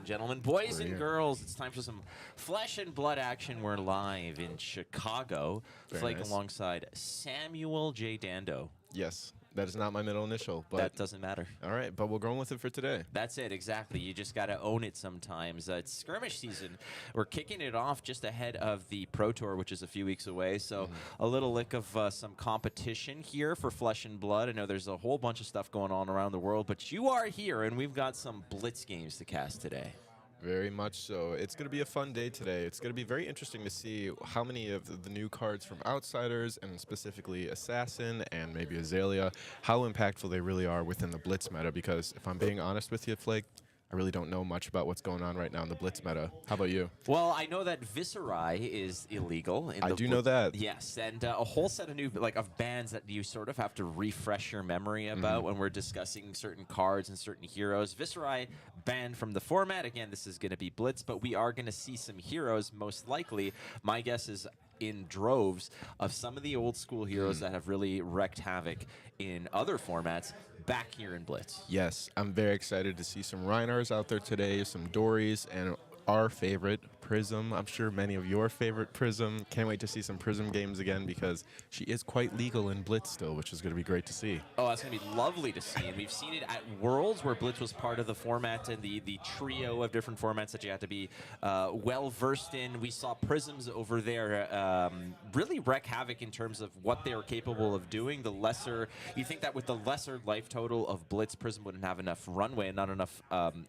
gentlemen, boys and girls, it's time for some flesh and blood action. We're live in Chicago, playing alongside Samuel J. Dando. Yes, that is not my middle initial, but that doesn't matter. All right, but we're going with it for today. That's it, exactly. You just got to own it sometimes. It's skirmish season. We're kicking it off just ahead of the Pro Tour, which is a few weeks away. So a little lick of some competition here for Flesh and Blood. I know there's a whole bunch of stuff going on around the world, but you are here, and we've got some Blitz games to cast today. Very much so. It's going to be a fun day today. It's going to be very interesting to see how many of the new cards from Outsiders, and specifically Assassin and maybe Azalea, how impactful they really are within the Blitz meta, because if I'm being honest with you, Flake, I really don't know much about what's going on right now in the Blitz meta. How about you? Well, I know that Viscerai is illegal. I do know that. Yes, and a whole set of new of bans that you sort of have to refresh your memory about when we're discussing certain cards and certain heroes. Viscerai banned from the format. Again, this is going to be Blitz, but we are going to see some heroes, most likely. My guess is in droves of some of the old school heroes that have really wreaked havoc in other formats back here in Blitz. Yes, I'm very excited to see some Rhinars out there today, some Dories, and our favorite, Prism. I'm sure many of your favorite Prism. Can't wait to see some Prism games again, because she is quite legal in Blitz still, which is going to be great to see. Oh, that's going to be lovely to see. And we've seen it at Worlds, where Blitz was part of the format and the trio of different formats that you had to be well-versed in. We saw Prisms over there really wreak havoc in terms of what they were capable of doing. The lesser, you think that with the lesser life total of Blitz, Prism wouldn't have enough runway and not enough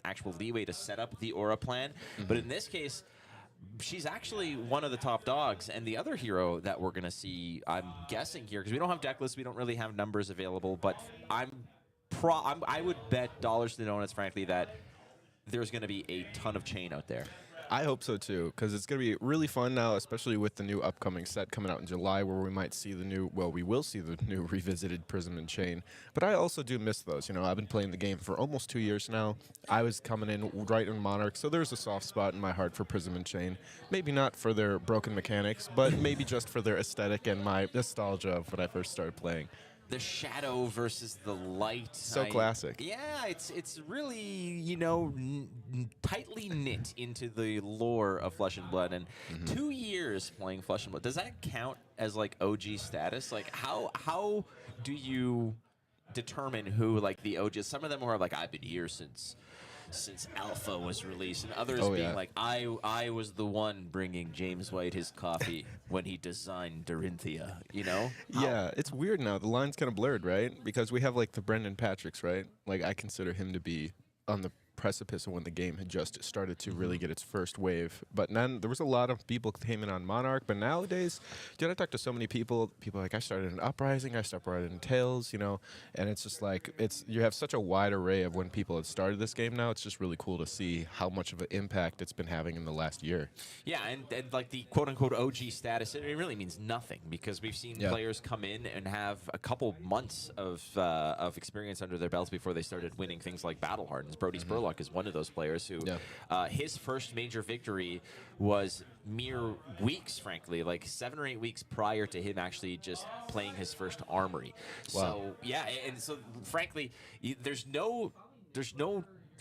actual leeway to set up the aura plan. But in this case, she's actually one of the top dogs, and the other hero that we're going to see, I'm guessing here, because we don't have deck lists, we don't really have numbers available, but I would bet dollars to donuts, frankly, that there's going to be a ton of chain out there. I hope so too, because it's going to be really fun now, especially with the new upcoming set coming out in July, where we might see the new, well, we will see the new revisited Prism and Chain. But I also do miss those. You know, I've been playing the game for almost 2 years now. I was coming in right in Monarch, so there's a soft spot in my heart for Prism and Chain. Maybe not for their broken mechanics, but maybe just for their aesthetic and my nostalgia of when I first started playing. The shadow versus the light. So classic. Yeah, it's really, you know, tightly knit into the lore of Flesh and Blood. And 2 years playing Flesh and Blood, does that count as like OG status? Like how do you determine who like the OG? Some of them are like, I've been here since Alpha was released, and others being like, I was the one bringing James White his coffee when he designed Dorinthia, you know? Yeah, it's weird now. The line's kind of blurred, right? Because we have like the Brendan Patricks, right? Like I consider him to be on the precipice of when the game had just started to really get its first wave. But then there was a lot of people came in on Monarch, but nowadays, dude, I talk to so many people are like, I started in Uprising, I started in Tales, you know, and it's just like, you have such a wide array of when people have started this game now. It's just really cool to see how much of an impact it's been having in the last year. Yeah, and like the quote-unquote OG status, it really means nothing, because we've seen players come in and have a couple months of experience under their belts before they started winning things like Battle Hardens. Brody Spurlock is one of those players who his first major victory was mere weeks, frankly, like 7 or 8 weeks prior to him actually just playing his first Armory. Wow. So yeah, and so frankly, there's no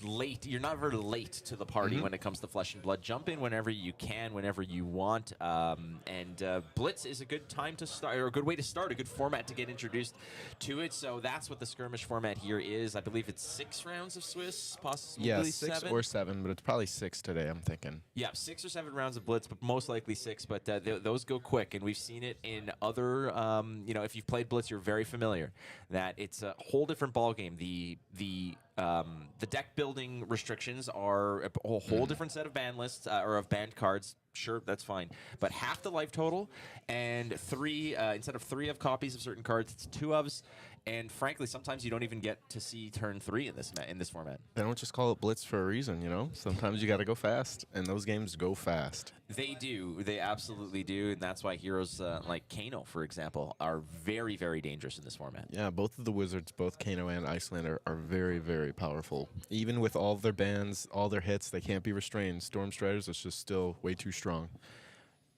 late. You're not very late to the party when it comes to Flesh and Blood. Jump in whenever you can, whenever you want. And Blitz is a good time to start, or a good way to start, a good format to get introduced to it. So that's what the skirmish format here is. I believe it's 6 rounds of Swiss, possibly yeah, 6 or 7, but it's probably 6 today, I'm thinking. Yeah, 6 or 7 rounds of Blitz, but most likely 6. But those go quick, and we've seen it in other. You know, if you've played Blitz, you're very familiar that it's a whole different ballgame. The deck building restrictions are a whole different set of ban lists or of banned cards. Sure, that's fine. But half the life total, and 3 instead of 3 of copies of certain cards, it's 2 ofs. And frankly, sometimes you don't even get to see turn 3 in this format. They don't just call it Blitz for a reason, you know? Sometimes you got to go fast, and those games go fast. They do. They absolutely do, and that's why heroes like Kano, for example, are very, very dangerous in this format. Yeah, both of the wizards, both Kano and Icelander, are very, very powerful. Even with all of their bans, all their hits, they can't be restrained. Storm Striders is just still way too strong.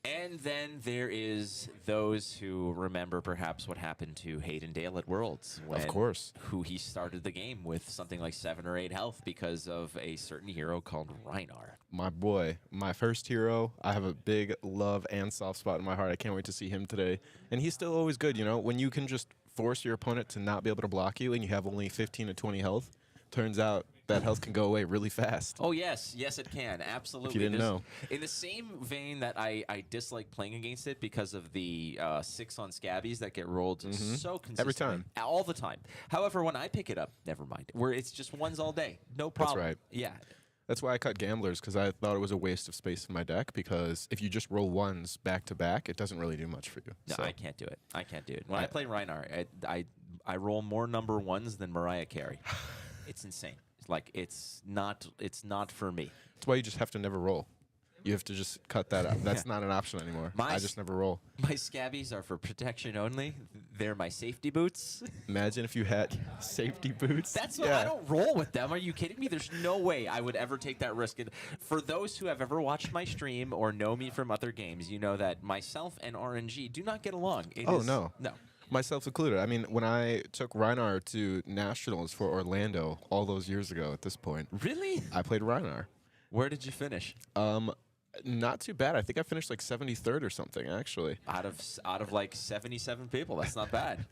And then there is those who remember perhaps what happened to Hayden Dale at Worlds. Of course. Who he started the game with something like 7 or 8 health because of a certain hero called Rhinar. My boy, my first hero. I have a big love and soft spot in my heart. I can't wait to see him today. And he's still always good, you know? When you can just force your opponent to not be able to block you and you have only 15 to 20 health, turns out that health can go away really fast. Oh, yes. Yes, it can. Absolutely. If you didn't know. In the same vein that I dislike playing against it because of the 6 on scabbies that get rolled so consistently. Every time. All the time. However, when I pick it up, never mind. Where it's just ones all day. No problem. That's right. Yeah. That's why I cut gamblers, because I thought it was a waste of space in my deck, because if you just roll ones back to back, it doesn't really do much for you. No, so. I can't do it. I can't do it. When I play Rhinar, I roll more number 1s than Mariah Carey. It's insane. Like it's not for me. That's why you just have to never roll. You have to just cut that out. That's not an option anymore. I just never roll. My scabbies are for protection only. They're my safety boots. Imagine if you had safety boots. That's what I don't roll with them. Are you kidding me? There's no way I would ever take that risk. And for those who have ever watched my stream or know me from other games, you know that myself and RNG do not get along. No. No. Myself included. I mean, when I took Rhinar to Nationals for Orlando all those years ago at this point. Really? I played Rhinar. Where did you finish? Not too bad. I think I finished like 73rd or something, actually. Out of like 77 people. That's not bad.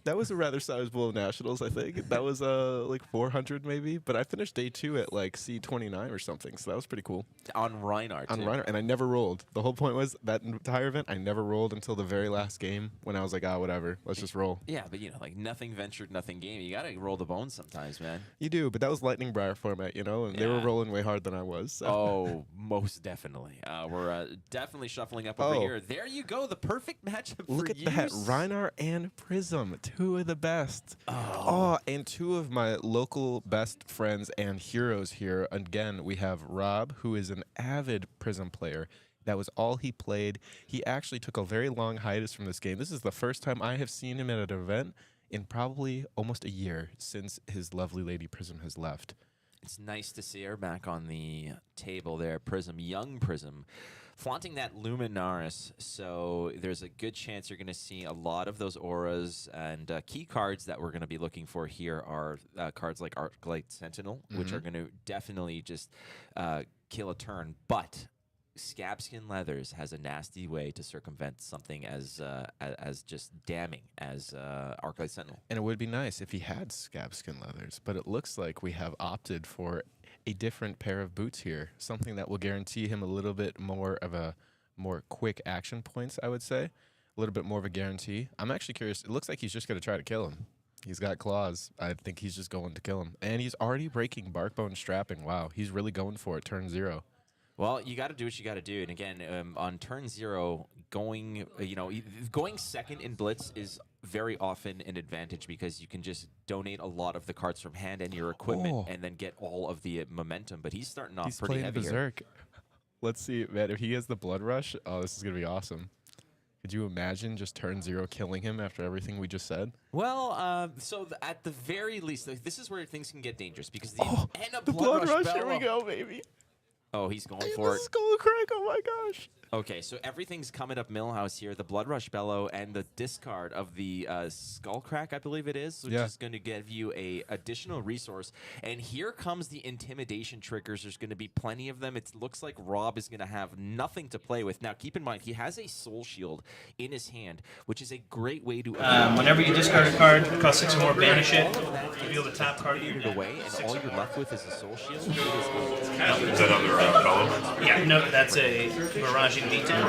That was a rather sizable nationals, I think. That was like 400 maybe, but I finished day 2 at like C29 or something, so that was pretty cool. On Rhinar, too. On Rhinar, and I never rolled. The whole point was that entire event, I never rolled until the very last game when I was like, whatever, let's just roll. Yeah, but like nothing ventured, nothing gained. You gotta roll the bones sometimes, man. You do, but that was Lightning Briar format, you know, and they were rolling way harder than I was. So. Oh, most definitely. We're definitely shuffling up over here. There you go, the perfect matchup for you. Look at that, Rhinar and Prism, 2 of the best. Oh, and 2 of my local best friends and heroes here. Again, we have Rob, who is an avid Prism player. That was all he played. He actually took a very long hiatus from this game. This is the first time I have seen him at an event in probably almost a year since his lovely lady Prism has left. It's nice to see her back on the table there, Prism, young Prism, flaunting that Luminaris. So there's a good chance you're going to see a lot of those auras, and key cards that we're going to be looking for here are cards like Arclight Sentinel, which are going to definitely just kill a turn. But Scabskin Leathers has a nasty way to circumvent something as just damning as Arclight Sentinel. And it would be nice if he had Scabskin Leathers, but it looks like we have opted for a different pair of boots here, something that will guarantee him a little bit more of a more quick action points, I would say. A little bit more of a guarantee. I'm actually curious. It looks like he's just going to try to kill him. He's got claws. I think he's just going to kill him. And he's already breaking Barkbone Strapping. Wow, he's really going for it, turn 0. Well, you got to do what you got to do, and again, on turn 0, going second in Blitz is very often an advantage because you can just donate a lot of the cards from hand and your equipment, and then get all of the momentum. But he's starting off pretty heavy berserk. Here. Let's see, man. If he has the Blood Rush, oh, this is gonna be awesome. Could you imagine just turn 0 killing him after everything we just said? Well, at the very least, this is where things can get dangerous because the Blood Rush. Here we go, baby. Oh, he's going for it. Skull Crack, oh my gosh. Okay, so everything's coming up Millhouse here. The Blood Rush Bellow and the discard of the Skull Crack, I believe it is, which is going to give you a additional resource. And here comes the Intimidation triggers. There's going to be plenty of them. It looks like Rob is going to have nothing to play with. Now, keep in mind, he has a Soul Shield in his hand, which is a great way to... whenever you discard a card, it costs 6 more, banish it, reveal the top card. It away, and all you're left with is a Soul Shield. Is that on the column? Yeah, no, that's a Miraging D10.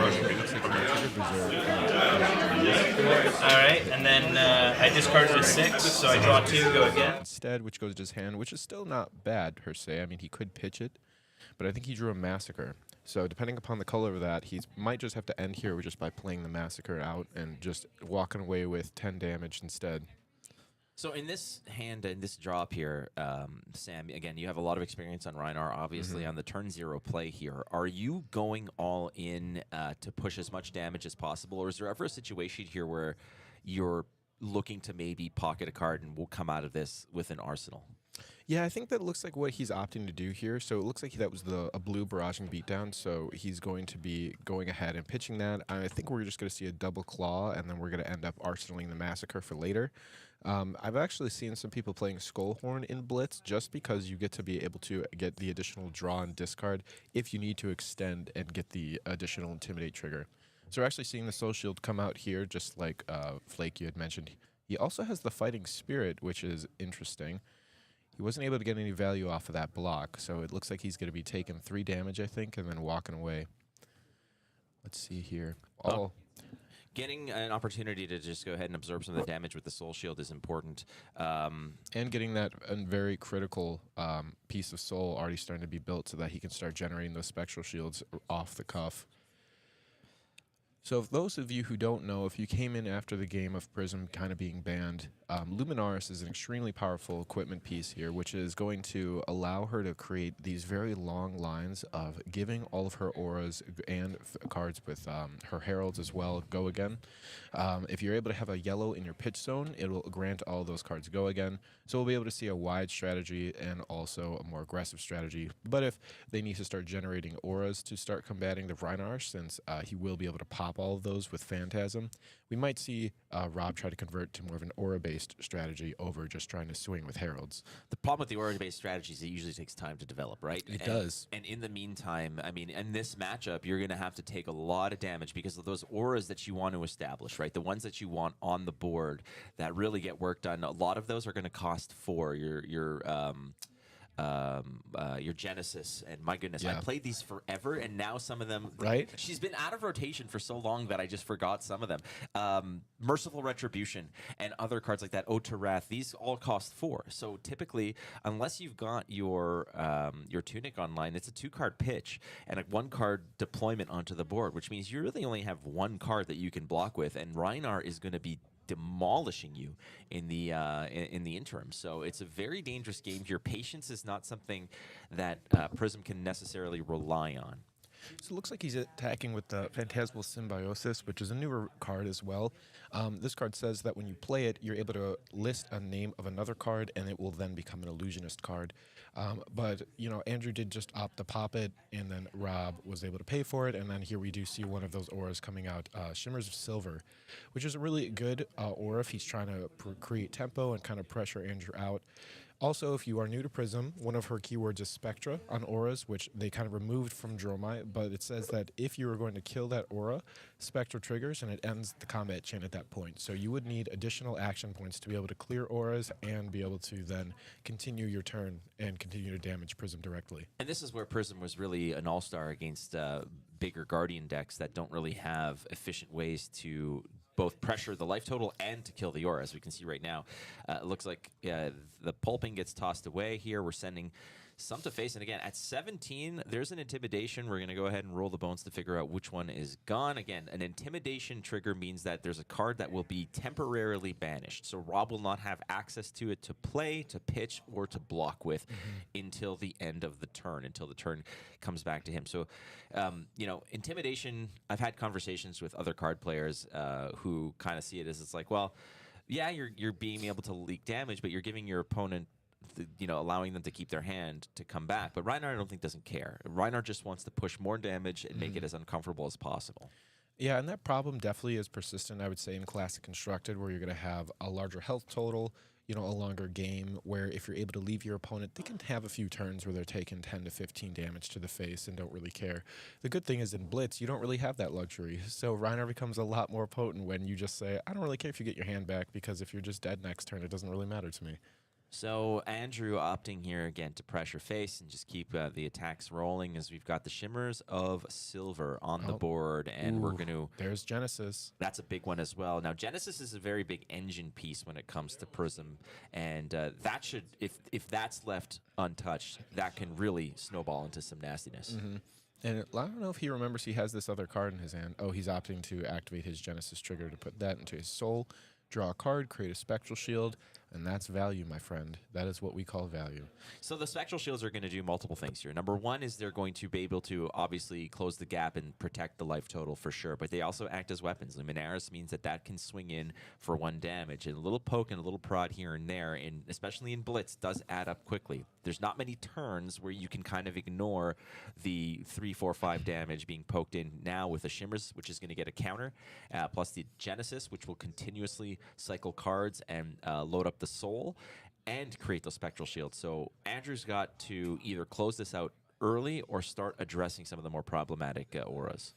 Alright, and then I discarded a 6, so I draw 2, go again. Instead, which goes to his hand, which is still not bad per se. I mean, he could pitch it, but I think he drew a Massacre. So depending upon the color of that, he might just have to end here just by playing the Massacre out and just walking away with 10 damage instead. So in this hand, in this drop here, Sam, again, you have a lot of experience on Rhinar, obviously, on the turn 0 play here. Are you going all in to push as much damage as possible, or is there ever a situation here where you're looking to maybe pocket a card and we'll come out of this with an arsenal? Yeah, I think that looks like what he's opting to do here. So it looks like that was a blue barraging beatdown. So he's going to be going ahead and pitching that. I think we're just going to see a double claw, and then we're going to end up arsenaling the Massacre for later. I've actually seen some people playing Skullhorn in Blitz just because you get to be able to get the additional draw and discard if you need to extend and get the additional Intimidate trigger. So we're actually seeing the Soul Shield come out here, just like Flake, you had mentioned. He also has the Fighting Spirit, which is interesting. He wasn't able to get any value off of that block, so it looks like he's going to be taking 3 damage, I think, and then walking away. Let's see here. Getting an opportunity to just go ahead and absorb some of the damage with the Soul Shield is important. And getting that very critical piece of soul already starting to be built so that he can start generating those Spectral Shields off the cuff. So if those of you who don't know, if you came in after the game of Prism kind of being banned, Luminaris is an extremely powerful equipment piece here, which is going to allow her to create these very long lines of giving all of her auras and cards with her heralds as well go again. If you're able to have a yellow in your pitch zone, it will grant all those cards go again. So we'll be able to see a wide strategy and also a more aggressive strategy. But if they need to start generating auras to start combating the Rhinar, since he will be able to pop all of those with Phantasm, we might see Rob try to convert to more of an aura-based strategy over just trying to swing with heralds. The problem with the aura-based strategies, it usually takes time to develop, right? It does. And in the meantime, I mean, in this matchup, you're going to have to take a lot of damage because of those auras that you want to establish, right? The ones that you want on the board that really get work done. A lot of those are going to cost 4. Your Genesis, and my goodness, I played these forever, and now some of them, right? She's been out of rotation for so long that I just forgot some of them. Merciful Retribution and other cards like that, Ode to Wrath, these all cost 4. So typically, unless you've got your Tunic online, it's a 2-card pitch and a 1-card deployment onto the board, which means you really only have 1 card that you can block with, and Rhinar is going to be demolishing you in the interim. So it's a very dangerous game. Your patience is not something that Prism can necessarily rely on. So it looks like he's attacking with the Phantasmal Symbiosis, which is a newer card as well. This card says that when you play it, you're able to list a name of another card, and it will then become an Illusionist card. But, you know, Andrew did just opt to pop it, and then Rob was able to pay for it, and then here we do see one of those auras coming out, Shimmers of Silver, which is a really good aura if he's trying to create tempo and kind of pressure Andrew out. Also, if you are new to Prism, one of her keywords is Spectra on auras, which they kind of removed from Dromai, but it says that if you are going to kill that aura, Spectra triggers and it ends the combat chain at that point. So you would need additional action points to be able to clear auras and be able to then continue your turn and continue to damage Prism directly. And this is where Prism was really an all-star against bigger Guardian decks that don't really have efficient ways to both pressure the life total and to kill the aura, as we can see right now. It looks like the pulping gets tossed away here. We're sending some to face. And again, at 17, there's an Intimidation. We're going to go ahead and roll the bones to figure out which one is gone. Again, an Intimidation trigger means that there's a card that will be temporarily banished. So Rob will not have access to it to play, to pitch, or to block with until the end of the turn, until the turn comes back to him. So, you know, Intimidation, I've had conversations with other card players who kind of see it as it's like, well, yeah, you're being able to leak damage, but you're giving your opponent, you know, allowing them to keep their hand to come back. But Rhinar, I don't think, doesn't care. Rhinar just wants to push more damage and make it as uncomfortable as possible. Yeah, and that problem definitely is persistent, I would say, in Classic Constructed, where you're going to have a larger health total, you know, a longer game, where if you're able to leave your opponent, they can have a few turns where they're taking 10 to 15 damage to the face and don't really care. The good thing is in Blitz, you don't really have that luxury. So Rhinar becomes a lot more potent when you just say, I don't really care if you get your hand back, because if you're just dead next turn, it doesn't really matter to me. So Andrew opting here again to pressure face and just keep the attacks rolling as we've got the Shimmers of Silver on the board, and we're going to... There's Genesis. That's a big one as well. Now, Genesis is a very big engine piece when it comes to Prism, and that should, if that's left untouched, that can really snowball into some nastiness. And I don't know if he remembers he has this other card in his hand. Oh, he's opting to activate his Genesis trigger to put that into his soul. Draw a card, create a Spectral Shield. And that's value, my friend. That is what we call value. So the Spectral Shields are going to do multiple things here. Number one is they're going to be able to obviously close the gap and protect the life total for sure, but they also act as weapons. Luminaris means that can swing in for 1 damage. And a little poke and a little prod here and there, and especially in Blitz, does add up quickly. There's not many turns where you can kind of ignore the 3, 4, 5 damage being poked in now with the Shimmers, which is going to get a counter, plus the Genesis, which will continuously cycle cards and load up the soul and create those Spectral Shields. So Andrew's got to either close this out early or start addressing some of the more problematic auras.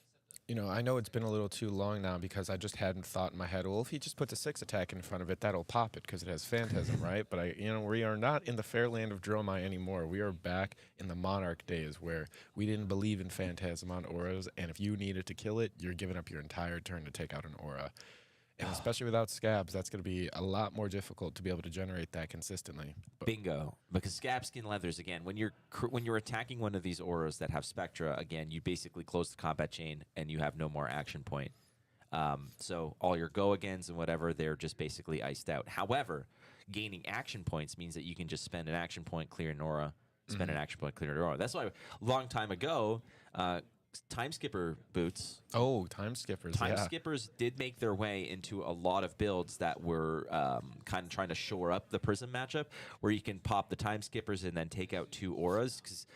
You know, I know it's been a little too long now because I just hadn't thought in my head, well, if he just puts a 6 attack in front of it, that'll pop it because it has Phantasm, right? But, we are not in the fair land of Dromai anymore. We are back in the Monarch days where we didn't believe in Phantasm on auras, and if you needed to kill it, you're giving up your entire turn to take out an aura. And especially without scabs, that's going to be a lot more difficult to be able to generate that consistently. Bingo. Because scab skin leathers, again, when you're attacking one of these auras that have Spectra, again, you basically close the combat chain and you have no more action point. So all your go-agains and whatever, they're just basically iced out. However, gaining action points means that you can just spend an action point, clear an aura, spend an action point, clear an aura. That's why a long time ago, Time Skipper boots. Oh, Time Skippers. Time Skippers did make their way into a lot of builds that were kind of trying to shore up the Prism matchup, where you can pop the Time Skippers and then take out 2 auras, because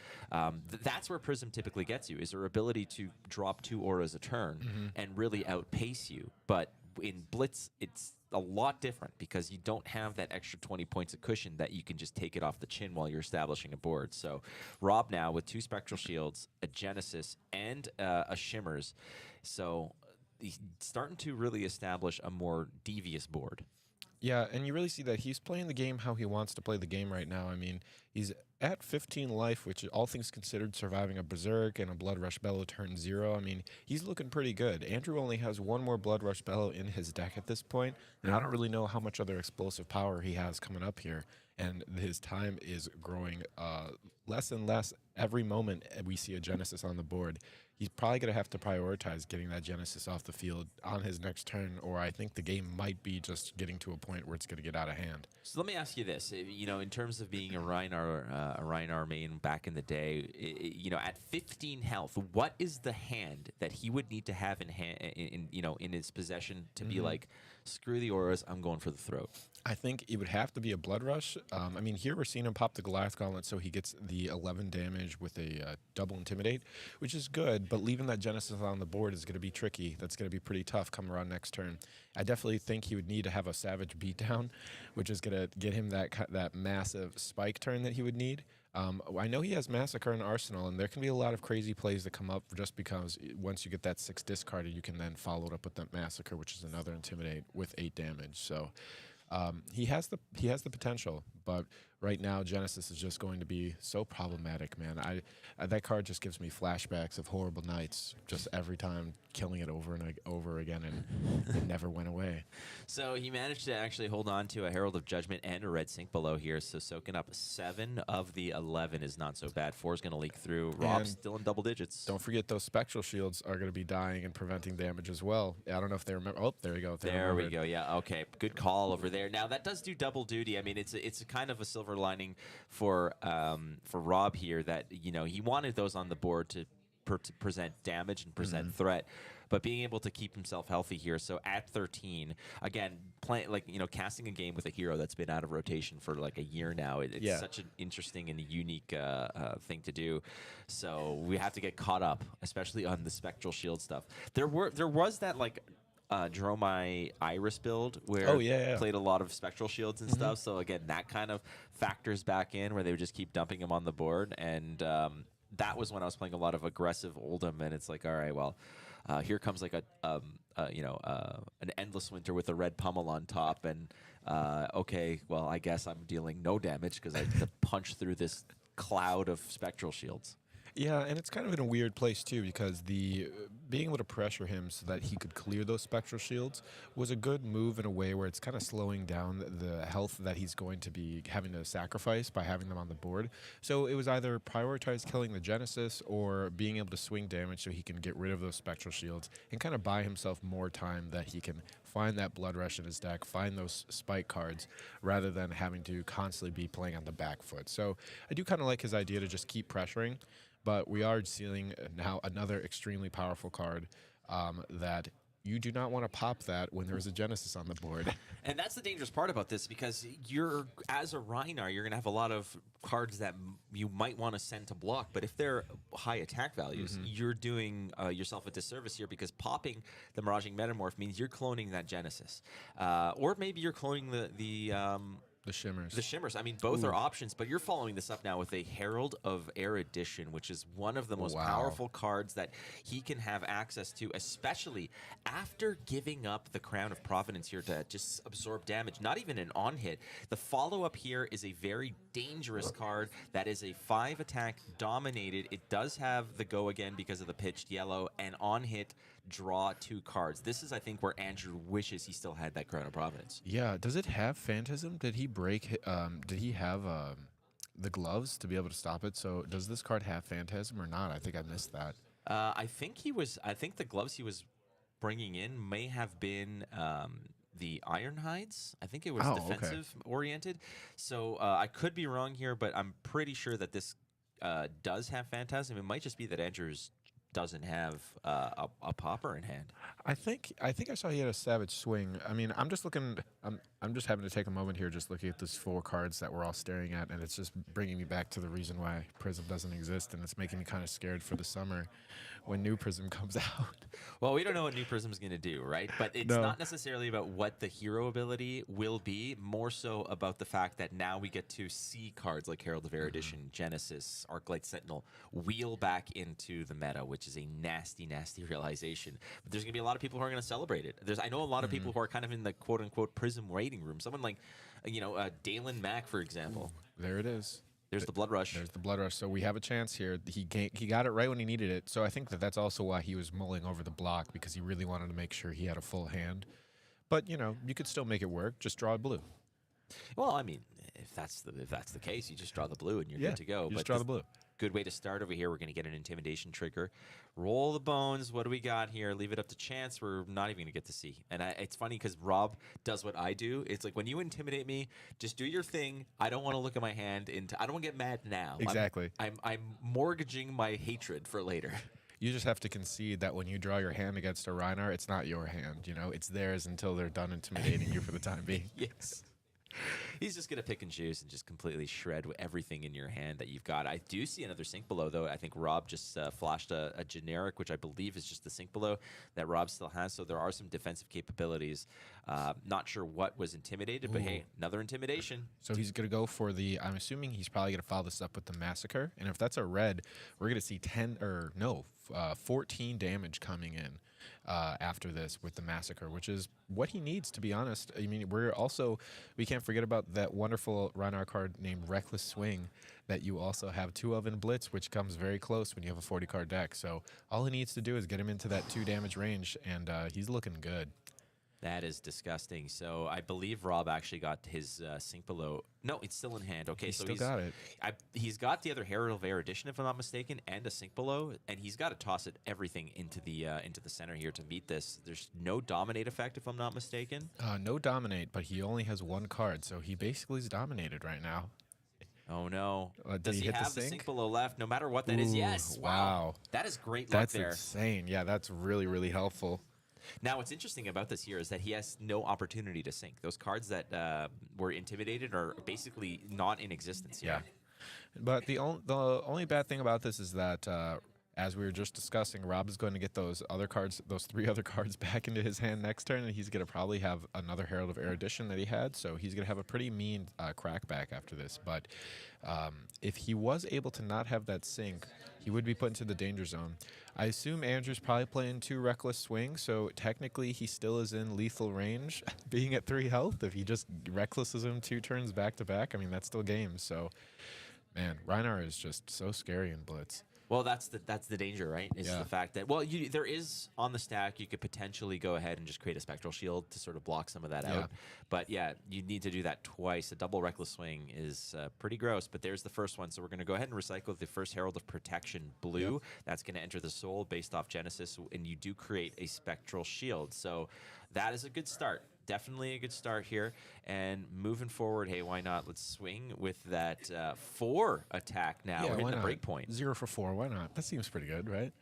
that's where Prism typically gets you, is their ability to drop 2 auras a turn and really outpace you. But in Blitz, it's a lot different because you don't have that extra 20 points of cushion that you can just take it off the chin while you're establishing a board. So Rob now with 2 Spectral Shields, a Genesis, and a Shimmers. So he's starting to really establish a more devious board. Yeah, and you really see that he's playing the game how he wants to play the game right now. I mean, he's at 15 life, which all things considered, surviving a Berserk and a Blood Rush Bellow turn 0. I mean, he's looking pretty good. Andrew only has 1 more Blood Rush Bellow in his deck at this point, and I don't really know how much other explosive power he has coming up here. And his time is growing less and less every moment we see a Genesis on the board. He's probably going to have to prioritize getting that Genesis off the field on his next turn, or I think the game might be just getting to a point where it's going to get out of hand. So let me ask you this. In terms of being a Rhinar main back in the day, at 15 health, what is the hand that he would need to have in his possession to be like, screw the auras, I'm going for the throat? I think it would have to be a Blood Rush. I mean, here we're seeing him pop the Goliath Gauntlet, so he gets the 11 damage with a double Intimidate, which is good, but leaving that Genesis on the board is going to be tricky. That's going to be pretty tough come around next turn. I definitely think he would need to have a Savage Beatdown, which is going to get him that massive spike turn that he would need. I know he has Massacre in Arsenal, and there can be a lot of crazy plays that come up just because once you get that 6 discarded, you can then follow it up with that Massacre, which is another Intimidate with 8 damage. So he has the potential, but right now Genesis is just going to be so problematic, man. That card just gives me flashbacks of horrible nights, just every time killing it over and over again, and it never went away. So he managed to actually hold on to a Herald of Judgment and a Red Sink below here, so soaking up 7 of the 11 is not so bad. 4 is going to leak through. Rob's still in double digits. Don't forget those Spectral Shields are going to be dying and preventing damage as well. I don't know if they remember. Oh, there you go. There we go. Yeah, okay. Good call over there. Now, that does do double duty. I mean, it's a kind of a silver lining for Rob here that, he wanted those on the board to present damage and present threat, but being able to keep himself healthy here. So at 13, again, casting a game with a hero that's been out of rotation for like a year now. It's such an interesting and a unique thing to do. So we have to get caught up, especially on the Spectral Shield stuff. There was that Dromai Iris build where played a lot of Spectral Shields and stuff. So again, that kind of factors back in where they would just keep dumping him on the board. And that was when I was playing a lot of aggressive Oldhim, and it's like, all right, well, here comes like an endless winter with a red pummel on top, and okay, well, I guess I'm dealing no damage because I have to punch through this cloud of Spectral Shields. Yeah, and it's kind of in a weird place too, because the being able to pressure him so that he could clear those spectral shields was a good move in a way where it's kind of slowing down the health that he's going to be having to sacrifice by having them on the board. So it was either prioritize killing the Genesis or being able to swing damage so he can get rid of those spectral shields and kind of buy himself more time that he can find that Blood Rush in his deck, find those spike cards, rather than having to constantly be playing on the back foot. So I do kind of like his idea to just keep pressuring. But we are seeing now another extremely powerful card that you do not want to pop that when there's a Genesis on the board. And that's the dangerous part about this, because as a Rhinar, you're going to have a lot of cards that you might want to send to block. But if they're high attack values, you're doing yourself a disservice here, because popping the Miraging Metamorph means you're cloning that Genesis. Or maybe you're cloning the Shimmers. The Shimmers. I mean, both are options, but you're following this up now with a Herald of Erudition, which is one of the most powerful cards that he can have access to, especially after giving up the Crown of Providence here to just absorb damage. Not even an on-hit. The follow-up here is a very dangerous card that is a 5-attack dominated. It does have the go again because of the pitched yellow, and on-hit draw 2 cards. This is, I think, where Andrew wishes he still had that Crown of Providence. Yeah, does it have Phantasm? Did he break? Did he have the gloves to be able to stop it? So does this card have Phantasm or not? I think I missed that. I think the gloves he was bringing in may have been the Ironhides. I think it was defensive oriented. So I could be wrong here, but I'm pretty sure that this does have Phantasm. It might just be that Andrew's doesn't have a popper in hand. I think I saw he had a Savage Swing. I mean, I'm just looking. I'm just having to take a moment here, just looking at these 4 cards that we're all staring at, and it's just bringing me back to the reason why Prism doesn't exist, and it's making me kind of scared for the summer when new Prism comes out. Well, we don't know what new Prism is going to do, right? But it's not necessarily about what the hero ability will be, more so about the fact that now we get to see cards like Herald of Erudition, Genesis, Arclight Sentinel wheel back into the meta, which is a nasty, nasty realization. But there's going to be a lot of people who are going to celebrate it. I know a lot of people who are kind of in the quote-unquote Prism waiting room. Someone like, Dalen Mack, for example. There it is. There's the Blood Rush. There's the Blood Rush. So we have a chance here. He got it right when he needed it. So I think that's also why he was mulling over the block, because he really wanted to make sure he had a full hand. But, you could still make it work. Just draw a blue. Well, I mean, if that's the case, you just draw the blue and you're good to go. You just draw the blue. Good way to start over here. We're going to get an Intimidation trigger. Roll the bones. What do we got here? Leave it up to chance. We're not even going to get to see. And it's funny because Rob does what I do. It's like, when you intimidate me, just do your thing. I don't want to look at my hand. I don't want to get mad now. Exactly. I'm mortgaging my hatred for later. You just have to concede that when you draw your hand against a Rhinar, it's not your hand. It's theirs until they're done intimidating you for the time being. Yes. He's just going to pick and choose and just completely shred everything in your hand that you've got. I do see another Sink Below, though. I think Rob just flashed a generic, which I believe is just the Sink Below that Rob still has. So there are some defensive capabilities. Not sure what was intimidated, but hey, another intimidation. So he's going to go for I'm assuming he's probably going to follow this up with the Massacre. And if that's a red, we're going to see 14 damage coming in after this with the Massacre, which is what he needs, to be honest. I mean, we can't forget about that wonderful Rhinar card named Reckless Swing that you also have 2 of in Blitz, which comes very close when you have a 40-card deck. So all he needs to do is get him into that 2 damage range, and he's looking good. That is disgusting. So I believe Rob actually got his Sink Below. No, it's still in hand. Okay, so he's got it. He's got the other Herald of Erudition, if I'm not mistaken, and a Sink Below, and he's got to toss everything into the center here to meet this. There's no Dominate effect, if I'm not mistaken. No Dominate, but he only has 1 card, so he basically is dominated right now. Oh no! Does he hit have the Sink Below left? No matter what that is, yes. Wow, that is great luck there. That's insane. Yeah, that's really, really helpful. Now, what's interesting about this here is that he has no opportunity to sink. Those cards that were intimidated are basically not in existence here. Yeah. But the only bad thing about this is that, as we were just discussing, Rob is going to get those 3 other cards back into his hand next turn, and he's going to probably have another Herald of Erudition that he had, so he's going to have a pretty mean crackback after this. But if he was able to not have that sink, he would be put into the danger zone. I assume Andrew's probably playing 2 Reckless Swing, so technically he still is in lethal range, being at 3 health. If he just Recklesses him 2 turns back to back, I mean, that's still game. So, man, Rhinar is just so scary in Blitz. Well, that's the danger, right? Is the fact that there is on the stack you could potentially go ahead and just create a spectral shield to sort of block some of that out. But yeah, you need to do that twice. A double reckless swing is pretty gross. But there's the first one, so we're going to go ahead and recycle the first Herald of Protection blue. That's going to enter the soul based off Genesis, and you do create a spectral shield. So that is a good start. Definitely a good start here. And moving forward, hey, why not? Let's swing with that 4 attack now. We're hitting the break point. 0 for 4. Why not? That seems pretty good, right?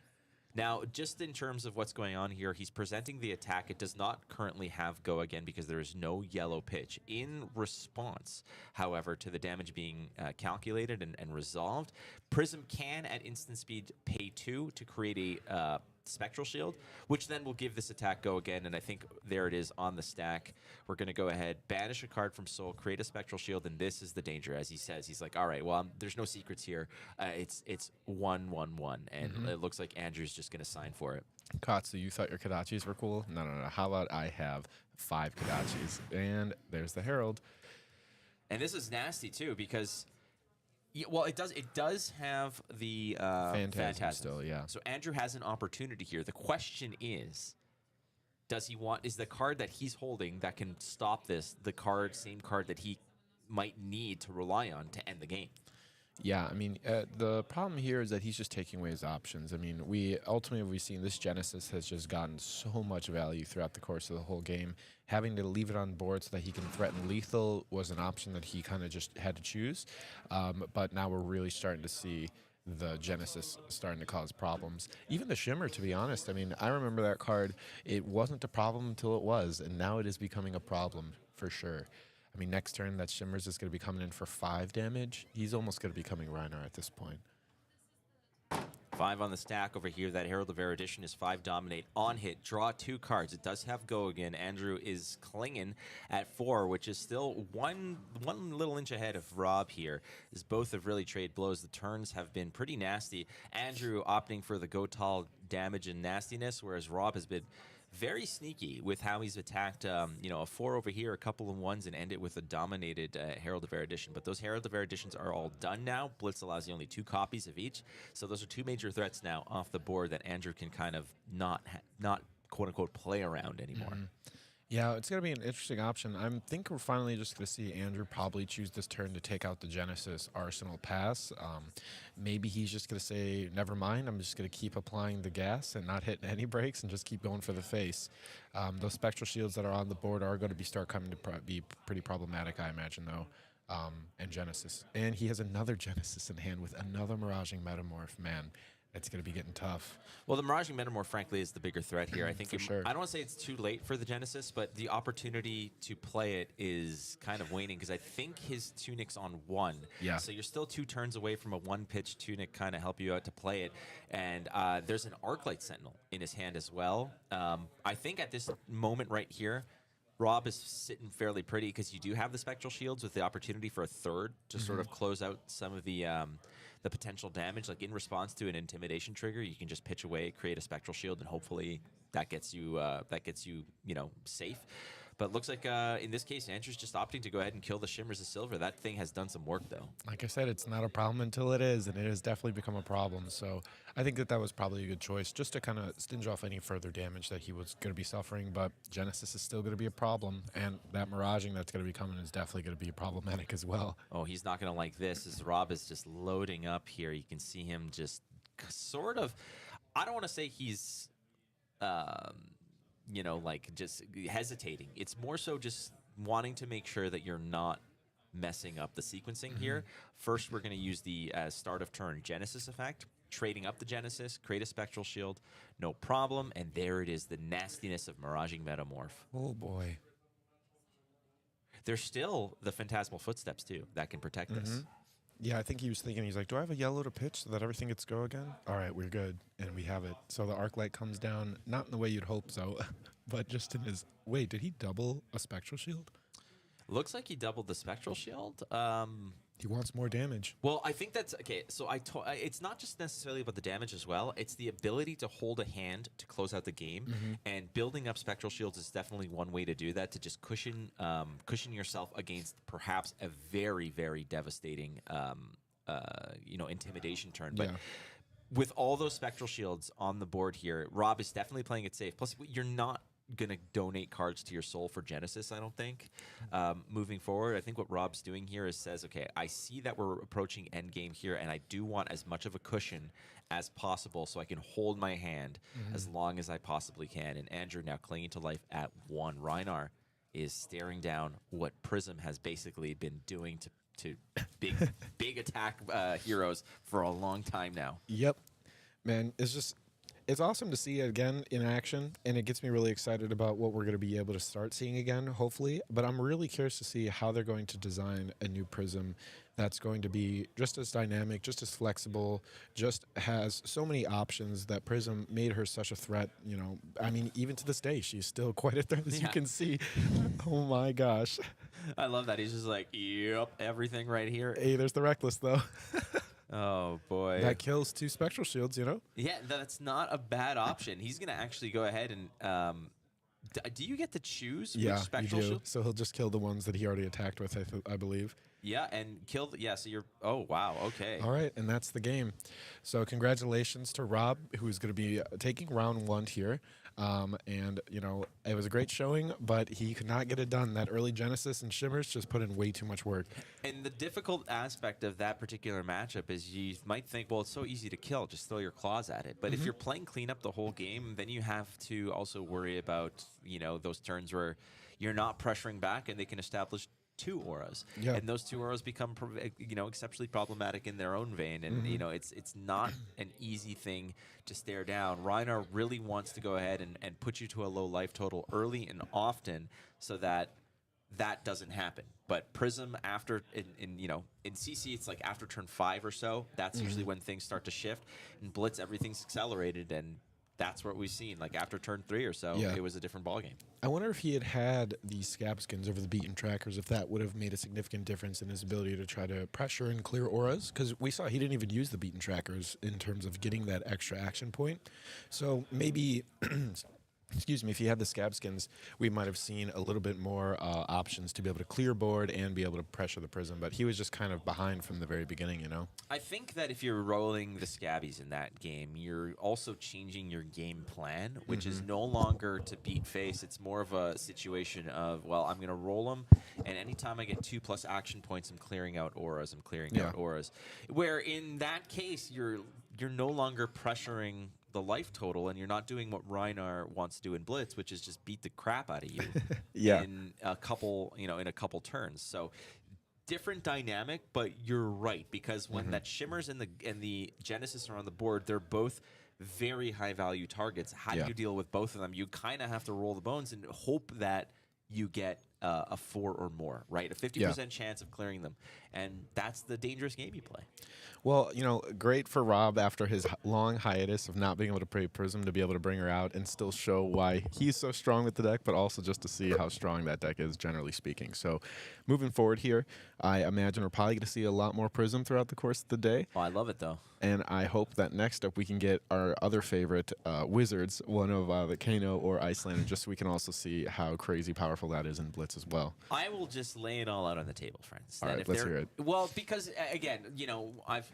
Now, just in terms of what's going on here, he's presenting the attack. It does not currently have go again because there is no yellow pitch. In response, however, to the damage being calculated and resolved, Prism can, at instant speed, pay 2 to create a spectral shield, which then will give this attack go again. And I think there it is on the stack. We're going to go ahead, banish a card from soul, create a spectral shield, and this is the danger. As he says, he's like, all right, well, there's no secrets here. It's 1/1/1, and it looks like Andrew's just going to sign for it. Katsu, you thought your Kodachis were cool? No. How about I have 5 Kodachis? And there's the Herald. And this is nasty too because, well, it does have the Phantasm still, yeah. So Andrew has an opportunity here. The question is, is the card that he's holding that can stop this the same card that he might need to rely on to end the game? Yeah, I mean, the problem here is that he's just taking away his options. I mean, we've seen this Genesis has just gotten so much value throughout the course of the whole game. Having to leave it on board so that he can threaten lethal was an option that he kind of just had to choose. But now we're really starting to see the Genesis starting to cause problems. Even the Shimmer, to be honest. I mean, I remember that card. It wasn't a problem until it was, and now it is becoming a problem for sure. I mean, next turn, that Shimmers is going to be coming in for 5 damage. He's almost going to be becoming Rhinar at this point. 5 on the stack over here. That Herald of Erudition is 5 dominate. On hit, draw 2 cards. It does have go again. Andrew is clinging at 4, which is still one little inch ahead of Rob here. As both have really traded blows. The turns have been pretty nasty. Andrew opting for the go tall damage and nastiness, whereas Rob has been very sneaky with how he's attacked, a 4 over here, a couple of 1s, and end it with a dominated Herald of Erudition. But those Herald of Eruditions are all done now. Blitz allows you only 2 copies of each. So those are 2 major threats now off the board that Andrew can kind of not quote-unquote play around anymore. Yeah, it's going to be an interesting option. I think we're finally just going to see Andrew probably choose this turn to take out the Genesis Arsenal pass. Maybe he's just going to say, never mind, I'm just going to keep applying the gas and not hitting any brakes and just keep going for the face. Those Spectral Shields that are on the board are going to start coming to be pretty problematic, I imagine, though. And Genesis. And he has another Genesis in hand with another Miraging Metamorph. Man, it's going to be getting tough. Well, the Miraging Metamorph, frankly, is the bigger threat here. I think sure. I don't want to say it's too late for the Genesis, but the opportunity to play it is kind of waning because I think his Tunic's on 1. Yeah. So you're still 2 turns away from a 1-pitch Tunic kind of help you out to play it. And there's an Arclight Sentinel in his hand as well. I think at this moment right here, Rob is sitting fairly pretty because you do have the Spectral Shields with the opportunity for a 3rd to sort of close out some of the potential damage. Like in response to an intimidation trigger, you can just pitch away, create a Spectral Shield, and hopefully that gets you safe. But it looks like in this case, Andrew's just opting to go ahead and kill the Shimmers of Silver. That thing has done some work, though. Like I said, it's not a problem until it is, and it has definitely become a problem. So I think that was probably a good choice, just to kind of stinge off any further damage that he was going to be suffering. But Genesis is still going to be a problem, and that Miraging that's going to be coming is definitely going to be problematic as well. Oh, he's not going to like this. As Rob is just loading up here, you can see him just sort of, I don't want to say he's just hesitating. It's more so just wanting to make sure that you're not messing up the sequencing here. First, we're going to use the start of turn Genesis effect, trading up the Genesis, create a Spectral Shield, no problem. And there it is, the nastiness of Miraging Metamorph. Oh, boy. There's still the Phantasmal Footsteps, too, that can protect this. Yeah, I think he was thinking, he's like, do I have a yellow to pitch so that everything gets go again? All right, we're good. And we have it. So the arc light comes down, not in the way you'd hope so, but just in his... Wait, did he double a Spectral Shield? Looks like he doubled the Spectral Shield. He wants more damage. Well, I think that's... Okay, so it's not just necessarily about the damage as well. It's the ability to hold a hand to close out the game. And building up Spectral Shields is definitely one way to do that, to just cushion yourself against perhaps a very, very devastating intimidation turn. But with all those spectral shields on the board here, Rob is definitely playing it safe. Plus, you're not going to donate cards to your soul for Genesis, I don't think. Moving forward, I think what Rob's doing here is says, okay, I see that we're approaching endgame here, and I do want as much of a cushion as possible so I can hold my hand as long as I possibly can. And Andrew now clinging to life at 1. Rhinar is staring down what Prism has basically been doing to big attack heroes for a long time now. Yep. Man, it's awesome to see it again in action, and it gets me really excited about what we're going to be able to start seeing again, hopefully. But I'm really curious to see how they're going to design a new Prism that's going to be just as dynamic, just as flexible, just has so many options that Prism made her such a threat. You know, I mean, even to this day, she's still quite a threat, as you can see. Oh my gosh. I love that. He's just like, yep, everything right here. Hey, there's the Reckless, though. Oh, boy. That kills 2 Spectral Shields, you know? Yeah, that's not a bad option. He's going to actually go ahead and... do you get to choose which spectral shield? So he'll just kill the ones that he already attacked with, I believe. Yeah, and kill... Yeah, so you're... Oh, wow, okay. All right, and that's the game. So congratulations to Rob, who's going to be taking round 1 here. And, you know, it was a great showing, but he could not get it done. That early Genesis and Shimmers just put in way too much work. And the difficult aspect of that particular matchup is you might think, well, it's so easy to kill. Just throw your claws at it. But if you're playing cleanup the whole game, then you have to also worry about, you know, those turns where you're not pressuring back and they can establish 2 auras, and those 2 auras become, you know, exceptionally problematic in their own vein, and you know, it's not an easy thing to stare down. Rhinar really wants to go ahead and put you to a low life total early and often, so that doesn't happen. But Prism, after in you know, in CC, it's like after turn 5 or so. That's usually when things start to shift. In Blitz, everything's accelerated, and that's what we've seen. Like after turn 3 or so, it was a different ballgame. I wonder if he had these scab skins over the beaten trackers, if that would have made a significant difference in his ability to try to pressure and clear auras. Because we saw he didn't even use the beaten trackers in terms of getting that extra action point. So maybe... Excuse me, if he had the scab skins, we might have seen a little bit more options to be able to clear board and be able to pressure the Prism, but he was just kind of behind from the very beginning, you know? I think that if you're rolling the scabbies in that game, you're also changing your game plan, which is no longer to beat face. It's more of a situation of, well, I'm going to roll them, and anytime I get 2+ action points, I'm clearing out auras, out auras. Where in that case, you're no longer pressuring the life total, and you're not doing what Rhinar wants to do in Blitz, which is just beat the crap out of you in a couple turns. So different dynamic, but you're right, because when that Shimmers and the Genesis are on the board, they're both very high value targets. How do you deal with both of them? You kind of have to roll the bones and hope that you get a 4 or more, right? A 50% chance of clearing them. And that's the dangerous game you play. Well, you know, great for Rob after his long hiatus of not being able to play Prism to be able to bring her out and still show why he's so strong with the deck, but also just to see how strong that deck is, generally speaking. So moving forward here, I imagine we're probably going to see a lot more Prism throughout the course of the day. Oh, I love it, though. And I hope that next up we can get our other favorite wizards, one of the Kano or Icelander, just so we can also see how crazy powerful that is in Blitz as well. I will just lay it all out on the table, friends. All right, let's hear it. Well, because, again, you know, I've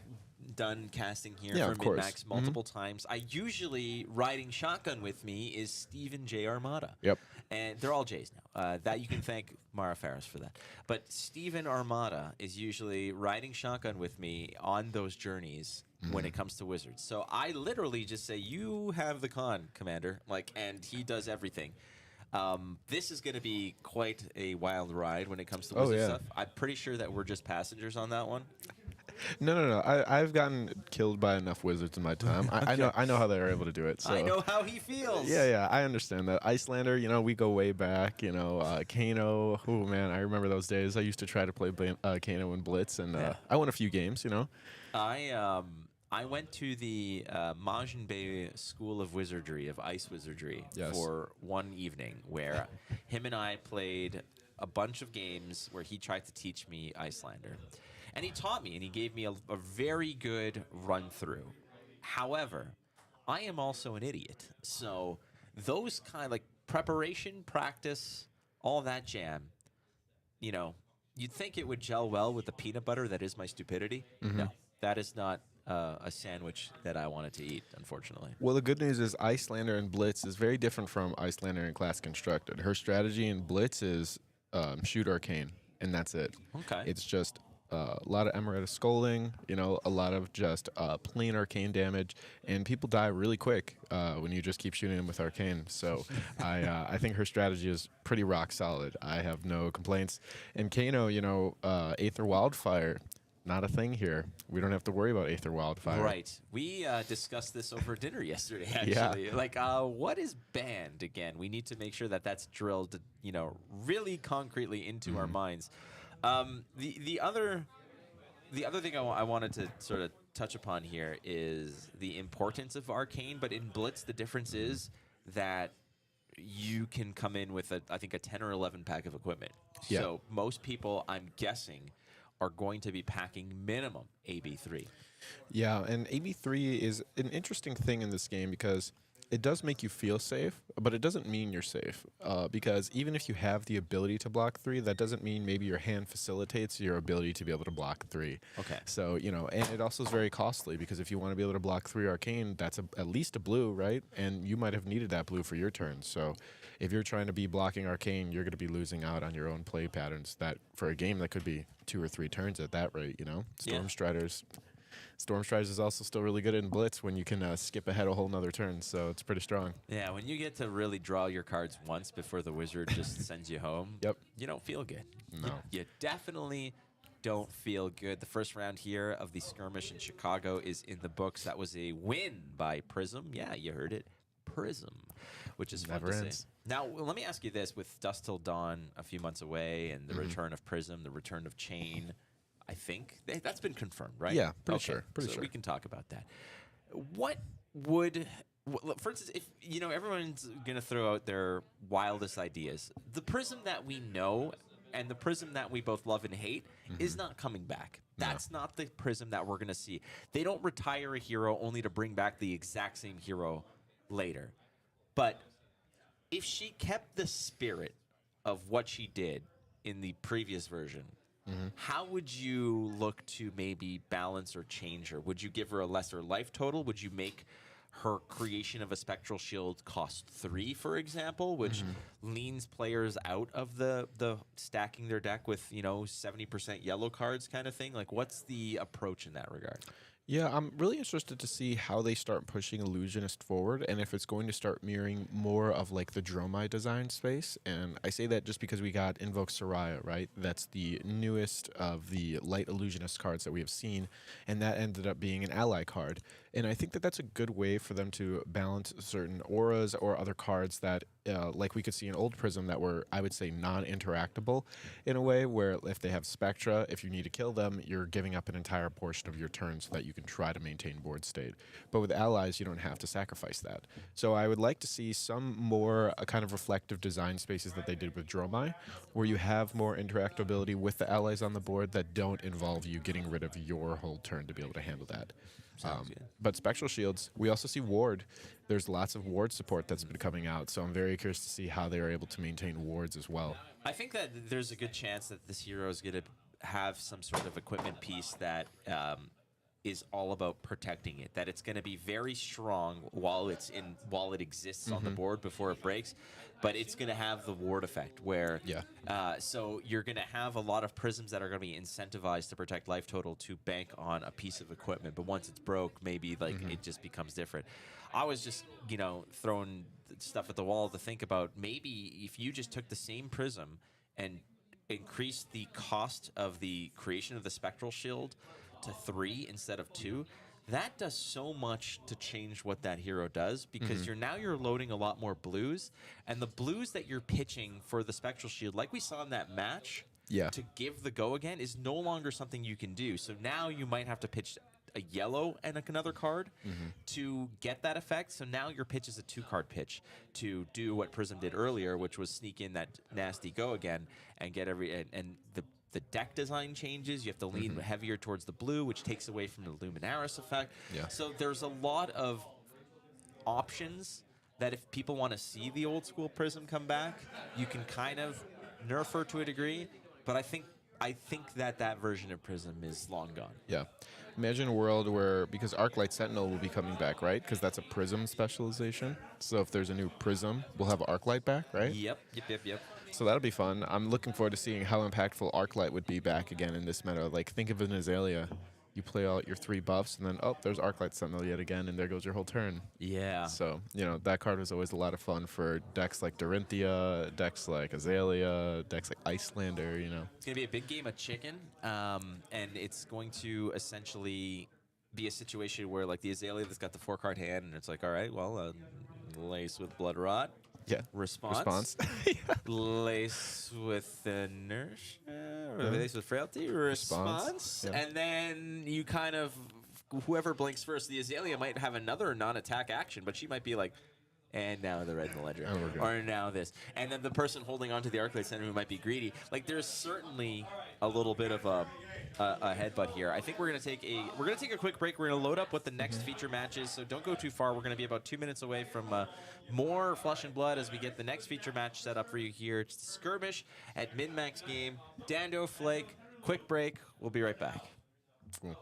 done casting here for MinMax multiple times. I usually, riding shotgun with me is Steven J. Armada. Yep. And they're all J's now. That you can thank Mara Ferris for that. But Steven Armada is usually riding shotgun with me on those journeys when it comes to wizards. So I literally just say, you have the con, Commander. And he does everything. This is going to be quite a wild ride when it comes to wizard stuff. I'm pretty sure that we're just passengers on that one. No. I've gotten killed by enough wizards in my time. I know how they're able to do it. So. I know how he feels. Yeah, I understand that. Icelander, you know, we go way back. You know, Kano. Oh man, I remember those days. I used to try to play Kano and Blitz, and I won a few games. You know. I went to the Majin Bay School of Wizardry, of Ice Wizardry, for one evening where him and I played a bunch of games where he tried to teach me Icelander. And he taught me, and he gave me a very good run-through. However, I am also an idiot. So those kind of preparation, practice, all that jam, you know, you'd think it would gel well with the peanut butter that is my stupidity. No. that is not a sandwich that I wanted to eat, unfortunately. Well, the good news is Icelander and Blitz is very different from Icelander and Class Constructed. Her strategy in Blitz is shoot Arcane, and that's it. Okay. It's just a lot of Emerita scolding, you know, a lot of just plain Arcane damage, and people die really quick when you just keep shooting them with Arcane. So I think her strategy is pretty rock solid. I have no complaints. And Kano, you know, Aether Wildfire, not a thing here. We don't have to worry about Aether Wildfire. Right. We discussed this over dinner yesterday, actually. Yeah. Like, what is banned again? We need to make sure that that's drilled, you know, really concretely into our minds. The other thing I wanted to sort of touch upon here is the importance of Arcane, but in Blitz, the difference is that you can come in with, I think, a 10 or 11 pack of equipment. Yeah. So most people, I'm guessing, are going to be packing minimum AB3. Yeah, and AB3 is an interesting thing in this game because it does make you feel safe, but it doesn't mean you're safe. Because even if you have the ability to block 3, that doesn't mean maybe your hand facilitates your ability to be able to block 3. Okay. So, you know, and it also is very costly because if you want to be able to block 3 Arcane, that's at least a blue, right? And you might have needed that blue for your turn. So if you're trying to be blocking Arcane, you're going to be losing out on your own play patterns that for a game that could be 2 or 3 turns at that rate, you know? Stormstriders is also still really good in Blitz when you can skip ahead a whole nother turn, so it's pretty strong. Yeah, when you get to really draw your cards once before the wizard just sends you home, you don't feel good. No. You definitely don't feel good. The first round here of the skirmish in Chicago is in the books. That was a win by Prism. Yeah, you heard it. Prism, which is fun to say. Now, let me ask you this. With Dusk Till Dawn a few months away and the return of Prism, the return of Chain, I think that's been confirmed, right? Yeah, pretty sure. We can talk about that. What would, for instance, if you know everyone's gonna throw out their wildest ideas, the Prism that we know and the Prism that we both love and hate is not coming back. That's not the Prism that we're gonna see. They don't retire a hero only to bring back the exact same hero later. But if she kept the spirit of what she did in the previous version, how would you look to maybe balance or change her? Would you give her a lesser life total? Would you make her creation of a spectral shield cost 3, for example, which leans players out of the stacking their deck with, you know, 70% yellow cards kind of thing? Like, what's the approach in that regard? Yeah, I'm really interested to see how they start pushing Illusionist forward and if it's going to start mirroring more of like the Dromai design space. And I say that just because we got Invoke Soraya, right? That's the newest of the light Illusionist cards that we have seen, and that ended up being an ally card. And I think that that's a good way for them to balance certain auras or other cards that, like we could see in Old Prism, that were, I would say, non-interactable in a way where if they have Spectra, if you need to kill them, you're giving up an entire portion of your turn so that you can try to maintain board state. But with allies, you don't have to sacrifice that. So I would like to see some more kind of reflective design spaces that they did with Dromai, where you have more interactability with the allies on the board that don't involve you getting rid of your whole turn to be able to handle that. But Spectral Shields, we also see Ward. There's lots of Ward support that's been coming out, so I'm very curious to see how they are able to maintain wards as well. I think that there's a good chance that this hero is going to have some sort of equipment piece that is all about protecting it. That it's going to be very strong while it exists on the board before it breaks, but it's going to have the ward effect where so you're going to have a lot of prisms that are going to be incentivized to protect life total to bank on a piece of equipment, but once it's broke, maybe like it just becomes different. I was just, you know, throwing stuff at the wall to think about maybe if you just took the same prism and increased the cost of the creation of the spectral shield to 3 instead of 2, that does so much to change what that hero does, because you're loading a lot more blues, and the blues that you're pitching for the spectral shield, like we saw in that match, to give the go again, is no longer something you can do. So now you might have to pitch a yellow and another card to get that effect. So now your pitch is a 2-card pitch to do what Prism did earlier, which was sneak in that nasty go again and get the deck design changes. You have to lean heavier towards the blue, which takes away from the Luminaris effect. So there's a lot of options that if people want to see the old school Prism come back, you can kind of nerf her to a degree. But I think I think that version of Prism is long gone. Yeah. Imagine a world where, because Arclight Sentinel will be coming back, right? Because that's a Prism specialization. So if there's a new Prism, we'll have Arclight back, right? Yep. So that'll be fun. I'm looking forward to seeing how impactful Arclight would be back again in this meta. Like, think of an Azalea. You play out your 3 buffs, and then, oh, there's Arclight Sentinel yet again, and there goes your whole turn. Yeah. So, you know, that card was always a lot of fun for decks like Dorinthia, decks like Azalea, decks like Icelander, you know. It's going to be a big game of chicken, and it's going to essentially be a situation where, like, the Azalea that's got the 4-card hand, and it's like, all right, well, Lace with Blood Rot. Yeah. Response. Lace with inertia, or lace with frailty. Response. Yeah. And then you kind of, whoever blinks first, the Azalea might have another non-attack action, but she might be like, and now the red in the ledger. Oh, or now this. And then the person holding onto the Arclight Center who might be greedy. Like, there's certainly a little bit of a headbutt here. I think we're gonna take a quick break. We're gonna load up what the next feature match is, so don't go too far. We're gonna be about 2 minutes away from more Flesh and Blood as we get the next feature match set up for you here. It's Skirmish at MinMaxGame. Dando, Flake, quick break. We'll be right back. Cool.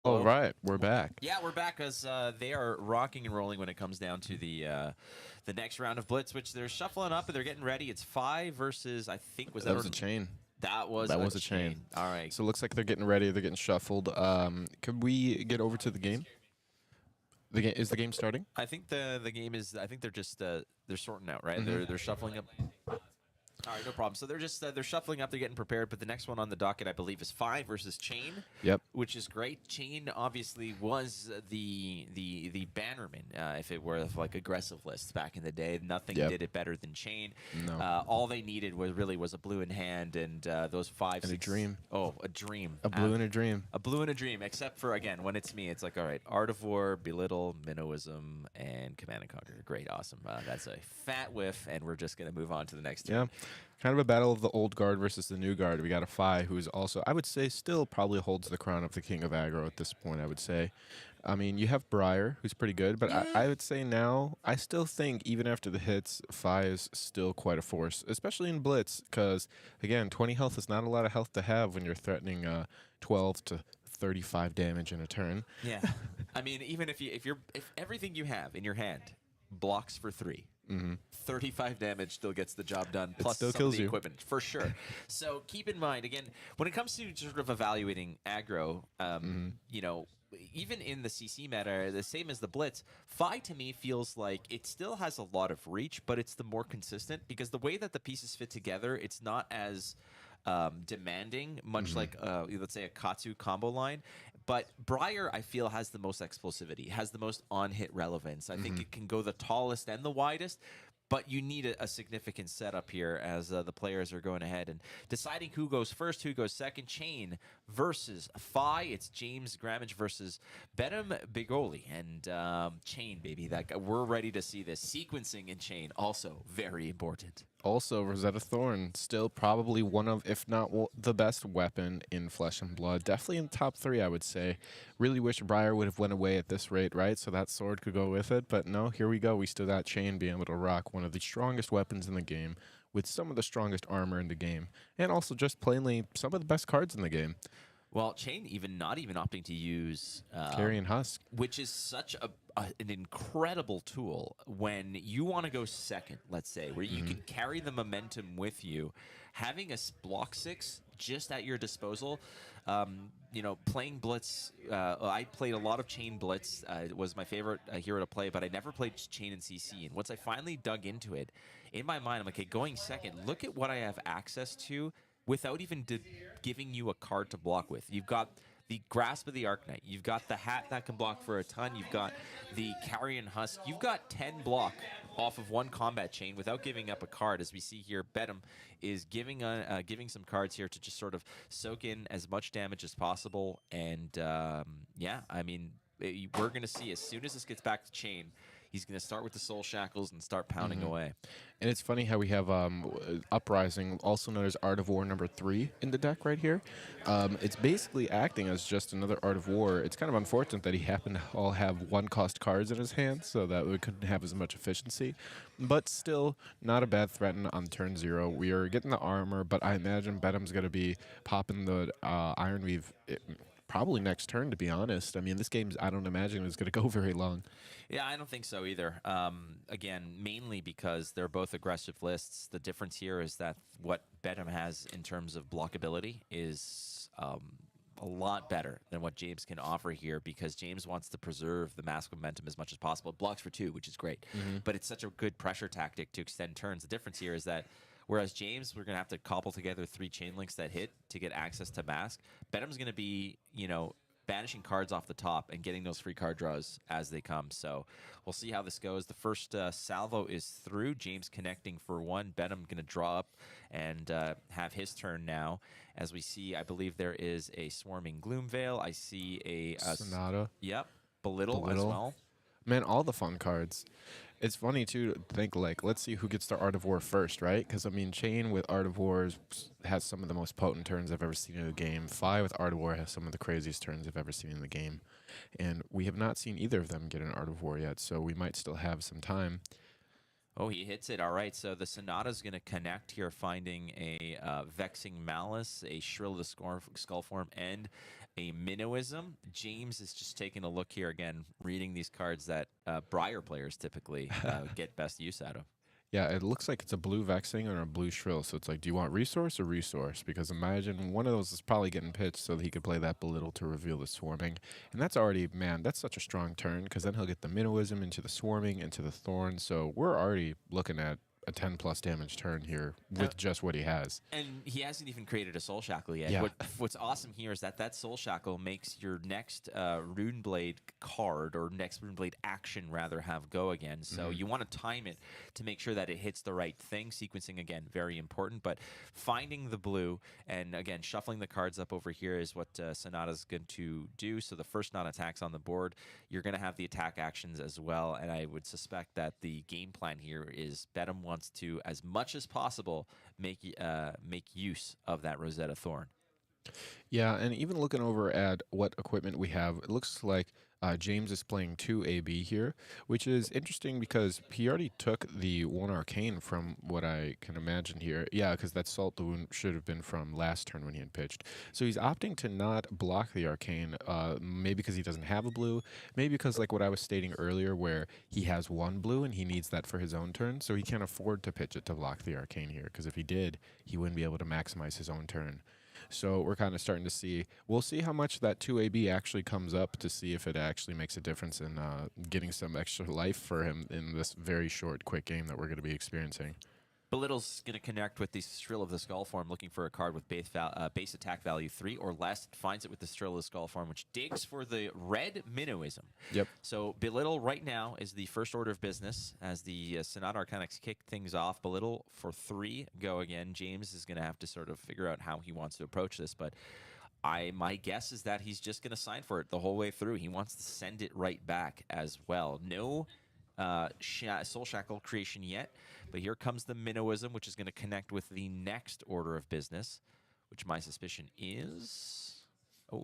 All right, we're back. Yeah, we're back as they are rocking and rolling when it comes down to the next round of Blitz, which they're shuffling up and they're getting ready. It's 5 versus, I think, That was a chain. That was a chain. All right. So it looks like they're getting ready. They're getting shuffled. Could we get over to the game? The game is the game starting? I think the game is. I think they're just they're sorting out, right? They're shuffling up. All right, no problem. So they're just they're shuffling up, they're getting prepared. But the next one on the docket, I believe, is 5 versus Chain. Yep. Which is great. Chain obviously was the bannerman, if it were like aggressive lists back in the day. Nothing did it better than Chain. No. All they needed was a blue in hand and those 5, And 6. a dream. Oh, a dream. A blue and a dream. A blue and a dream. Except for again, when it's me, it's like all right, Art of War, Belittle, Minnowism, and Command and Conquer. Great, awesome. That's a fat whiff, and we're just gonna move on to the next. Yeah. Kind of a battle of the old guard versus the new guard. We got a Fi who is also, I would say, still probably holds the crown of the king of aggro at this point, I would say. I mean, you have Briar, who's pretty good, but I would say now, I still think, even after the hits, Fi is still quite a force, especially in Blitz, because, again, 20 health is not a lot of health to have when you're threatening 12 to 35 damage in a turn. Yeah. I mean, even if everything you have in your hand blocks for 3, 35 damage still gets the job done. Plus still some kills of the you. equipment for sure. So keep in mind again when it comes to sort of evaluating aggro, you know, even in the CC meta, the same as the Blitz, Fi to me feels like it still has a lot of reach, but it's the more consistent because the way that the pieces fit together, it's not as demanding, much like let's say a Katsu combo line. But Briar, I feel, has the most explosivity, has the most on-hit relevance. I think it can go the tallest and the widest, but you need a significant setup here as the players are going ahead and deciding who goes first, who goes second. Chain versus Fi. It's James Grammage versus Benham Bigoli. And Chain, baby. We're ready to see this. Sequencing in Chain, also very important. Also, Rosetta Thorn, still probably one of, if not the best weapon in Flesh and Blood. Definitely in the top 3, I would say. Really wish Briar would have went away at this rate, right? So that sword could go with it. But no, here we go. We still got Chain being able to rock one of the strongest weapons in the game with some of the strongest armor in the game. And also just plainly some of the best cards in the game. Well, Chain not even opting to use Carrion Husk, which is such an incredible tool when you want to go second, let's say, where you can carry the momentum with you. Having a block 6 just at your disposal, you know, playing Blitz, I played a lot of Chain Blitz. It was my favorite hero to play, but I never played Chain in CC. And once I finally dug into it, in my mind, I'm like, okay, going second, look at what I have access to without even giving you a card to block with. You've got the Grasp of the Arknight. You've got the hat that can block for a ton. You've got the Carrion Husk. You've got 10 block off of one combat chain without giving up a card. As we see here, Bedham is giving some cards here to just sort of soak in as much damage as possible. And yeah, I mean, we're going to see as soon as this gets back to Chain, he's going to start with the Soul Shackles and start pounding away. And it's funny how we have Uprising, also known as Art of War number 3, in the deck right here. It's basically acting as just another Art of War. It's kind of unfortunate that he happened to all have 1-cost cards in his hand, so that we couldn't have as much efficiency. But still, not a bad threat on turn 0. We are getting the armor, but I imagine Bedham's going to be popping the Ironweave probably next turn, to be honest. I mean, this game's, I don't imagine it's going to go very long. Yeah, I don't think so either. Again, mainly because they're both aggressive lists. The difference here is that what Bedham has in terms of blockability is a lot better than what James can offer here, because James wants to preserve the mask momentum as much as possible. It blocks for 2, which is great. But it's such a good pressure tactic to extend turns. The difference here is that whereas James, we're going to have to cobble together 3 chain links that hit to get access to mask. Bedham's going to be, you know, banishing cards off the top and getting those free card draws as they come. So we'll see how this goes. The first salvo is through. James connecting for 1. Bedham going to draw up and have his turn now. As we see, I believe there is a Swarming Gloomveil. I see a Sonata. Yep. Belittle as well. Man, all the fun cards. It's funny, too, to think, like, let's see who gets their Art of War first, right? Because, I mean, Chain with Art of War has some of the most potent turns I've ever seen in the game. Fi with Art of War has some of the craziest turns I've ever seen in the game. And we have not seen either of them get an Art of War yet, so we might still have some time. Oh, he hits it. All right, so the Sonata's going to connect here, finding a Vexing Malice, a Shrill the Skullform, and a Minnowism. James is just taking a look here again, reading these cards that Briar players typically get best use out of. Yeah, it looks like it's a blue Vexing or a blue Shrill. So it's like, do you want resource or resource? Because imagine one of those is probably getting pitched so that he could play that Belittle to reveal the Swarming. And that's already, man, that's such a strong turn, because then he'll get the Minnowism into the Swarming, into the Thorn. So we're already looking at a 10+ damage turn here with just what he has. And he hasn't even created a Soul Shackle yet. Yeah. What's awesome here is that Soul Shackle makes your next Runeblade card, or next Runeblade action, rather, have go again. So you want to time it to make sure that it hits the right thing. Sequencing, again, very important. But finding the blue and, again, shuffling the cards up over here is what Sonata's going to do. So the first non-attacks on the board, you're going to have the attack actions as well. And I would suspect that the game plan here is Bedham wants to, as much as possible, make use of that Rosetta Thorn. Yeah, and even looking over at what equipment we have, it looks like James is playing 2 AB here, which is interesting because he already took the 1 Arcane from what I can imagine here. Yeah, because that Salt the Wound should have been from last turn when he had pitched. So he's opting to not block the Arcane, maybe because he doesn't have a blue, maybe because like what I was stating earlier where he has 1 blue and he needs that for his own turn, so he can't afford to pitch it to block the Arcane here, because if he did, he wouldn't be able to maximize his own turn. So we're kind of starting to see, we'll see how much that 2AB actually comes up to see if it actually makes a difference in getting some extra life for him in this very short, quick game that we're going to be experiencing. Belittle's going to connect with the Strill of the Skull form, looking for a card with base attack value 3 or less. Finds it with the Strill of the Skull form, which digs for the red Minnowism. Yep. So Belittle right now is the first order of business as the Sonata Arcanics kick things off. Belittle for 3, go again. James is going to have to sort of figure out how he wants to approach this, but my guess is that he's just going to sign for it the whole way through. He wants to send it right back as well. No Soul Shackle creation yet, but here comes the Minnowism, which is going to connect with the next order of business, which my suspicion is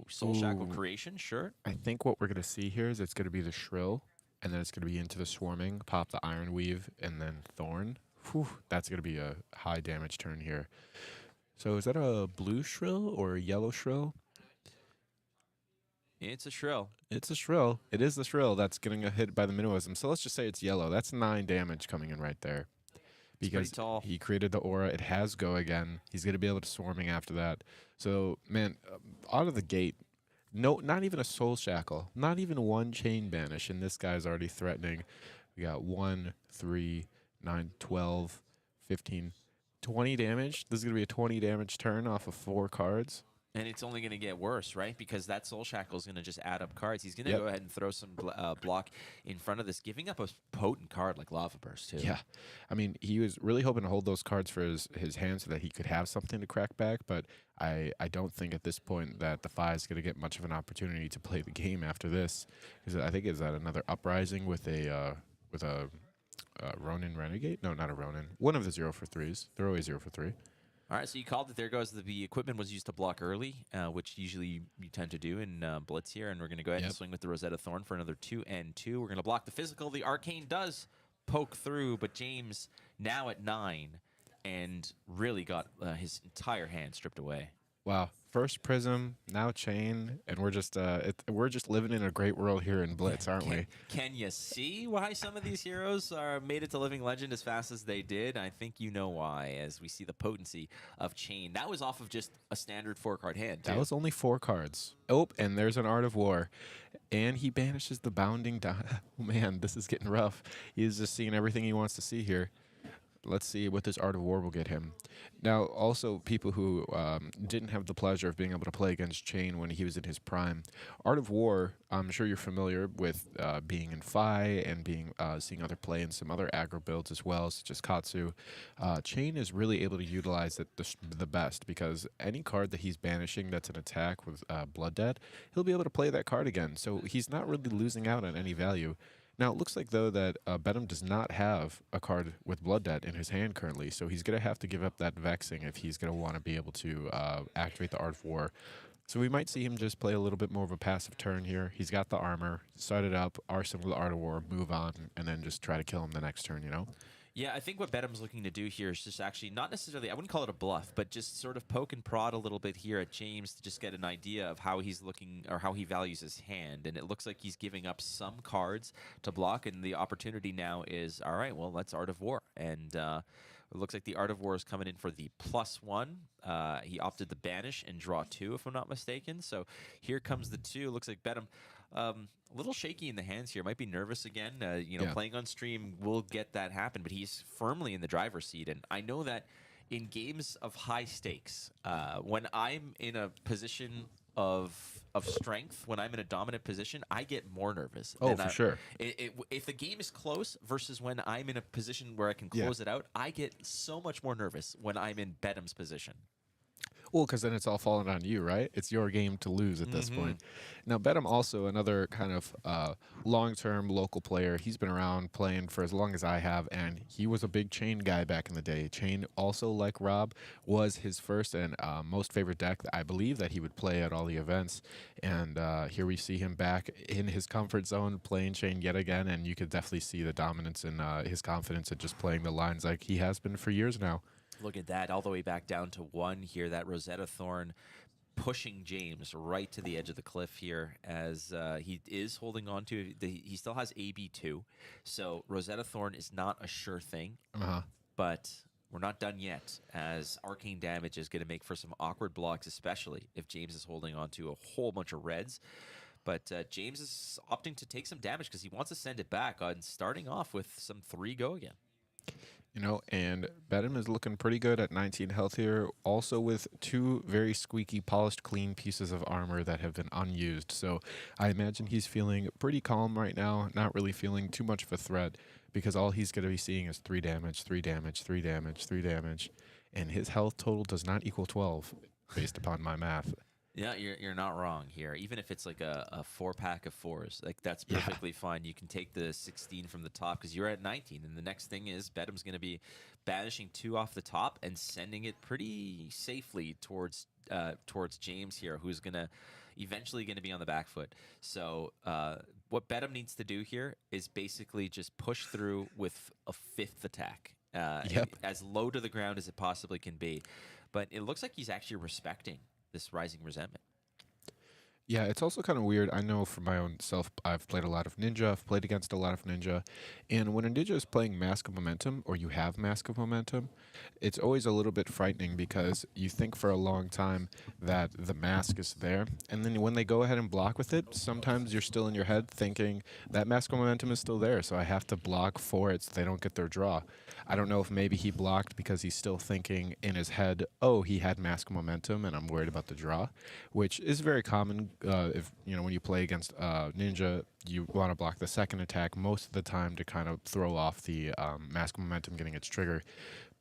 Soul Shackle creation. Sure. I think what we're going to see here is it's going to be the Shrill, and then it's going to be into the Swarming, pop the Iron Weave, and then Thorn. Whew, that's going to be a high damage turn here. So is that a blue Shrill or a yellow Shrill? It's a Shrill. It's a Shrill. It is the Shrill that's getting a hit by the Minnowism. So let's just say it's yellow. That's 9 damage coming in right there. Because tall. He created the aura. It has go again. He's going to be able to Swarming after that. So, man, out of the gate, no, not even a Soul Shackle. Not even 1 Chain Banish. And this guy's already threatening. We got 1, 3, 9, 12, 15, 20 damage. This is going to be a 20 damage turn off of 4 cards. And it's only going to get worse, right? Because that Soul Shackle is going to just add up cards. He's going to go ahead and throw some block in front of this, giving up a potent card like Lava Burst, too. Yeah. I mean, he was really hoping to hold those cards for his hand so that he could have something to crack back, but I don't think at this point that the Fi is going to get much of an opportunity to play the game after this. Because I think is that another Uprising with a Ronin Renegade? No, not a Ronin. One of the 0-for-3s. They're always 0-for-3. All right, so you called it. There goes the equipment was used to block early, which usually you tend to do in Blitz here. And we're going to go ahead and swing with the Rosetta Thorn for another 2 and 2. We're going to block the physical. The Arcane does poke through, but James now at 9 and really got his entire hand stripped away. Wow. First Prism, now Chain, and we're just living in a great world here in Blitz, aren't we? Can you see why some of these heroes are made it to Living Legend as fast as they did? I think you know why, as we see the potency of Chain. That was off of just a standard 4-card hand, too. That was only 4 cards. Oh, and there's an Art of War. And he banishes the Bounding down. Oh, man, this is getting rough. He's just seeing everything he wants to see here. Let's see what this Art of War will get him. Now, also, people who didn't have the pleasure of being able to play against Chain when he was in his prime, Art of War, I'm sure you're familiar with being in Fi and seeing other play in some other aggro builds as well, such as Katsu. Chain is really able to utilize it the best because any card that he's banishing that's an attack with Blood Debt, he'll be able to play that card again. So he's not really losing out on any value. Now, it looks like, though, that Bedham does not have a card with Blood Debt in his hand currently, so he's going to have to give up that Vexing if he's going to want to be able to activate the Art of War. So we might see him just play a little bit more of a passive turn here. He's got the armor, set it up, arsenal with the Art of War, move on, and then just try to kill him the next turn, you know? Yeah, I think what Bedham's looking to do here is just actually not necessarily, I wouldn't call it a bluff, but just sort of poke and prod a little bit here at James to just get an idea of how he's looking or how he values his hand. And it looks like he's giving up some cards to block, and the opportunity now is, all right, well, let's Art of War. And It looks like the Art of War is coming in for the +1. He opted the banish and draw 2, if I'm not mistaken. So here comes the 2. Looks like Bedham a little shaky in the hands here. Might be nervous again. Playing on stream will get that happen, but he's firmly in the driver's seat. And I know that in games of high stakes, when I'm in a position of strength, when I'm in a dominant position, I get more nervous. Oh, for sure. If the game is close versus when I'm in a position where I can close it out, I get so much more nervous when I'm in Bedham's position. Well, because then it's all falling on you, right? It's your game to lose at this point. Now, Bedham also another kind of long-term local player. He's been around playing for as long as I have, and he was a big Chain guy back in the day. Chain also, like Rob, was his first and most favorite deck. I believe that he would play at all the events, and here we see him back in his comfort zone playing Chain yet again, and you could definitely see the dominance in his confidence at just playing the lines like he has been for years now. Look at that, all the way back down to 1 here. That Rosetta Thorn pushing James right to the edge of the cliff here as he is holding on to. He still has AB2, so Rosetta Thorn is not a sure thing. But we're not done yet, as arcane damage is going to make for some awkward blocks, especially if James is holding on to a whole bunch of reds. But James is opting to take some damage because he wants to send it back on starting off with some 3 go again. And Bedham is looking pretty good at 19 health here, also with 2 very squeaky, polished, clean pieces of armor that have been unused. So I imagine he's feeling pretty calm right now, not really feeling too much of a threat, because all he's going to be seeing is 3 damage, 3 damage, 3 damage, 3 damage, and his health total does not equal 12, based upon my math. Yeah, you're not wrong here. Even if it's like a 4-pack of 4s, like that's perfectly fine. You can take the 16 from the top because you're at 19, and the next thing is Bedham's going to be banishing 2 off the top and sending it pretty safely towards James here, who's eventually going to be on the back foot. So what Bedham needs to do here is basically just push through with a 5th attack, as low to the ground as it possibly can be. But it looks like he's actually respecting this rising resentment. Yeah, it's also kind of weird. I know for my own self, I've played a lot of Ninja. I've played against a lot of Ninja. And when a Ninja is playing Mask of Momentum, or you have Mask of Momentum, it's always a little bit frightening because you think for a long time that the mask is there. And then when they go ahead and block with it, sometimes you're still in your head thinking that Mask of Momentum is still there, so I have to block for it so they don't get their draw. I don't know if maybe he blocked because he's still thinking in his head, oh, he had Mask of Momentum and I'm worried about the draw, which is very common. If when you play against Ninja, you want to block the second attack most of the time to kind of throw off the Mask of Momentum getting its trigger.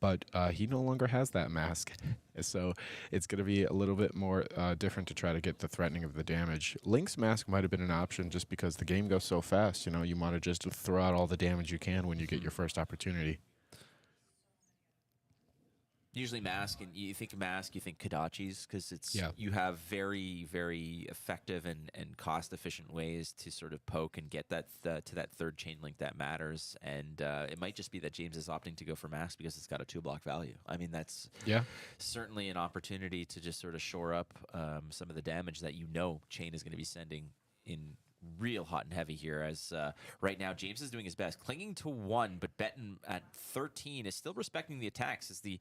But he no longer has that mask, so it's going to be a little bit more different to try to get the threatening of the damage. Link's mask might have been an option just because the game goes so fast. You want to just throw out all the damage you can when you get your first opportunity. Usually mask, and you think mask, you think Kodachis, because you have very, very effective and cost-efficient ways to sort of poke and get that to that 3rd chain link that matters. And it might just be that James is opting to go for mask because it's got a 2-block value. I mean, that's certainly an opportunity to just sort of shore up some of the damage that Chain is going to be sending in real hot and heavy here, as right now James is doing his best, clinging to 1, but Benton at 13 is still respecting the attacks as the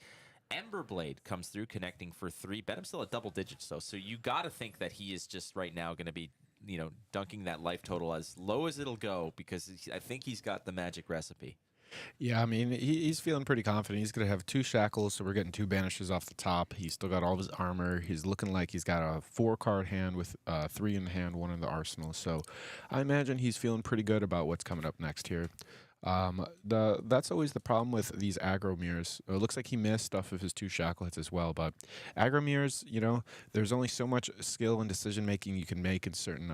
Ember Blade comes through, connecting for 3. Bedham's still at double digits, though, so you got to think that he is just right now going to be, dunking that life total as low as it'll go, because I think he's got the magic recipe. Yeah, I mean, he's feeling pretty confident. He's going to have 2 shackles, so we're getting 2 banishes off the top. He's still got all of his armor. He's looking like he's got a 4-card hand with 3 in the hand, 1 in the arsenal. So I imagine he's feeling pretty good about what's coming up next here. That's always the problem with these aggro mirrors. It looks like he missed off of his 2 shackle hits as well, but aggro mirrors, there's only so much skill and decision making you can make in certain,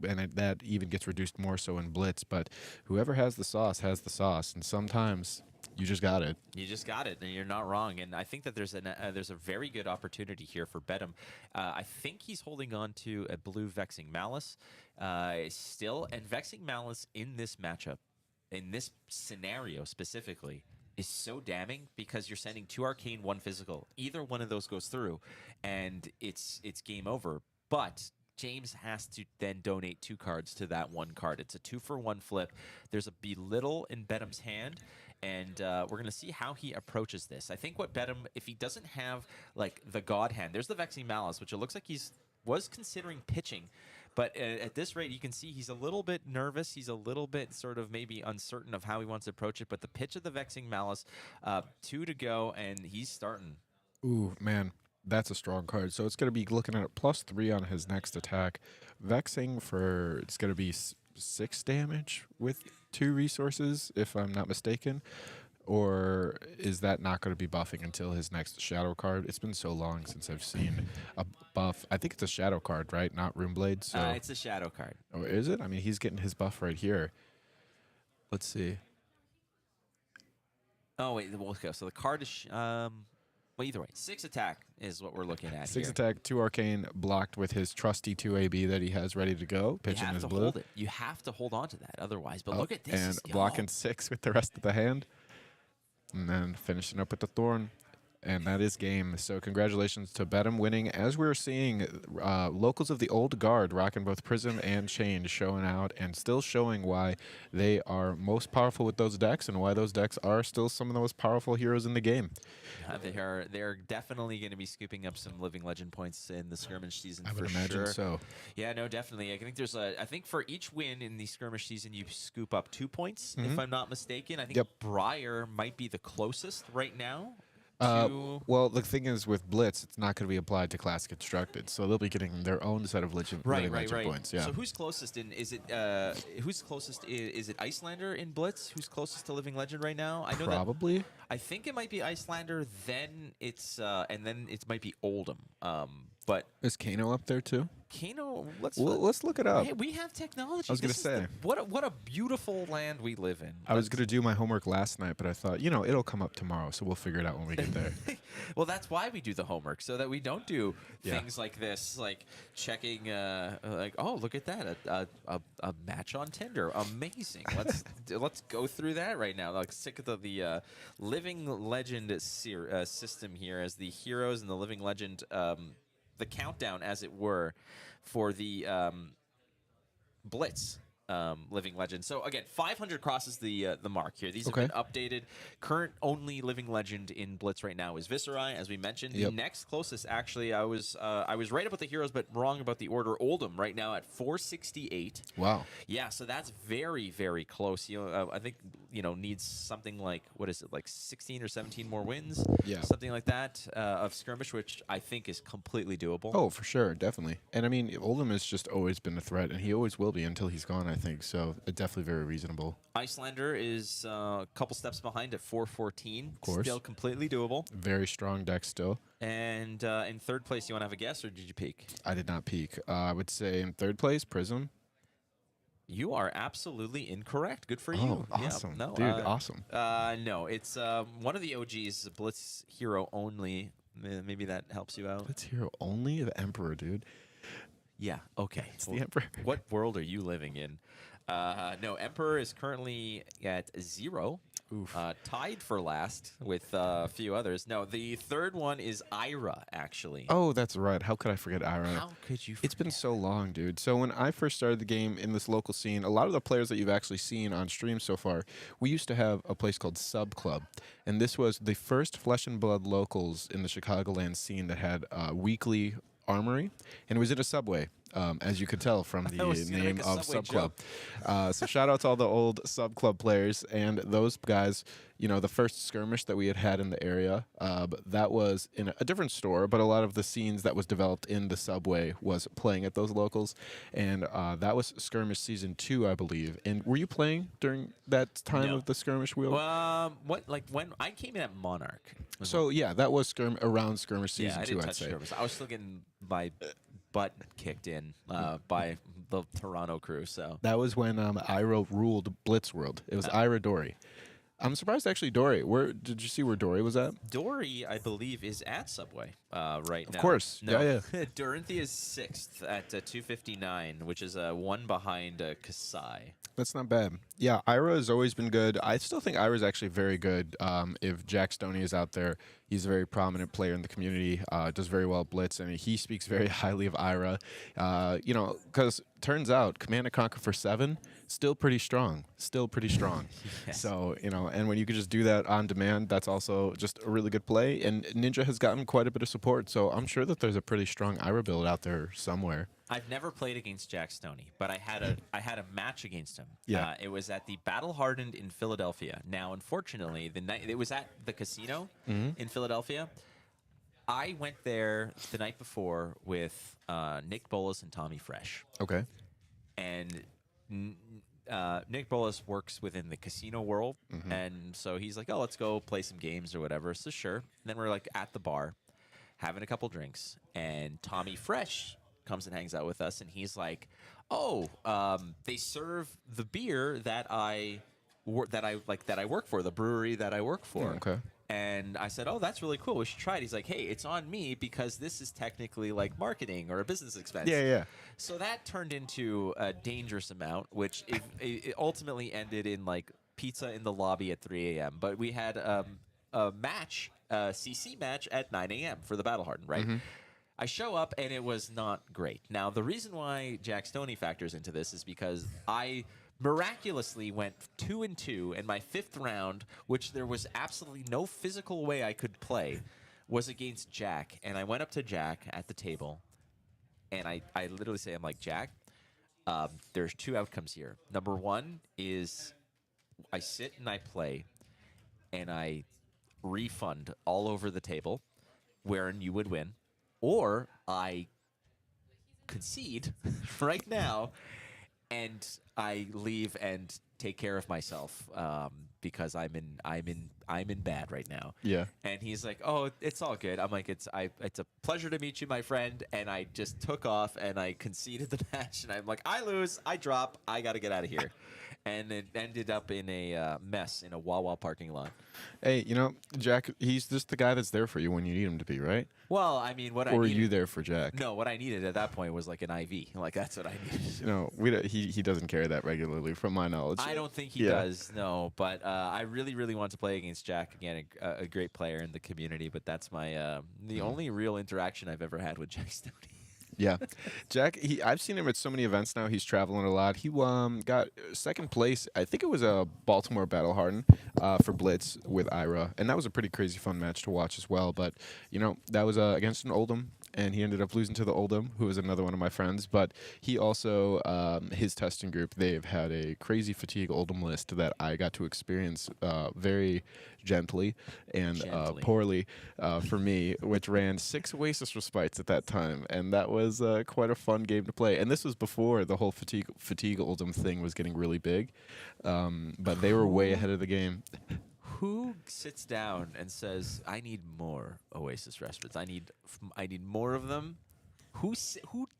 and that even gets reduced more so in Blitz. But whoever has the sauce has the sauce, and sometimes you just got it. You just got it, and you're not wrong. And I think that there's a very good opportunity here for Bedham. I think he's holding on to a blue Vexing Malice still, and Vexing Malice in this matchup, in this scenario specifically, is so damning because you're sending 2 arcane, 1 physical. Either one of those goes through, and it's game over. But James has to then donate 2 cards to that 1 card. It's a 2-for-1 flip. There's a Belittle in Bedham's hand, and we're going to see how he approaches this. I think what Bedham, if he doesn't have like the God hand, there's the Vexing Malice, which it looks like was considering pitching. But at this rate, you can see he's a little bit nervous. He's a little bit sort of maybe uncertain of how he wants to approach it. But the pitch of the Vexing Malice, 2 to go, and he's starting. Ooh, man. That's a strong card. So it's going to be looking at +3 on his next attack. Vexing for, it's going to be 6 damage with 2 resources, if I'm not mistaken. Or is that not going to be buffing until his next shadow card? It's been so long since I've seen a buff. I think it's a shadow card, right? Not Runeblade. So It's a shadow card. Oh, is it? I mean, he's getting his buff right here. Let's see. Oh, wait. Well, okay, so the card is... well, either way, 6 attack is what we're looking at 6 here. attack, 2 arcane, blocked with his trusty 2 AB that he has ready to go. Pitching his blue. Hold it. You have to hold on to that otherwise. But look at this. And blocking 6 with the rest of the hand. And then finishing up with the Thorn. And that is game. So congratulations to Bedham winning. As we're seeing, locals of the old guard rocking both Prism and Change showing out and still showing why they are most powerful with those decks and why those decks are still some of the most powerful heroes in the game. They're definitely going to be scooping up some Living Legend points in the Skirmish season for sure. I would imagine so. Yeah, no, definitely. I think for each win in the Skirmish season, you scoop up 2 points, if I'm not mistaken. I think Briar might be the closest right now. Well, the thing is, with Blitz, it's not going to be applied to Classic Constructed, so they'll be getting their own set of Legend points. Yeah. So who's closest in? Is it who's closest? Is it Icelander in Blitz? Who's closest to Living Legend right now? I know probably. I think it might be Icelander. Then it's and then it might be Oldham. But is Kano up there too? Kano, let's look it up. Hey, we have technology. I was going to say, what a beautiful land we live in. I was going to do my homework last night, but I thought, it'll come up tomorrow, so we'll figure it out when we get there. Well, that's why we do the homework, so that we don't do things like this, like checking, like, oh, look at that, a match on Tinder, amazing. Let's go through that right now. Like, sick of the Living Legend system here as the heroes and the Living Legend. The countdown, as it were, for the Blitz Living Legend. So again, 500 crosses the mark here. These have been updated. Current only Living Legend in Blitz right now is Viserai, as we mentioned. The next closest, actually, I was right about the heroes, but wrong about the order. Oldham right now at 468. Wow. Yeah, so that's very, very close. I think needs something like, what is it, like 16 or 17 more wins? Yeah, something like that of Skirmish, which I think is completely doable. Oh, for sure, definitely. And I mean, Oldham has just always been a threat, and he always will be until he's gone, I think. So definitely very reasonable. Icelander is a couple steps behind at 414. Of course. Still completely doable. Very strong deck still. And in third place, you want to have a guess, or did you peek? I did not peek. I would say in third place, Prism. You are absolutely incorrect. Good for you. Oh, awesome. Yeah, no, dude, awesome. No, it's one of the OGs, Blitz Hero only. Maybe that helps you out. Blitz Hero only? The Emperor, dude. Yeah, okay. It's the Emperor. What world are you living in? No, Emperor is currently at 0. Tied for last with a few others. No, the third one is Ira, actually. Oh, that's right. How could I forget Ira? How could you forget? It's been so long, dude. So when I first started the game in this local scene, a lot of the players that you've actually seen on stream so far, we used to have a place called Sub Club. And this was the first Flesh and Blood locals in the Chicagoland scene that had weekly armory. And it was in a subway. As you could tell from the name of Sub Club. So shout out to all the old Sub Club players and those guys. The first Skirmish that we had in the area, that was in a different store, but a lot of the scenes that was developed in the subway was playing at those locals. And that was Skirmish Season 2, I believe. And were you playing during that time of the Skirmish wheel? When I came in at Monarch. So, yeah, that was around Skirmish Season 2, I didn't touch I'd say. Skirmish. I was still getting my butt kicked in by the Toronto crew. So that was when Ira ruled Blitz World. It was Ira Dory. I'm surprised actually Dory. Where did you see where Dory was at? Dory, I believe, is at Subway. right now. Of course. No. Yeah. Dorinthia is 6th at 259, which is 1 behind Kasai. That's not bad. Yeah, Ira has always been good. I still think Ira's actually very good. If Jack Stoney is out there, he's a very prominent player in the community, does very well at Blitz, and he speaks very highly of Ira. You know, because turns out Command & Conquer for 7, still pretty strong. Still pretty strong. Yes. So, you know, and when you could just do that on demand, that's also just a really good play. And Ninja has gotten quite a bit of support, so I'm sure that there's a pretty strong Ira build out there somewhere. I've never played against Jack Stoney, but I had a match against him. Yeah. It was at the Battle Hardened in Philadelphia. Now, unfortunately, the night it was at the casino in Philadelphia. I went there the night before with Nick Bolas and Tommy Fresh. Okay. And Nick Bolas works within the casino world, and so he's like, "Oh, let's go play some games or whatever." So sure. And then we're like at the bar, having a couple drinks, and Tommy Fresh comes and hangs out with us, and he's like, "Oh, they serve the beer that I work for, the brewery that I work for." Okay. And I said, "Oh, that's really cool. We should try it." He's like, "Hey, it's on me because this is technically like marketing or a business expense." Yeah. So that turned into a dangerous amount, which it ultimately ended in like pizza in the lobby at 3 a.m. But we had a match, a CC match at 9 a.m. for the Battle Hardened, right? I show up and it was not great. Now, the reason why Jack Stoney factors into this is because I miraculously went 2-2, and my 5th round, which there was absolutely no physical way I could play, was against Jack. And I went up to Jack at the table, and I literally say, I'm like, "Jack, there's 2 outcomes here. Number 1 is I sit and I play, and I refund all over the table, wherein you would win. Or I concede right now, and I leave and take care of myself because I'm in bad right now." Yeah. And he's like, "Oh, it's all good." I'm like, "It's a pleasure to meet you, my friend." And I just took off and I conceded the match. And I'm like, "I lose, I drop, I got to get out of here." And it ended up in a mess in a Wawa parking lot. Hey, you know, Jack, he's just the guy that's there for you when you need him to be, right? Well, I mean, what I Or are needed, you there for Jack? No, what I needed at that point was like an IV. Like, that's what I needed. No, he doesn't carry that regularly, from my knowledge. I don't think he does, no. But I really, really want to play against Jack again, a great player in the community. But that's my the only real interaction I've ever had with Jack Stoney. Yeah, Jack. I've seen him at so many events now. He's traveling a lot. He got 2nd place. I think it was a Baltimore Battle Harden for Blitz with Ira, and that was a pretty crazy fun match to watch as well. But you know, that was against an Oldham, and he ended up losing to the Oldham, who was another one of my friends. But he also, his testing group, they've had a crazy fatigue Oldham list that I got to experience very gently and poorly for me, which ran 6 Oasis Respites at that time, and that was quite a fun game to play. And this was before the whole fatigue Oldham thing was getting really big, but they were way ahead of the game. Who sits down and says, "I need more Oasis Respites. I need more of them"? Who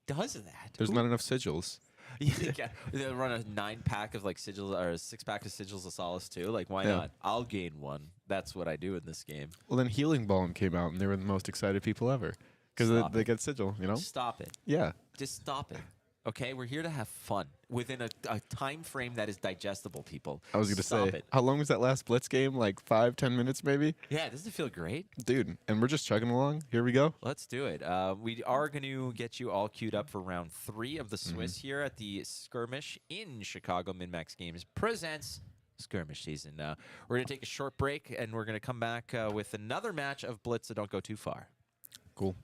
does that? There's not enough sigils. Yeah, they run a 9-pack of like sigils or a 6-pack of Sigils of Solace too. Like, why not? I'll gain one. That's what I do in this game. Well, then Healing Balm came out, and they were the most excited people ever because they get sigil. You know? Stop it. Yeah. Just stop it. Okay, we're here to have fun within a time frame that is digestible, people. I was going to Stop say, it. how long was that last Blitz game? Like 5-10 minutes, maybe? Yeah, doesn't it feel great? Dude, and we're just chugging along. Here we go. Let's do it. We are going to get you all queued up for round 3 of the Swiss here at the Skirmish in Chicago. MinMaxGames presents Skirmish season. We're going to take a short break, and we're going to come back with another match of Blitz, so don't go too far. Cool.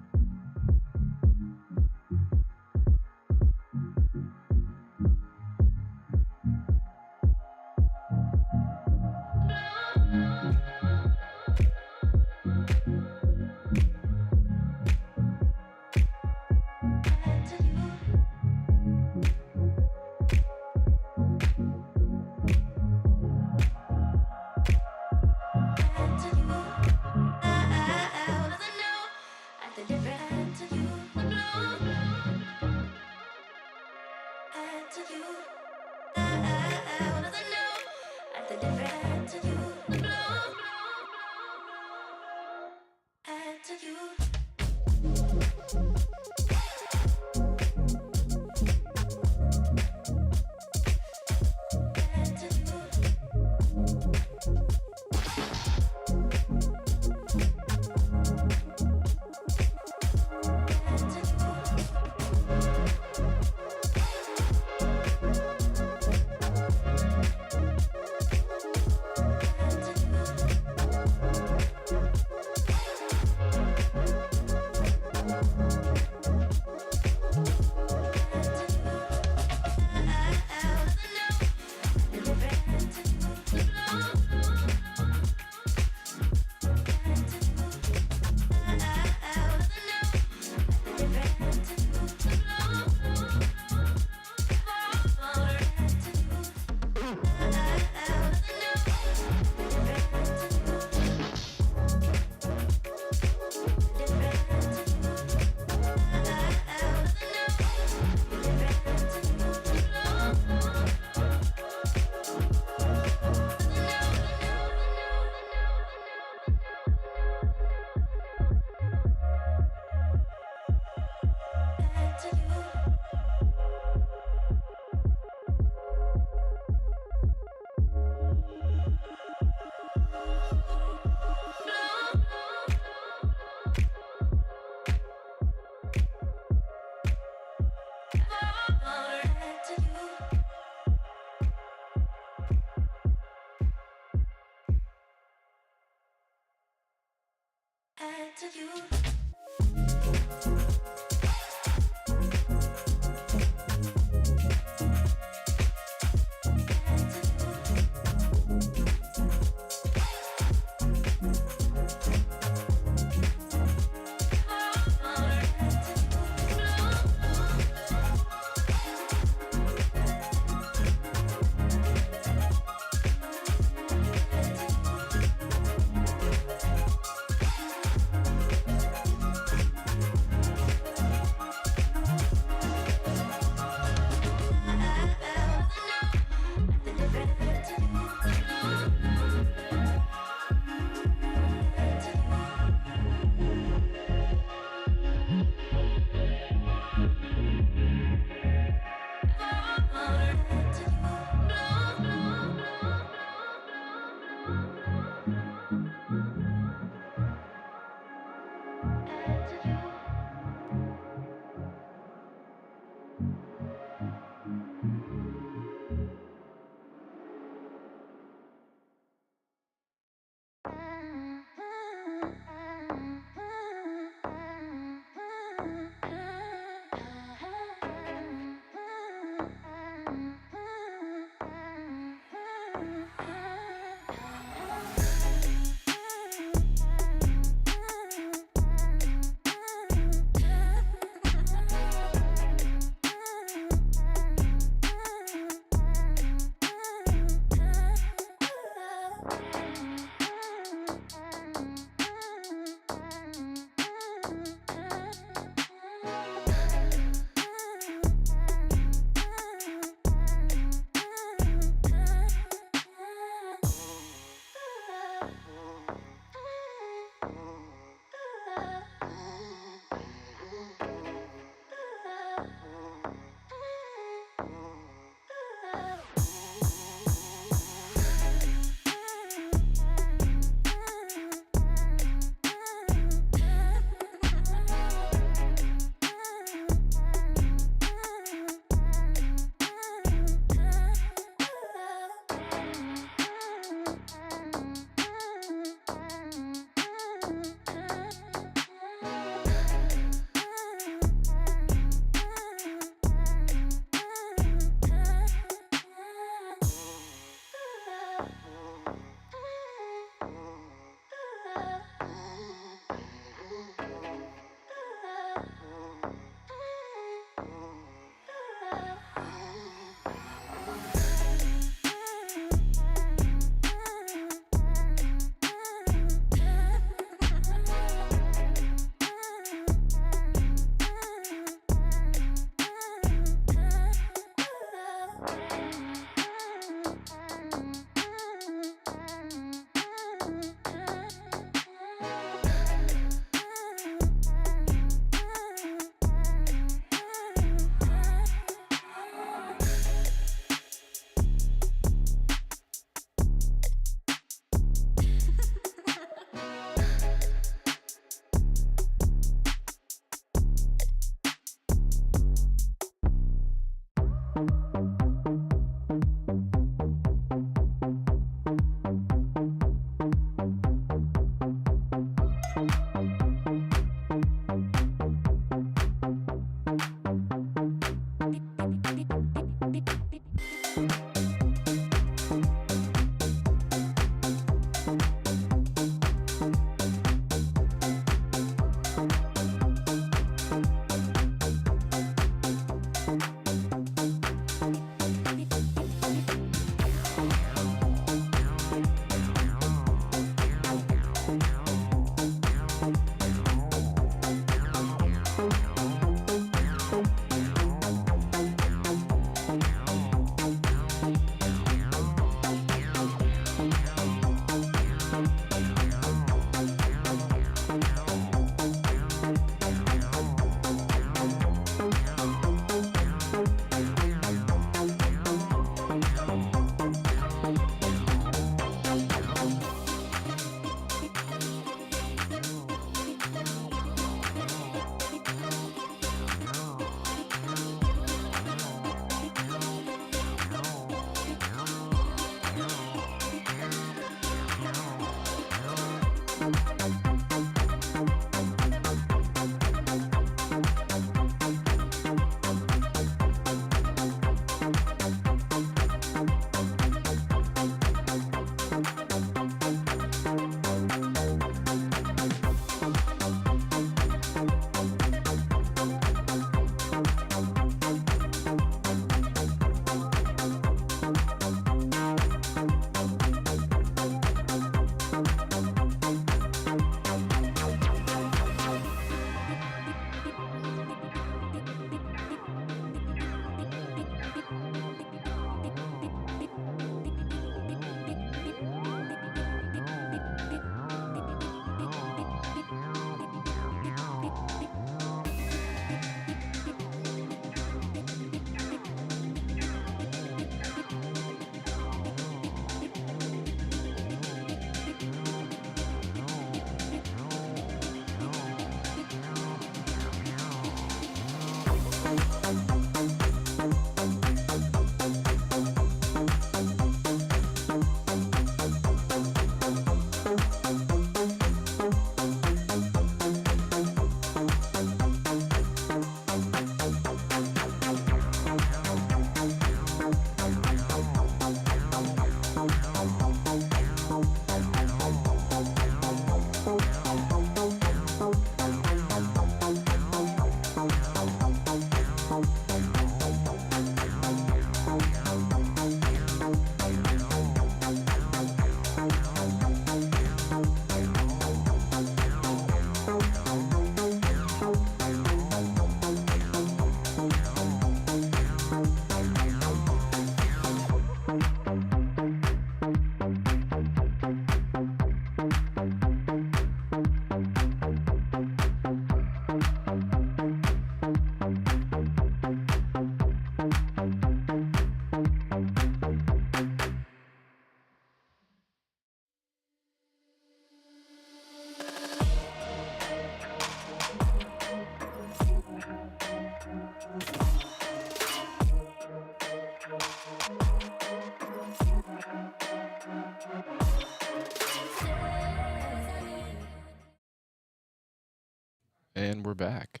And we're back.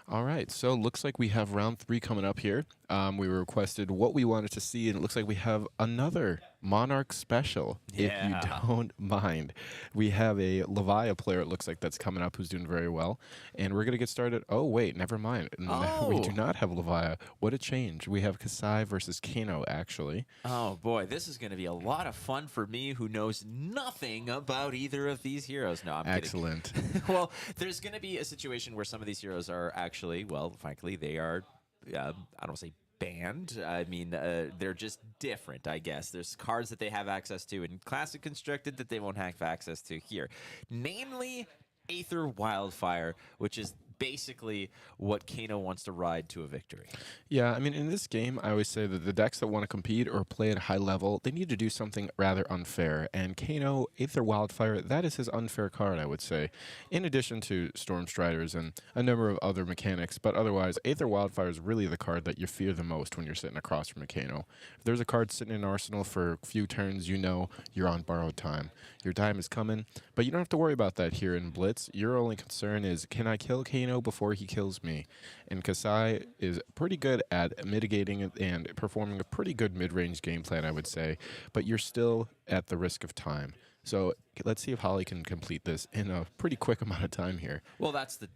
All right, so looks like we have round 3 coming up here. We were requested what we wanted to see, and it looks like we have another Monarch special, if you don't mind. We have a Levia player, it looks like, that's coming up who's doing very well. And we're going to get started. Oh, wait, never mind. We do not have Levia. What a change. We have Kasai versus Kano, actually. Oh, boy, this is going to be a lot of fun for me who knows nothing about either of these heroes. No, I'm Excellent. kidding. Well, there's going to be a situation where some of these heroes are actually, well, frankly, they are, I don't say banned. I mean, they're just different, I guess. There's cards that they have access to in Classic Constructed that they won't have access to here. Namely, Aether Wildfire, which is basically what Kano wants to ride to a victory. Yeah, I mean, in this game, I always say that the decks that want to compete or play at a high level, they need to do something rather unfair. And Kano, Aether Wildfire, that is his unfair card, I would say. In addition to Storm Striders and a number of other mechanics, but otherwise, Aether Wildfire is really the card that you fear the most when you're sitting across from a Kano. If there's a card sitting in Arsenal for a few turns, you know you're on borrowed time. Your time is coming, but you don't have to worry about that here in Blitz. Your only concern is, can I kill Kano before he kills me? And Kasai is pretty good at mitigating it and performing a pretty good mid-range game plan, I would say, but you're still at the risk of time. So let's see if Holly can complete this in a pretty quick amount of time here. Well, that's the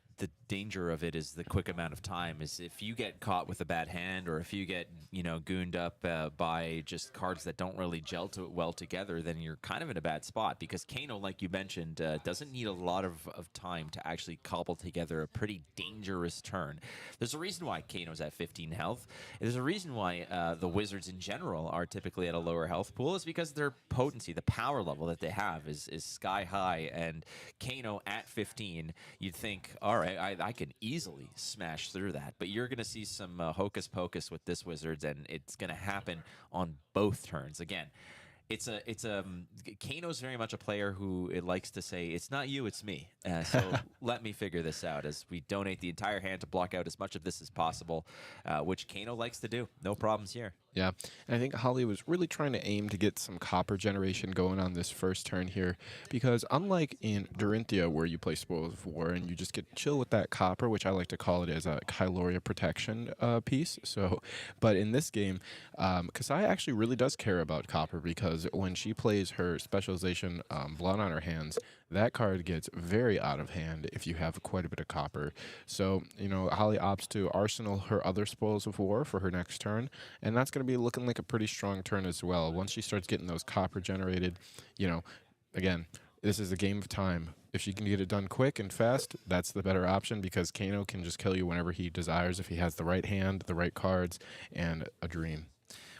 danger of it, is the quick amount of time. Is if you get caught with a bad hand, or if you get, you know, gooned up by just cards that don't really gel well together, then you're kind of in a bad spot, because Kano, like you mentioned, doesn't need a lot of time to actually cobble together a pretty dangerous turn. There's a reason why Kano's at 15 health. There's a reason why the Wizards in general are typically at a lower health pool, is because their potency, the power level that they have is sky high, and Kano at 15, you'd think, all right, I can easily smash through that. But you're going to see some hocus pocus with this Wizards, and it's going to happen on both turns. Again, Kano's very much a player who it likes to say, it's not you, it's me. So let me figure this out, as we donate the entire hand to block out as much of this as possible, which Kano likes to do. No problems here. Yeah, and I think Holly was really trying to aim to get some copper generation going on this first turn here, because unlike in Dorinthia, where you play Spoils of War and you just get chill with that copper, which I like to call it as a Kyloria protection piece. So, but in this game, Kasai actually really does care about copper, because when she plays her specialization Blood on her hands, that card gets very out of hand if you have quite a bit of copper. So, you know, Holly opts to arsenal her other Spoils of War for her next turn, and that's going to be looking like a pretty strong turn as well. Once she starts getting those copper generated, you know, again, this is a game of time. If she can get it done quick and fast, that's the better option, because Kano can just kill you whenever he desires if he has the right hand, the right cards, and a dream.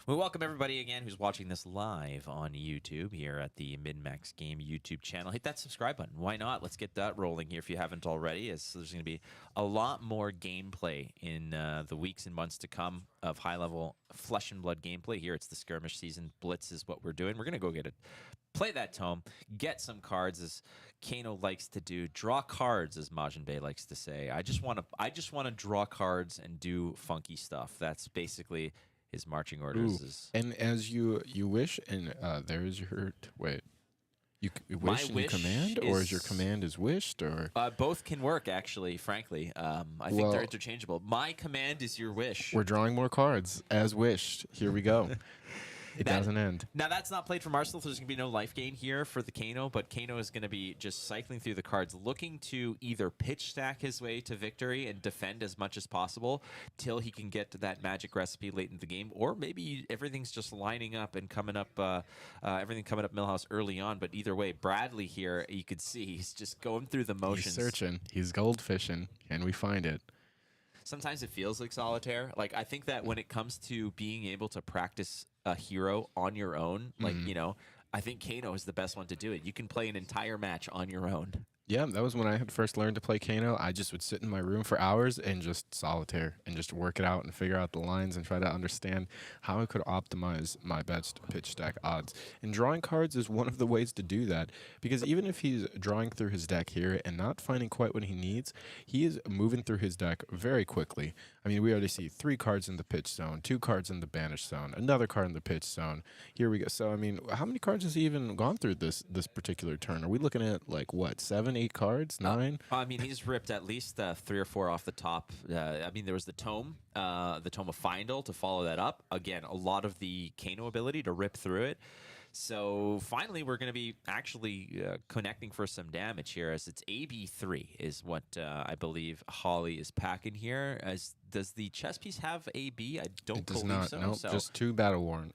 We welcome everybody again who's watching this live on YouTube here at the MinMaxGames YouTube channel. Hit that subscribe button. Why not? Let's get that rolling here if you haven't already, as there's going to be a lot more gameplay in the weeks and months to come of high-level flesh and blood gameplay. Here it's the Skirmish season. Blitz is what we're doing. We're going to go get it. Play that tome, get some cards, as Kano likes to do. Draw cards, as Majin Bey likes to say. I just want to draw cards and do funky stuff. That's basically his marching orders. And as you wish, and there is your wait. You wish and you command, or is your command is wished, or both can work, actually. Frankly, I think they're interchangeable. My command is your wish. We're drawing more cards as wished. Here we go. It doesn't end. Now, that's not played from Arsenal, so there's going to be no life gain here for the Kano, but Kano is going to be just cycling through the cards, looking to either pitch stack his way to victory and defend as much as possible till he can get to that magic recipe late in the game, or maybe everything's just lining up and coming up, everything coming up Millhouse early on, but either way, Bradley here, you could see he's just going through the motions. He's searching. He's gold fishing. Can we find it? Sometimes it feels like solitaire. Like, I think that when it comes to being able to practice a hero on your own, like, you know, I think Kano is the best one to do it. You can play an entire match on your own. Yeah, that was when I had first learned to play Kano. I just would sit in my room for hours and just solitaire and just work it out and figure out the lines and try to understand how I could optimize my best pitch stack odds. And drawing cards is one of the ways to do that, because even if he's drawing through his deck here and not finding quite what he needs, he is moving through his deck very quickly. I mean, we already see 3 cards in the pitch zone, 2 cards in the banish zone, another card in the pitch zone. Here we go. So, I mean, how many cards has he even gone through this particular turn? Are we looking at, like, what, 7, 8 cards, 9? I mean, he's ripped at least 3 or 4 off the top. I mean, there was the Tome of Findle to follow that up. Again, a lot of the Kano ability to rip through it. So finally, we're going to be actually connecting for some damage here, as it's AB3 is what I believe Holly is packing here. Does the chess piece have AB? I don't believe not. so. Nope, so just 2 Battle Worn.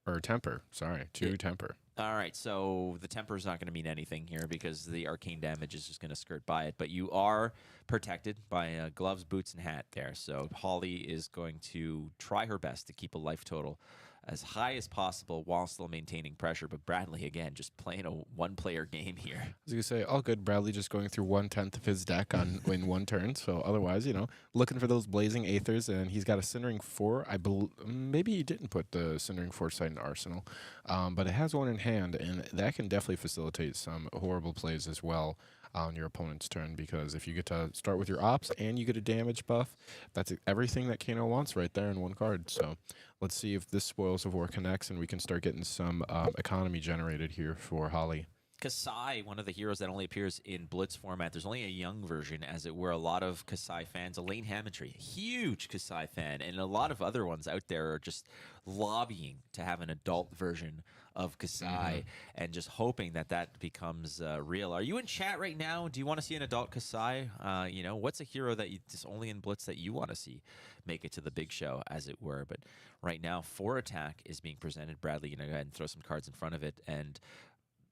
Or Temper. Sorry, 2 Temper. All right, so the temper is not going to mean anything here because the arcane damage is just going to skirt by it. But you are protected by gloves, boots, and hat there. So Holly is going to try her best to keep a life total as high as possible while still maintaining pressure. But Bradley, again, just playing a one-player game here. I was going to say, all good. Bradley just going through 1/10 of his deck in one turn. So otherwise, you know, looking for those blazing aethers, and he's got a Centering 4. I believe maybe he didn't put the Centering Foresight in Arsenal, but it has one in hand, and that can definitely facilitate some horrible plays as well on your opponent's turn, because if you get to start with your ops and you get a damage buff, that's everything that Kano wants right there in one card. So let's see if this Spoils of War connects and we can start getting some economy generated here for Holly. Kasai, one of the heroes that only appears in Blitz format. There's only a young version, as it were. A lot of Kasai fans. Elaine Hammondry, huge Kasai fan, and a lot of other ones out there are just lobbying to have an adult version of Kasai and just hoping that that becomes real. Are you in chat right now? Do you want to see an adult Kasai? You know, what's a hero that you just only in Blitz that you want to see make it to the big show, as it were? But right now, 4 attack is being presented. Bradley, you know, go ahead and throw some cards in front of it, and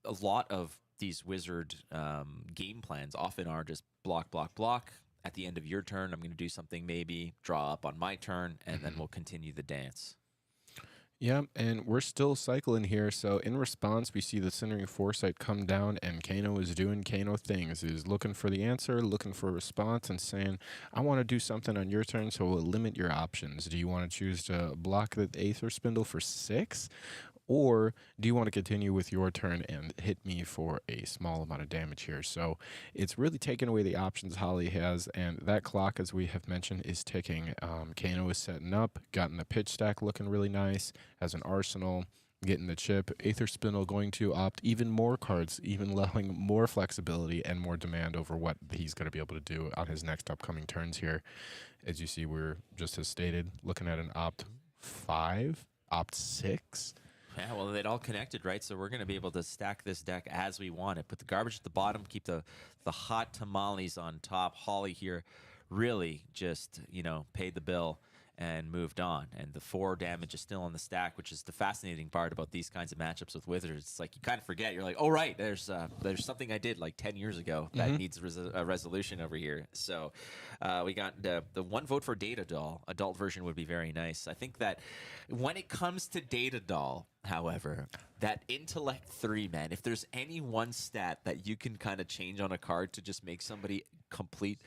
a lot of these wizard game plans often are just block, block, block. At the end of your turn, I'm going to do something, maybe draw up on my turn, and then we'll continue the dance. Yeah, and we're still cycling here. So in response, we see the Centering Foresight come down, and Kano is doing Kano things. He's looking for the answer, looking for a response, and saying, I want to do something on your turn, so we'll limit your options. Do you want to choose to block the Aether Spindle for 6? Or do you want to continue with your turn and hit me for a small amount of damage here? So it's really taking away the options Holly has, and that clock, as we have mentioned, is ticking. Kano is setting up, gotten the pitch stack looking really nice, has an arsenal, getting the chip. Aether Spindle going to opt even more cards, even allowing more flexibility and more demand over what he's going to be able to do on his next upcoming turns here. As you see, we're just as stated, looking at an opt 5, opt 6. Yeah, well, it all connected, right? So we're going to be able to stack this deck as we want it. Put the garbage at the bottom, keep the hot tamales on top. Holly here really just, you know, paid the bill and moved on. And the 4 damage is still on the stack, which is the fascinating part about these kinds of matchups with Wizards. It's like you kind of forget. You're like, oh, right, there's something I did like 10 years ago that needs a resolution over here. So we got the 1 vote for Data Doll. Adult version would be very nice. I think that when it comes to Data Doll, however, that Intellect 3, man, if there's any one stat that you can kind of change on a card to just make somebody complete,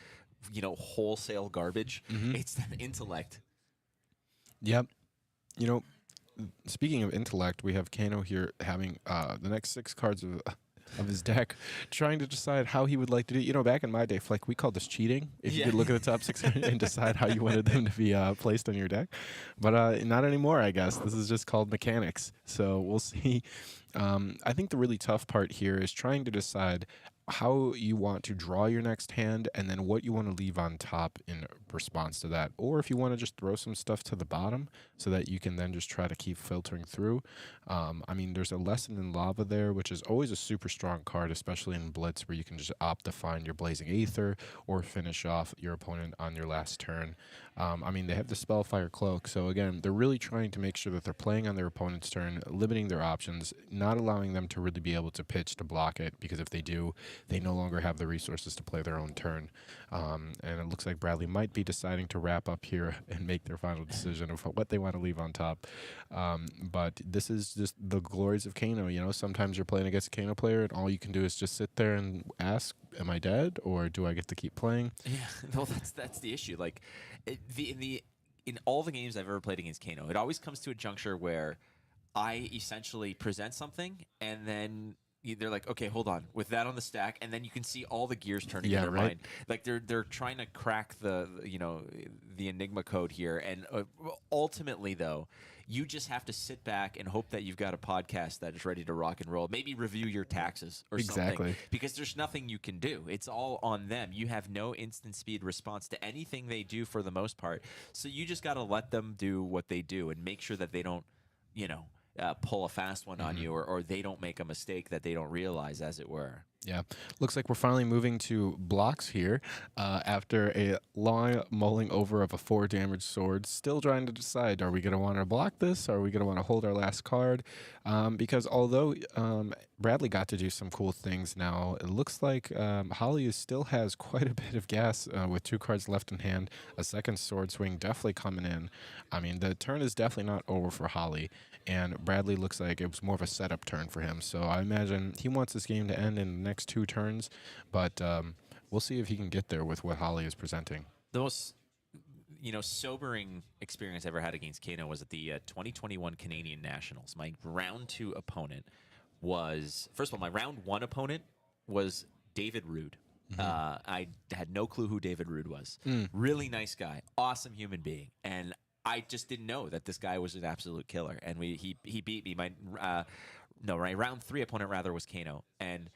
you know, wholesale garbage, it's that Intellect. Yep. You know, speaking of intellect, we have Kano here having the next 6 cards of his deck, trying to decide how he would like to do. You know, back in my day, Fleck, we called this cheating. If you could look at the top 6 and decide how you wanted them to be placed on your deck. But not anymore, I guess. This is just called mechanics. So we'll see. I think the really tough part here is trying to decide how you want to draw your next hand and then what you want to leave on top in response to that. Or if you want to just throw some stuff to the bottom, so that you can then just try to keep filtering through. I mean, there's a Lesson in Lava there, which is always a super strong card, especially in Blitz, where you can just opt to find your Blazing Aether or finish off your opponent on your last turn. I mean, they have the Spellfire Cloak, so again, they're really trying to make sure that they're playing on their opponent's turn, limiting their options, not allowing them to really be able to pitch to block it, because if they do, they no longer have the resources to play their own turn. And it looks like Bradley might be deciding to wrap up here and make their final decision of what they want to leave on top. But this is just the glories of Kano. You know, sometimes you're playing against a Kano player, and all you can do is just sit there and ask, am I dead, or do I get to keep playing? Yeah, well, that's the issue. Like, in all the games I've ever played against Kano, it always comes to a juncture where I essentially present something, and then they're like, okay, hold on, with that on the stack, and then you can see all the gears turning in their mind. Like they're trying to crack the Enigma code here, and ultimately though, you just have to sit back and hope that you've got a podcast that is ready to rock and roll. Maybe review your taxes or something, because there's nothing you can do. It's all on them. You have no instant speed response to anything they do for the most part. So you just got to let them do what they do and make sure that they don't, pull a fast one on you, or they don't make a mistake that they don't realize, as it were. Yeah, looks like we're finally moving to blocks here after a long mulling over of a 4 damage sword. Still trying to decide, are we going to want to block this? Are we going to want to hold our last card? Because although Bradley got to do some cool things now, it looks like Holly still has quite a bit of gas with 2 cards left in hand. A second sword swing definitely coming in. I mean, the turn is definitely not over for Holly, and Bradley looks like it was more of a setup turn for him. So I imagine he wants this game to end in the next 2 turns, but we'll see if he can get there with what Holly is presenting. The most sobering experience I ever had against Kano was at the 2021 Canadian Nationals. My round 2 opponent was, first of all, my round 1 opponent was David Rude. I had no clue who David Rude was. Really nice guy, awesome human being, and I just didn't know that this guy was an absolute killer. And he beat me. My round 3 opponent rather was Kano, and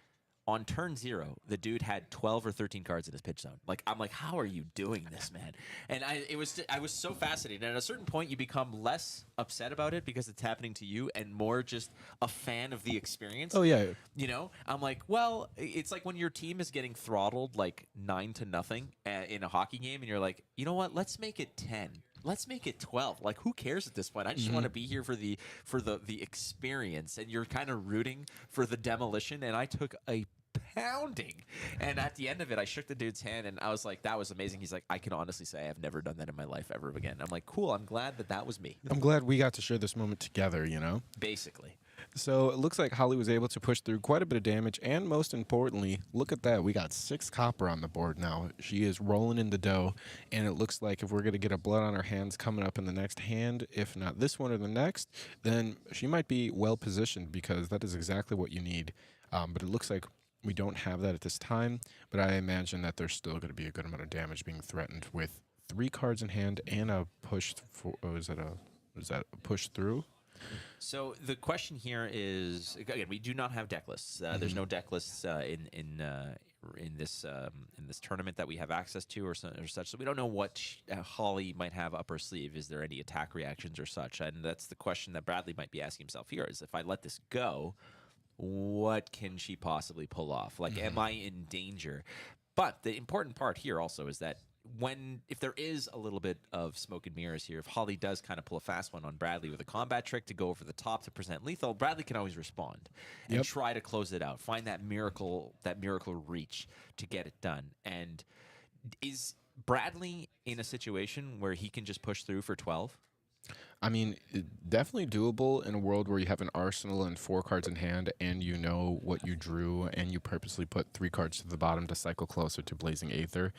on turn 0, the dude had 12 or 13 cards in his pitch zone. Like, I'm like, how are you doing this, man? And I was so fascinated. And at a certain point, you become less upset about it because it's happening to you, and more just a fan of the experience. Oh yeah. I'm like, well, it's like when your team is getting throttled like 9-0 in a hockey game, and you're like, you know what? Let's make it 10. Let's make it 12. Like, who cares at this point? I just want to be here for the experience. And you're kind of rooting for the demolition. And I took a pounding, and at the end of it, I shook the dude's hand, and I was like, that was amazing. He's like, I can honestly say I've never done that in my life ever again. I'm like, cool, I'm glad that was me. I'm glad we got to share this moment together, Basically. So it looks like Holly was able to push through quite a bit of damage, and most importantly, look at that. We got 6 copper on the board now. She is rolling in the dough, and it looks like if we're going to get a blood on our hands coming up in the next hand, if not this one or the next, then she might be well positioned, because that is exactly what you need. But it looks like we don't have that at this time, but I imagine that there's still going to be a good amount of damage being threatened with 3 cards in hand and a push for, is that a push through? So the question here is, again, we do not have deck lists. There's no deck lists in this tournament that we have access to or such. So we don't know what Holly might have up her sleeve. Is there any attack reactions or such? And that's the question that Bradley might be asking himself here: is if I let this go, what can she possibly pull off? Like, am I in danger? But the important part here also is that if there is a little bit of smoke and mirrors here, if Holly does kind of pull a fast one on Bradley with a combat trick to go over the top to present lethal, Bradley can always respond and try to close it out, find that miracle reach to get it done. And is Bradley in a situation where he can just push through for 12? I mean, definitely doable in a world where you have an arsenal and 4 cards in hand, and you know what you drew, and you purposely put 3 cards to the bottom to cycle closer to Blazing Aether.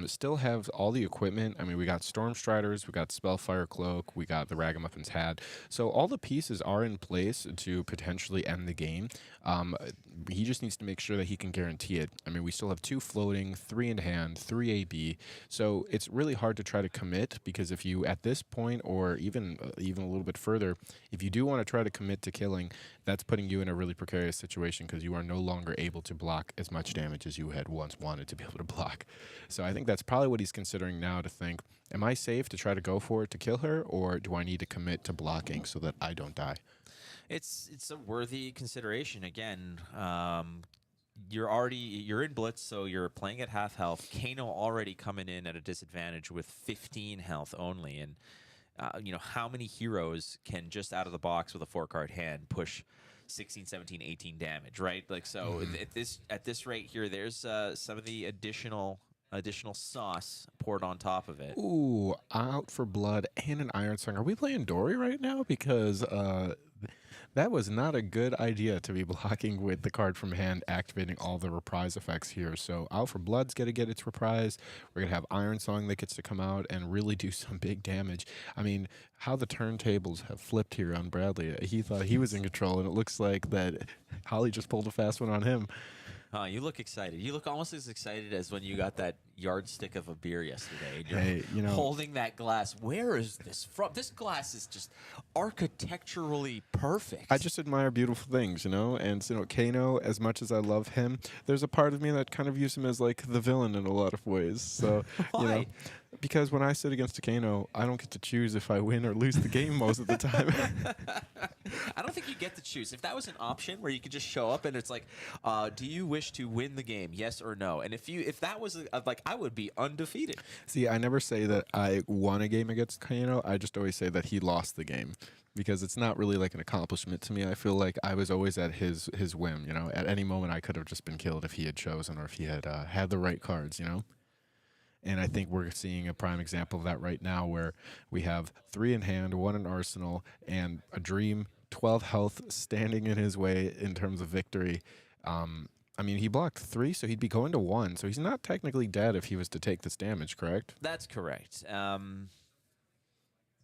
Still have all the equipment. I mean, we got Storm Striders, we got Spellfire Cloak, we got the Ragamuffin's Hat. So all the pieces are in place to potentially end the game. He just needs to make sure that he can guarantee it. I mean, we still have 2 floating, 3 in hand, 3 AB. So it's really hard to try to commit, because if you, at this point, or even even a little bit further, if you do want to try to commit to killing, that's putting you in a really precarious situation because you are no longer able to block as much damage as you had once wanted to be able to block. So I think that's probably what he's considering now, to think, am I safe to try to go for it to kill her, or do I need to commit to blocking so that I don't die? It's a worthy consideration. Again, you're in Blitz, so you're playing at half health. Kano already coming in at a disadvantage with 15 health only, and you know, how many heroes can just out of the box with a 4-card hand push 16, 17, 18 damage, right? Like, so at this rate here, there's some of the additional sauce poured on top of it. Ooh, Out for Blood and an Iron Song. Are we playing Dory right now? Because that was not a good idea to be blocking with the card from hand, activating all the reprise effects here. So Out for Blood's going to get its reprise. We're going to have Iron Song that gets to come out and really do some big damage. I mean, how the turntables have flipped here on Bradley. He thought he was in control, and it looks like that Holly just pulled a fast one on him. You look excited. You look almost as excited as when you got that yardstick of a beer yesterday. You're Hey, you know, holding that glass. Where is this from? This glass is just architecturally perfect. I just admire beautiful things, you know? And, you know, Kano, as much as I love him, there's a part of me that kind of views him as, like, the villain in a lot of ways. So, you know, because when I sit against a Kano, I don't get to choose if I win or lose the game most of the time. I don't think you get to choose. If that was an option where you could just show up and it's like, do you wish to win the game, yes or no? And if that was like, I would be undefeated. See, I never say that I won a game against Kano. I just always say that he lost the game, because it's not really like an accomplishment to me. I feel like I was always at his whim, you know? At any moment, I could have just been killed if he had chosen, or if he had had the right cards, you know? And I think we're seeing a prime example of that right now, where we have 3 in hand, 1 in arsenal, and a Dream, 12 health, standing in his way in terms of victory. I mean, he blocked 3, so he'd be going to 1. So he's not technically dead if he was to take this damage, correct? That's correct.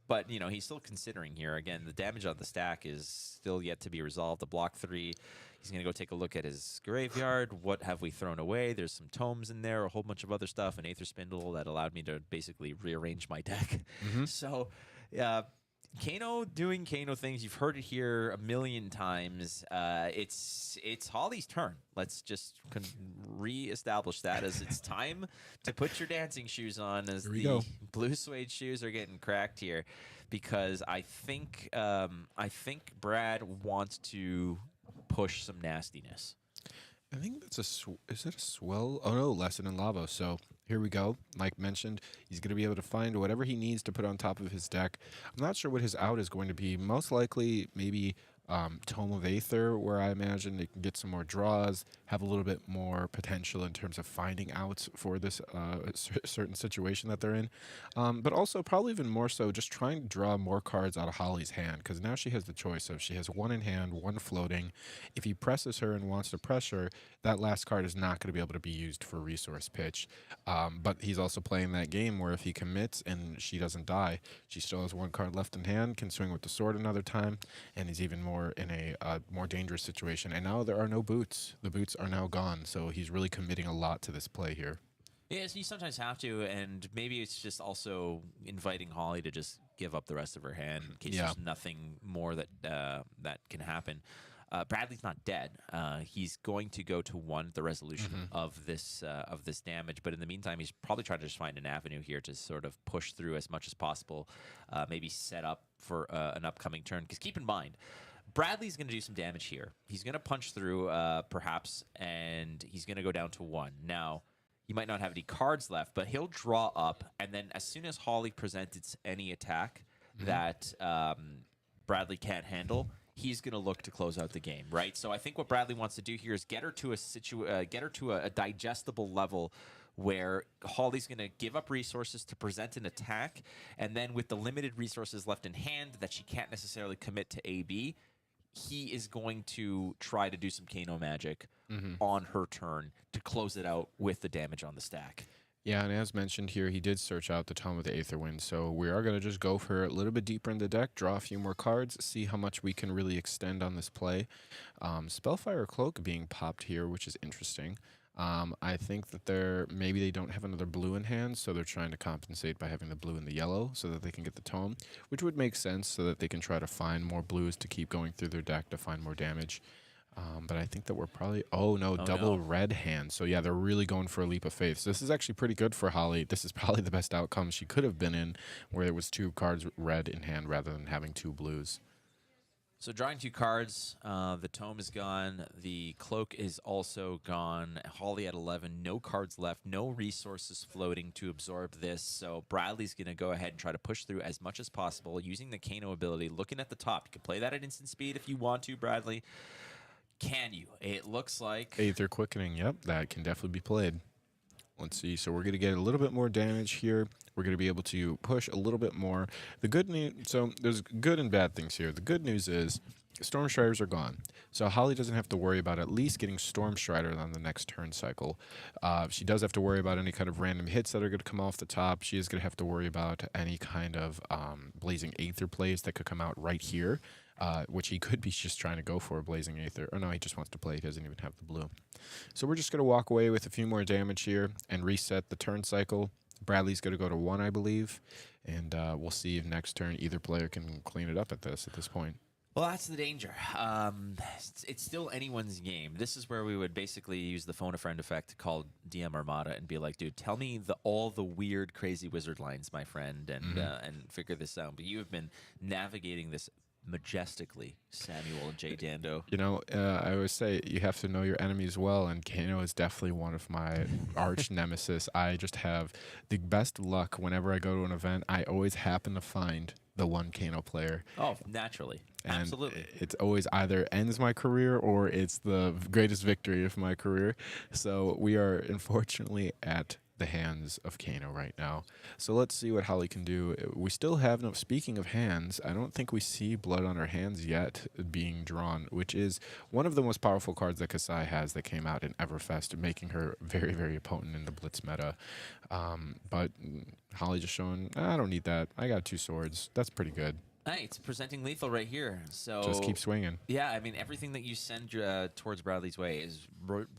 But, you know, he's still considering here. Again, the damage on the stack is still yet to be resolved. The block 3, he's going to go take a look at his graveyard. What have we thrown away? There's some tomes in there, a whole bunch of other stuff, an Aether Spindle that allowed me to basically rearrange my deck. So, Kano doing Kano things. You've heard it here a million times. It's Holly's turn. Let's just re-establish that, as it's time to put your dancing shoes on, as the blue suede shoes are getting cracked here, because I think Brad wants to push some nastiness. I think that's is it a swell? Oh no, Lesson in Lava. So here we go. Like mentioned, he's going to be able to find whatever he needs to put on top of his deck. I'm not sure what his out is going to be. Most likely, maybe Tome of Aether, where I imagine they can get some more draws, have a little bit more potential in terms of finding outs for this certain situation that they're in. But also, probably even more so, just trying to draw more cards out of Holly's hand, because now she has the choice of, she has 1 in hand, 1 floating. If he presses her and wants to press her, that last card is not going to be able to be used for resource pitch. But he's also playing that game where if he commits and she doesn't die, she still has 1 card left in hand, can swing with the sword another time, and he's even more in a more dangerous situation. And now there are no boots. The boots are now gone, so he's really committing a lot to this play here. Yes, you sometimes have to, and maybe it's just also inviting Holly to just give up the rest of her hand in case there's nothing more that that can happen. Bradley's not dead. He's going to go to 1 the resolution of this damage, but in the meantime, he's probably trying to just find an avenue here to sort of push through as much as possible, maybe set up for an upcoming turn. Because keep in mind, Bradley's going to do some damage here. He's going to punch through, perhaps, and he's going to go down to 1. Now, he might not have any cards left, but he'll draw up, and then as soon as Holly presents any attack that Bradley can't handle, he's going to look to close out the game, right? So I think what Bradley wants to do here is get her to a digestible level where Holly's going to give up resources to present an attack, and then with the limited resources left in hand that she can't necessarily commit to AB, he is going to try to do some Kano magic on her turn to close it out with the damage on the stack. Yeah, and as mentioned here, he did search out the Tome of the Aetherwind, so we are going to just go for a little bit deeper in the deck, draw a few more cards, see how much we can really extend on this play. Spellfire Cloak being popped here, which is interesting. I think that maybe they don't have another blue in hand, so they're trying to compensate by having the blue and the yellow so that they can get the tome, which would make sense so that they can try to find more blues to keep going through their deck to find more damage. But I think that we're probably... Oh, no, double red hand. So, yeah, they're really going for a leap of faith. So this is actually pretty good for Holly. This is probably the best outcome she could have been in, where it was 2 cards red in hand rather than having 2 blues. So drawing 2 cards, the tome is gone, the cloak is also gone. Holly at 11, no cards left, no resources floating to absorb this. So Bradley's going to go ahead and try to push through as much as possible using the Kano ability, looking at the top. You can play that at instant speed if you want to, Bradley. Can you? It looks like... Aether Quickening, yep, that can definitely be played. Let's see, so we're going to get a little bit more damage here. We're going to be able to push a little bit more. The good news, so there's good and bad things here. The good news is Storm Striders are gone. So Holly doesn't have to worry about at least getting Storm Strider on the next turn cycle. She does have to worry about any kind of random hits that are going to come off the top. She is going to have to worry about any kind of Blazing Aether plays that could come out right here. Which he could be just trying to go for a Blazing Aether. Oh, no, he just wants to play. He doesn't even have the blue. So we're just going to walk away with a few more damage here and reset the turn cycle. Bradley's going to go to 1, I believe. And we'll see if next turn either player can clean it up at this point. Well, that's the danger. It's still anyone's game. This is where we would basically use the phone a friend effect to call DM Armada and be like, dude, tell me all the weird, crazy wizard lines, my friend, and figure this out. But you have been navigating this majestically, Samuel and Jay Dando. You know, I always say you have to know your enemies well, and Kano is definitely one of my arch nemesis. I just have the best luck whenever I go to an event. I always happen to find the one Kano player. Oh, naturally. And absolutely. It's always either ends my career or it's the greatest victory of my career. So we are unfortunately at the hands of Kano right now. So let's see what Holly can do. We still have no... Speaking of hands, I don't think we see blood on her hands yet being drawn, which is one of the most powerful cards that Kasai has that came out in Everfest, making her very, very potent in the Blitz meta. But Holly just showing, I don't need that. I got 2 swords. That's pretty good. Hey, it's presenting lethal right here. So just keep swinging. Yeah, I mean, everything that you send towards Bradley's way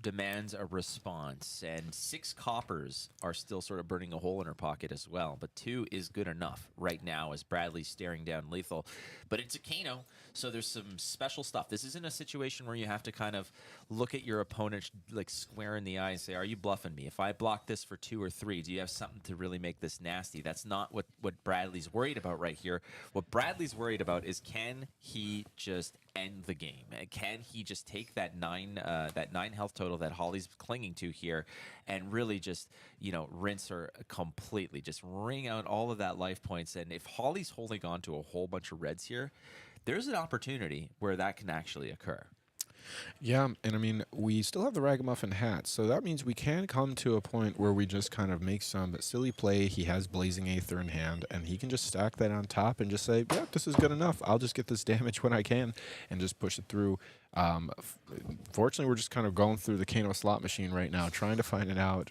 demands a response. And 6 coppers are still sort of burning a hole in her pocket as well. But 2 is good enough right now as Bradley's staring down lethal. But it's a Kano, so there's some special stuff. This isn't a situation where you have to kind of look at your opponent like square in the eye and say, are you bluffing me? If I block this for 2 or 3, do you have something to really make this nasty? That's not what Bradley's worried about right here. What Bradley's worried about is, can he just end the game? Can he just take that 9 health total that Holly's clinging to here and really just, you know, rinse her completely, just wring out all of that life points? And if Holly's holding on to a whole bunch of reds here, there's an opportunity where that can actually occur. Yeah, and I mean, we still have the Ragamuffin hat, so that means we can come to a point where we just kind of make some silly play. He has Blazing Aether in hand, and he can just stack that on top and just say, yeah, this is good enough. I'll just get this damage when I can and just push it through. Fortunately, we're just kind of going through the Kano slot machine right now, trying to find it out,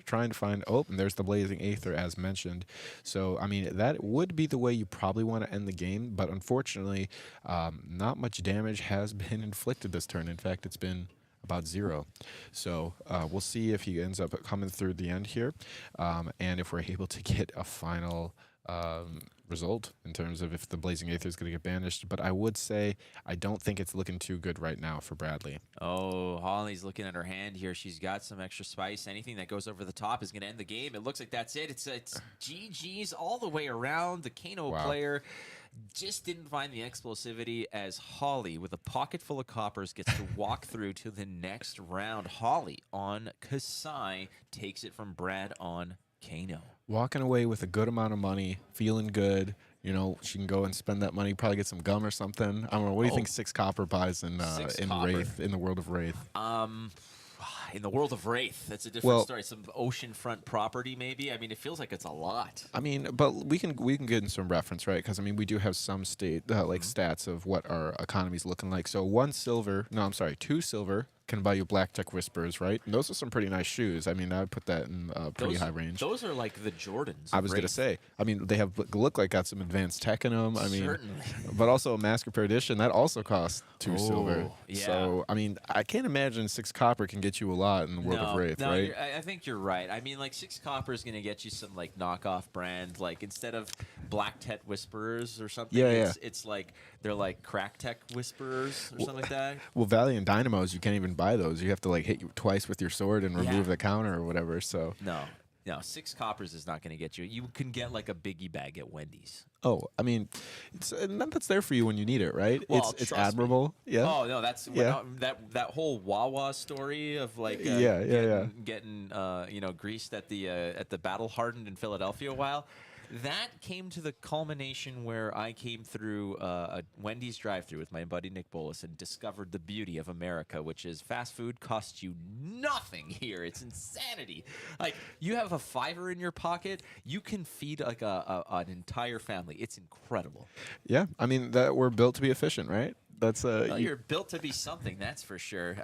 oh, and there's the Blazing Aether as mentioned. So, I mean, that would be the way you probably want to end the game, but unfortunately, not much damage has been inflicted this turn. In fact, it's been about 0. So we'll see if he ends up coming through the end here, and if we're able to get a final result in terms of if the Blazing Aether is going to get banished. But I would say I don't think it's looking too good right now for Bradley. Oh, Holly's looking at her hand here. She's got some extra spice. Anything that goes over the top is going to end the game. It looks like that's it. It's GG's all the way around. The Kano player just didn't find the explosivity as Holly, with a pocket full of coppers, gets to walk through to the next round. Holly on Kasai takes it from Brad on Kano. Walking away with a good amount of money, feeling good. You know, she can go and spend that money, probably get some gum or something. I don't know. What do you think 6 copper buys in Wraith, in the world of Wraith? In the world of Wraith, that's a different story. Some oceanfront property, maybe. I mean, it feels like it's a lot. I mean, but we can get in some reference, right? Because I mean, we do have some stats of what our economy's looking like. So 2 silver, can buy you Black Tech Whispers, right? And those are some pretty nice shoes. I mean, I would put that in pretty high range. Those are like the Jordans. I was going to say. I mean, they have look like got some advanced tech in them. I mean, but also a Massacre edition that also costs 2 silver. Yeah. So I mean, I can't imagine 6 copper can get you a lot in the World of Wraith, right? I think you're right. I mean, like 6 copper is going to get you some like knockoff brand, like instead of Black Tech Whisperers or something. It's like they're like Crack Tech Whisperers or something like that. Well, Valiant Dynamos, you can't even buy those. You have to like hit you twice with your sword and remove the counter or whatever. So no, 6 coppers is not going to get you. You can get like a biggie bag at Wendy's. Oh, I mean, that's there for you when you need it, right? Well, it's admirable. Me. Yeah. Oh no, that's that whole Wawa story of like getting greased at the Battle Hardened in Philadelphia a while. That came to the culmination where I came through a Wendy's drive-thru with my buddy Nick Bolas and discovered the beauty of America, which is fast food costs you nothing here. It's insanity. Like, you have a $5 in your pocket, you can feed like an entire family. It's incredible. Yeah, I mean, that we're built to be efficient, right? That's you're built to be something, that's for sure.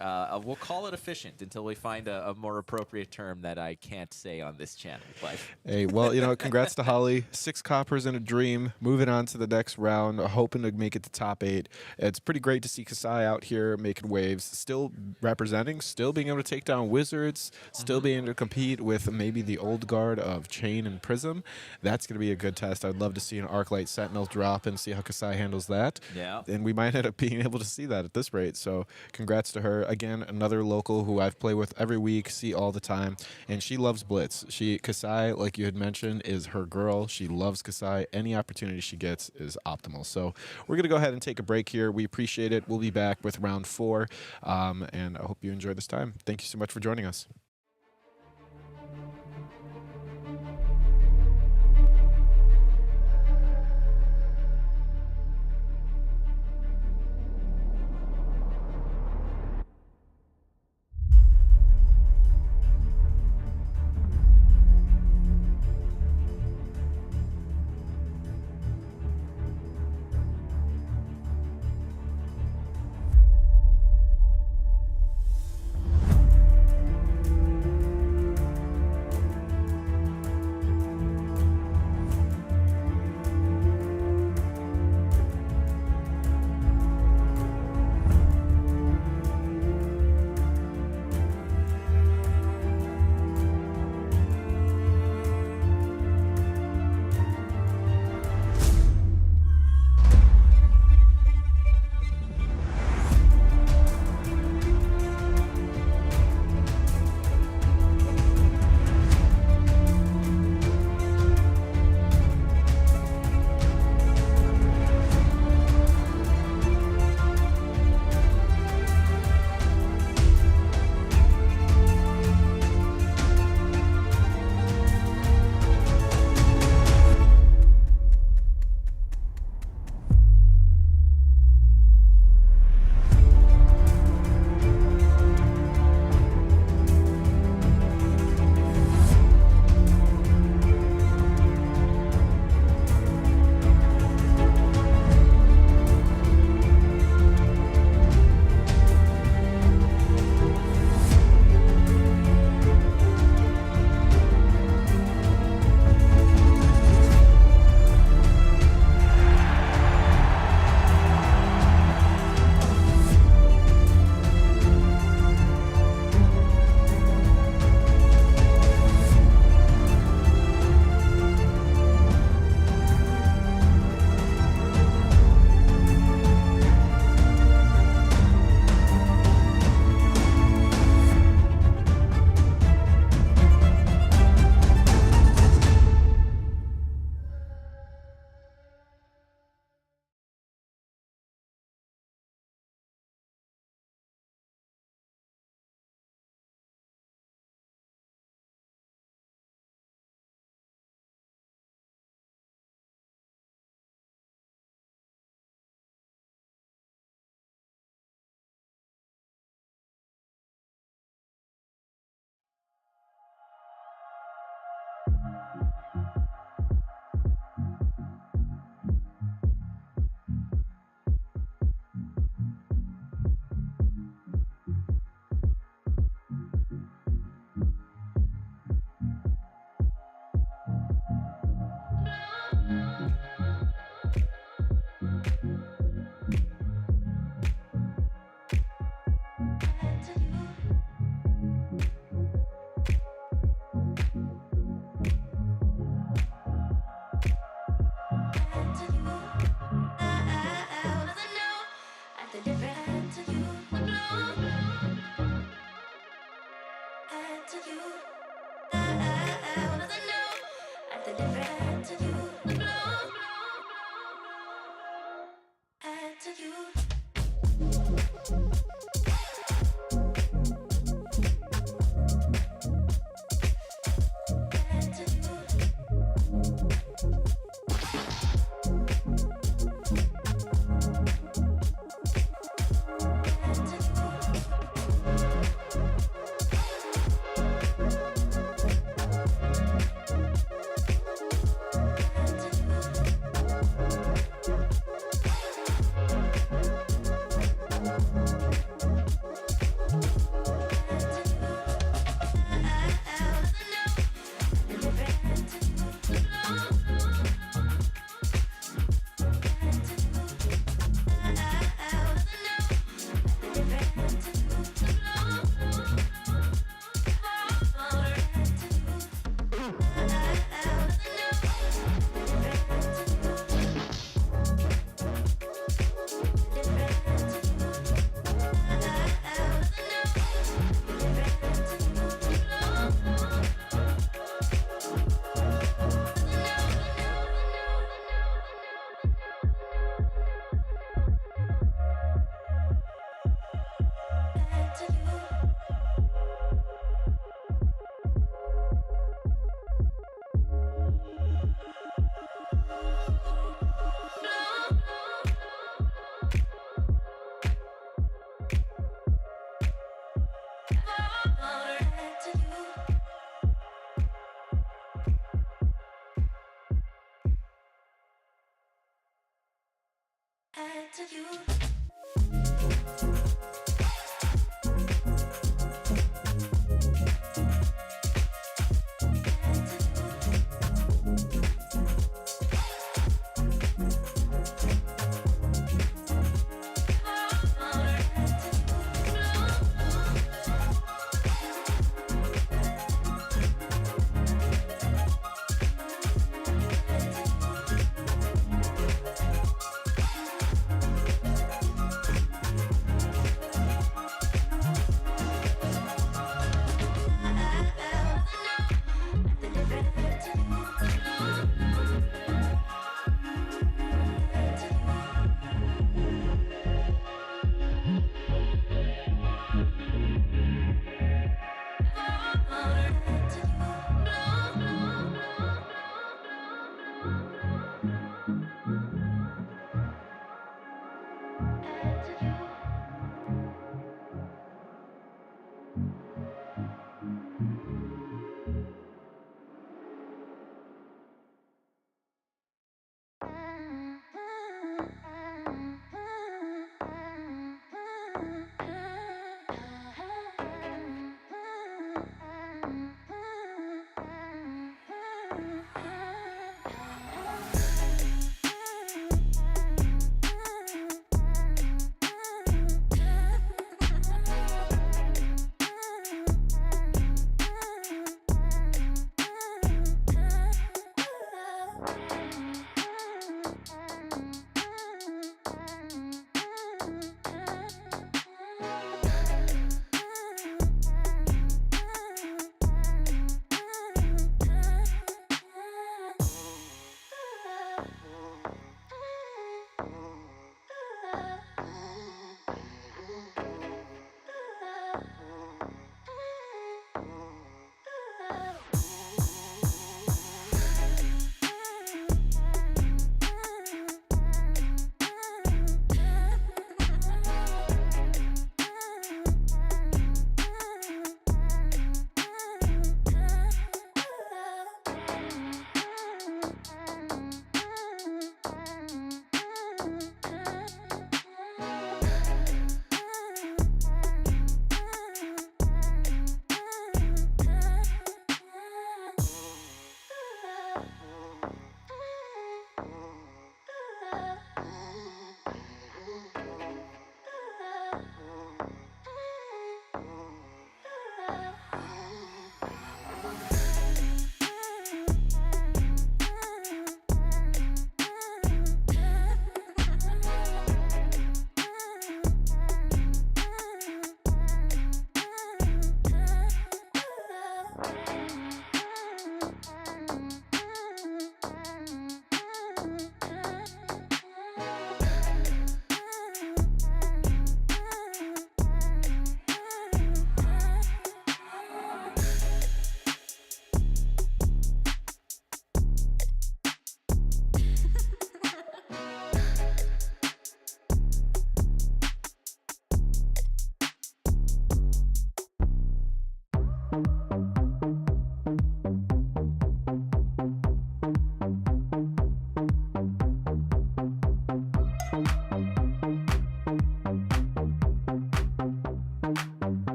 We'll call it efficient until we find a more appropriate term that I can't say on this channel. But hey, well, congrats to Holly. 6 coppers and a dream. Moving on to the next round, hoping to make it to top 8. It's pretty great to see Kasai out here making waves, still representing, still being able to take down wizards, still being able to compete with maybe the old guard of Chain and Prism. That's going to be a good test. I'd love to see an Arclight Sentinel drop and see how Kasai handles that. Yeah. And we might end up being able to see that at this rate. So congrats to her. Again, another local who I've played with every week, see all the time, and she loves Blitz. Kasai, like you had mentioned, is her girl. She loves Kasai. Any opportunity she gets is optimal. So we're going to go ahead and take a break here. We appreciate it. We'll be back with round 4, and I hope you enjoy this time. Thank you so much for joining us.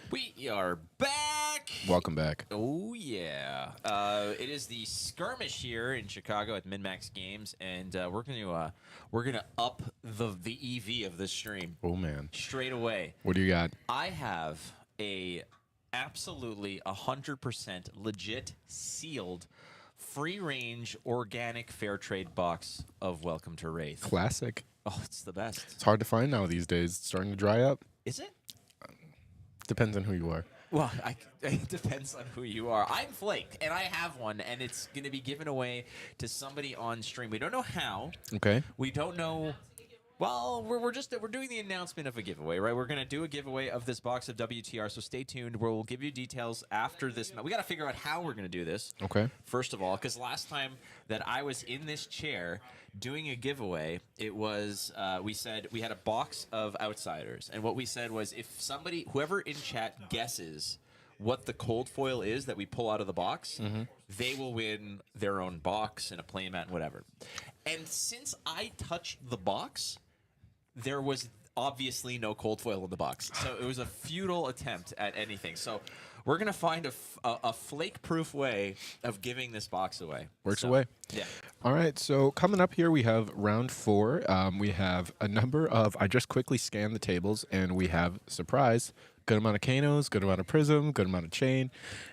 We are back. Welcome back. Oh yeah. It is the Skirmish here in Chicago at MinMaxGames, and we're gonna up the EV of this stream. Oh man. Straight away. What do you got? I have a absolutely 100% legit sealed free-range organic fair trade box of Welcome to Wraith. Classic. Oh, it's the best. It's hard to find now these days. It's starting to dry up. Is it? Depends on who you are. Well, it depends on who you are. I'm Flake, and I have one, and it's going to be given away to somebody on stream. We don't know how. Okay. We don't know. Well, we're doing the announcement of a giveaway, right? We're going to do a giveaway of this box of WTR, so stay tuned. We'll give you details after this. We got to figure out how we're going to do this. Okay. First of all, because last time that I was in this chair doing a giveaway, it was we said we had a box of outsiders, and what we said was if whoever in chat guesses what the cold foil is that we pull out of the box, they will win their own box and a playmat and whatever. And since I touched the box, there was obviously no cold foil in the box. So it was a futile attempt at anything. So we're going to find a flake-proof way of giving this box away. Works away. Yeah. All right, so coming up here, we have round 4. We have a number of, I just quickly scanned the tables, and we have, surprise, good amount of Kanos, good amount of Prism, good amount of Chain.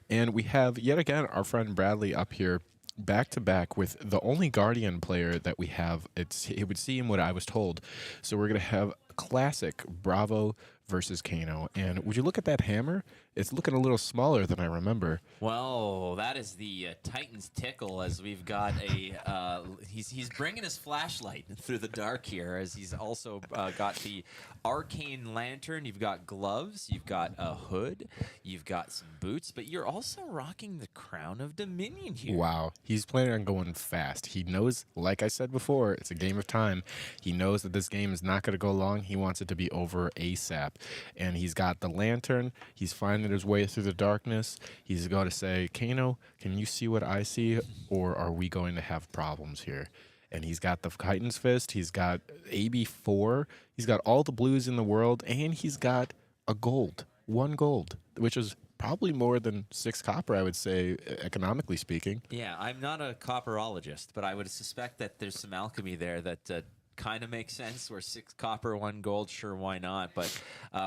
And we have, yet again, our friend Bradley up here back-to-back with the only Guardian player that we have. It would seem what I was told. So we're going to have classic Bravo versus Kano. And would you look at that hammer? It's looking a little smaller than I remember. Well, that is the Titan's tickle, as we've got a he's bringing his flashlight through the dark here, as he's also got the arcane lantern. You've got gloves, you've got a hood, you've got some boots, but you're also rocking the crown of Dominion here. Wow, he's planning on going fast. He knows, like I said before, it's a game of time. He knows that this game is not going to go long. He wants it to be over ASAP. And he's got the lantern. He's finding his way through the darkness. He's going to say, Kano, can you see what I see, or are we going to have problems here? And he's got the Titan's Fist. He's got AB4. He's got all the blues in the world, and he's got a gold, 1 gold, which is probably more than 6 copper, I would say, economically speaking. Yeah, I'm not a copperologist, but I would suspect that there's some alchemy there that kind of makes sense. We're 6 copper, 1 gold, sure, why not? But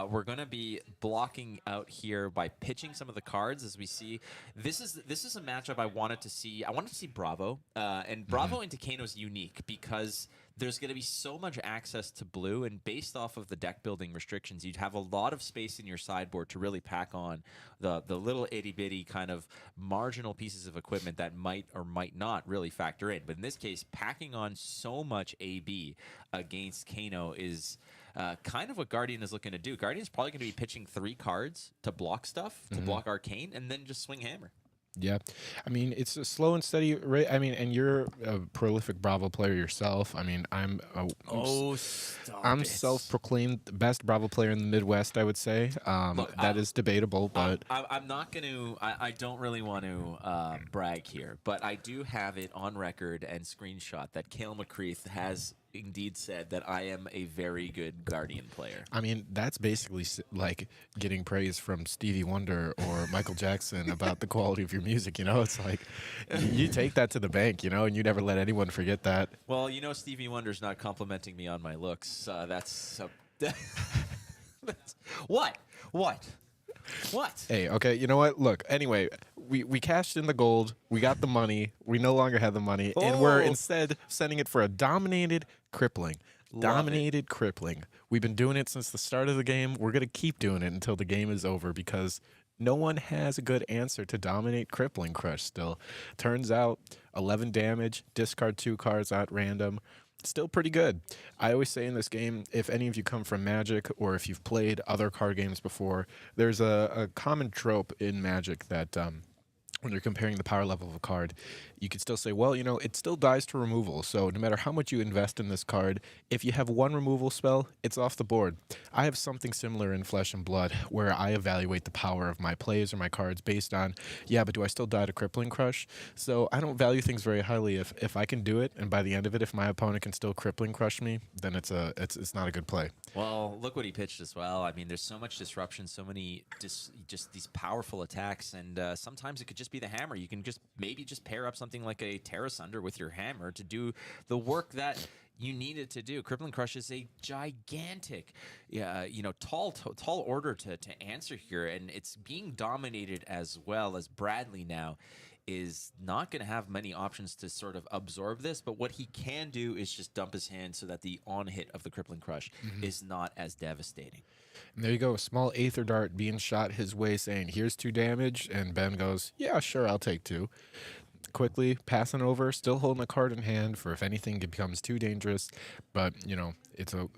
we're going to be blocking out here by pitching some of the cards as we see. This is a matchup I wanted to see. I wanted to see Bravo, and Bravo into Kano is unique because there's going to be so much access to blue, and based off of the deck building restrictions, you'd have a lot of space in your sideboard to really pack on the little itty-bitty kind of marginal pieces of equipment that might or might not really factor in. But in this case, packing on so much AB against Kano is kind of what Guardian is looking to do. Guardian's probably going to be pitching 3 cards to block stuff, to block Arcane, and then just swing Hammer. Yeah, I mean, it's a slow and steady rate. I mean, and you're a prolific Bravo player yourself. I mean, I'm self-proclaimed the best Bravo player in the Midwest, I would say. Look, that is debatable, but I'm not going to. I don't really want to brag here, but I do have it on record and screenshot that Cale McCreath has indeed said that I am a very good Guardian player. I mean, that's basically like getting praise from Stevie Wonder or Michael Jackson about the quality of your music. You know, it's like you take that to the bank, you know, and you never let anyone forget that. Well, you know, Stevie Wonder's not complimenting me on my looks. That's what? Hey, okay, you know what? Look, anyway, we cashed in the gold. We got the money. We no longer have the money. And we're instead sending it for a dominated crippling. Crippling. We've been doing it since the start of the game. We're going to keep doing it until the game is over because no one has a good answer to dominate Crippling Crush still. Turns out 11 damage, discard 2 cards at random. Still pretty good. I always say in this game, if any of you come from Magic or if you've played other card games before, there's a common trope in Magic that when you're comparing the power level of a card, you could still say, well, you know, it still dies to removal. So no matter how much you invest in this card, if you have 1 removal spell, it's off the board. I have something similar in Flesh and Blood where I evaluate the power of my plays or my cards based on, yeah, but do I still die to Crippling Crush? So I don't value things very highly. If I can do it, and by the end of it, if my opponent can still Crippling Crush me, then it's not a good play. Well, look what he pitched as well. I mean, there's so much disruption, so many just these powerful attacks, and sometimes it could just be the hammer. You can maybe pair up something like a Terra Sunder with your hammer to do the work that you need it to do. Crippling Crush is a gigantic, tall order to answer here, and it's being dominated as well as Bradley now is not going to have many options to sort of absorb this, but what he can do is just dump his hand so that the on-hit of the Crippling Crush is not as devastating. And there you go, a small Aether Dart being shot his way saying, here's 2 damage, and Ben goes, yeah, sure, I'll take 2. Quickly passing over, still holding a card in hand for if anything becomes too dangerous. But, you know, it's a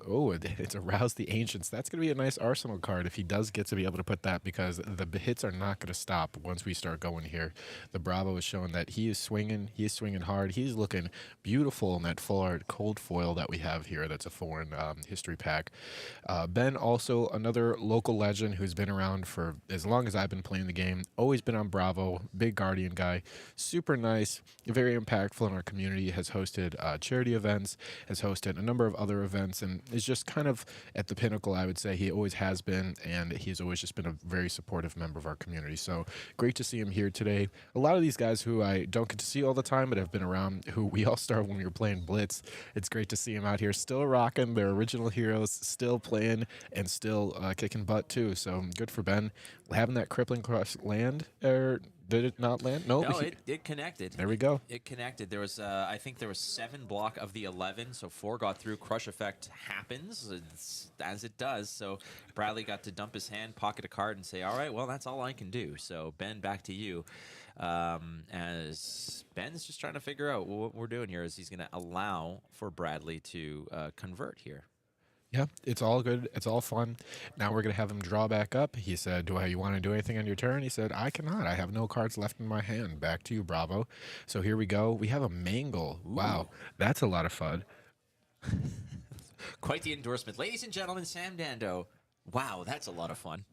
Rouse the Ancients. That's going to be a nice arsenal card if he does get to be able to put that, because the hits are not going to stop once we start going here. The Bravo is showing that he is swinging hard. He's looking beautiful in that full art cold foil that we have here. That's a foreign history pack. Ben, also another local legend who's been around for as long as I've been playing the game. Always been on Bravo. Big Guardian guy. Super nice. Very impactful in our community. Has hosted charity events. Has hosted a number of other events. And is just kind of at the pinnacle, I would say. He always has been, and he's always just been a very supportive member of our community. So great to see him here today. A lot of these guys who I don't get to see all the time, but have been around, who we all started when we were playing Blitz. It's great to see him out here still rocking their original heroes, still playing, and still kicking butt too. So good for Ben. Having that Crippling Crush land, or did it not land? No, it connected. There we go. It connected. There was, I think there was 7 block of the 11, so 4 got through. Crush effect happens as it does. So Bradley got to dump his hand, pocket a card, and say, all right, well, that's all I can do. So Ben, back to you. As Ben's just trying to figure out what we're doing here, is he's going to allow for Bradley to convert here. Yeah, it's all good. It's all fun. Now we're going to have him draw back up. He said, do you want to do anything on your turn? He said, I cannot. I have no cards left in my hand. Back to you, Bravo. So here we go. We have a Mangle. Ooh. Wow, that's a lot of fun. Quite the endorsement. Ladies and gentlemen, Sam Dando. Wow, that's a lot of fun.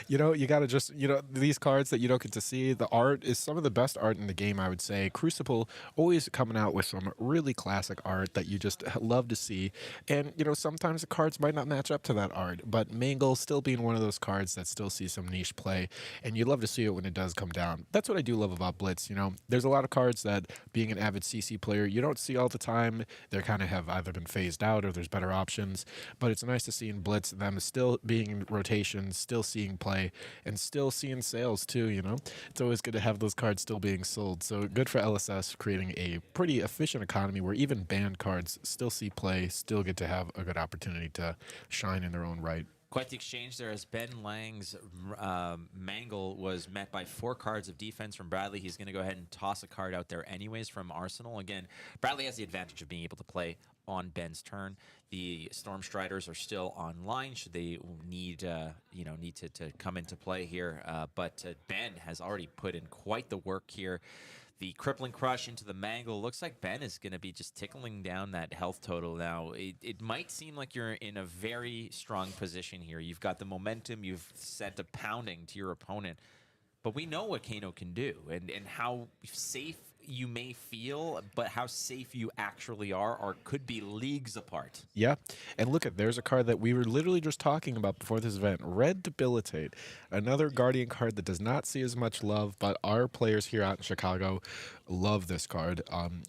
You know, you got to just, these cards that you don't get to see, the art is some of the best art in the game, I would say. Crucible always coming out with some really classic art that you just love to see. And, sometimes the cards might not match up to that art, but Mangle still being one of those cards that still see some niche play, and you love to see it when it does come down. That's what I do love about Blitz. There's a lot of cards that, being an avid CC player, you don't see all the time. They kind of have either been phased out or there's better options, but it's nice to see in Blitz them still being in rotation, still seeing play, and still seeing sales too. It's always good to have those cards still being sold. So good for LSS creating a pretty efficient economy where even banned cards still see play, still get to have a good opportunity to shine in their own right. Quite the exchange there, as Ben Lang's Mangle was met by 4 cards of defense from Bradley. He's going to go ahead and toss a card out there anyways from Arsenal. Again, Bradley has the advantage of being able to play on Ben's turn. The Storm Striders are still online should they need to come into play here. But Ben has already put in quite the work here. The Crippling Crush into the Mangle. Looks like Ben is going to be just tickling down that health total now. It might seem like you're in a very strong position here. You've got the momentum. You've sent a pounding to your opponent. But we know what Kano can do and how safe you may feel, but how safe you actually are could be leagues apart. Yeah, and look at, there's a card that we were literally just talking about before this event, Red Debilitate. Another Guardian card that does not see as much love, but our players here out in Chicago love this card.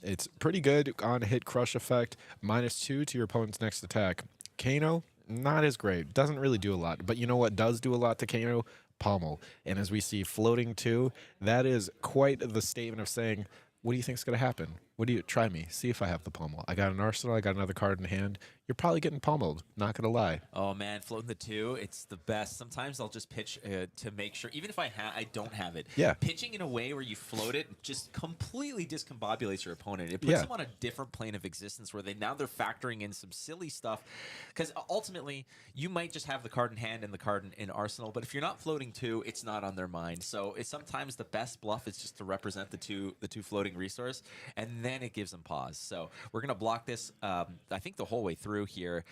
It's pretty good on hit crush effect, -2 to your opponent's next attack. Kano, not as great, doesn't really do a lot, but you know what does do a lot to Kano? Pommel. And as we see floating 2, that is quite the statement of saying, what do you think is going to happen? What do you try me? See if I have the pommel. I got an arsenal. I got another card in hand. You're probably getting pommeled. Not going to lie. Oh man, floating the 2, it's the best. Sometimes I'll just pitch to make sure, even if I don't have it. Yeah. Pitching in a way where you float it just completely discombobulates your opponent. It puts them on a different plane of existence where they're factoring in some silly stuff. Because ultimately, you might just have the card in hand and the card in arsenal, but if you're not floating 2, it's not on their mind. So it's sometimes the best bluff is just to represent the two floating resource, and then it gives them pause. So we're gonna block this. I think the whole way through here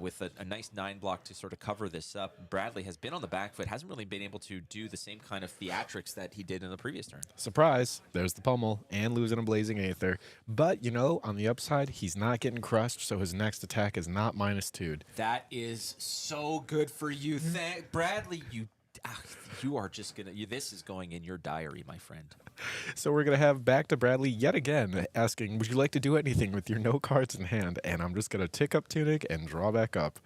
with a nice 9 block to sort of cover this up. Bradley has been on the back foot, hasn't really been able to do the same kind of theatrics that he did in the previous turn. Surprise, there's the pommel and losing a Blazing Aether. But, you know, on the upside, he's not getting crushed, so his next attack is not -2'd. That is so good for you. Bradley, you are just going to... This is going in your diary, my friend. So we're going to have back to Bradley yet again, asking, would you like to do anything with your no cards in hand? And I'm just going to tick up Tunic and draw back up.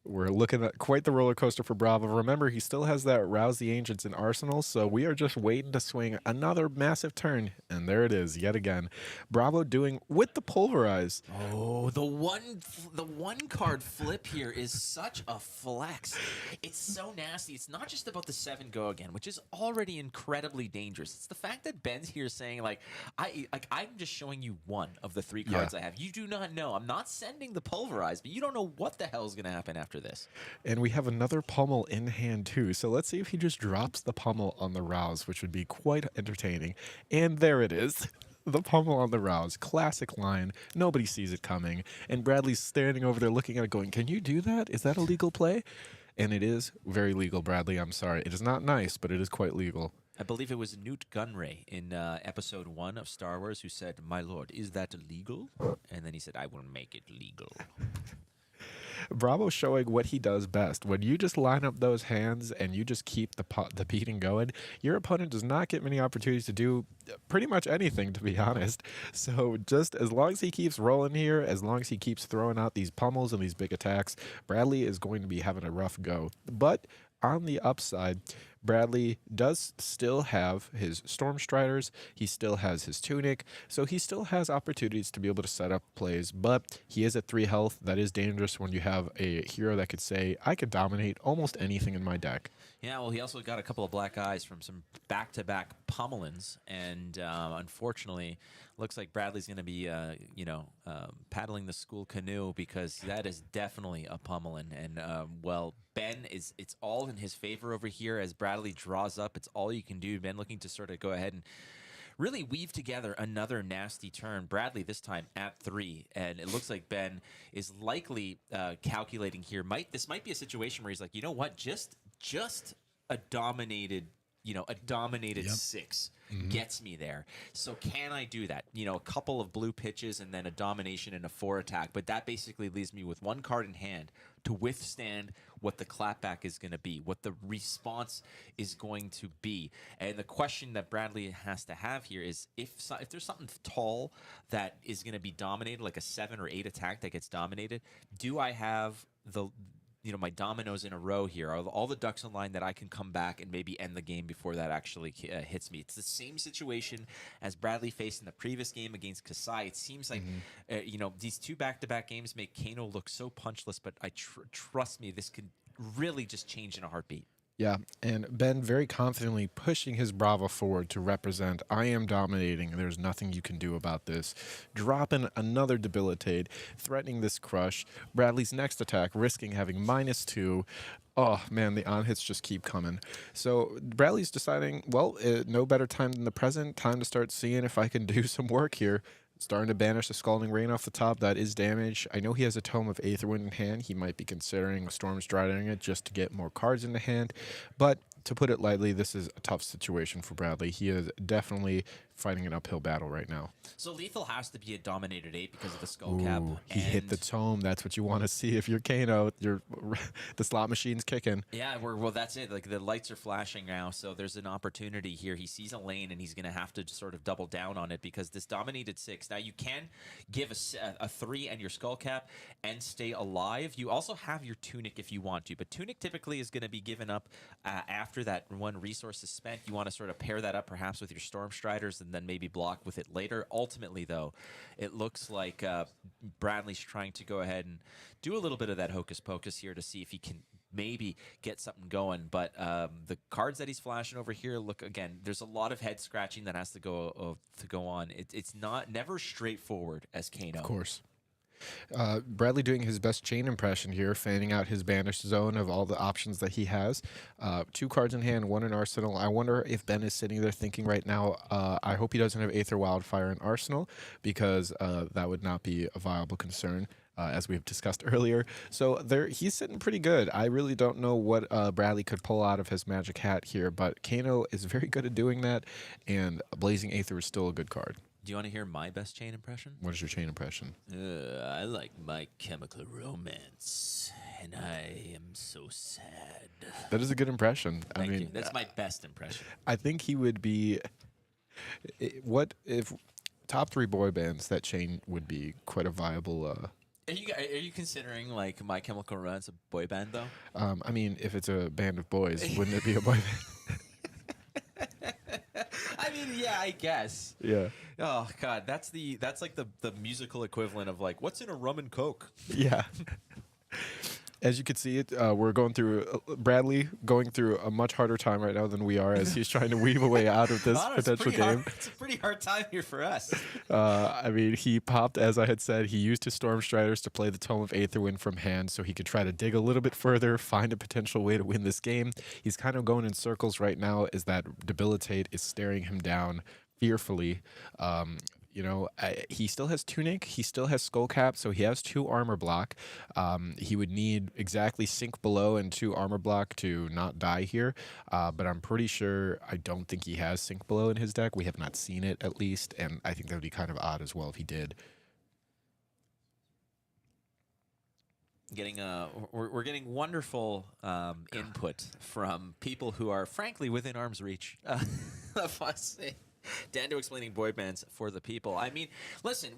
We're looking at quite the roller coaster for Bravo. Remember, he still has that Rouse the Ancients in Arsenal, so we are just waiting to swing another massive turn. And there it is, yet again. Bravo doing with the Pulverize. Oh, the one card flip here is such a flex. It's so nasty. It's not just about the 7 go again, which is already incredibly dangerous. It's the fact that Ben's here saying, I'm just showing you one of the 3 cards I have. You do not know. I'm not sending the Pulverize, but you don't know what the hell is going to happen after this. And we have another pommel in hand too, so let's see if he just drops the pommel on the Rouse, which would be quite entertaining. And there it is. The pommel on the Rouse. Classic line. Nobody sees it coming. And Bradley's standing over there looking at it going, can you do that? Is that a legal play? And it is very legal, Bradley. I'm sorry. It is not nice, but it is quite legal. I believe it was Newt Gunray in episode 1 of Star Wars who said, "My lord, is that legal?" And then he said, "I will make it legal." Bravo showing what he does best. When you just line up those hands and you just keep the beating going, your opponent does not get many opportunities to do pretty much anything, to be honest. So just as long as he keeps rolling here, as long as he keeps throwing out these pummels and these big attacks, Bradley is going to be having a rough go. But on the upside, Bradley does still have his Storm Striders, he still has his Tunic, so he still has opportunities to be able to set up plays, but he is at 3 health. That is dangerous when you have a hero that could say, I could dominate almost anything in my deck. Yeah, well, he also got a couple of black eyes from some back-to-back pummelins, and unfortunately, looks like Bradley's going to be, paddling the school canoe, because that is definitely a pummelin. And, well, Ben, it's all in his favor over here as Bradley draws up. It's all you can do. Ben looking to sort of go ahead and really weave together another nasty turn. Bradley this time at 3, and it looks like Ben is likely calculating here. This might be a situation where he's like, you know what, just a dominated 6 gets me there. So can I do that? A couple of blue pitches and then a domination and a 4 attack, but that basically leaves me with 1 card in hand to withstand what the clapback is going to be, what the response is going to be. And the question that Bradley has to have here is if there's something tall that is going to be dominated, like a 7 or 8 attack that gets dominated, do I have my dominoes in a row here? Are all the ducks in line that I can come back and maybe end the game before that actually hits me? It's the same situation as Bradley faced in the previous game against Kasai. It seems like, these 2 back-to-back games make Kano look so punchless, but trust me, this could really just change in a heartbeat. Yeah, and Ben very confidently pushing his Bravo forward to represent, I am dominating, there's nothing you can do about this. Dropping another debilitate, threatening this crush. Bradley's next attack, risking having -2. Oh, man, the on-hits just keep coming. So Bradley's deciding, well, no better time than the present. Time to start seeing if I can do some work here. Starting to banish the Scalding Rain off the top. That is damage. I know he has a Tome of Aetherwind in hand. He might be considering Stormstriding it just to get more cards into hand. But to put it lightly, this is a tough situation for Bradley. He is definitely fighting an uphill battle right now. So Lethal has to be a dominated 8 because of the skull cap. He hit the tome. That's what you want to see if you're Kano. The slot machine's kicking. Yeah, well, that's it. Like the lights are flashing now, so there's an opportunity here. He sees a lane, and he's going to have to sort of double down on it because this dominated 6. Now you can give a 3 and your skull cap and stay alive. You also have your tunic if you want to, but tunic typically is going to be given up after that one resource is spent. You want to sort of pair that up perhaps with your Stormstriders and then maybe block with it later. Ultimately, though, it looks like Bradley's trying to go ahead and do a little bit of that hocus pocus here to see if he can maybe get something going. But the cards that he's flashing over here, look, again, there's a lot of head scratching that has to go on. It's never straightforward as Kano. Of course. Bradley doing his best chain impression here, fanning out his banished zone of all the options that he has. 2 cards in hand, 1 in Arsenal. I wonder if Ben is sitting there thinking right now, I hope he doesn't have Aether Wildfire in Arsenal, because that would not be a viable concern, as we've discussed earlier. So he's sitting pretty good. I really don't know what Bradley could pull out of his magic hat here, but Kano is very good at doing that, and Blazing Aether is still a good card. Do you want to hear my best chain impression? What is your chain impression? I like My Chemical Romance, and I am so sad. That is a good impression. Thank I mean, you. That's my best impression. I think he would be. What if top 3 boy bands? That chain would be quite a viable. Are you considering like My Chemical Romance a boy band though? I mean, if it's a band of boys, wouldn't it be a boy band? I mean, yeah, I guess. Yeah. Oh God, that's like the musical equivalent of like, what's in a rum and coke? Yeah. As you can see, we're going through Bradley going through a much harder time right now than we are, as he's trying to weave a way out of this potential game. It's a pretty hard time here for us. I mean, he popped, as I had said, he used his Stormstriders to play the Tome of Aetherwind from hand so he could try to dig a little bit further, find a potential way to win this game. He's kind of going in circles right now as that Debilitate is staring him down fearfully. You know, he still has Tunic, he still has Skull Cap, so he has 2 armor block. He would need exactly Sink Below and 2 armor block to not die here, but I'm pretty sure, I don't think he has Sink Below in his deck. We have not seen it, at least, and I think that would be kind of odd as well if he did. We're getting wonderful input from people who are, frankly, within arm's reach of us. Dando explaining boy bands for the people. I mean, listen,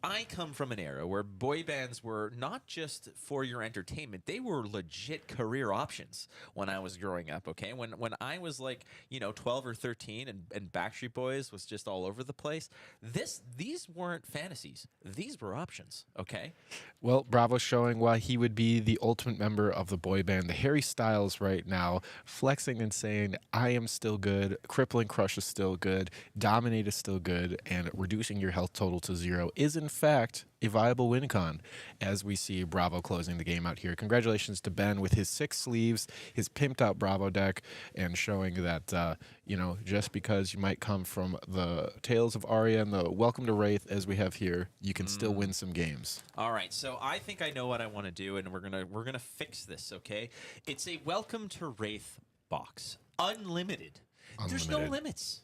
I come from an era where boy bands were not just for your entertainment; they were legit career options when I was growing up. Okay, when I was like 12 or 13, and Backstreet Boys was just all over the place. These weren't fantasies; these were options. Okay. Well, Bravo's showing why he would be the ultimate member of the boy band. The Harry Styles right now, flexing and saying, I am still good, Crippling Crush is still good, Dominate is still good, and reducing your health total to 0 is, in fact, a viable win con, as we see Bravo closing the game out here. Congratulations to Ben with his 6 sleeves, his pimped out Bravo deck, and showing that, just because you might come from the Tales of Aria and the Welcome to Wraith as we have here, you can still win some games. All right, so I think I know what I want to do, and we're gonna fix this, okay? It's a Welcome to Wraith box. Unlimited. There's no limits.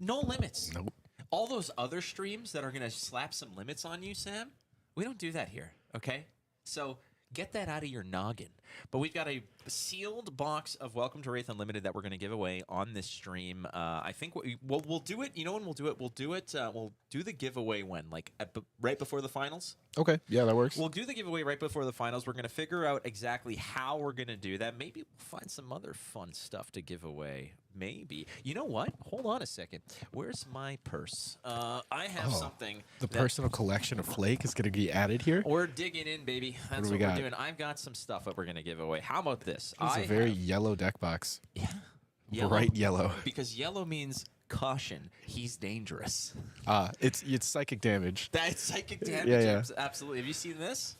No limits. Nope. All those other streams that are going to slap some limits on you, Sam, we don't do that here, okay? So get that out of your noggin. But we've got a sealed box of Welcome to Wraith Unlimited that we're going to give away on this stream. I think we'll do it. You know when we'll do it? We'll do it. We'll do the giveaway when? Like right before the finals? Okay, yeah, that works. We'll do the giveaway right before the finals. We're going to figure out exactly how we're going to do that. Maybe we'll find some other fun stuff to give away Maybe. You know what? Hold on a second. Where's my purse? I have something. The personal collection of Flake is going to be added here. We're digging in, baby. That's what we're doing. I've got some stuff that we're going to give away. How about this? It's a very yellow deck box. Yeah. Bright yellow. Because yellow means caution. He's dangerous. It's psychic damage. That's psychic damage. Yeah. Absolutely. Have you seen this?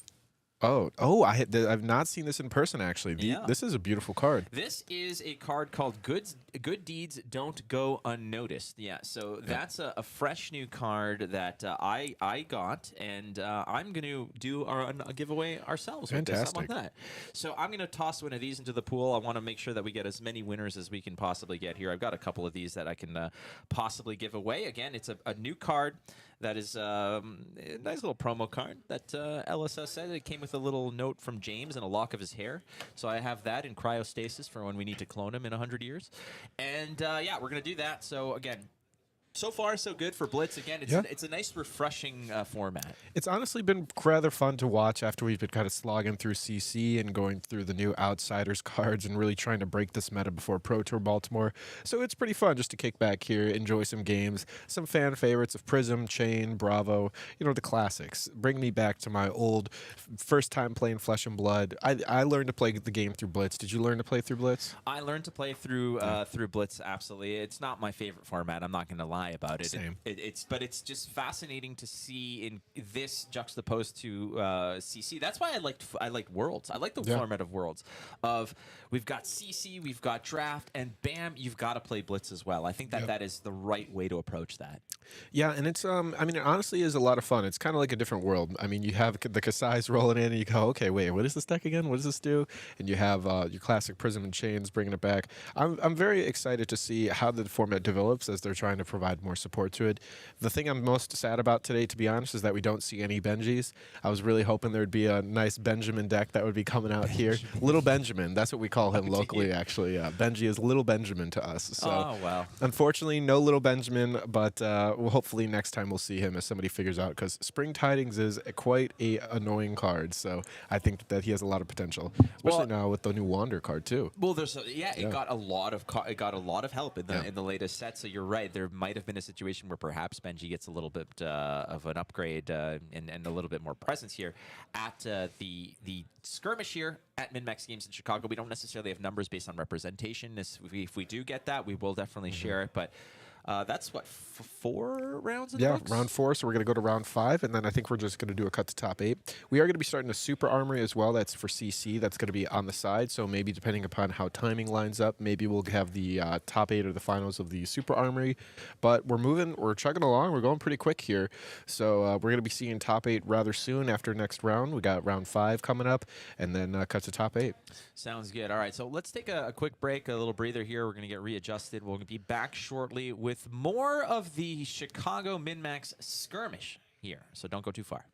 I've not seen this in person, actually. This is a beautiful card. This is a card called Good Deeds Don't Go Unnoticed. Yeah, so that's a fresh new card that I got, and I'm going to do a giveaway ourselves. Fantastic. With this. How about that? So I'm going to toss one of these into the pool. I want to make sure that we get as many winners as we can possibly get here. I've got a couple of these that I can possibly give away. Again, it's a new card. That is a nice little promo card that LSS said. It came with a little note from James and a lock of his hair. So I have that in cryostasis for when we need to clone him in 100 years. And yeah, we're going to do that. So again, so far, so good for Blitz. Again, it's a nice, refreshing format. It's honestly been rather fun to watch after we've been kind of slogging through CC and going through the new Outsiders cards and really trying to break this meta before Pro Tour Baltimore. So it's pretty fun just to kick back here, enjoy some games, some fan favorites of Prism, Chain, Bravo, the classics. Bring me back to my old first time playing Flesh and Blood. I learned to play the game through Blitz. Did you learn to play through Blitz? I learned to play through through Blitz, absolutely. It's not my favorite format. I'm not going to lie about it. Same. But it's just fascinating to see in this juxtaposed to CC. That's why I liked Worlds. I like the format of Worlds. We've got CC, we've got Draft, and bam, you've got to play Blitz as well. I think that is the right way to approach that. Yeah, and it's I mean, it honestly is a lot of fun. It's kind of like a different world. I mean, you have the Kasai's rolling in, and you go, okay, wait, what is this deck again? What does this do? And you have your classic Prism and Chains bringing it back. I'm very excited to see how the format develops as they're trying to provide more support to it. The thing I'm most sad about today, to be honest, is that we don't see any Benjis. I was really hoping there'd be a nice Benjamin deck that would be coming out here. Little Benjamin, that's what we call him locally, actually. Yeah, Benji is Little Benjamin to us. So, oh, wow. Unfortunately, no Little Benjamin, but hopefully next time we'll see him as somebody figures out, because Spring Tidings is quite a annoying card, so I think that he has a lot of potential, especially now with the new Wander card, too. Well, it got a lot of help in the latest set, so you're right. There might have been a situation where perhaps Benji gets a little bit of an upgrade and a little bit more presence here at the skirmish here at MinMaxGames in Chicago. We don't necessarily have numbers based on representation. If we do get that, we will definitely share it. But that's what, 4 rounds in the books? Round 4, so we're going to go to round 5, and then I think we're just going to do a cut to top 8. We are going to be starting a Super Armory as well. That's for CC. That's going to be on the side, so maybe depending upon how timing lines up, maybe we'll have the top 8 or the finals of the Super Armory. But we're chugging along. We're going pretty quick here. So we're going to be seeing top 8 rather soon after next round. We got round 5 coming up, and then cut to top 8. Sounds good. All right, so let's take a quick break, a little breather here. We're going to get readjusted. We'll be back shortly with more of the Chicago MinMax skirmish here, so don't go too far.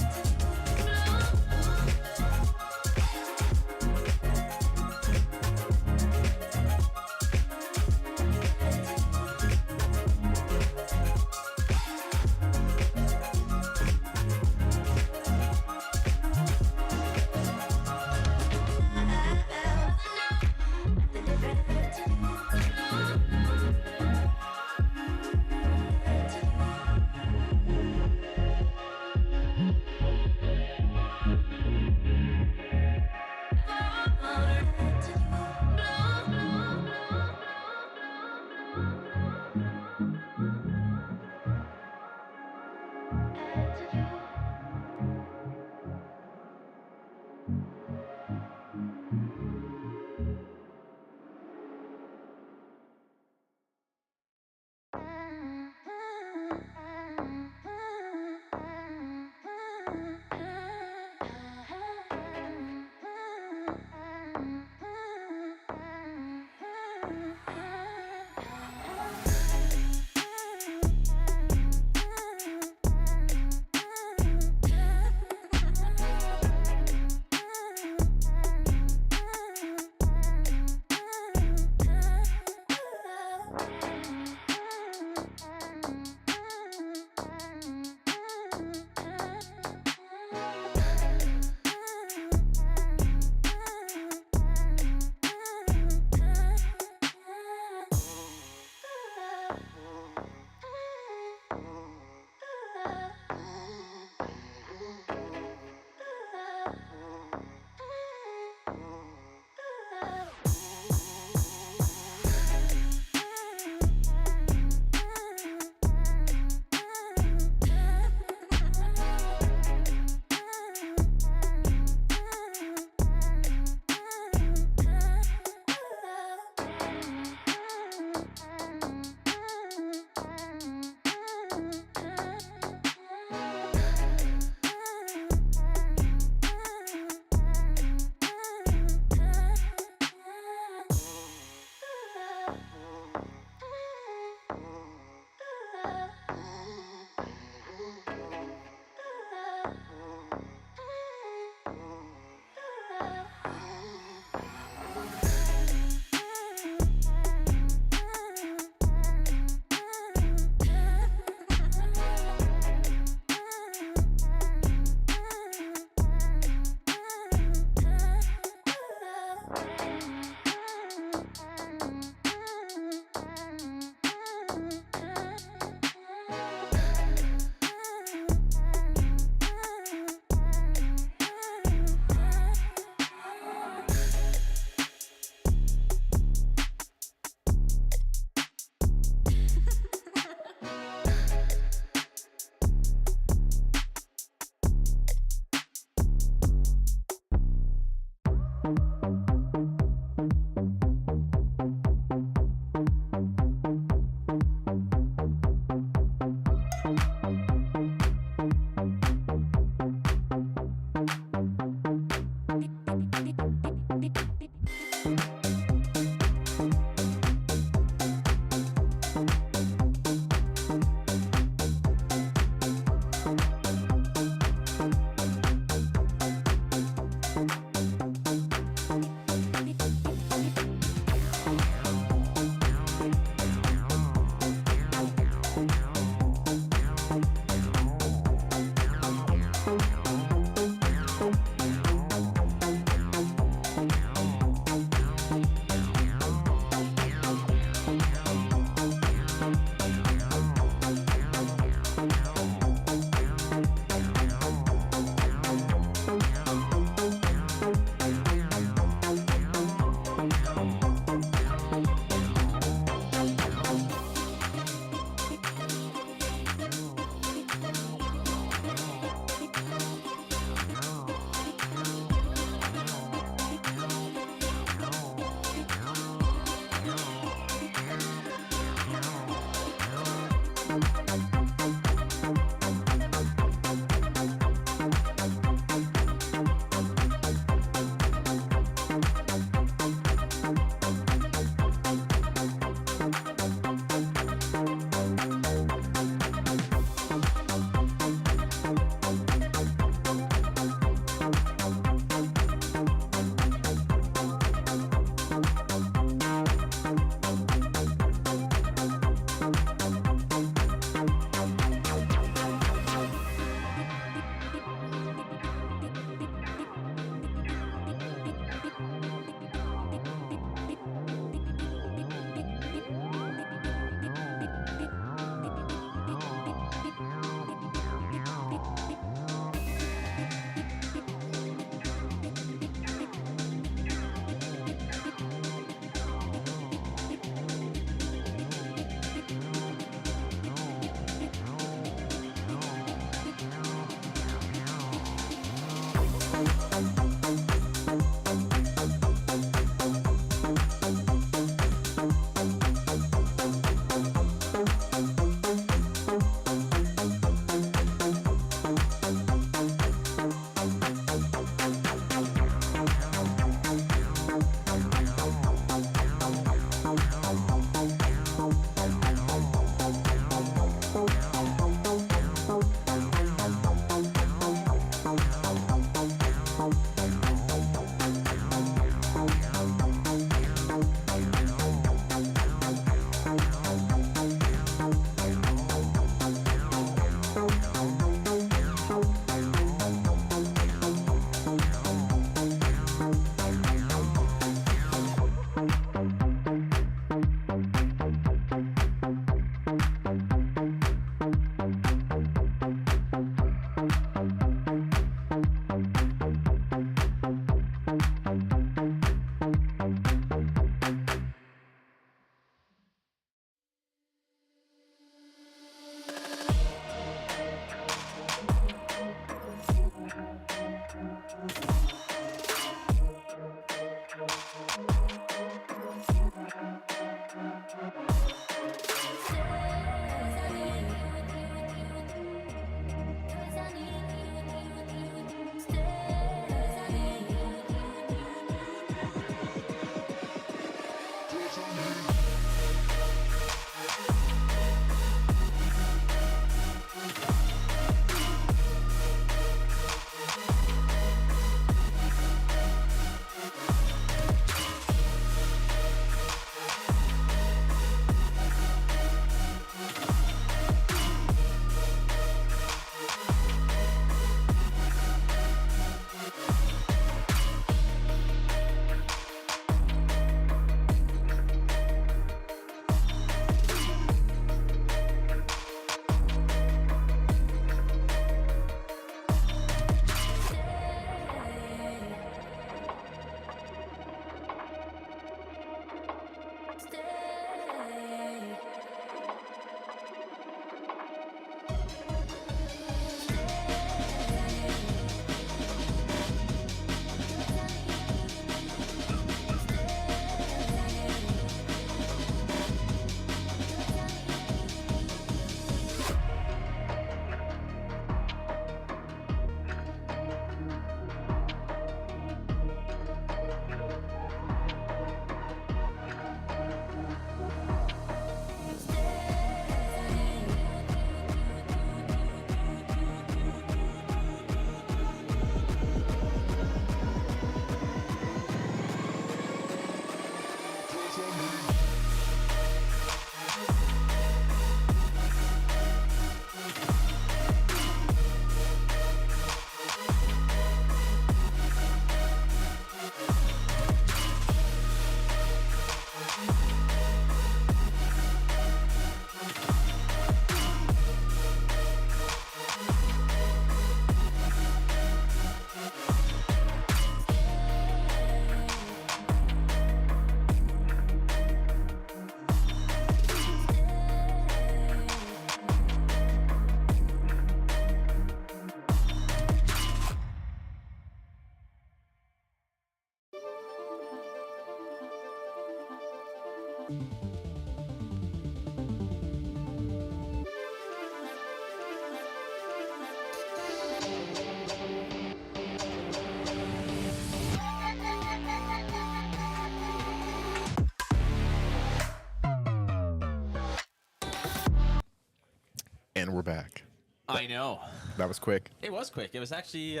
And we're back. I know. That was quick. It was quick. It was actually,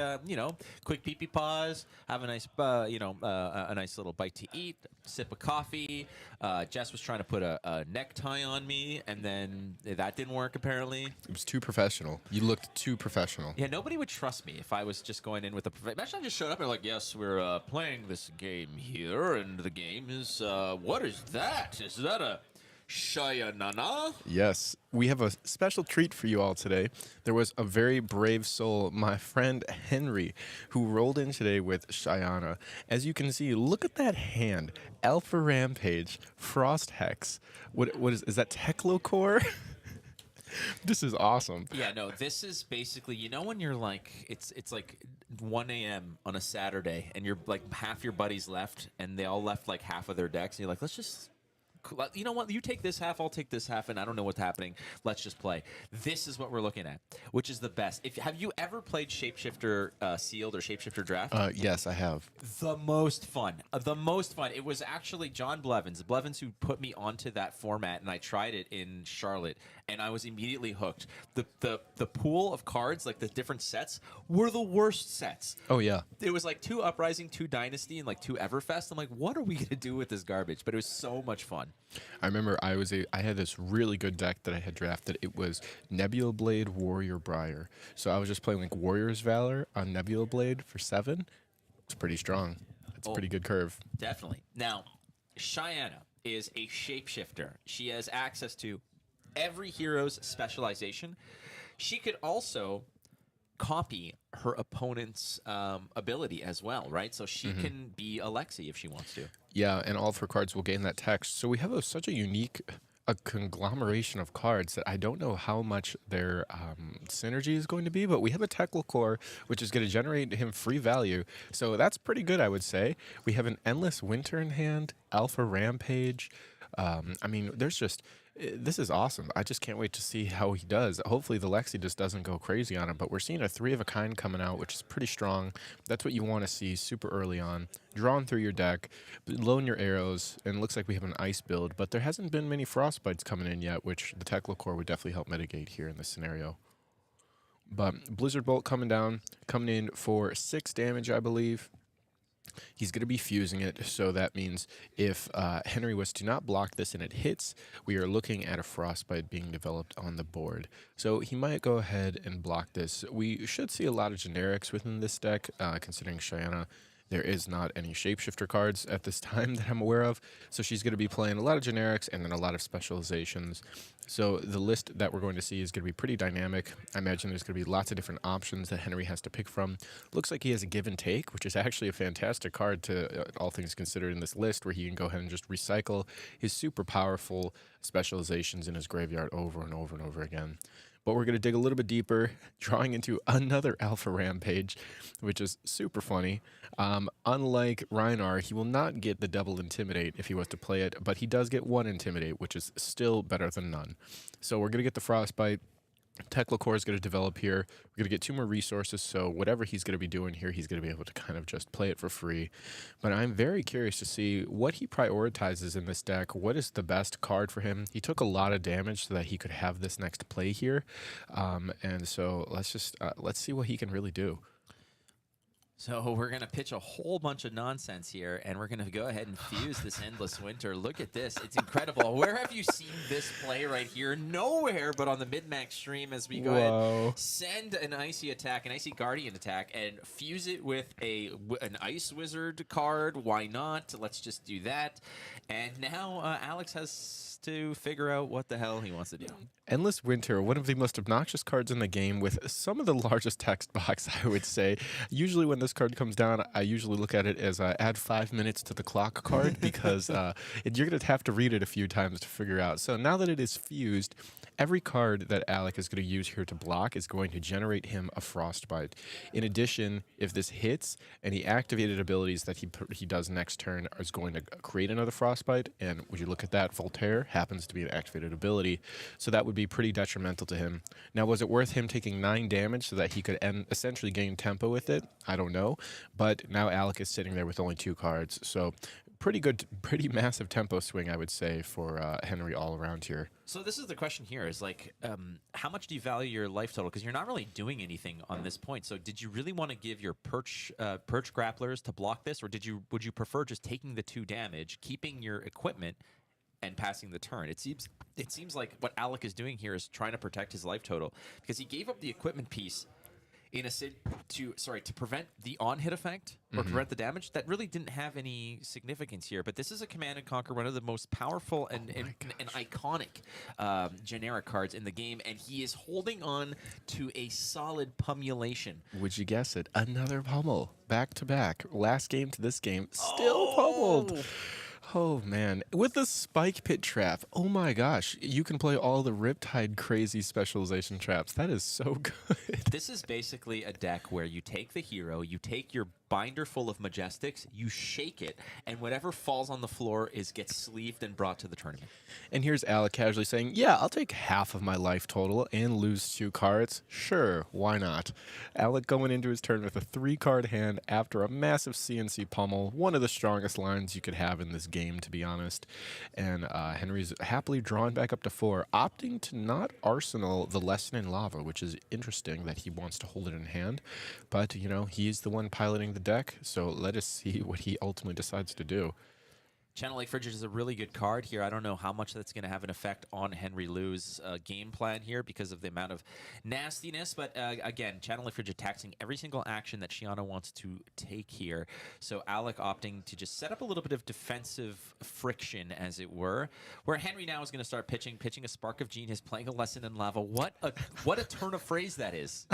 quick pee-pee pause, have a nice, a nice little bite to eat, sip of coffee. Jess was trying to put a necktie on me, and then that didn't work, apparently. It was too professional. You looked too professional. Yeah, nobody would trust me if I was just going in with a... Imagine I just showed up and like, yes, we're playing this game here, and the game is... what is that? Is that a... Shayana? Yes, we have a special treat for you all today. There was a very brave soul, my friend Henry, who rolled in today with Shayana. As you can see, look at that hand. Alpha Rampage, Frost Hex. What is that Teclocore? This is awesome. Yeah, no, this is basically, you know when you're like, it's like 1 a.m. on a Saturday, and you're like half your buddies left, and they all left like half of their decks, and you're like, let's just you know what? You take this half, I'll take this half, and I don't know what's happening. Let's just play. This is what we're looking at, which is the best. Have you ever played Shapeshifter Sealed or Shapeshifter Draft? Yes, I have. The most fun. The most fun. It was actually John Blevins who put me onto that format, and I tried it in Charlotte, and I was immediately hooked. The pool of cards, like the different sets, were the worst sets. Oh, yeah. It was like 2 Uprising, 2 Dynasty, and like 2 Everfest. I'm like, what are we going to do with this garbage? But it was so much fun. I remember I had this really good deck that I had drafted. It was Nebula Blade, Warrior Briar. So I was just playing like Warrior's Valor on Nebula Blade for 7. It's pretty strong. It's a pretty good curve. Definitely. Now, Shayana is a shapeshifter. She has access to every hero's specialization. She could also copy her opponent's ability as well, right? So she can be a Lexi if she wants to. Yeah, and all of her cards will gain that text. So we have such a unique conglomeration of cards that I don't know how much their synergy is going to be, but we have a Tekla core, which is going to generate him free value. So that's pretty good, I would say. We have an Endless Winter in hand, Alpha Rampage. I mean, this is awesome. I just can't wait to see how he does. Hopefully the Lexi just doesn't go crazy on him, but we're seeing a 3 of a kind coming out, which is pretty strong. That's what you want to see super early on. Drawn through your deck, loan your arrows, and it looks like we have an ice build, but there hasn't been many frostbites coming in yet, which the Tekla core would definitely help mitigate here in this scenario. But Blizzard Bolt coming in for 6 damage, I believe. He's going to be fusing it, so that means if Henry was to not block this and it hits, we are looking at a Frostbite being developed on the board. So he might go ahead and block this. We should see a lot of generics within this deck, considering Shayana. There is not any Shapeshifter cards at this time that I'm aware of, so she's going to be playing a lot of generics and then a lot of specializations. So the list that we're going to see is going to be pretty dynamic. I imagine there's going to be lots of different options that Henry has to pick from. Looks like he has a Give and Take, which is actually a fantastic card to all things considered in this list, where he can go ahead and just recycle his super powerful specializations in his graveyard over and over and over again. But we're going to dig a little bit deeper, drawing into another Alpha Rampage, which is super funny. Unlike Rhinar, he will not get the double Intimidate if he was to play it, but he does get 1 Intimidate, which is still better than none. So we're going to get the Frostbite. Tekla core is going to develop here. We're going to get 2 more resources, so whatever he's going to be doing here, he's going to be able to kind of just play it for free. But I'm very curious to see what he prioritizes in this deck. What is the best card for him? He took a lot of damage so that he could have this next play here. And so let's see what he can really do. So we're going to pitch a whole bunch of nonsense here, and we're going to go ahead and fuse this Endless Winter. Look at this. It's incredible. Where have you seen this play right here? Nowhere but on the MinMax stream, as we go ahead send an Icy attack, an Icy Guardian attack, and fuse it with an Ice Wizard card. Why not? Let's just do that. And now Alex has to figure out what the hell he wants to do. Endless Winter, one of the most obnoxious cards in the game with some of the largest text box, I would say. Usually when this card comes down, I usually look at it as add 5 minutes to the clock card because you're going to have to read it a few times to figure out. So now that it is fused, every card that Alec is going to use here to block is going to generate him a Frostbite. In addition, if this hits, any activated abilities that he does next turn is going to create another Frostbite. And would you look at that, Voltaire happens to be an activated ability. So that would be pretty detrimental to him. Now, was it worth him taking 9 damage so that he could essentially gain tempo with it? I don't know. But now Alec is sitting there with only 2 cards. So pretty good, pretty massive tempo swing, I would say, for Henry all around here. So this is the question here is like, how much do you value your life total? Because you're not really doing anything on this point. So did you really want to give your perch grapplers to block this, or would you prefer just taking the 2 damage, keeping your equipment, and passing the turn? It seems like what Alec is doing here is trying to protect his life total, because he gave up the equipment piece to prevent the on-hit effect or prevent the damage. That really didn't have any significance here. But this is a Command and Conquer, one of the most powerful and iconic generic cards in the game, and he is holding on to a solid pummulation. Would you guess it? Another pummel, back to back. Last game to this game, still pummeled. Oh, man. With the Spike Pit Trap, oh my gosh, you can play all the Riptide crazy specialization traps. That is so good. This is basically a deck where you take the hero, you take your binder full of Majestics, you shake it, and whatever falls on the floor gets sleeved and brought to the tournament. And here's Alec casually saying, yeah, I'll take half of my life total and lose 2 cards. Sure, why not? Alec going into his turn with a 3-card hand after a massive CNC pummel, one of the strongest lines you could have in this game, to be honest. And Henry's happily drawn back up to 4, opting to not arsenal the Lesson in Lava, which is interesting that he wants to hold it in hand. But, you know, he's the one piloting the deck, so let us see what he ultimately decides to do. Channel Lake Frigid is a really good card here. I don't know how much that's going to have an effect on Henry Liu's game plan here because of the amount of nastiness. But again, Channel Lake Frigid taxing every single action that Shayana wants to take here. So Alec opting to just set up a little bit of defensive friction, as it were, where Henry now is going to start pitching a Spark of Genius, playing a Lesson in Lava. What a turn of phrase that is.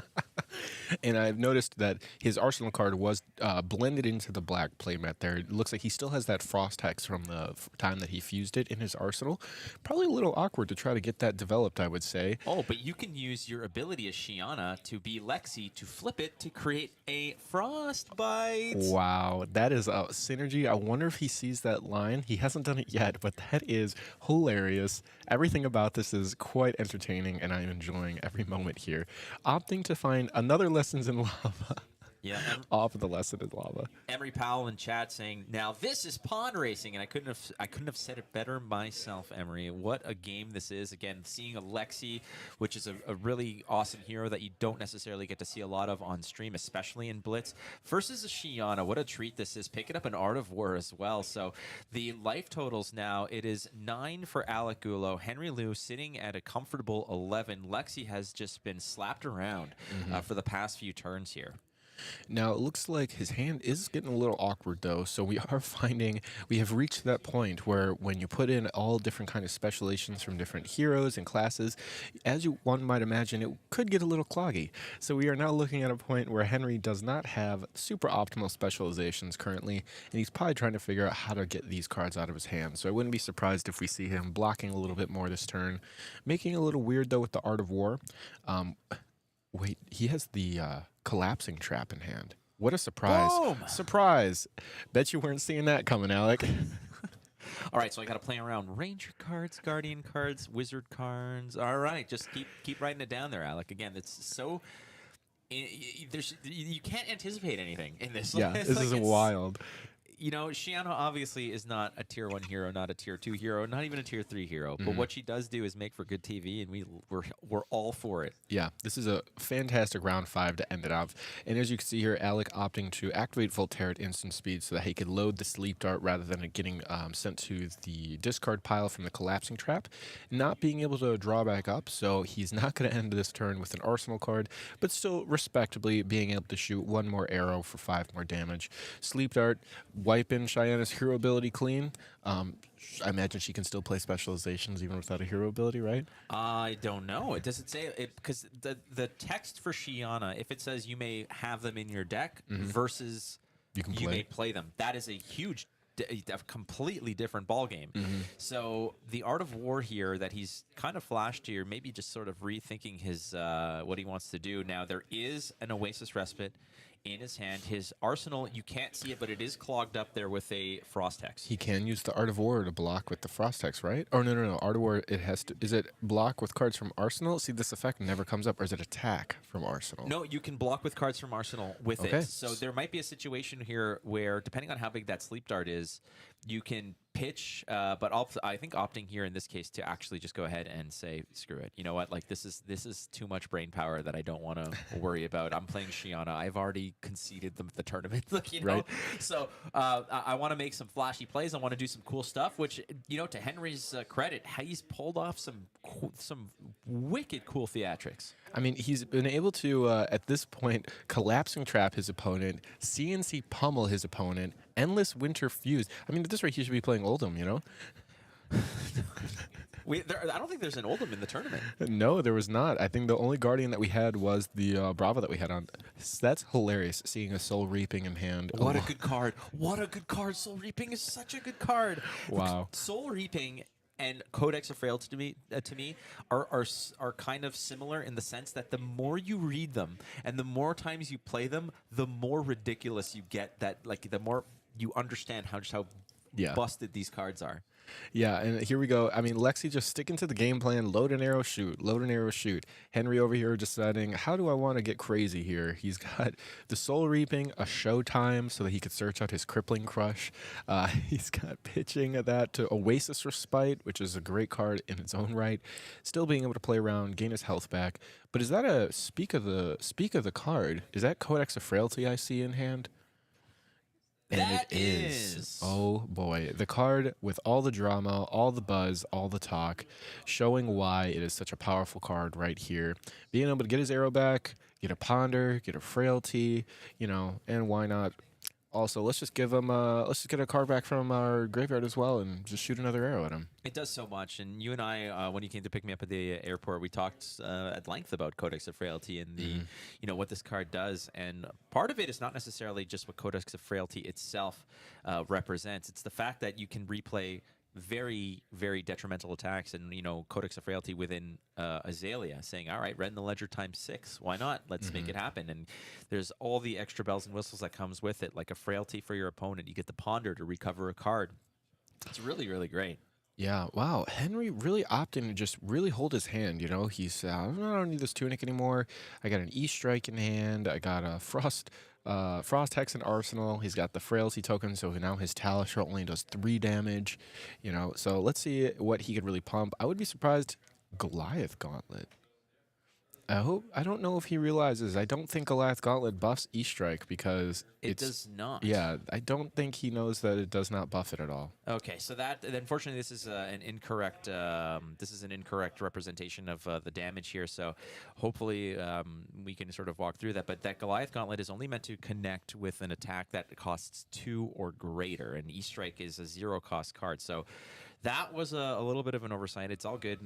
And I've noticed that his Arsenal card was blended into the black playmat there. It looks like he still has that Frost Hex from the time that he fused it in his Arsenal. Probably a little awkward to try to get that developed, I would say. Oh, but you can use your ability as Shayana to be Lexi to flip it to create a Frostbite. Wow, that is a synergy. I wonder if he sees that line. He hasn't done it yet, but that is hilarious. Everything about this is quite entertaining, and I'm enjoying every moment here. Opting to find another Lessons in Lava. Yeah, off of the Lesson in Lava. Emery Powell in chat saying, "Now this is pawn racing," and I couldn't have said it better myself, Emery. What a game this is! Again, seeing a Lexi, which is a really awesome hero that you don't necessarily get to see a lot of on stream, especially in Blitz, versus a Shayana. What a treat this is! Picking up an Art of War as well. So the life totals now, it is 9 for Alec Gulo. Henry Liu sitting at a comfortable 11. Lexi has just been slapped around for the past few turns here. Now, it looks like his hand is getting a little awkward, though, so we are finding we have reached that point where when you put in all different kind of specialations from different heroes and classes, as one might imagine, it could get a little cloggy. So we are now looking at a point where Henry does not have super optimal specializations currently, and he's probably trying to figure out how to get these cards out of his hand. So I wouldn't be surprised if we see him blocking a little bit more this turn, making it a little weird, though, with the Art of War. Wait, he has the collapsing trap in hand. What a surprise. Boom! Surprise. Bet you weren't seeing that coming, Alec. All right, so I got to play around Ranger cards, Guardian cards, Wizard cards. All right, just keep writing it down there, Alec. Again, it's so... you can't anticipate anything in this. Yeah, this is wild. You know, Shayana obviously is not a tier 1 hero, not a tier 2 hero, not even a tier 3 hero. But what she does do is make for good TV, and we're all for it. Yeah, this is a fantastic round 5 to end it off. And as you can see here, Alec opting to activate Voltaire at instant speed so that he could load the Sleep Dart rather than it getting sent to the discard pile from the collapsing trap. Not being able to draw back up, so he's not going to end this turn with an Arsenal card, but still respectably being able to shoot 1 more arrow for 5 more damage. Sleep Dart, wipe in Shayana's hero ability clean. I imagine she can still play specializations even without a hero ability, right? I don't know. It doesn't say it because the text for Shayana, if it says you may have them in your deck versus you may play them, that is a huge, a completely different ball game. So the Art of War here that he's kind of flashed here, maybe just sort of rethinking his what he wants to do. Now there is an Oasis Respite in his hand. His Arsenal, you can't see it, but it is clogged up there with a Frost Hex. He can use the Art of War to block with the Frost Hex, right? Oh, no. Art of War, it has to... Is it block with cards from Arsenal? See, this effect never comes up. Or is it attack from Arsenal? No, you can block with cards from Arsenal with it. So there might be a situation here where, depending on how big that Sleep Dart is, you can pitch, but I think opting here in this case to actually just go ahead and say, screw it. You know what? Like this is too much brain power that I don't want to worry about. I'm playing Shayana. I've already conceded the tournament. Like, you know, right. So I want to make some flashy plays. I want to do some cool stuff. Which, you know, to Henry's credit, he's pulled off some wicked cool theatrics. I mean, he's been able to, at this point, collapsing trap his opponent, CNC pummel his opponent, endless winter fuse. I mean, at this rate, he should be playing Oldham, you know? I don't think there's an Oldham in the tournament. No, there was not. I think the only Guardian that we had was the Brava that we had on. That's hilarious, seeing a Soul Reaping in hand. What a good card. What a good card. Soul Reaping is such a good card. Wow. Soul Reaping and Codex of Frailty to me are kind of similar in the sense that the more you read them and the more times you play them, the more ridiculous you get. That like the more you understand how busted these cards are. Yeah, and here we go. I mean, Lexi just sticking to the game plan, load an arrow, shoot, load an arrow, shoot. Henry over here deciding, how do I want to get crazy here? He's got the Soul Reaping, a Showtime, so that he could search out his Crippling Crush. He's got pitching that to Oasis Respite, which is a great card in its own right. Still being able to play around, gain his health back. But is that a speak of the card? Is that Codex of Frailty I see in hand? And that it is. Oh boy. The card with all the drama, all the buzz, all the talk, showing why it is such a powerful card right here. Being able to get his arrow back, get a Ponder, get a Frailty, you know, and why not? Also, let's just give him let's just get a card back from our graveyard as well and just shoot another arrow at him. It does so much. And you and I, when you came to pick me up at the airport, we talked at length about Codex of Frailty and the, you know, what this card does. And part of it is not necessarily just what Codex of Frailty itself represents. It's the fact that you can replay very, very detrimental attacks, and you know, Codex of Frailty within Azalea saying, all right, Red in the Ledger ×6, why not? Let's make it happen. And there's all the extra bells and whistles that comes with it, like a Frailty for your opponent. You get the Ponder to recover a card. It's really, really great. Yeah, wow. Henry really opting to just really hold his hand, you know. He's, I don't need this Tunic anymore. I got an E-Strike in hand. I got a Frost Hex in Arsenal. He's got the Frailty token, so now his Talisher only does 3 damage, you know. So let's see what he could really pump. I would be surprised. Goliath Gauntlet. I don't know if he realizes. I don't think Goliath Gauntlet buffs E-Strike because it does not. Yeah, I don't think he knows that it does not buff it at all. Okay, so that unfortunately this is an incorrect. This is an incorrect representation of the damage here. So hopefully we can sort of walk through that. But that Goliath Gauntlet is only meant to connect with an attack that costs 2 or greater, and E-Strike is a 0-cost card. So that was a little bit of an oversight. It's all good.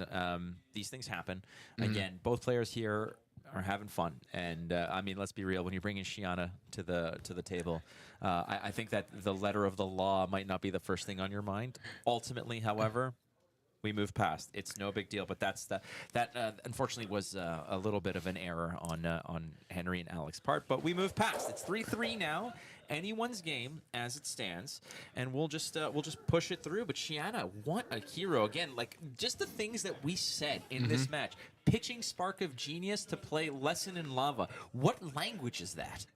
These things happen. Again, both players here are having fun, and I mean, let's be real. When you bring in Shayana to the table, I think that the letter of the law might not be the first thing on your mind. Ultimately, however, we move past. It's no big deal. But that unfortunately was a little bit of an error on Henry and Alex's part. But we move past. It's 3-3 now. Anyone's game as it stands, and we'll just push it through. But Shayana, what a hero again! Like just the things that we said in this match. Pitching Spark of Genius to play Lesson in Lava. What language is that?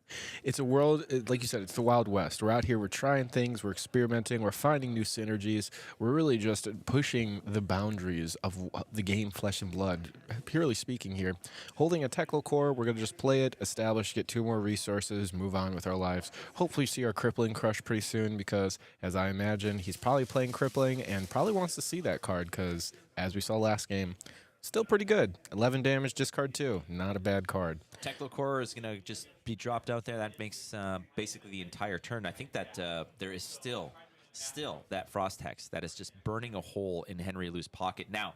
It's a world, like you said, it's the Wild West. We're out here, we're trying things, we're experimenting, we're finding new synergies. We're really just pushing the boundaries of the game Flesh and Blood, purely speaking here. Holding a Teklo core, we're going to just play it, establish, get 2 more resources, move on with our lives. Hopefully see our Crippling Crush pretty soon because, as I imagine, he's probably playing Crippling and probably wants to see that card because, as we saw last game, still pretty good. 11 damage, discard 2. Not a bad card. Teklo Core is going to just be dropped out there. That makes basically the entire turn. I think that there is still that Frost Hex that is just burning a hole in Henry Lou's pocket. Now,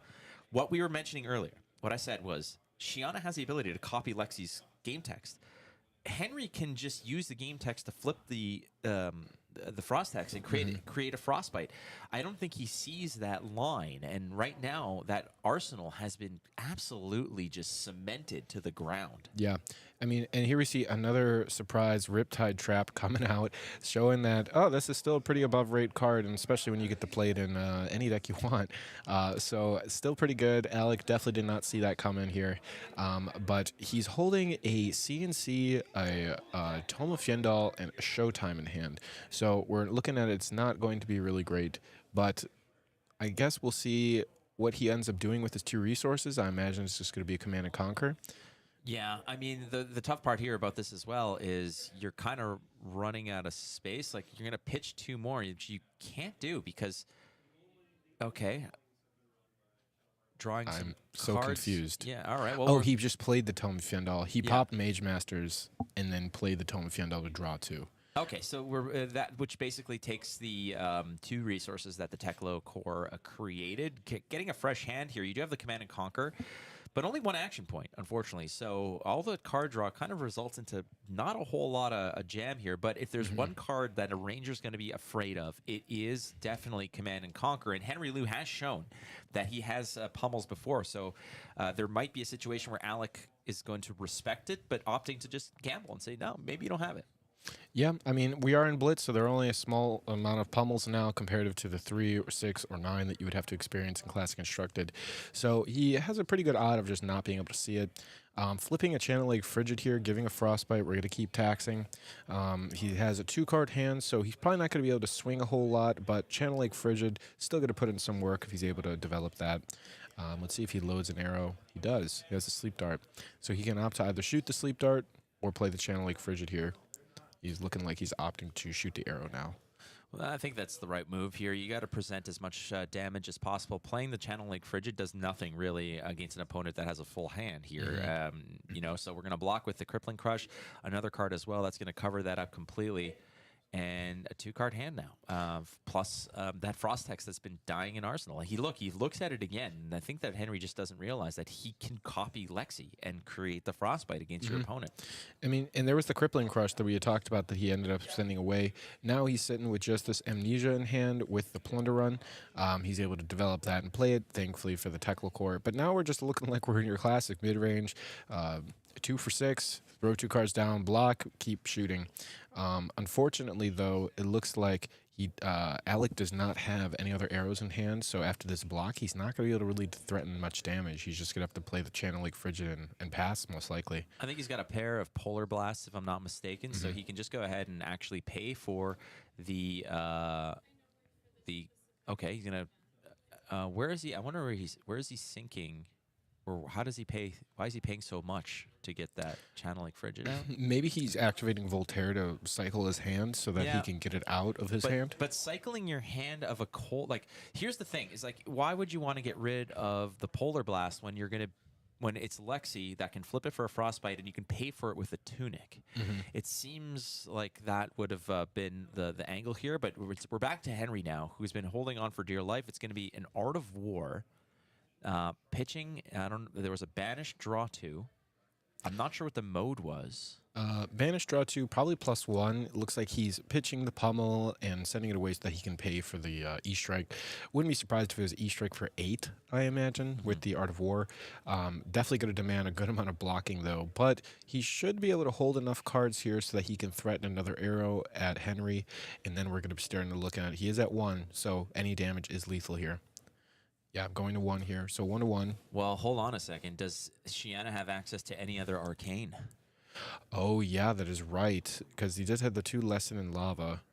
what we were mentioning earlier, what I said was Shayana has the ability to copy Lexi's game text. Henry can just use the game text to flip the Frost Hex and create a Frostbite. I don't think he sees that line, and right now that arsenal has been absolutely just cemented to the ground. Yeah. I mean, and here we see another surprise Riptide Trap coming out, showing that, oh, this is still a pretty above rate card, and especially when you get to play it in any deck you want. So still pretty good. Alec definitely did not see that coming here. But he's holding a CNC, a Tome of Fjendal, and a Showtime in hand. So we're looking at it's not going to be really great, but I guess we'll see what he ends up doing with his 2 resources. I imagine it's just going to be a Command and Conquer. Yeah, I mean, the tough part here about this as well is you're kind of running out of space. Like, you're going to pitch 2 more, which you can't do because, okay, drawing some I'm so cards. confused. Yeah, all right. Well, Oh, he just played the Tome of Fjendal. He popped Mage Masters and then played the Tome of Fjendal to draw 2. Okay, so we're that, which basically takes the 2 resources that the Teklo core created. Getting a fresh hand here. You do have the Command and Conquer, but only one action point, unfortunately. So all the card draw kind of results into not a whole lot of a jam here. But if there's one card that a Ranger's going to be afraid of, it is definitely Command and Conquer. And Henry Liu has shown that he has pummels before. So there might be a situation where Alec is going to respect it, but opting to just gamble and say, no, maybe you don't have it. Yeah, I mean, we are in Blitz, so there are only a small amount of pummels now comparative to the 3 or 6 or 9 that you would have to experience in Classic Constructed. So he has a pretty good odd of just not being able to see it. Flipping a Channel Lake Frigid here, giving a Frostbite, we're going to keep taxing. He has a 2-card hand, so he's probably not going to be able to swing a whole lot, but Channel Lake Frigid, still going to put in some work if he's able to develop that. Let's see if he loads an arrow. He does. He has a Sleep Dart. So he can opt to either shoot the Sleep Dart or play the Channel Lake Frigid here. He's looking like he's opting to shoot the arrow now. Well, I think that's the right move here. You got to present as much damage as possible. Playing the Channel Lake Frigid does nothing really against an opponent that has a full hand here. You know, so we're going to block with the Crippling Crush, another card as well. That's going to cover that up completely. And a 2-card hand now, plus that Frost Hex that's been dying in Arsenal. He looks at it again, and I think that Henry just doesn't realize that he can copy Lexi and create the Frostbite against your opponent. I mean, and there was the Crippling Crush that we had talked about that he ended up sending away. Now he's sitting with just this Amnesia in hand with the Plunder Run. He's able to develop that and play it, thankfully, for the Tekla Core. But now we're just looking like we're in your classic mid-range, 2 for 6, throw 2 cards down, block, keep shooting. Unfortunately, though, it looks like Alec does not have any other arrows in hand, so after this block, he's not going to be able to really threaten much damage. He's just going to have to play the Channel Lake Frigid and pass, most likely. I think he's got a pair of Polar Blasts, if I'm not mistaken, so he can just go ahead and actually pay for the okay, he's going to, where is he? I wonder where is he sinking? Or how does he pay? Why is he paying so much to get that Channel Lake Frigid out? Maybe he's activating Voltaire to cycle his hand so that he can get it out of his hand. But cycling your hand of a cold, like, here's the thing: is like, why would you want to get rid of the Polar Blast when it's Lexi that can flip it for a Frostbite and you can pay for it with a Tunic? It seems like that would have been the angle here. But we're back to Henry now, who's been holding on for dear life. It's going to be an Art of War. Pitching, there was a Banished Draw 2. I'm not sure what the mode was. Banished Draw 2, probably +1. It looks like he's pitching the Pummel and sending it away so that he can pay for the E-Strike. Wouldn't be surprised if it was E-Strike for 8, I imagine, with the Art of War. Definitely going to demand a good amount of blocking, though. But he should be able to hold enough cards here so that he can threaten another arrow at Henry. And then we're going to be starting to look at it. He is at 1, so any damage is lethal here. Yeah, I'm going to 1 here. So 1 to 1. Well, hold on a second. Does Shayana have access to any other arcane? Oh, yeah, that is right. Because he just had the 2 Lesson in Lava.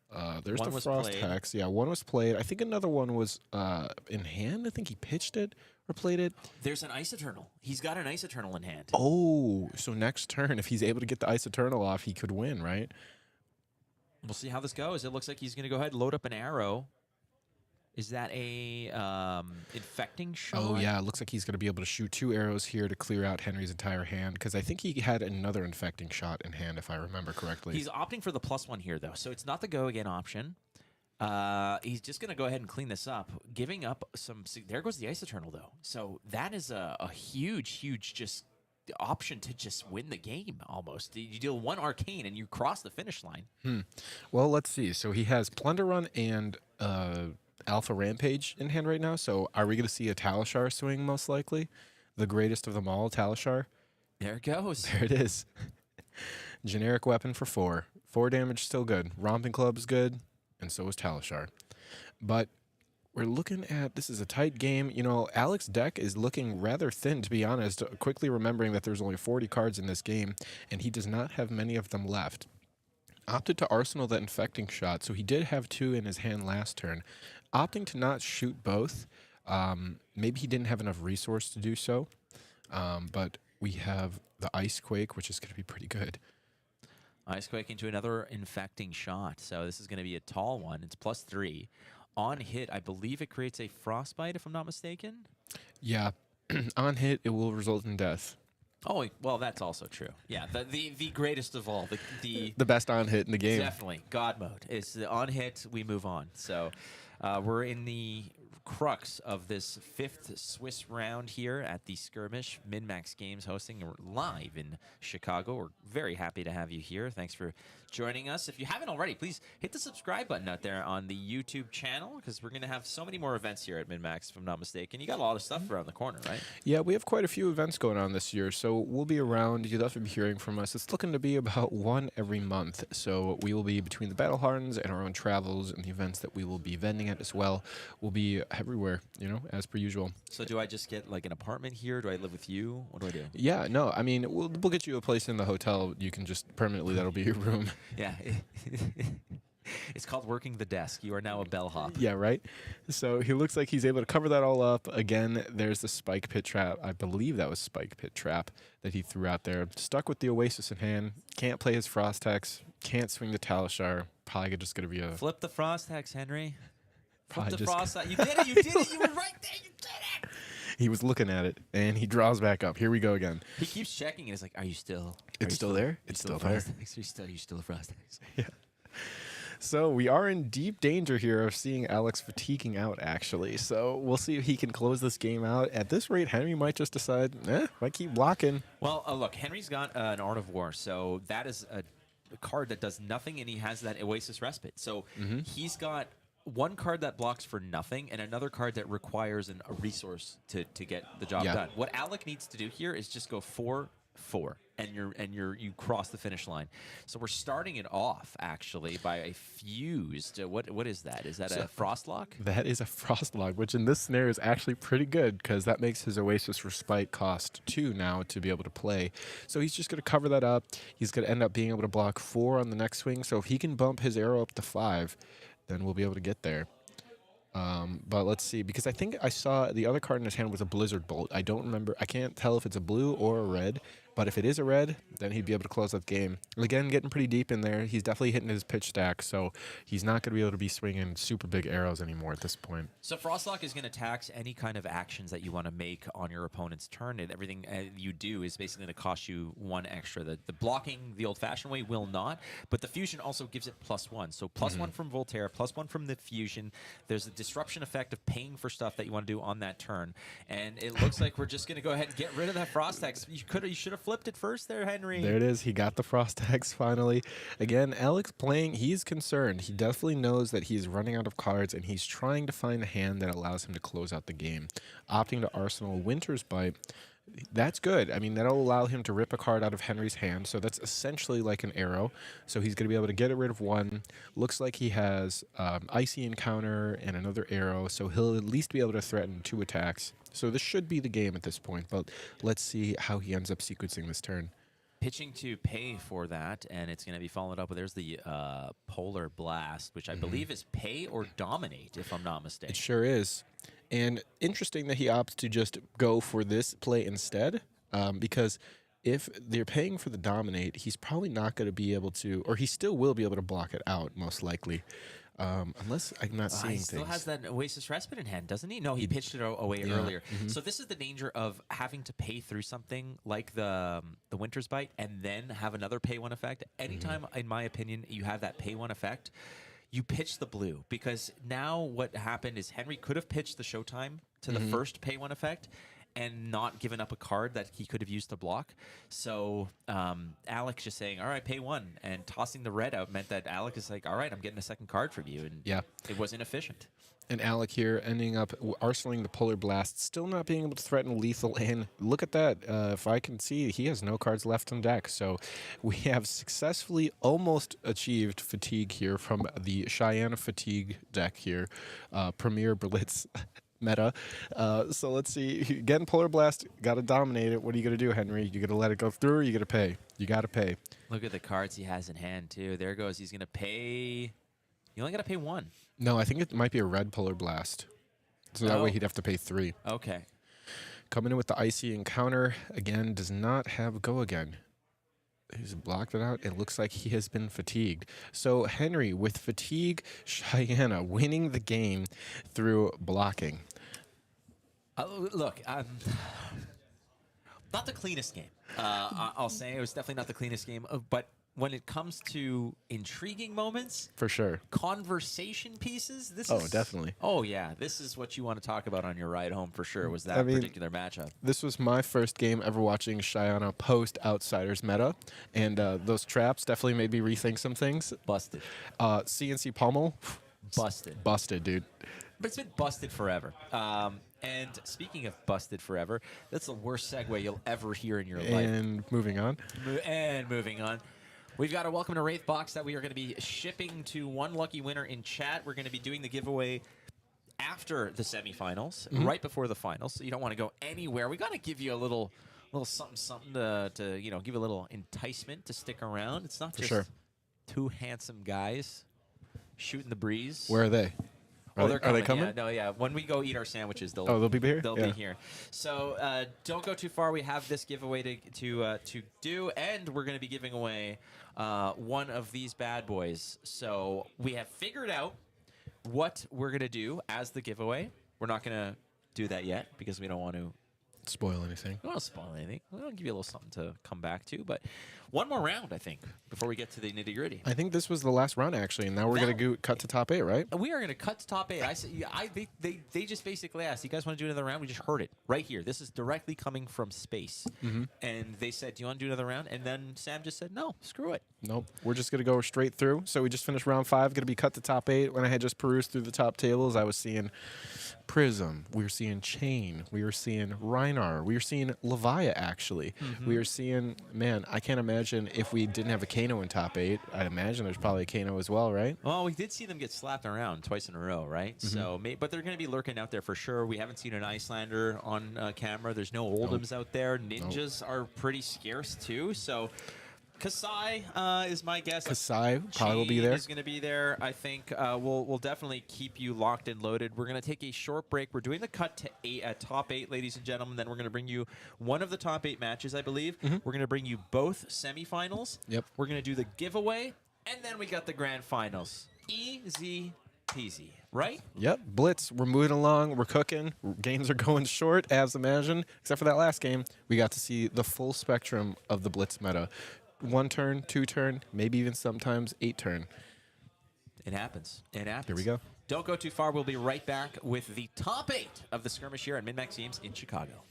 There's One the was Frost played. Hex. Yeah, 1 was played. I think another one was in hand. I think he pitched it or played it. There's an Ice Eternal. He's got an Ice Eternal in hand. Oh, so next turn, if he's able to get the Ice Eternal off, he could win, right? We'll see how this goes. It looks like he's going to go ahead and load up an arrow. Is that a infecting shot? Oh, yeah. It looks like he's going to be able to shoot 2 arrows here to clear out Henry's entire hand, because I think he had another infecting shot in hand, if I remember correctly. He's opting for the +1 here, though, so it's not the go again option. He's just going to go ahead and clean this up, giving up some... There goes the Ice Eternal, though. So that is a huge just option to just win the game, almost. You deal 1 arcane, and you cross the finish line. Well, let's see. So he has Plunder Run and... Alpha Rampage in hand right now, so are we going to see a Talishar swing, most likely? The greatest of them all, Talishar? There it goes. There it is. Generic weapon for 4. 4 damage, still good. Romping Club is good, and so is Talishar. But we're looking at, this is a tight game. You know, Alec's deck is looking rather thin, to be honest, quickly remembering that there's only 40 cards in this game, and he does not have many of them left. Opted to Arsenal that infecting shot, so he did have 2 in his hand last turn. Opting to not shoot both. Maybe he didn't have enough resource to do so. But we have the Ice Quake, which is going to be pretty good. Ice Quake into another infecting shot. So this is going to be a tall one. It's +3. On hit, I believe it creates a Frostbite, if I'm not mistaken. Yeah. On hit, it will result in death. Oh, well, that's also true. Yeah, the greatest of all. The best on hit in the game. Definitely. God mode. It's the on hit, we move on. So we're in the crux of this 5th Swiss round here at the Skirmish. MinMaxGames hosting live in Chicago. We're very happy to have you here. Thanks for joining us. If you haven't already, please hit the subscribe button out there on the YouTube channel, because we're going to have so many more events here at MinMax, if I'm not mistaken. You got a lot of stuff around the corner, right? Yeah, we have quite a few events going on this year, so we'll be around. You'll definitely be hearing from us. It's looking to be about one every month, so we will be between the battle hardens and our own travels and the events that we will be vending at as well. We'll be everywhere, you know, as per usual. So do I just get like an apartment here? Do I live with you? What do I do? Yeah, no, I mean, we'll get you a place in the hotel. You can just permanently, that'll be your room. Yeah. It's called working the desk. You are now a bellhop. Yeah, right? So he looks like he's able to cover that all up. Again, there's the spike pit trap. I believe that was spike pit trap that he threw out there. Stuck with the Oasis in hand. Can't play his Frost Hex. Can't swing the Talishar. Probably just going to be a... Flip the Frost Hex, Henry. Flip Probably the just Frost Hex. You did it. You did it. You were right there. You did it. He was looking at it, and he draws back up. Here we go again. He keeps checking, and it's like, are you still... It's still there? It's still there. Are you still a Frost Hex? Yeah. So we are in deep danger here of seeing Alex fatiguing out, actually. So we'll see if he can close this game out. At this rate, Henry might just decide, might keep blocking. Well, look, Henry's got an Art of War, so that is a card that does nothing, and he has that Oasis Respite. So he's got one card that blocks for nothing and another card that requires a resource to get the job done. What Alec needs to do here is just go 4-4. And you cross the finish line. So we're starting it off actually by a fused. What is that? Is that a Frostlock? That is a Frostlock, which in this scenario is actually pretty good because that makes his Oasis Respite cost 2 now to be able to play. So he's just going to cover that up. He's going to end up being able to block 4 on the next swing. So if he can bump his arrow up to 5, then we'll be able to get there. But let's see, because I think I saw the other card in his hand was a Blizzard Bolt. I don't remember. I can't tell if it's a blue or a red, but if it is a red, then he'd be able to close that game. Again, getting pretty deep in there. He's definitely hitting his pitch stack, so he's not going to be able to be swinging super big arrows anymore at this point. So Frostlock is going to tax any kind of actions that you want to make on your opponent's turn, and everything you do is basically going to cost you 1 extra. The blocking the old-fashioned way will not, but the fusion also gives it +1. So +1 from Voltaire, +1 from the fusion. There's a disruption effect of paying for stuff that you want to do on that turn, and it looks like we're just going to go ahead and get rid of that Frost Hex. You should have flipped it first there, Henry. There it is. He got the Frost Hex finally. Again, Alex playing, he's concerned. He definitely knows that he's running out of cards, and he's trying to find a hand that allows him to close out the game. Opting to Arsenal Winter's Bite. That's good. I mean, that'll allow him to rip a card out of Henry's hand, so that's essentially like an arrow. So he's going to be able to get rid of 1. Looks like he has Icy Encounter and another arrow, so he'll at least be able to threaten 2 attacks. So this should be the game at this point, but let's see how he ends up sequencing this turn. Pitching to pay for that, and it's going to be followed up with, there's the Polar Blast, which I believe is pay or dominate, if I'm not mistaken. It sure is. And interesting that he opts to just go for this play instead, because if they're paying for the dominate, he's probably not going to be able to, or he still will be able to block it out, most likely. Unless I'm not seeing things. He still has that Oasis Respite in hand, doesn't he? No, he pitched it away earlier. So this is the danger of having to pay through something like the Winter's Bite and then have another pay 1 effect. Anytime, in my opinion, you have that pay 1 effect, you pitch the blue, because now what happened is Henry could have pitched the Showtime to the first pay 1 effect and not given up a card that he could have used to block. So Alex just saying, all right, pay 1, and tossing the red out meant that Alex is like, all right, I'm getting a second card from you, and it was inefficient. And Alec here ending up arsenaling the Polar Blast, still not being able to threaten lethal. And look at that. If I can see, he has no cards left on deck. So we have successfully almost achieved fatigue here from the Shayana fatigue deck here. Premier Blitz meta. So let's see. Again, Polar Blast, got to dominate it. What are you going to do, Henry? You going to let it go through, or you going to pay? You got to pay. Look at the cards he has in hand, too. There goes. He's going to pay. You only got to pay 1. No, I think it might be a red Polar Blast. So that way he'd have to pay 3. Okay. Coming in with the Icy Encounter. Again, does not have go again. He's blocked it out. It looks like he has been fatigued. So Henry, with fatigue, Shayana winning the game through blocking. Look, not the cleanest game. I'll say it was definitely not the cleanest game, but when it comes to intriguing moments, For sure. conversation pieces, this Oh, is definitely. Oh yeah, this is what you want to talk about on your ride home for sure. Was that mean, particular matchup? This was my first game ever watching Shayana post Outsiders meta, and those traps definitely made me rethink some things. Busted, CNC Pommel, busted, dude. But it's been busted forever. And speaking of busted forever, that's the worst segue you'll ever hear in your life. And moving on. And moving on. We've got a welcome to Wraith box that we are going to be shipping to one lucky winner in chat. We're going to be doing the giveaway after the semifinals, right before the finals. So you don't want to go anywhere. We got to give you a little something to give a little enticement to stick around. It's not just two handsome guys shooting the breeze. Where are they? Are they coming? Yeah, no, yeah. When we go eat our sandwiches, they'll be here. They'll be here. So don't go too far. We have this giveaway to do, and we're going to be giving away one of these bad boys. So we have figured out what we're going to do as the giveaway. We're not going to do that yet because we don't want to spoil anything. We don't want to spoil anything. We'll give you a little something to come back to. But one more round, I think, before we get to the nitty-gritty. I think this was the last round, actually, and now we're going to cut to top 8, right? We are going to cut to top 8. They just basically asked, you guys want to do another round? We just heard it right here. This is directly coming from space. And they said, do you want to do another round? And then Sam just said, no, screw it. Nope. We're just going to go straight through. So we just finished round 5, going to be cut to top 8. When I had just perused through the top tables, I was seeing Prism. We were seeing Chain. We were seeing Rhinar. We were seeing Levia, actually. We were seeing, man, I can't imagine if we didn't have a Kano in top 8. I'd imagine there's probably a Kano as well, right? Well, we did see them get slapped around twice in a row, right? So, but they're going to be lurking out there for sure. We haven't seen an Icelander on camera. There's no Oldhams out there. Ninjas are pretty scarce too. So Kasai is my guess. Kasai probably will be there. Is going to be there. I think we'll definitely keep you locked and loaded. We're going to take a short break. We're doing the cut to 8 top 8, ladies and gentlemen. Then we're going to bring you one of the top 8 matches, I believe. We're going to bring you both semifinals. Yep. We're going to do the giveaway, and then we got the grand finals. Easy peasy, right? Yep. Blitz. We're moving along. We're cooking. Games are going short, as imagined. Except for that last game, we got to see the full spectrum of the Blitz meta. 1 turn, 2 turn, maybe even sometimes 8 turn. It happens. It happens. Here we go. Don't go too far. We'll be right back with the top 8 of the Skirmish here at MinMaxGames in Chicago.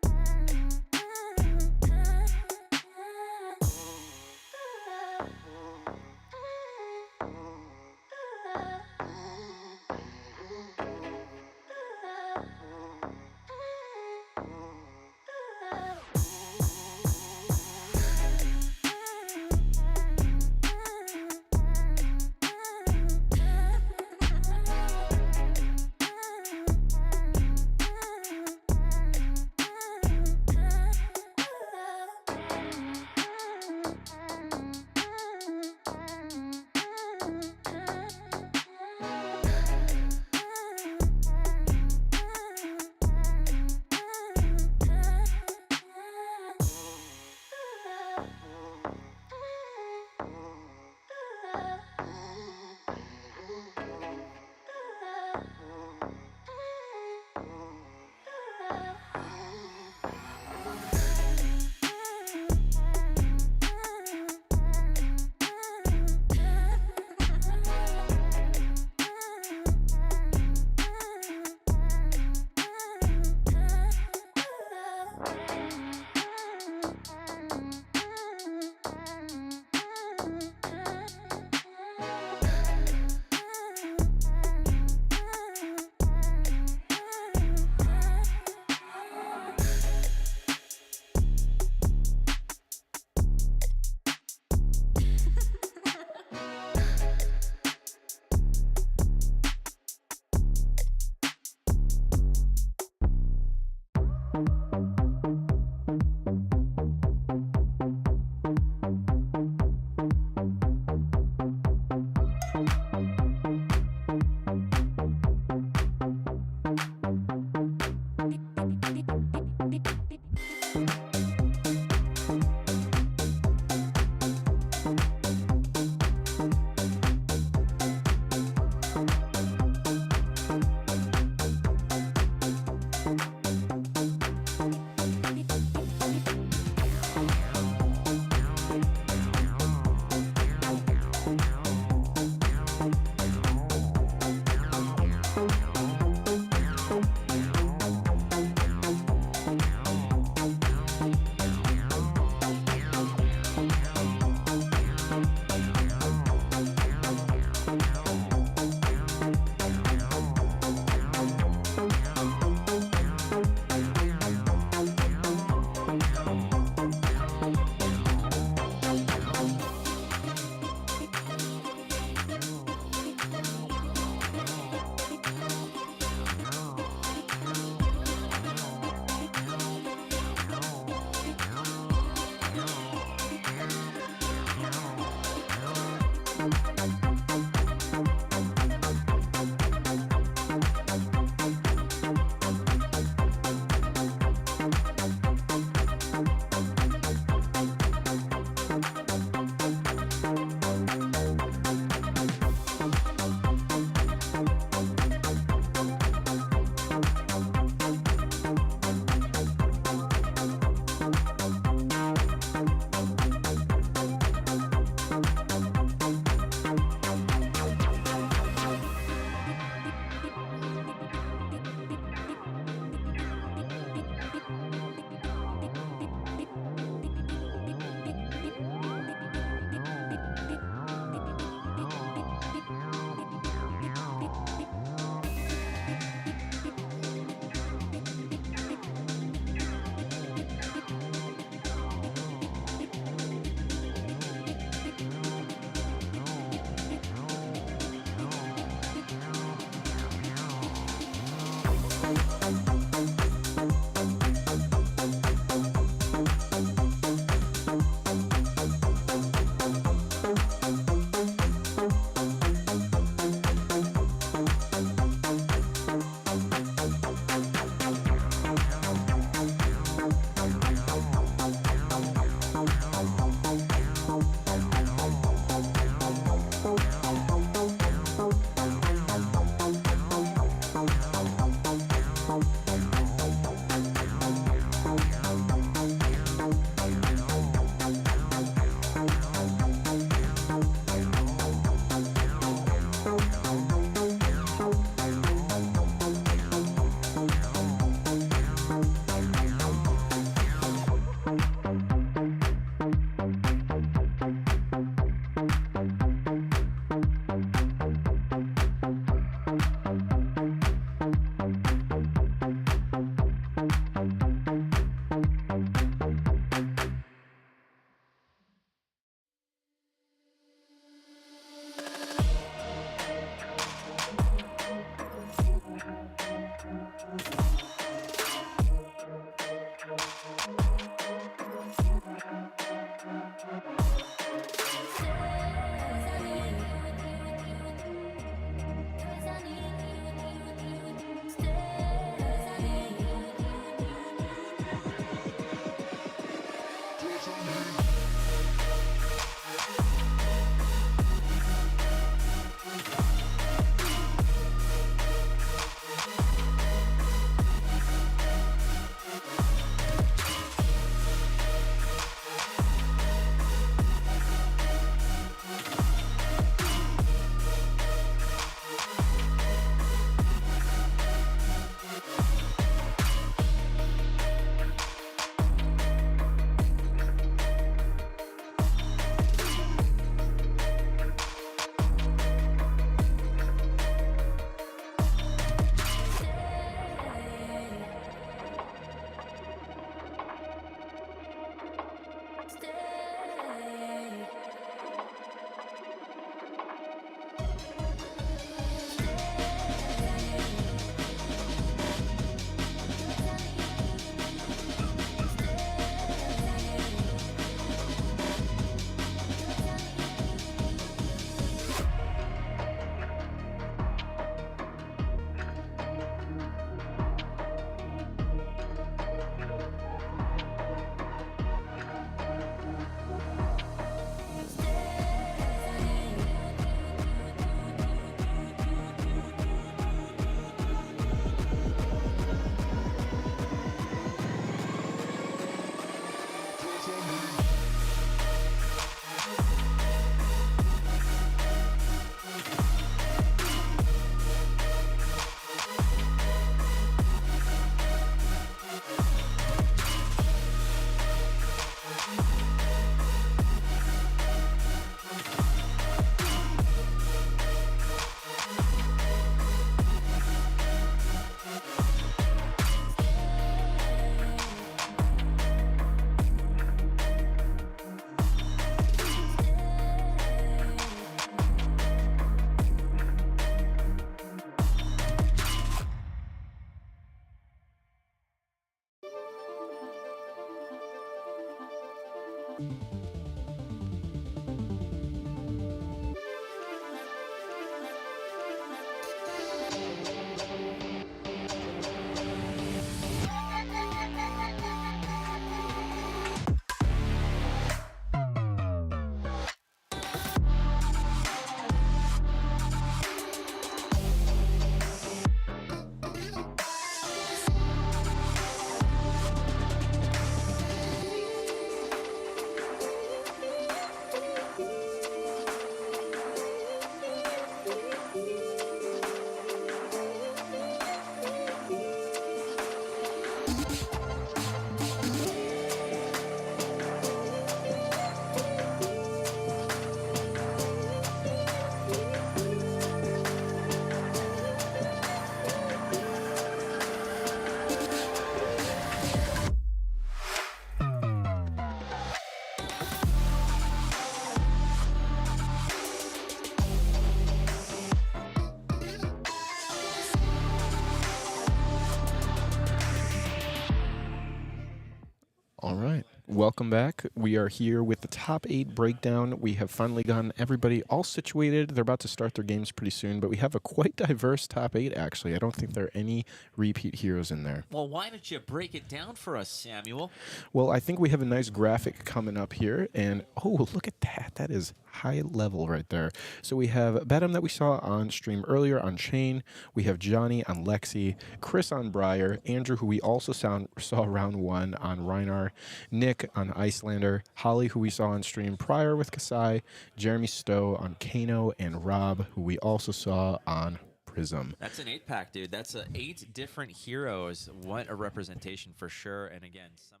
All right. Welcome back. We are here with the top 8 breakdown. We have finally gotten everybody all situated. They're about to start their games pretty soon, but we have a quite diverse top 8, actually. I don't think there are any repeat heroes in there. Well, why don't you break it down for us, Samuel? Well, I think we have a nice graphic coming up here, and oh, look at that. That is high level right there. So we have Bedham that we saw on stream earlier on Chain. We have Johnny on Lexi, Chris on Briar, Andrew, who we also saw round 1 on Rhinar, Nick on Icelander, Holly, who we saw on stream prior with Kasai, Jeremy Stowe on Kano, and Rob, who we also saw on Prism. That's an 8-pack, dude. That's 8 different heroes. What a representation for sure. And again, some of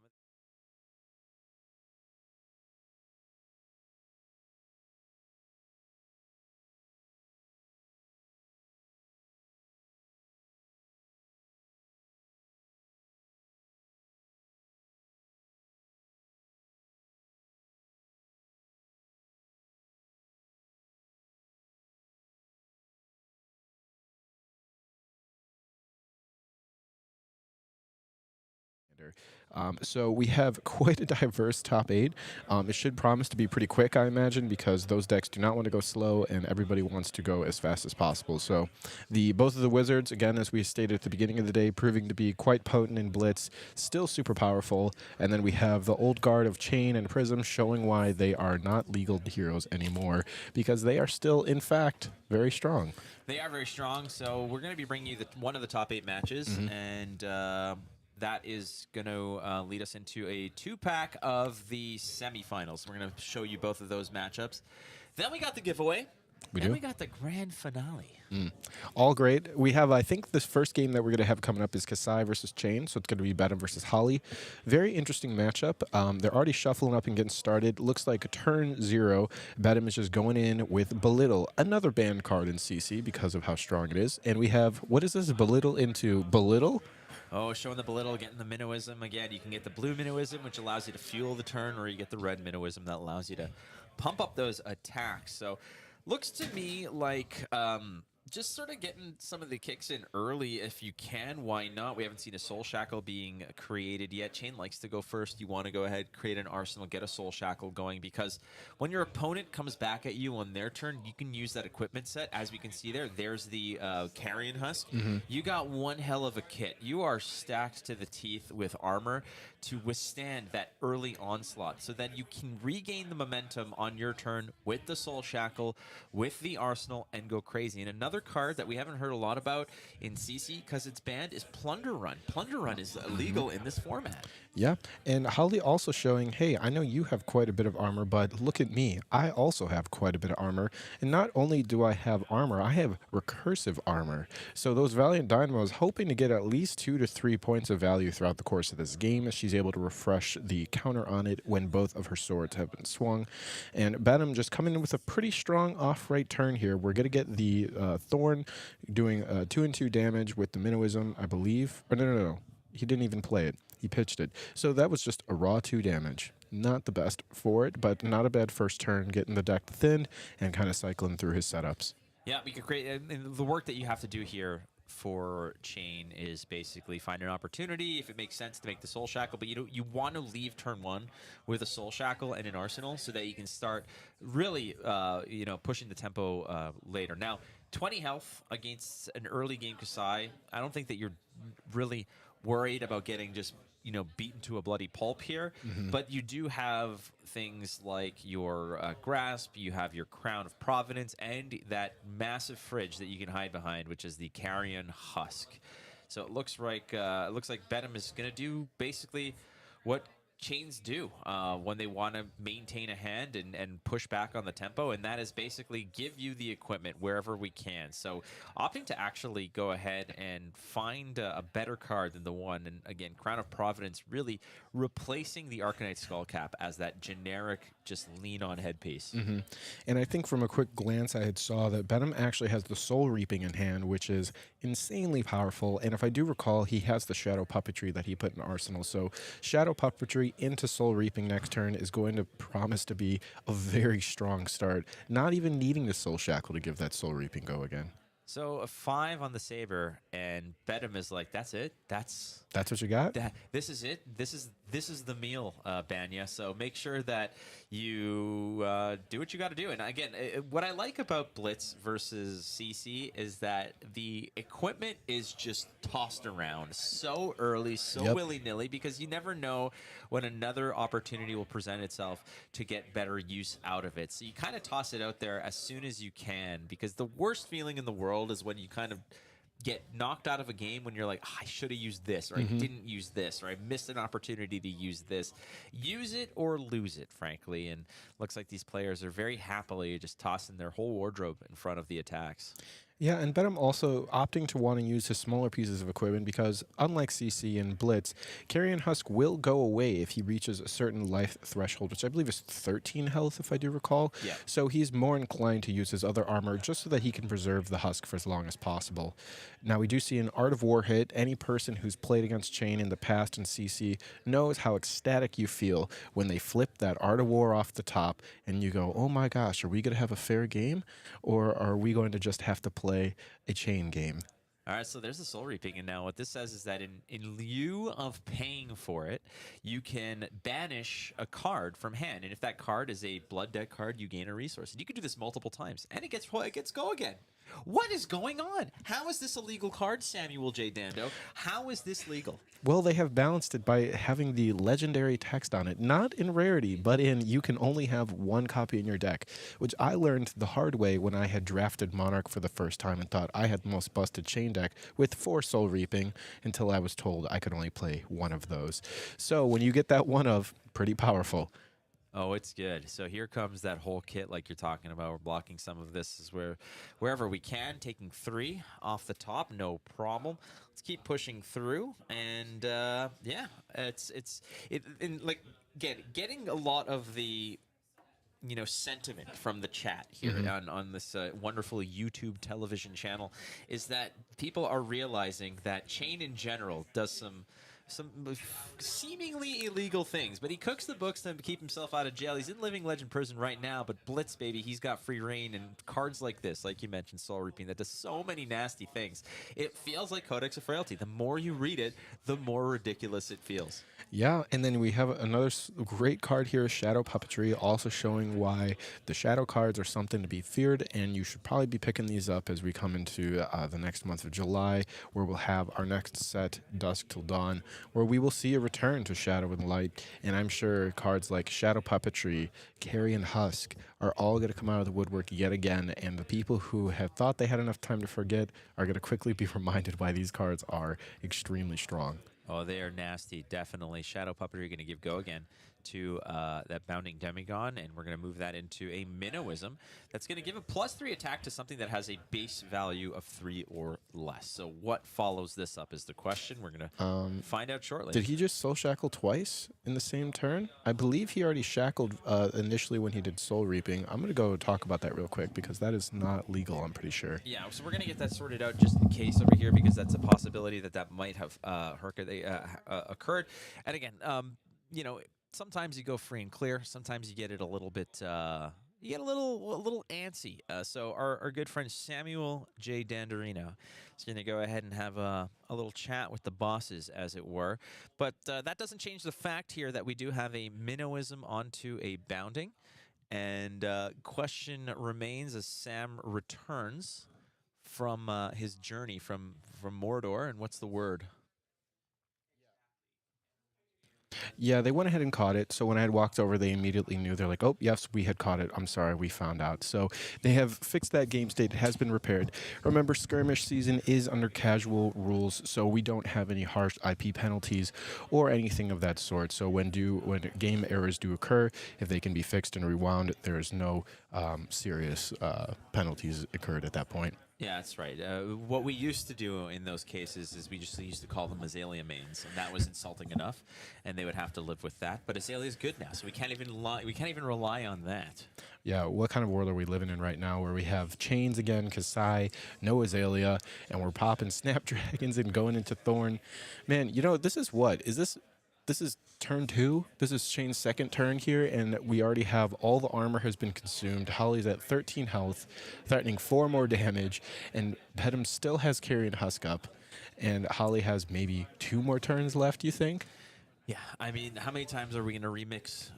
So we have quite a diverse top 8. It should promise to be pretty quick, I imagine, because those decks do not want to go slow and everybody wants to go as fast as possible. So both of the wizards, again, as we stated at the beginning of the day, proving to be quite potent in Blitz, still super powerful. And then we have the old guard of Chain and Prism showing why they are not legal heroes anymore, because they are still, in fact, very strong. They are very strong. So we're going to be bringing you one of the top 8 matches, and that is going to lead us into a 2-pack of the semifinals. We're going to show you both of those matchups. Then we got the giveaway. Then we got the grand finale. All great. We have, I think, this first game that we're going to have coming up is Kasai versus Chain, so it's going to be Bedham versus Holly. Very interesting matchup. They're already shuffling up and getting started. Looks like turn 0, Bedham is just going in with Belittle, another banned card in CC because of how strong it is. And we have, what is this, Belittle into Belittle? Oh, showing the Belittle, getting the Minnowism. Again, you can get the blue Minnowism, which allows you to fuel the turn, or you get the red Minnowism that allows you to pump up those attacks. So looks to me like just sort of getting some of the kicks in early if you can. Why not? We haven't seen a Soul Shackle being created yet. Chain likes to go first. You want to go ahead, create an arsenal, get a Soul Shackle going, because when your opponent comes back at you on their turn, you can use that equipment set. As we can see there, there's the Carrion Husk. You got one hell of a kit. You are stacked to the teeth with armor to withstand that early onslaught so that you can regain the momentum on your turn with the Soul Shackle, with the arsenal, and go crazy. And another card that we haven't heard a lot about in CC because it's banned is Plunder Run. Plunder Run is illegal in this format. Yeah, and Holly also showing, hey, I know you have quite a bit of armor, but look at me. I also have quite a bit of armor. And not only do I have armor, I have recursive armor. So those Valiant Dynamos hoping to get at least 2 to 3 points of value throughout the course of this game as she's able to refresh the counter on it when both of her swords have been swung. And Bedham just coming in with a pretty strong off-right turn here. We're going to get the Thorn doing 2-2 damage with the Minnowism, I believe. Or no. He didn't even play it. He pitched it. So that was just a raw 2 damage. Not the best for it, but not a bad first turn, getting the deck thinned and kind of cycling through his setups. Yeah, we could create the work that you have to do here for Chain is basically find an opportunity if it makes sense to make the Soul Shackle, but you want to leave turn 1 with a Soul Shackle and an Arsenal so that you can start really pushing the tempo later. Now, 20 health against an early game Kasai, I don't think that you're really worried about getting just beaten to a bloody pulp here, but you do have things like your grasp, you have your Crown of Providence, and that massive fridge that you can hide behind, which is the Carrion Husk. So it looks like Bedham is going to do basically what Chains do when they want to maintain a hand and push back on the tempo, and that is basically give you the equipment wherever we can. So opting to actually go ahead and find a better card than the one, and again, Crown of Providence really replacing the Arcanite Skullcap as that generic just lean on headpiece. And I think from a quick glance I had saw that Bedham actually has the Soul Reaping in hand, which is insanely powerful, and if I do recall, he has the Shadow Puppetry that he put in Arsenal. So Shadow Puppetry into Soul Reaping next turn is going to promise to be a very strong start, not even needing the Soul Shackle to give that Soul Reaping go again. So a 5 on the Saber, and Bedham is like, that's it? That's what you got? This is it? This is the meal, Banya. So make sure that you do what you got to do. And again, what I like about Blitz versus CC is that the equipment is just tossed around so early, so willy-nilly, because you never know when another opportunity will present itself to get better use out of it. So you kind of toss it out there as soon as you can, because the worst feeling in the world is when you kind of get knocked out of a game when you're like, I should have used this, or I didn't use this, or I missed an opportunity to use this. Use it or lose it, frankly. And looks like these players are very happily just tossing their whole wardrobe in front of the attacks. Yeah, and Bedham also opting to want to use his smaller pieces of equipment because, unlike CC and Blitz, Carrion Husk will go away if he reaches a certain life threshold, which I believe is 13 health, if I do recall. Yeah. So he's more inclined to use his other armor just so that he can preserve the Husk for as long as possible. Now, we do see an Art of War hit. Any person who's played against Chain in the past in CC knows how ecstatic you feel when they flip that Art of War off the top and you go, oh my gosh, are we going to have a fair game? Or are we going to just have to play a Chain game? All right, so there's the Soul Reaping, and now what this says is that in lieu of paying for it, you can banish a card from hand, and if that card is a Blood Deck card, you gain a resource. And you can do this multiple times, and it gets go again. What is going on? How is this a legal card, Samuel J. Dando? How is this legal? Well, they have balanced it by having the legendary text on it, not in rarity, but in you can only have one copy in your deck, which I learned the hard way when I had drafted Monarch for the first time and thought I had the most busted Chain deck with 4 Soul Reaping until I was told I could only play one of those. So when you get that one of, pretty powerful. Oh, it's good. So here comes that whole kit like you're talking about. We're blocking some of this is wherever we can, taking 3 off the top, no problem. Let's keep pushing through, and yeah, like getting a lot of the sentiment from the chat here on this wonderful YouTube television channel is that people are realizing that Chain in general does some seemingly illegal things, but he cooks the books to keep himself out of jail. He's in Living Legend prison right now, but Blitz, baby, he's got free reign, and cards like this, like you mentioned, Soul Reaping, that does so many nasty things. It feels like Codex of Frailty. The more you read it, the more ridiculous it feels. Yeah, and then we have another great card here, Shadow Puppetry, also showing why the Shadow cards are something to be feared, and you should probably be picking these up as we come into the next month of July, where we'll have our next set, Dusk Till Dawn, where we will see a return to Shadow and Light, and I'm sure cards like Shadow Puppetry, Carrion Husk are all going to come out of the woodwork yet again, and the people who have thought they had enough time to forget are going to quickly be reminded why these cards are extremely strong. Oh, they are nasty, definitely. Shadow Puppetry going to give go again to that Bounding Demigon, and we're going to move that into a Minnowism. That's going to give a +3 attack to something that has a base value of 3 or less. So what follows this up is the question. We're going to find out shortly. Did he just Soul Shackle twice in the same turn? I believe he already shackled initially when he did Soul Reaping. I'm going to go talk about that real quick because that is not legal, I'm pretty sure. Yeah, so we're going to get that sorted out just in case over here because that's a possibility that might have occurred. And again, sometimes you go free and clear. Sometimes you get it a little bit, you get a little antsy. So our good friend Samuel J. Danderino is going to go ahead and have a little chat with the bosses, as it were. But that doesn't change the fact here that we do have a minnoism onto a bounding. And question remains as Sam returns from his journey from Mordor. And what's the word? Yeah, they went ahead and caught it. So when I had walked over, they immediately knew. They're like, oh, yes, we had caught it. I'm sorry, we found out. So they have fixed that game state. It has been repaired. Remember, Skirmish season is under casual rules, so we don't have any harsh IP penalties or anything of that sort. So when game errors do occur, if they can be fixed and rewound, there is no serious penalties occurred at that point. Yeah, that's right. What we used to do in those cases is we just used to call them Azalea mains, and that was insulting enough, and they would have to live with that. But Azalea is good now, so we can't even rely on that. Yeah, what kind of world are we living in right now where we have chains again, Kasai, no Azalea, and we're popping Snapdragons and going into Thorn? Man, you know, this is what? This is turn 2. This is Shane's second turn here, and we already have all the armor has been consumed. Holly's at 13 health, threatening 4 more damage, and Bedham still has Carrion Husk up, and Holly has maybe 2 more turns left, you think? Yeah, I mean, how many times are we going to remix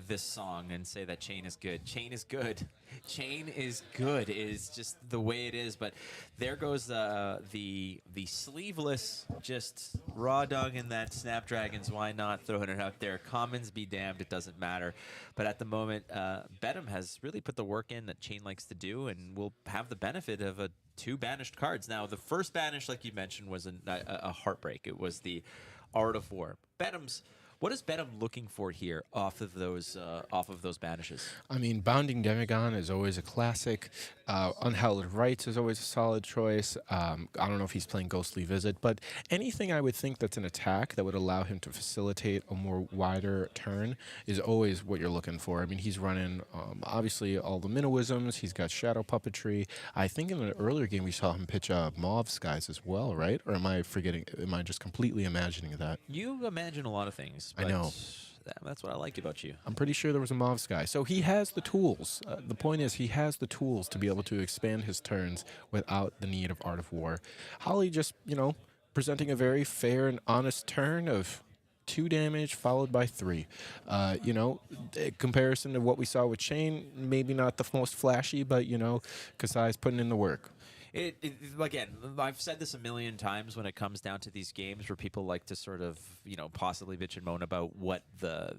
this song and say that Chain is good? Chain is good. Chain is good is just the way it is. But there goes the sleeveless, just raw dog in that Snapdragons. Why not throwing it out there? Commons be damned, it doesn't matter. But at the moment, Bedham has really put the work in that Chain likes to do, and will have the benefit of 2 banished cards. Now, the first banish, like you mentioned, was a heartbreak. It was the Art of War. What is Bedham looking for here off of those banishes? I mean, Bounding Demagon is always a classic. Unhallowed Rites is always a solid choice. I don't know if he's playing Ghostly Visit, but anything I would think that's an attack that would allow him to facilitate a more wider turn is always what you're looking for. I mean, he's running, obviously, all the Minnowisms. He's got Shadow Puppetry. I think in an earlier game we saw him pitch Mauve Skies as well, right? Or am I forgetting? Am I just completely imagining that? You imagine a lot of things. I know. That's what I like about you. I'm pretty sure there was a Mauve Sky. So he has the tools. The point is he has the tools to be able to expand his turns without the need of Art of War. Holly just, presenting a very fair and honest turn of 2 damage followed by 3. In comparison to what we saw with Shane, maybe not the most flashy, but, Kasai's putting in the work. Again, I've said this a million times when it comes down to these games where people like to sort of, possibly bitch and moan about what the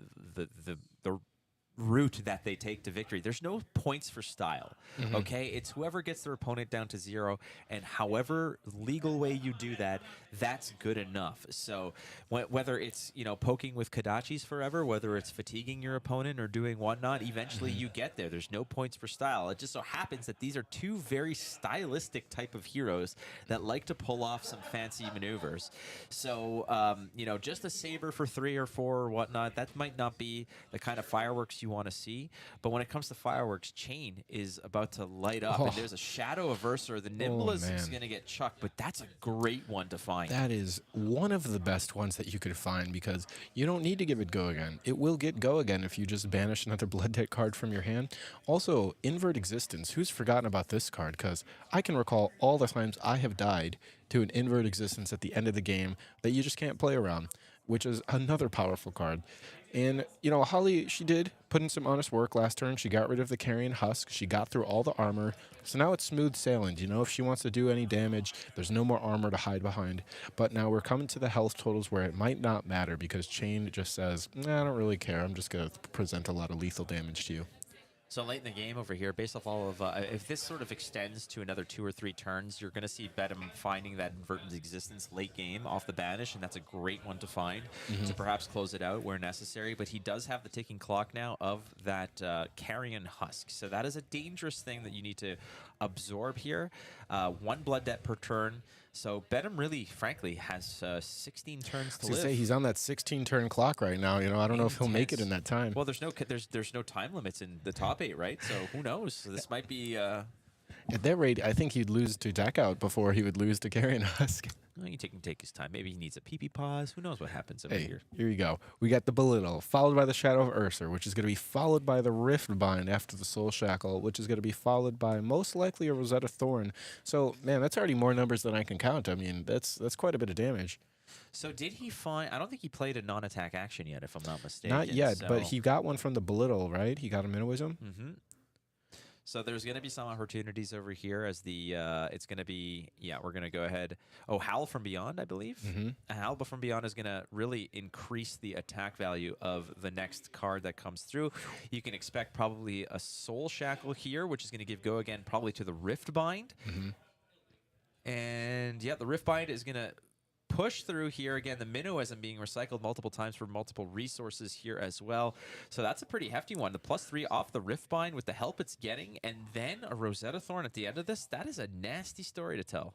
route that they take to victory. There's no points for style, okay? It's whoever gets their opponent down to 0, and however legal way you do that, that's good enough. So whether it's, poking with Kodachis forever, whether it's fatiguing your opponent or doing whatnot, eventually you get there. There's no points for style. It just so happens that these are 2 very stylistic type of heroes that like to pull off some fancy maneuvers. So, just a saber for 3 or 4 or whatnot, that might not be the kind of fireworks you want to see, but when it comes to fireworks, Chain is about to light up, and there's a Shadow Averser. The Nimbus is going to get chucked, but that's a great one to find. That is one of the best ones that you could find, because you don't need to give it Go Again. It will get Go Again if you just banish another Blood Debt card from your hand. Also, Invert Existence. Who's forgotten about this card? Because I can recall all the times I have died to an Invert Existence at the end of the game that you just can't play around, which is another powerful card. And, Holly, she did put in some honest work last turn. She got rid of the Carrion Husk. She got through all the armor. So now it's smooth sailing. If she wants to do any damage, there's no more armor to hide behind. But now we're coming to the health totals where it might not matter, because Chain just says, nah, I don't really care. I'm just going to present a lot of lethal damage to you. So late in the game over here, based off all of, if this sort of extends to another 2 or 3 turns, you're going to see Bedham finding that Inverted Existence late game off the banish, and that's a great one to find to perhaps close it out where necessary. But he does have the ticking clock now of that Carrion Husk, so that is a dangerous thing that you need to absorb here. 1 blood debt per turn. So Bedham really, frankly, has 16 turns to live. Say he's on that 16-turn clock right now. I don't know if he'll make it in that time. Well, there's no time limits in the top 8, right? So who knows? So this might be. At that rate, I think he'd lose to Deck Out before he would lose to Carrion Husk. Well, he can take his time. Maybe he needs a pee-pee pause. Who knows what happens over here. Here you go. We got the Belittle, followed by the Shadow of Ursa, which is going to be followed by the Rift Bind after the Soul Shackle, which is going to be followed by most likely a Rosetta Thorn. So, man, that's already more numbers than I can count. I mean, that's quite a bit of damage. So did he find... I don't think he played a non-attack action yet, if I'm not mistaken. Not yet, but he got one from the Belittle, right? He got a Minnowism? Mm-hmm. So there's going to be some opportunities over here as the... it's going to be... Yeah, we're going to go ahead... Oh, Howl from Beyond, I believe? Mm-hmm. Howl from Beyond is going to really increase the attack value of the next card that comes through. You can expect probably a Soul Shackle here, which is going to give go again probably to the Rift Bind. Mm-hmm. And, yeah, the Rift Bind is going to... push through here again. The Minnowism being recycled multiple times for multiple resources here as well. So that's a pretty hefty one. The +3 off the Rift Bind with the help it's getting, and then a Rosetta Thorn at the end of this. That is a nasty story to tell.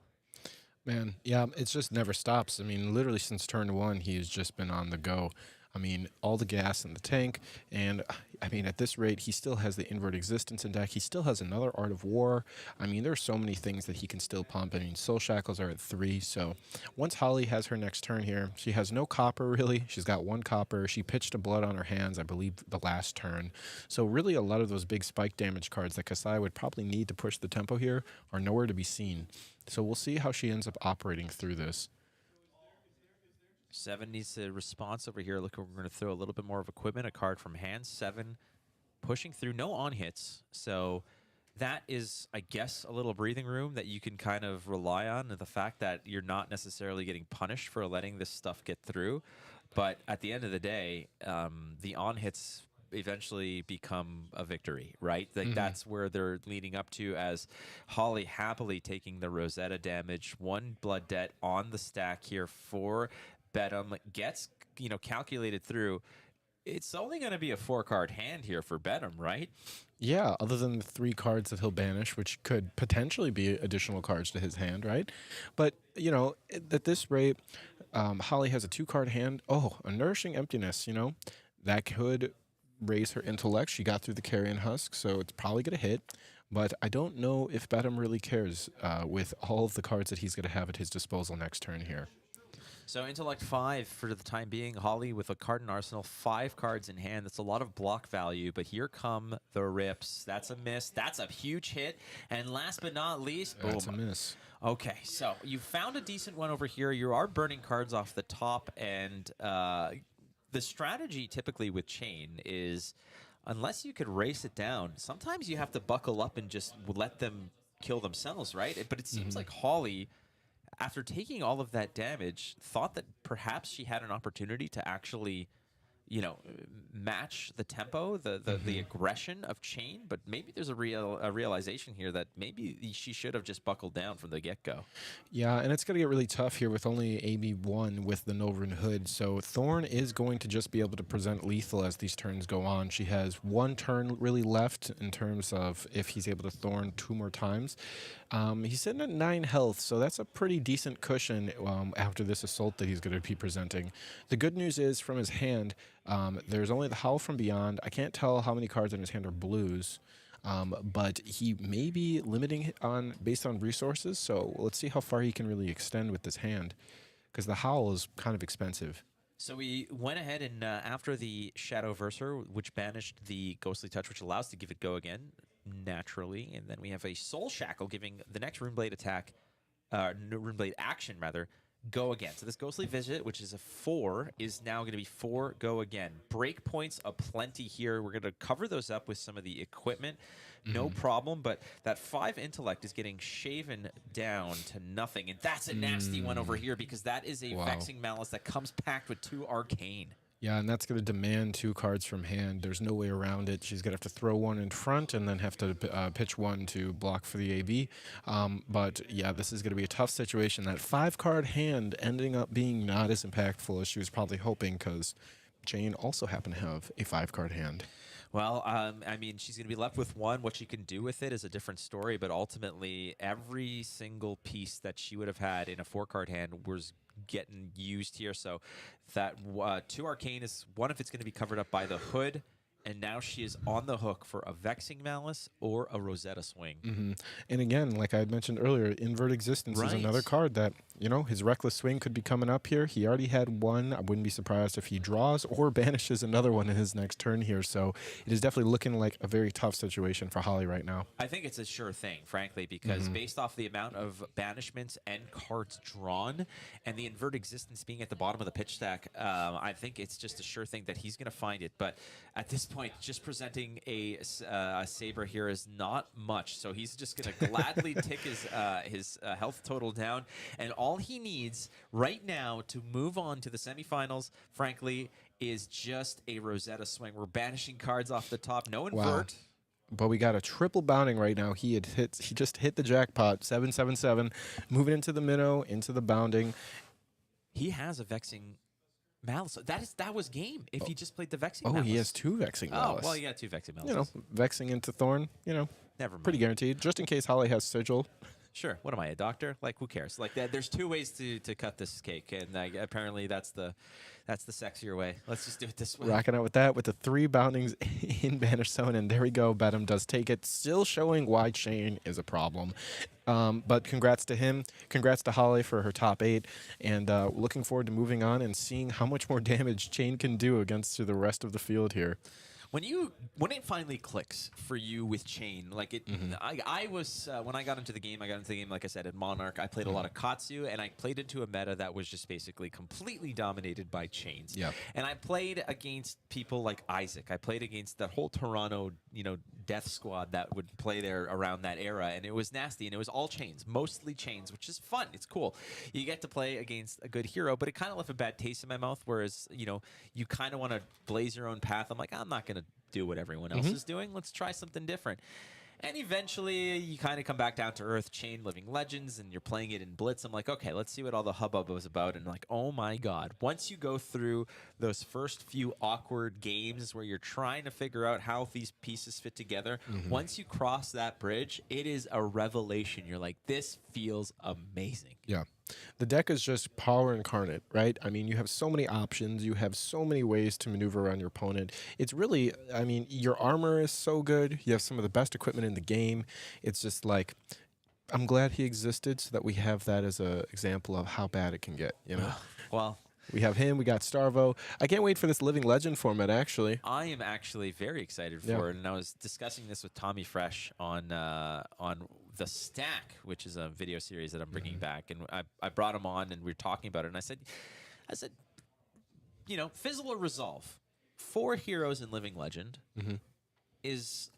Man, yeah, it just never stops. I mean, literally since turn 1, he's just been on the go. I mean, all the gas in the tank, and I mean, at this rate, he still has the Invert Existence in deck. He still has another Art of War. I mean, there's so many things that he can still pump. I mean, Soul Shackles are at 3, so once Holly has her next turn here, she has no copper, really. She's got 1 copper. She pitched a Blood on her hands, I believe, the last turn. So really, a lot of those big spike damage cards that Kasai would probably need to push the tempo here are nowhere to be seen. So we'll see how she ends up operating through this. 7 needs a response over here. Look, we're going to throw a little bit more of equipment, a card from hand. 7 pushing through, no on hits. So that is, I guess, a little breathing room that you can kind of rely on. And the fact that you're not necessarily getting punished for letting this stuff get through. But at the end of the day, the on hits eventually become a victory, right? Like that's where they're leading up to, as Holly happily taking the Rosetta damage. 1 blood debt on the stack here for Bedham, gets, you know, calculated through. It's only going to be a 4-card hand here for Bedham, right? Yeah, other than the 3 cards that he'll banish, which could potentially be additional cards to his hand, right? But, you know, at this rate, Holly has a 2-card hand. Oh, a Nourishing Emptiness, you know, that could raise her intellect. She got through the Carrion Husk, so it's probably going to hit. But I don't know if Bedham really cares with all of the cards that he's going to have at his disposal next turn here. So Intellect 5 for the time being. Holly with a card in arsenal, 5 cards in hand. That's a lot of block value, but here come the rips. That's a miss. That's a huge hit. And last but not least, that's a miss. Okay, so you found a decent one over here. You are burning cards off the top, and the strategy typically with Chain is, unless you could race it down, sometimes you have to buckle up and just let them kill themselves, right? But it seems like Holly, after taking all of that damage, thought that perhaps she had an opportunity to actually, you know, match the tempo, the aggression of Chain. But maybe there's a realization here that maybe she should have just buckled down from the get-go. Yeah, and it's going to get really tough here with only AB1 with the Novrin Hood. So Thorn is going to just be able to present lethal as these turns go on. She has 1 turn really left in terms of if he's able to Thorn 2 more times. He's sitting at 9 health, so that's a pretty decent cushion after this assault that he's going to be presenting. The good news is, from his hand, there's only the Howl from Beyond. I can't tell how many cards in his hand are blues, but he may be limiting it based on resources, so let's see how far he can really extend with this hand, because the Howl is kind of expensive. So we went ahead and after the Shadow Verser, which banished the Ghostly Touch, which allows to give it go again naturally, and then we have a Soul Shackle giving the next Runeblade attack, Runeblade action rather, go again. So this Ghostly Visit, which is a 4, is now going to be 4 go again. Breakpoints aplenty here. We're going to cover those up with some of the equipment. No problem, but that 5 intellect is getting shaven down to nothing, and that's a nasty one over here, because that is a Vexing Malice that comes packed with 2 Arcane. Yeah, and that's going to demand 2 cards from hand. There's no way around it. She's going to have to throw 1 in front and then have to pitch 1 to block for the AB. But yeah, this is going to be a tough situation. That 5-card hand ending up being not as impactful as she was probably hoping, because Jane also happened to have a 5-card hand. Well, I mean, she's going to be left with 1. What she can do with it is a different story, but ultimately, every single piece that she would have had in a 4-card hand was getting used here. So that 2 Arcane is one if it's going to be covered up by the Hood, and now she is on the hook for a Vexing Malice or a Rosetta Swing. And again, like I had mentioned earlier, Invert Existence is another card that you know, his reckless swing could be coming up here. He already had one. I wouldn't be surprised if he draws or banishes another one in his next turn here. So it is definitely looking like a very tough situation for Holly right now. I think it's a sure thing, frankly, because based off the amount of banishments and cards drawn and the invert existence being at the bottom of the pitch stack, I think it's just a sure thing that he's going to find it. But at this point, just presenting a Saber here is not much. So he's just going to gladly tick his health total down. And all he needs right now to move on to the semifinals, frankly, is just a Rosetta swing. We're banishing cards off the top. No invert. Wow. But we got a triple bounding right now. He just hit the jackpot. 777, moving into the minnow, into the bounding. He has a Vexing Malice. That was game if he just played the Vexing Malice. Oh, he has 2 Vexing Malice. Oh, well, yeah, 2 Vexing Malice. You know, Vexing into Thorn, you know, never mind. pretty guaranteed. Just in case Holly has Sigil. Sure. What am I, a doctor? Like, who cares? Like, there's 2 ways to cut this cake, and apparently that's the sexier way. Let's just do it this way. Rocking out with that, with the 3 boundings in Banished Zone, and there we go. Bedham does take it, still showing why Chain is a problem. But congrats to him. Congrats to Holly for her top 8, and looking forward to moving on and seeing how much more damage Chain can do against the rest of the field here. When it finally clicks for you with Chain, like it, I was when I got into the game, like I said, at Monarch. I played a lot of Katsu, and I played into a meta that was just basically completely dominated by chains. Yep. And I played against people like Isaac. I played against that whole Toronto, death squad that would play there around that era, and it was nasty, and it was all chains, mostly chains, which is fun. It's cool. You get to play against a good hero, but it kind of left a bad taste in my mouth. Whereas, you kind of want to blaze your own path. I'm like, I'm not gonna do what everyone else is doing. Let's try something different. And eventually, you kind of come back down to earth, Chain Living Legends, and you're playing it in Blitz. I'm like, okay, let's see what all the hubbub was about. And like, oh my God. Once you go through those first few awkward games where you're trying to figure out how these pieces fit together, once you cross that bridge, it is a revelation. You're like, this feels amazing. Yeah. The deck is just power incarnate, right? I mean, you have so many options. You have so many ways to maneuver around your opponent. It's really, I mean, your armor is so good. You have some of the best equipment in the game. It's just like, I'm glad he existed so that we have that as an example of how bad it can get, Well, we have him. We got Starvo. I can't wait for this Living Legend format, actually. I am actually very excited for it, and I was discussing this with Tommy Fresh on The Stack, which is a video series that I'm bringing back, and I brought him on, and we were talking about it, and I said, fizzle or resolve. 4 heroes in Living Legend is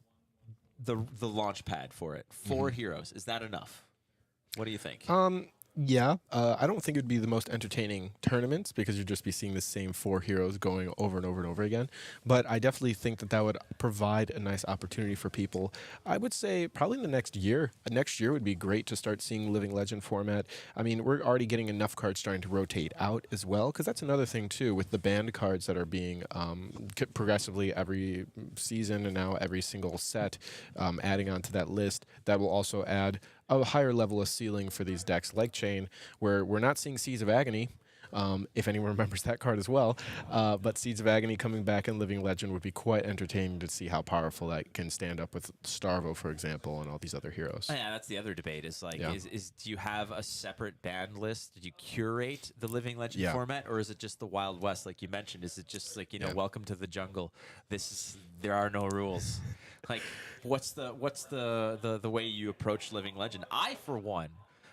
the launch pad for it. 4 heroes. Is that enough? What do you think? Yeah, I don't think it would be the most entertaining tournaments because you'd just be seeing the same 4 heroes going over and over and over again. But I definitely think that would provide a nice opportunity for people. I would say probably in the next year. Next year would be great to start seeing Living Legend format. I mean, we're already getting enough cards starting to rotate out as well, because that's another thing too with the banned cards that are being progressively every season and now every single set adding onto that list. That will also add a higher level of ceiling for these decks like Chain, where we're not seeing Seeds of Agony, if anyone remembers that card as well. But Seeds of Agony coming back in Living Legend would be quite entertaining to see how powerful that can stand up with Starvo, for example, and all these other heroes. Yeah, that's the other debate. Is like, is do you have a separate banned list? Did you curate the Living Legend format, or is it just the Wild West, like you mentioned? Is it just like welcome to the jungle? There are no rules. Like, what's the way you approach Living Legend? I, for one,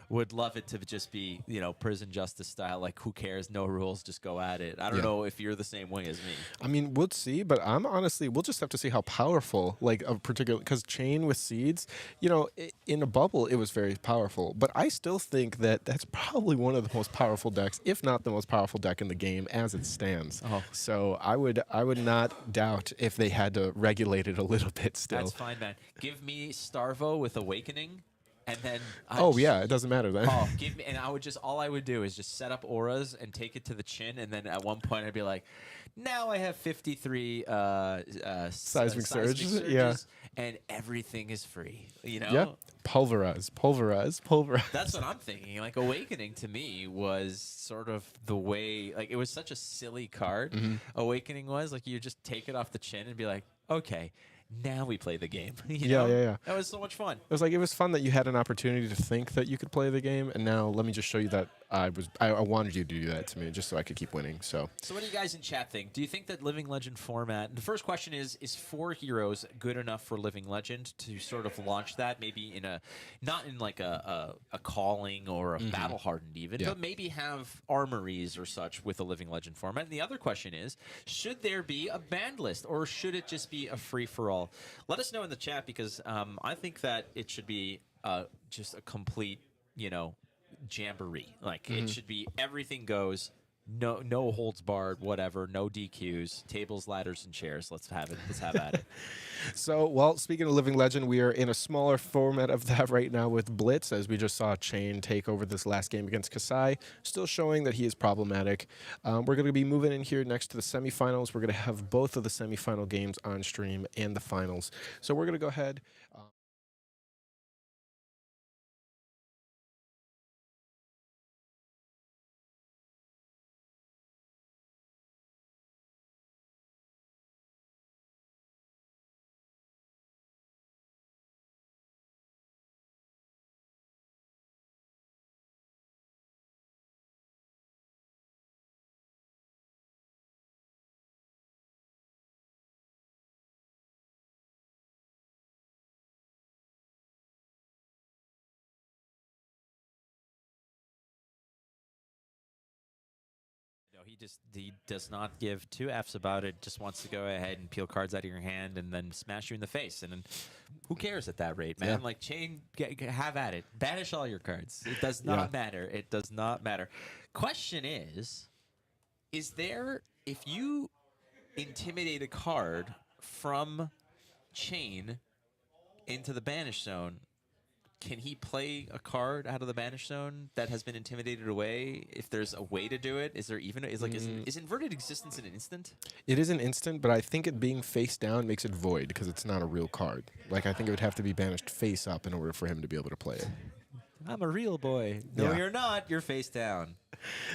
would love it to just be, prison justice style. Like, who cares? No rules, just go at it. I don't know if you're the same way as me. I mean, we'll see, but we'll just have to see how powerful, like, a particular, because Chain with Seeds, in a bubble, it was very powerful. But I still think that that's probably one of the most powerful decks, if not the most powerful deck in the game as it stands. So I would not doubt if they had to regulate it a little bit still. That's fine, man. Give me Starvo with Awakening. And then it doesn't matter then. Give me, and all I would do is just set up auras and take it to the chin, and then at one point I'd be like, now I have 53 seismic surges, and everything is free. Yep. Pulverize. That's what I'm thinking. Like, Awakening to me was sort of the way, like, it was such a silly card. Awakening was like, you just take it off the chin and be like, okay, now we play the game. Yeah. That was so much fun. It was fun that you had an opportunity to think that you could play the game, and now let me just show you that I wanted you to do that to me just so I could keep winning. So what do you guys in chat think? Do you think that Living Legend format? The first question is 4 heroes good enough for Living Legend to sort of launch that? Maybe in not in like a calling or a battle hardened even, but maybe have armories or such with a Living Legend format. And the other question is, should there be a banned list or should it just be a free for all? Let us know in the chat because I think that it should be just a complete, jamboree. Like it should be everything goes, no holds barred, whatever, no DQs, tables, ladders, and chairs. Let's have it. Let's have at it. So, well, speaking of Living Legend, we are in a smaller format of that right now with Blitz, as we just saw Chain take over this last game against Kasai, still showing that he is problematic. We're going to be moving in here next to the semifinals. We're going to have both of the semifinal games on stream and the finals. So we're going to go ahead. He does not give two Fs about it. Just wants to go ahead and peel cards out of your hand and then smash you in the face. And then who cares at that rate, man? Yeah. Like Chain, have at it. Banish all your cards. It does not matter. It does not matter. Question is there, if you intimidate a card from Chain into the banish zone, can he play a card out of the banish zone that has been intimidated away? If there's a way to do it, is there even is inverted existence an instant? It is an instant, but I think it being face down makes it void because it's not a real card. Like I think it would have to be banished face up in order for him to be able to play it. I'm a real boy. No, you're not. You're face down.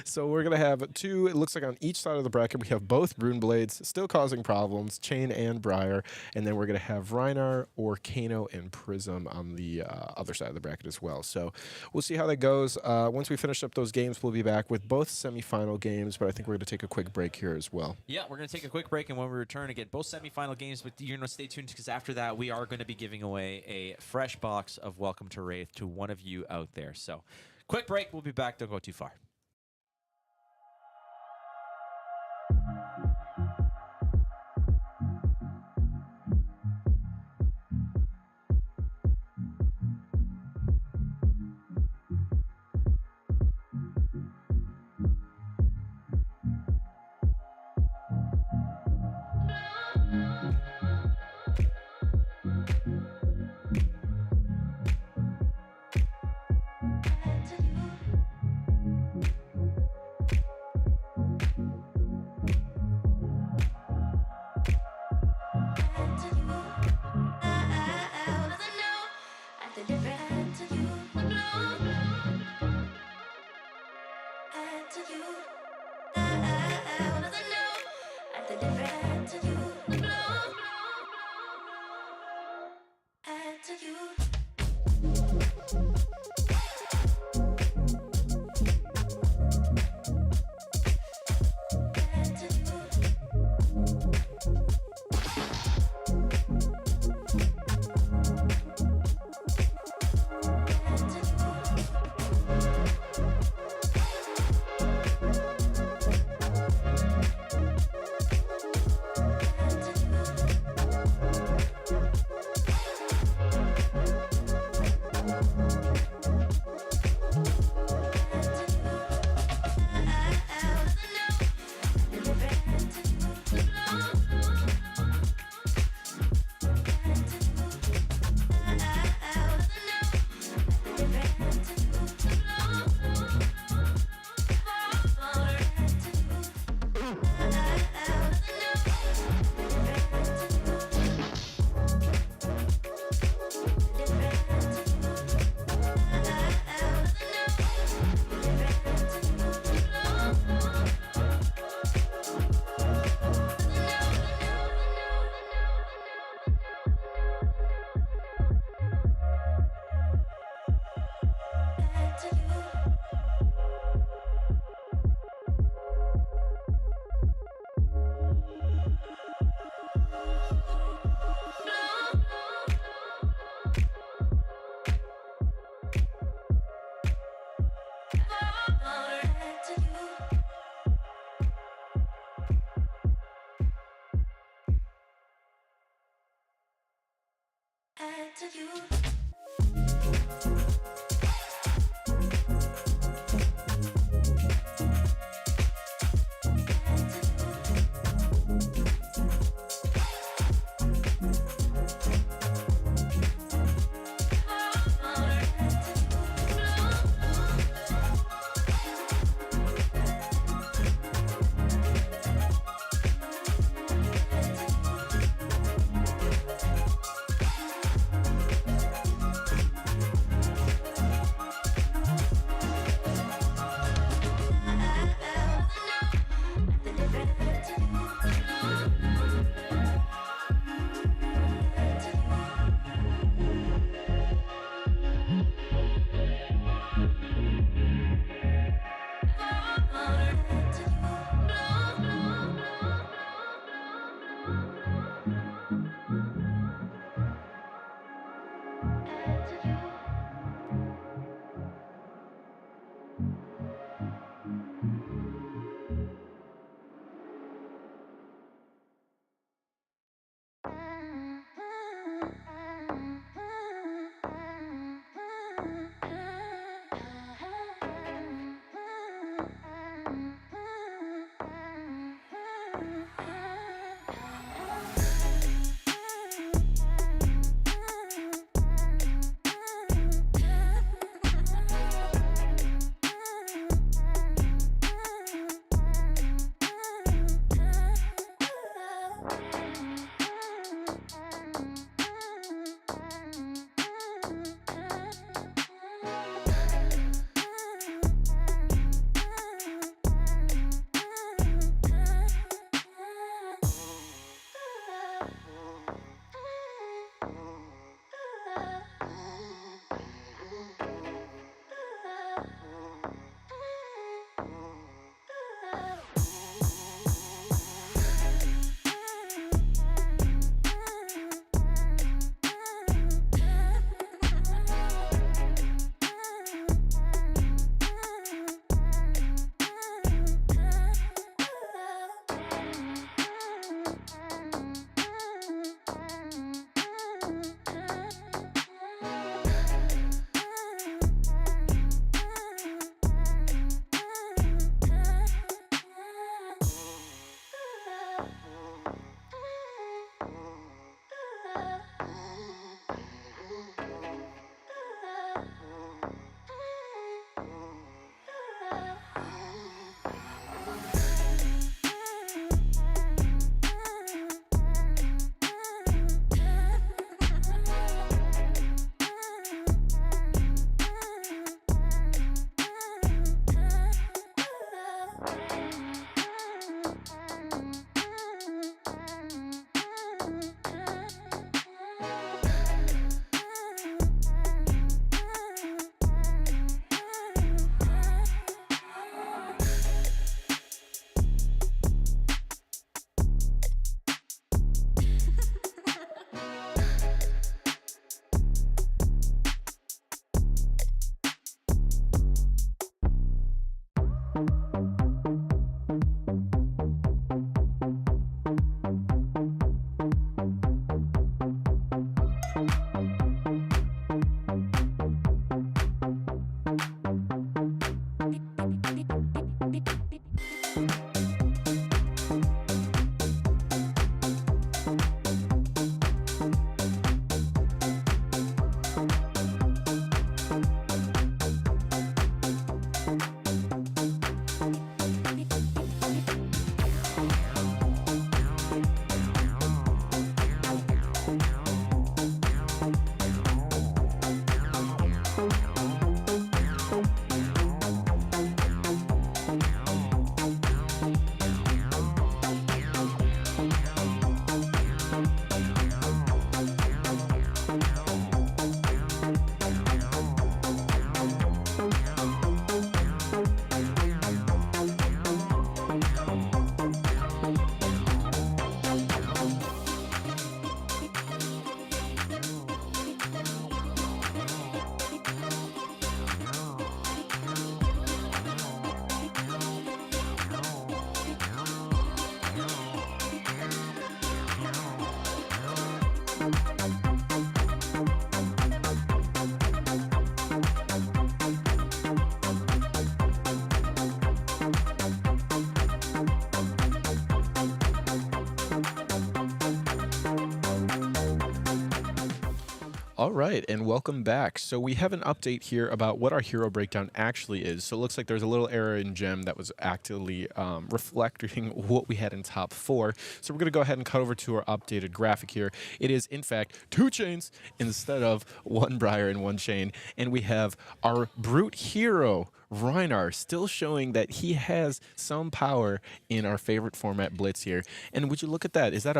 So we're going to have two, it looks like on each side of the bracket, we have both Rune Blades still causing problems, Chain and Briar, and then we're going to have Rhinar or Kano and Prism on the other side of the bracket as well. So we'll see how that goes. Once we finish up those games, we'll be back with both semifinal games, but I think we're going to take a quick break here as well. Yeah, we're going to take a quick break, and when we return, again, both semifinal games, but you're going to stay tuned because after that, we are going to be giving away a fresh box of Welcome to Wraith to one of you out there. So quick break. We'll be back. Don't go too far. All right, and welcome back. So we have an update here about what our hero breakdown actually is. So it looks like there's a little error in Gem that was actively reflecting what we had in top 4. So we're going to go ahead and cut over to our updated graphic here. It is, in fact, 2 chains instead of 1 Briar and 1 chain. And we have our brute hero, Rhinar, still showing that he has some power in our favorite format, Blitz here. And would you look at that? Is that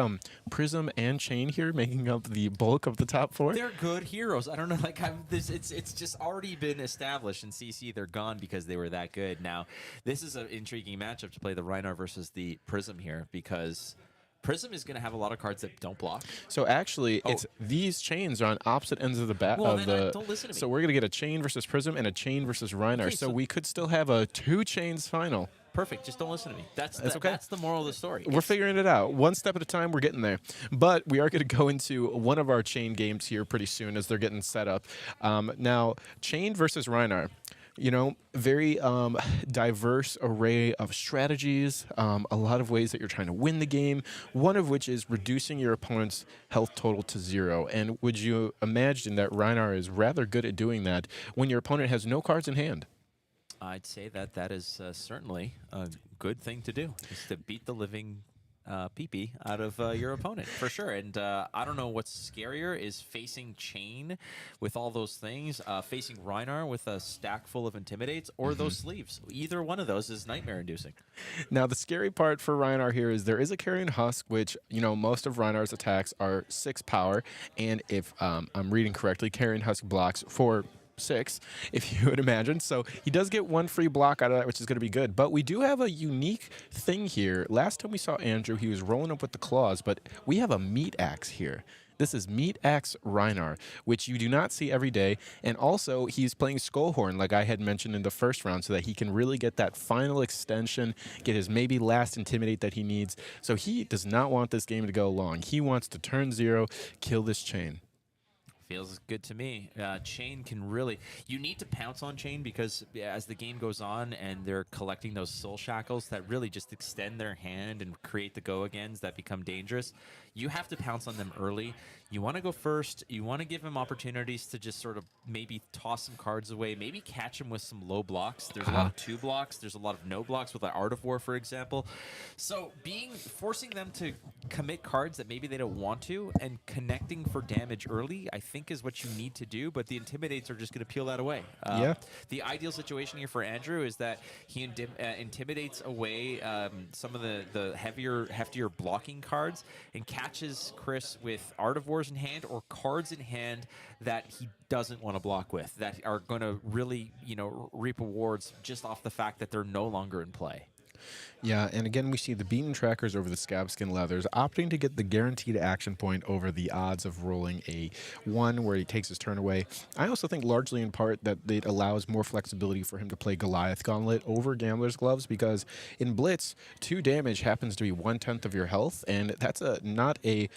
Prism and chain here making up the bulk of the top 4? They're good heroes. I don't know, like it's just already been established in CC. They're gone because they were that good. Now, this is an intriguing matchup to play the Rhinar versus the Prism here because Prism is going to have a lot of cards that don't block. So actually, it's these chains are on opposite ends of the bat. Well, don't listen to me. So we're going to get a chain versus Prism and a chain versus Rhinar. Okay, so so we could still have a 2 chains final. Perfect. Just don't listen to me. That's okay. That's the moral of the story. We're figuring it out. One step at a time, we're getting there. But we are going to go into one of our chain games here pretty soon as they're getting set up. Now, chain versus Rhinar. You know, very diverse array of strategies, a lot of ways that you're trying to win the game, one of which is reducing your opponent's health total to 0. And would you imagine that Rhinar is rather good at doing that when your opponent has no cards in hand? I'd say that is certainly a good thing to do, is to beat the living pee-pee out of your opponent, for sure. And I don't know what's scarier, is facing Chain with all those things, facing Rhinar with a stack full of Intimidates, or those sleeves. Either one of those is nightmare-inducing. Now, the scary part for Rhinar here is there is a Carrion Husk, which, you know, most of Rhinar's attacks are 6 power. And if I'm reading correctly, Carrion Husk blocks for 6, if you would imagine. So he does get 1 free block out of that, which is going to be good. But we do have a unique thing here. Last time we saw Andrew, he was rolling up with the claws, but we have a meat axe here. This is Meat Axe Rhinar, which you do not see every day. And also, he's playing Skullhorn, like I had mentioned in the first round, so that he can really get that final extension, get his maybe last Intimidate that he needs. So he does not want this game to go long. He wants to turn 0, kill this chain. Feels good to me. Chain can really... You need to pounce on Chain because as the game goes on and they're collecting those soul shackles that really just extend their hand and create the go-agains that become dangerous, you have to pounce on them early. You want to go first. You want to give him opportunities to just sort of maybe toss some cards away, maybe catch him with some low blocks. There's a lot of 2 blocks. There's a lot of no blocks with the Art of War, for example. So forcing them to commit cards that maybe they don't want to and connecting for damage early, I think is what you need to do, but the Intimidates are just going to peel that away. Yeah. The ideal situation here for Andrew is that he intimidates away some of the heftier blocking cards and catches Chris with Art of Wars in hand or cards in hand that he doesn't want to block with, that are going to really, you know, reap rewards just off the fact that they're no longer in play. Yeah, and again, we see the beaten trackers over the scab skin leathers opting to get the guaranteed action point over the odds of rolling a 1 where he takes his turn away. I also think largely in part that it allows more flexibility for him to play Goliath Gauntlet over Gambler's Gloves, because in Blitz, 2 damage happens to be 1/10 of your health, and that's not a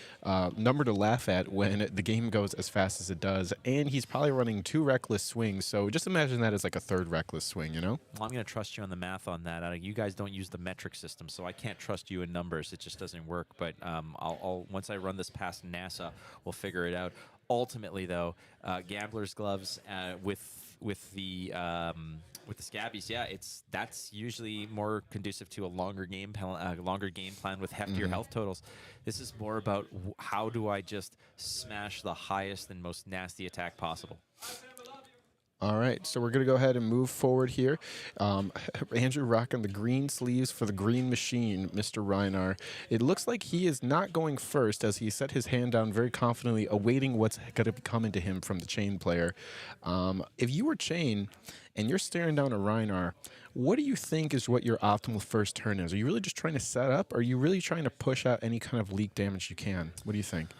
number to laugh at when the game goes as fast as it does. And he's probably running 2 reckless swings, so just imagine that as like a 3rd reckless swing, you know? Well, I'm going to trust you on the math on that. You guys don't use the metric system, so I can't trust you in numbers. It just doesn't work. But I'll once I run this past NASA, we'll figure it out. Ultimately, though, Gambler's Gloves with the scabbies, yeah, that's usually more conducive to a longer game plan with heftier health totals. This is more about how do I just smash the highest and most nasty attack possible. All right, so we're going to go ahead and move forward here. Andrew rocking the green sleeves for the green machine, Mr. Rhinar. It looks like he is not going first as he set his hand down very confidently, awaiting what's going to be coming to him from the Chain player. If you were Chain and you're staring down a Rhinar, what do you think is what your optimal first turn is? Are you really just trying to set up, or are you really trying to push out any kind of leak damage you can? What do you think?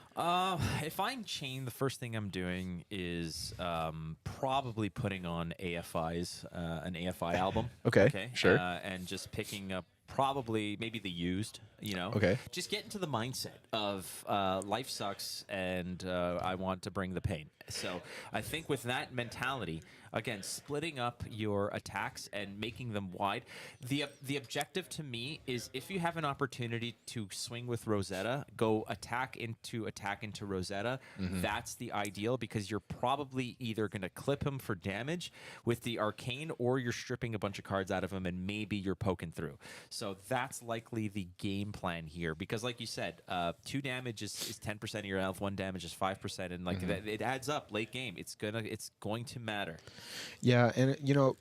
If I'm Chain, the first thing I'm doing is probably putting on AFI's, an AFI album. Okay, sure. And just picking up probably maybe the used, you know. Okay. Just get into the mindset of life sucks and I want to bring the pain. So I think with that mentality, again, splitting up your attacks and making them wide, the objective to me is if you have an opportunity to swing with Rosetta, go attack into Rosetta. That's the ideal, because you're probably either going to clip him for damage with the arcane, or you're stripping a bunch of cards out of him and maybe you're poking through. So that's likely the game plan here, because like you said, 2 damage is 10% of your health, 1 damage is 5%, and like that, it adds up late game. It's going to matter. Yeah, and you know,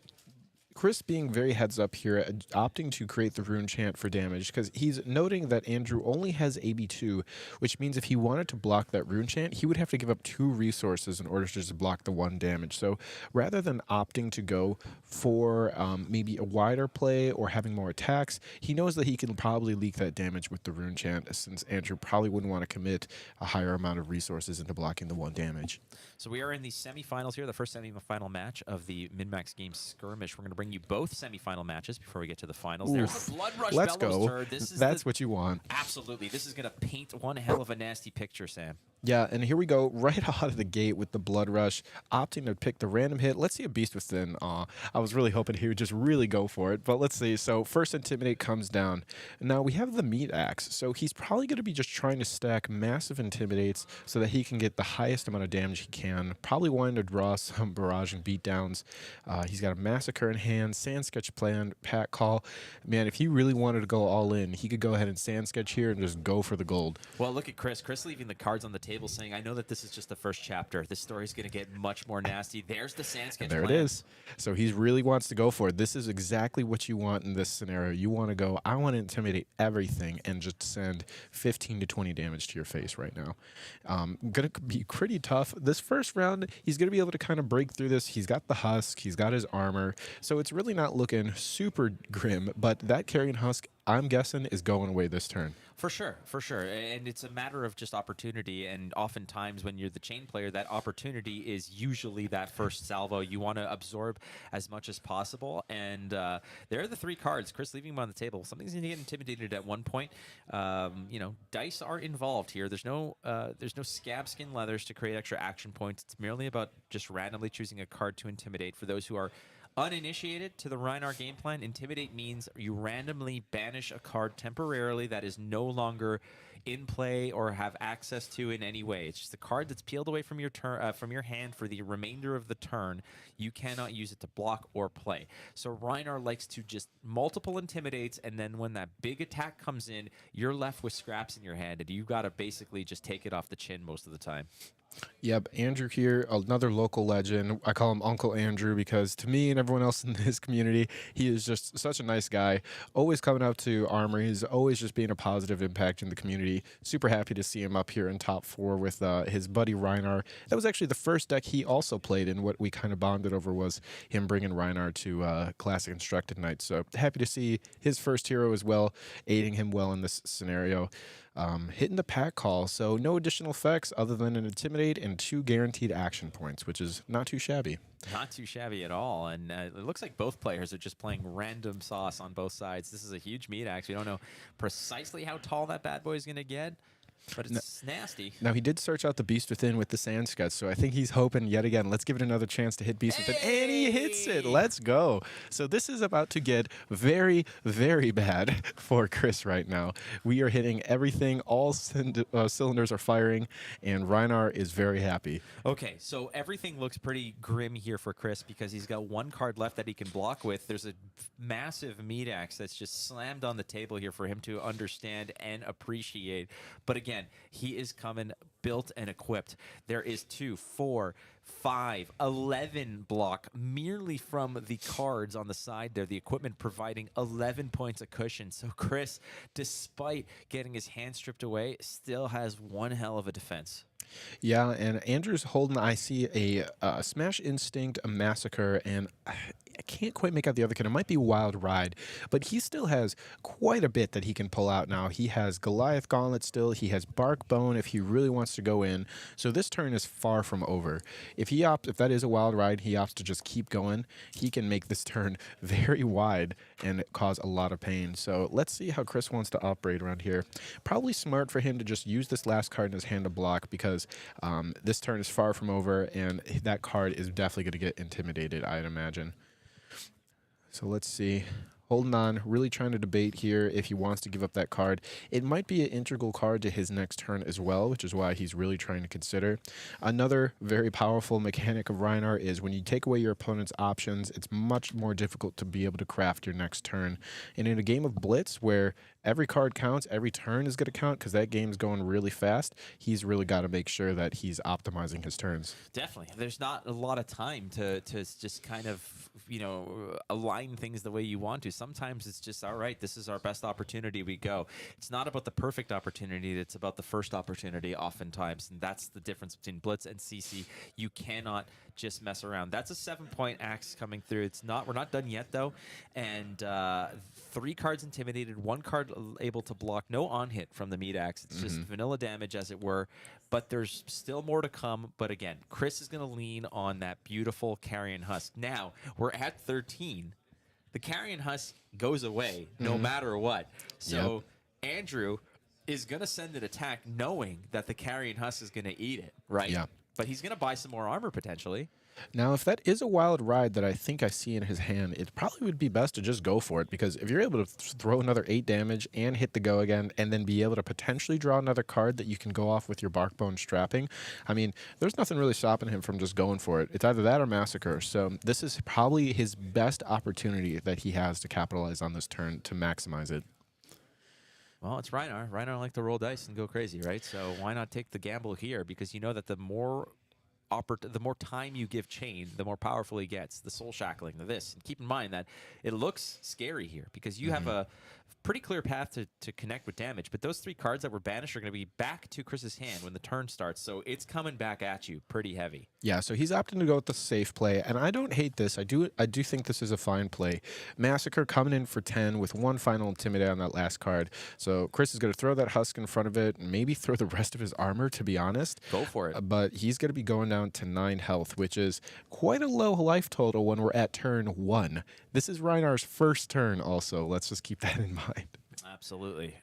Chris being very heads up here, opting to create the rune chant for damage, because he's noting that Andrew only has AB2, which means if he wanted to block that rune chant, he would have to give up 2 resources in order to just block the 1 damage. So rather than opting to go for maybe a wider play or having more attacks, he knows that he can probably leak that damage with the rune chant, since Andrew probably wouldn't want to commit a higher amount of resources into blocking the 1 damage. So we are in the semifinals here, the first semifinal match of the MinMaxGames Skirmish. We're going to bring you both semifinal matches before we get to the finals. There's the Blood Rush Let's Bellows go. turn. That's what you want. Absolutely. This is going to paint one hell of a nasty picture, Sam. Yeah, and here we go right out of the gate with the Blood Rush, opting to pick the random hit. Let's see a Beast Within. I was really hoping he would just really go for it, but let's see. So first Intimidate comes down. Now we have the Meat Axe, so he's probably going to be just trying to stack massive Intimidates so that he can get the highest amount of damage he can. Probably wanting to draw some barrage and beatdowns. He's got a Massacre in hand, Sand Sketch plan, Pack Call. Man, if he really wanted to go all in, he could go ahead and Sand Sketch here and just go for the gold. Well, look at Chris. Chris leaving the cards on the table saying, I know that this is just the first chapter. This story's going to get much more nasty. There's the Sand Sketch There plan. it is. So he really wants to go for it. This is exactly what you want in this scenario. You want to go, I want to intimidate everything and just send 15 to 20 damage to your face right now. Going to be pretty tough. This first round, he's going to be able to kind of break through this. He's got the husk. He's got his armor. So it's really not looking super grim, but that Carrion Husk, I'm guessing, is going away this turn. For sure, for sure. And it's a matter of just opportunity. And oftentimes when you're the chain player, that opportunity is usually that first salvo. You want to absorb as much as possible. And there are the 3 cards. Chris leaving them on the table. Something's going to get intimidated at one point. You know, dice are involved here. There's no scab skin leathers to create extra action points. It's merely about just randomly choosing a card to intimidate. For those who are uninitiated to the Rhinar game plan, Intimidate means you randomly banish a card temporarily that is no longer in play or have access to in any way. It's just a card that's peeled away from your turn, from your hand for the remainder of the turn. You cannot use it to block or play. So Rhinar likes to just multiple Intimidates, and then when that big attack comes in, you're left with scraps in your hand, and you got to basically just take it off the chin most of the time. Yep, Andrew here, another local legend. I call him Uncle Andrew because to me and everyone else in this community, he is just such a nice guy. Always coming out to Armor. He's always just being a positive impact in the community. Super happy to see him up here in top 4 with his buddy Rhinar. That was actually the first deck he also played in. What we kind of bonded over was him bringing Rhinar to Classic Instructed Night. So happy to see his first hero as well, aiding him well in this scenario. Hitting the Pack Call, so no additional effects other than an Intimidate and 2 guaranteed action points, which is not too shabby. Not too shabby at all, and it looks like both players are just playing random sauce on both sides. This is a huge meat axe. We don't know precisely how tall that bad boy is going to get, but it's nasty. Now, he did search out the Beast Within with the Sand Sketch, so I think he's hoping yet again, let's give it another chance to hit Beast Within. And he hits it. Let's go. So this is about to get very, very bad for Chris right now. We are hitting everything. All cylinders are firing, and Rhinar is very happy. Okay, so everything looks pretty grim here for Chris because he's got 1 card left that he can block with. There's a massive meat axe that's just slammed on the table here for him to understand and appreciate. But again, he is coming built and equipped. There is 2, 4, 5, 11 block merely from the cards on the side there. The equipment providing 11 points of cushion. So Chris, despite getting his hand stripped away, still has one hell of a defense. Yeah, and Andrew's holding, I see a Smash Instinct, a Massacre, and I can't quite make out the other kid. It might be Wild Ride, but he still has quite a bit that he can pull out now. He has Goliath Gauntlet still. He has Bark Bone if he really wants to go in. So this turn is far from over. If that is a Wild Ride, he opts to just keep going. He can make this turn very wide and cause a lot of pain. So let's see how Chris wants to operate around here. Probably smart for him to just use this last card in his hand to block because this turn is far from over, and that card is definitely going to get intimidated, I'd imagine. So let's see. Holding on, really trying to debate here if he wants to give up that card. It might be an integral card to his next turn as well, which is why he's really trying to consider. Another very powerful mechanic of Rhinar is when you take away your opponent's options, it's much more difficult to be able to craft your next turn. And in a game of Blitz, where every card counts, every turn is going to count because that game's going really fast, he's really got to make sure that he's optimizing his turns. Definitely. There's not a lot of time to just kind of, align things the way you want to. Sometimes it's just, all right, this is our best opportunity, we go. It's not about the perfect opportunity, it's about the first opportunity oftentimes, and that's the difference between Blitz and CC. You cannot just mess around. That's a 7-point axe coming through. We're not done yet, though, and 3 cards intimidated, 1 card able to block, no on-hit from the meat axe. It's just vanilla damage, as it were, but there's still more to come. But again, Chris is going to lean on that beautiful Carrion Husk. Now, we're at 13. The Carrion Husk goes away no matter what. So Andrew is going to send an attack knowing that the Carrion Husk is going to eat it, right? Yeah. But he's going to buy some more armor potentially. Now, if that is a Wild Ride that I think I see in his hand, it probably would be best to just go for it, because if you're able to throw another 8 damage and hit the go again, and then be able to potentially draw another card that you can go off with your Barkbone strapping, I mean, there's nothing really stopping him from just going for it. It's either that or Massacre. So this is probably his best opportunity that he has to capitalize on this turn to maximize it. Well, it's Rhinar. Rhinar like to roll dice and go crazy, right? So why not take the gamble here? Because you know that the more time you give Chain, the more powerful he gets. The soul shackling, this. And keep in mind that it looks scary here because you have a pretty clear path to connect with damage. But those 3 cards that were banished are going to be back to Chris's hand when the turn starts. So it's coming back at you pretty heavy. Yeah, so he's opting to go with the safe play, and I don't hate this. I do think this is a fine play. Massacre coming in for 10 with 1 final Intimidate on that last card. So Chris is going to throw that Husk in front of it, and maybe throw the rest of his armor, to be honest. Go for it. But he's going to be going down to 9 health, which is quite a low life total when we're at turn 1. This is Rhinar's first turn also. Let's just keep that in mind. Absolutely.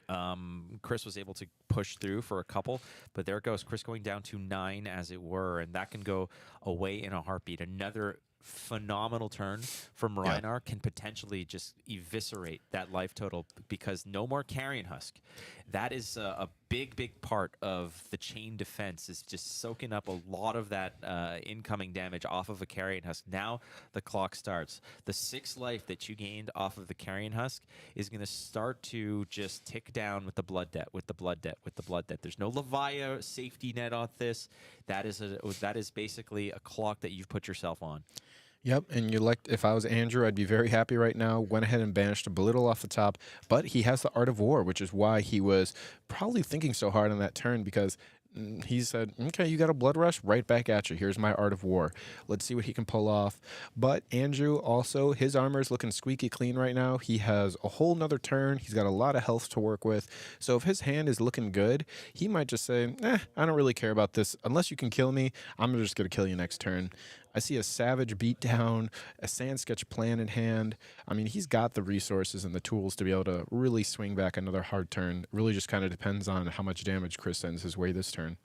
Chris was able to push through for a couple, but there goes Chris going down to 9, as it were, and that can go away in a heartbeat. Another phenomenal turn from Rhinar can potentially just eviscerate that life total because no more Carrion Husk. That is a big part of the chain defense, is just soaking up a lot of that incoming damage off of a Carrion Husk. Now the clock starts. The 6 life that you gained off of the Carrion Husk is going to start to just tick down with the blood debt, with the blood debt, with the blood debt. There's no Levia safety net on this. That is basically a clock that you've put yourself on. Yep, and if I was Andrew, I'd be very happy right now. Went ahead and banished a Belittle off the top, but he has the Art of War, which is why he was probably thinking so hard on that turn, because he said, okay, you got a Blood Rush, right back at you. Here's my Art of War. Let's see what he can pull off. But Andrew also, his armor is looking squeaky clean right now. He has a whole nother turn. He's got a lot of health to work with. So if his hand is looking good, he might just say, I don't really care about this. Unless you can kill me, I'm just going to kill you next turn. I see a Savage Beatdown, a Sand Sketch plan in hand. I mean, he's got the resources and the tools to be able to really swing back another hard turn. It really just kind of depends on how much damage Chris sends his way this turn.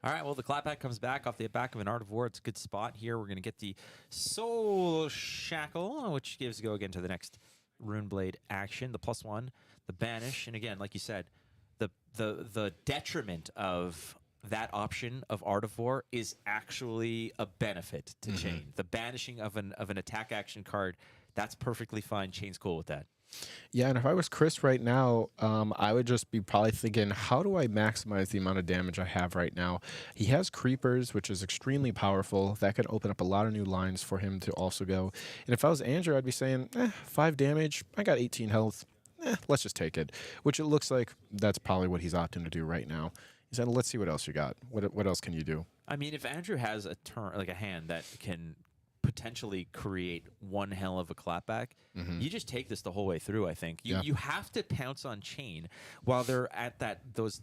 All right, well, the clapback comes back off the back of an Art of War. It's a good spot here. We're going to get the Soul Shackle, which gives go again to the next Rune Blade action. The +1, the Banish. And again, like you said, the detriment of that option of Art of War is actually a benefit to Chain. The banishing of an attack action card, that's perfectly fine. Chain's cool with that. Yeah, and if I was Chris right now, I would just be probably thinking, how do I maximize the amount of damage I have right now? He has Creepers, which is extremely powerful. That could open up a lot of new lines for him to also go. And if I was Andrew, I'd be saying, 5 damage, I got 18 health. Let's just take it. Which it looks like that's probably what he's opting to do right now. He said, let's see what else you got. What else can you do? I mean, if Andrew has a turn, like a hand that can potentially create one hell of a clapback. You just take this the whole way through, I think. You have to pounce on chain while they're at those,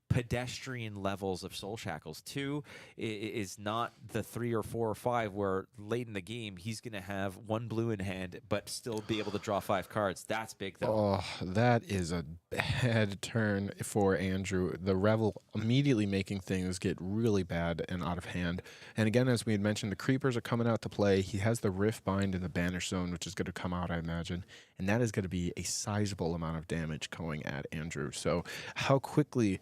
pedestrian levels of soul shackles. 2 is not the 3 or 4 or 5 where late in the game he's going to have 1 blue in hand but still be able to draw 5 cards. That's big though. Oh, that is a bad turn for Andrew. The Revel immediately making things get really bad and out of hand. And again, as we had mentioned, the creepers are coming out to play. He has the Rift Bind in the Banish Zone, which is going to come out, I imagine. And that is going to be a sizable amount of damage going at Andrew. So how quickly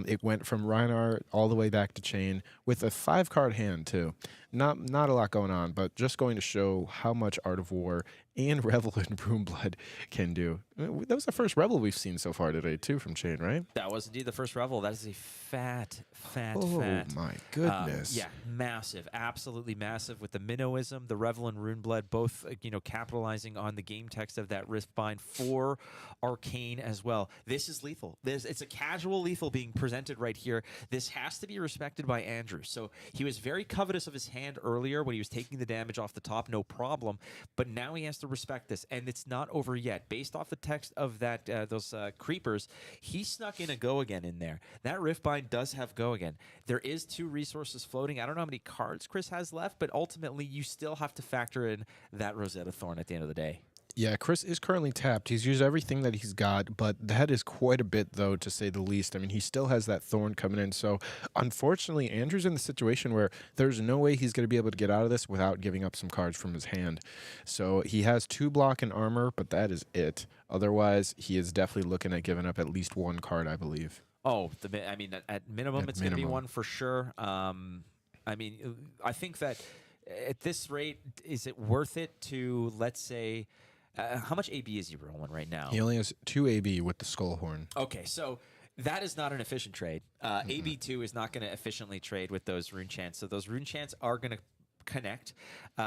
it went from Rhinar all the way back to Chain with a 5-card hand too. Not a lot going on, but just going to show how much Art of War and Revel and Broomblood can do. That was the first Revel we've seen so far today too from Chain, right? That was indeed the first Revel. That is a fat. Oh my goodness. Yeah, massive, absolutely massive. With the Minnoism, the Revel and Runeblood, both capitalizing on the game text of that Riftbind for Arcane as well. This is lethal. It's a casual lethal being presented right here. This has to be respected by Andrew. So he was very covetous of his hand earlier when he was taking the damage off the top, no problem. But now he has to respect this, and it's not over yet. Based off the text of that those creepers, he snuck in a go again in there. That Riftbind does have go again. There is 2 resources floating. I don't know how many cards Chris has left, but ultimately you still have to factor in that Rosetta Thorn at the end of the day. Yeah, Chris is currently tapped. He's used everything that he's got, but that is quite a bit, though, to say the least. I mean, he still has that Thorn coming in. So, unfortunately, Andrew's in the situation where there's no way he's going to be able to get out of this without giving up some cards from his hand. So, he has 2 block and armor, but that is it. Otherwise, he is definitely looking at giving up at least 1 card, I believe. Oh, at minimum, it's going to be 1 for sure. I think that at this rate, is it worth it to, let's say... how much AB is he rolling right now? He only has 2 AB with the Skullhorn. Okay, so that is not an efficient trade. AB2 is not going to efficiently trade with those rune chants. So those rune chants are going to connect,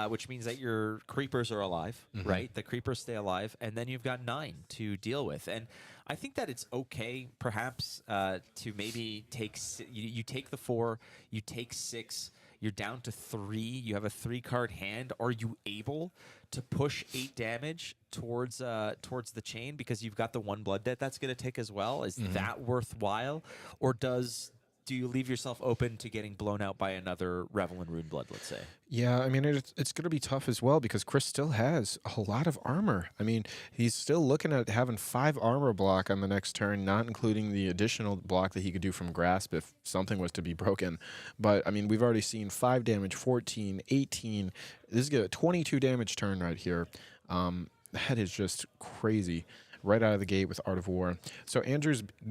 which means that your creepers are alive, right? The creepers stay alive, and then you've got 9 to deal with. And I think that it's okay, perhaps, to maybe take... You take the 4, you take 6... You're down to 3. You have a 3-card hand. Are you able to push 8 damage towards the chain because you've got the 1 blood debt that's going to tick as well? Is that worthwhile, or do you leave yourself open to getting blown out by another Revel and Runeblood, let's say? Yeah, I mean, it's going to be tough as well because Chris still has a lot of armor. I mean, he's still looking at having 5 armor block on the next turn, not including the additional block that he could do from Grasp if something was to be broken. But, I mean, we've already seen 5 damage, 14, 18. This is a 22 damage turn right here. That is just crazy. Right out of the gate with Art of War. So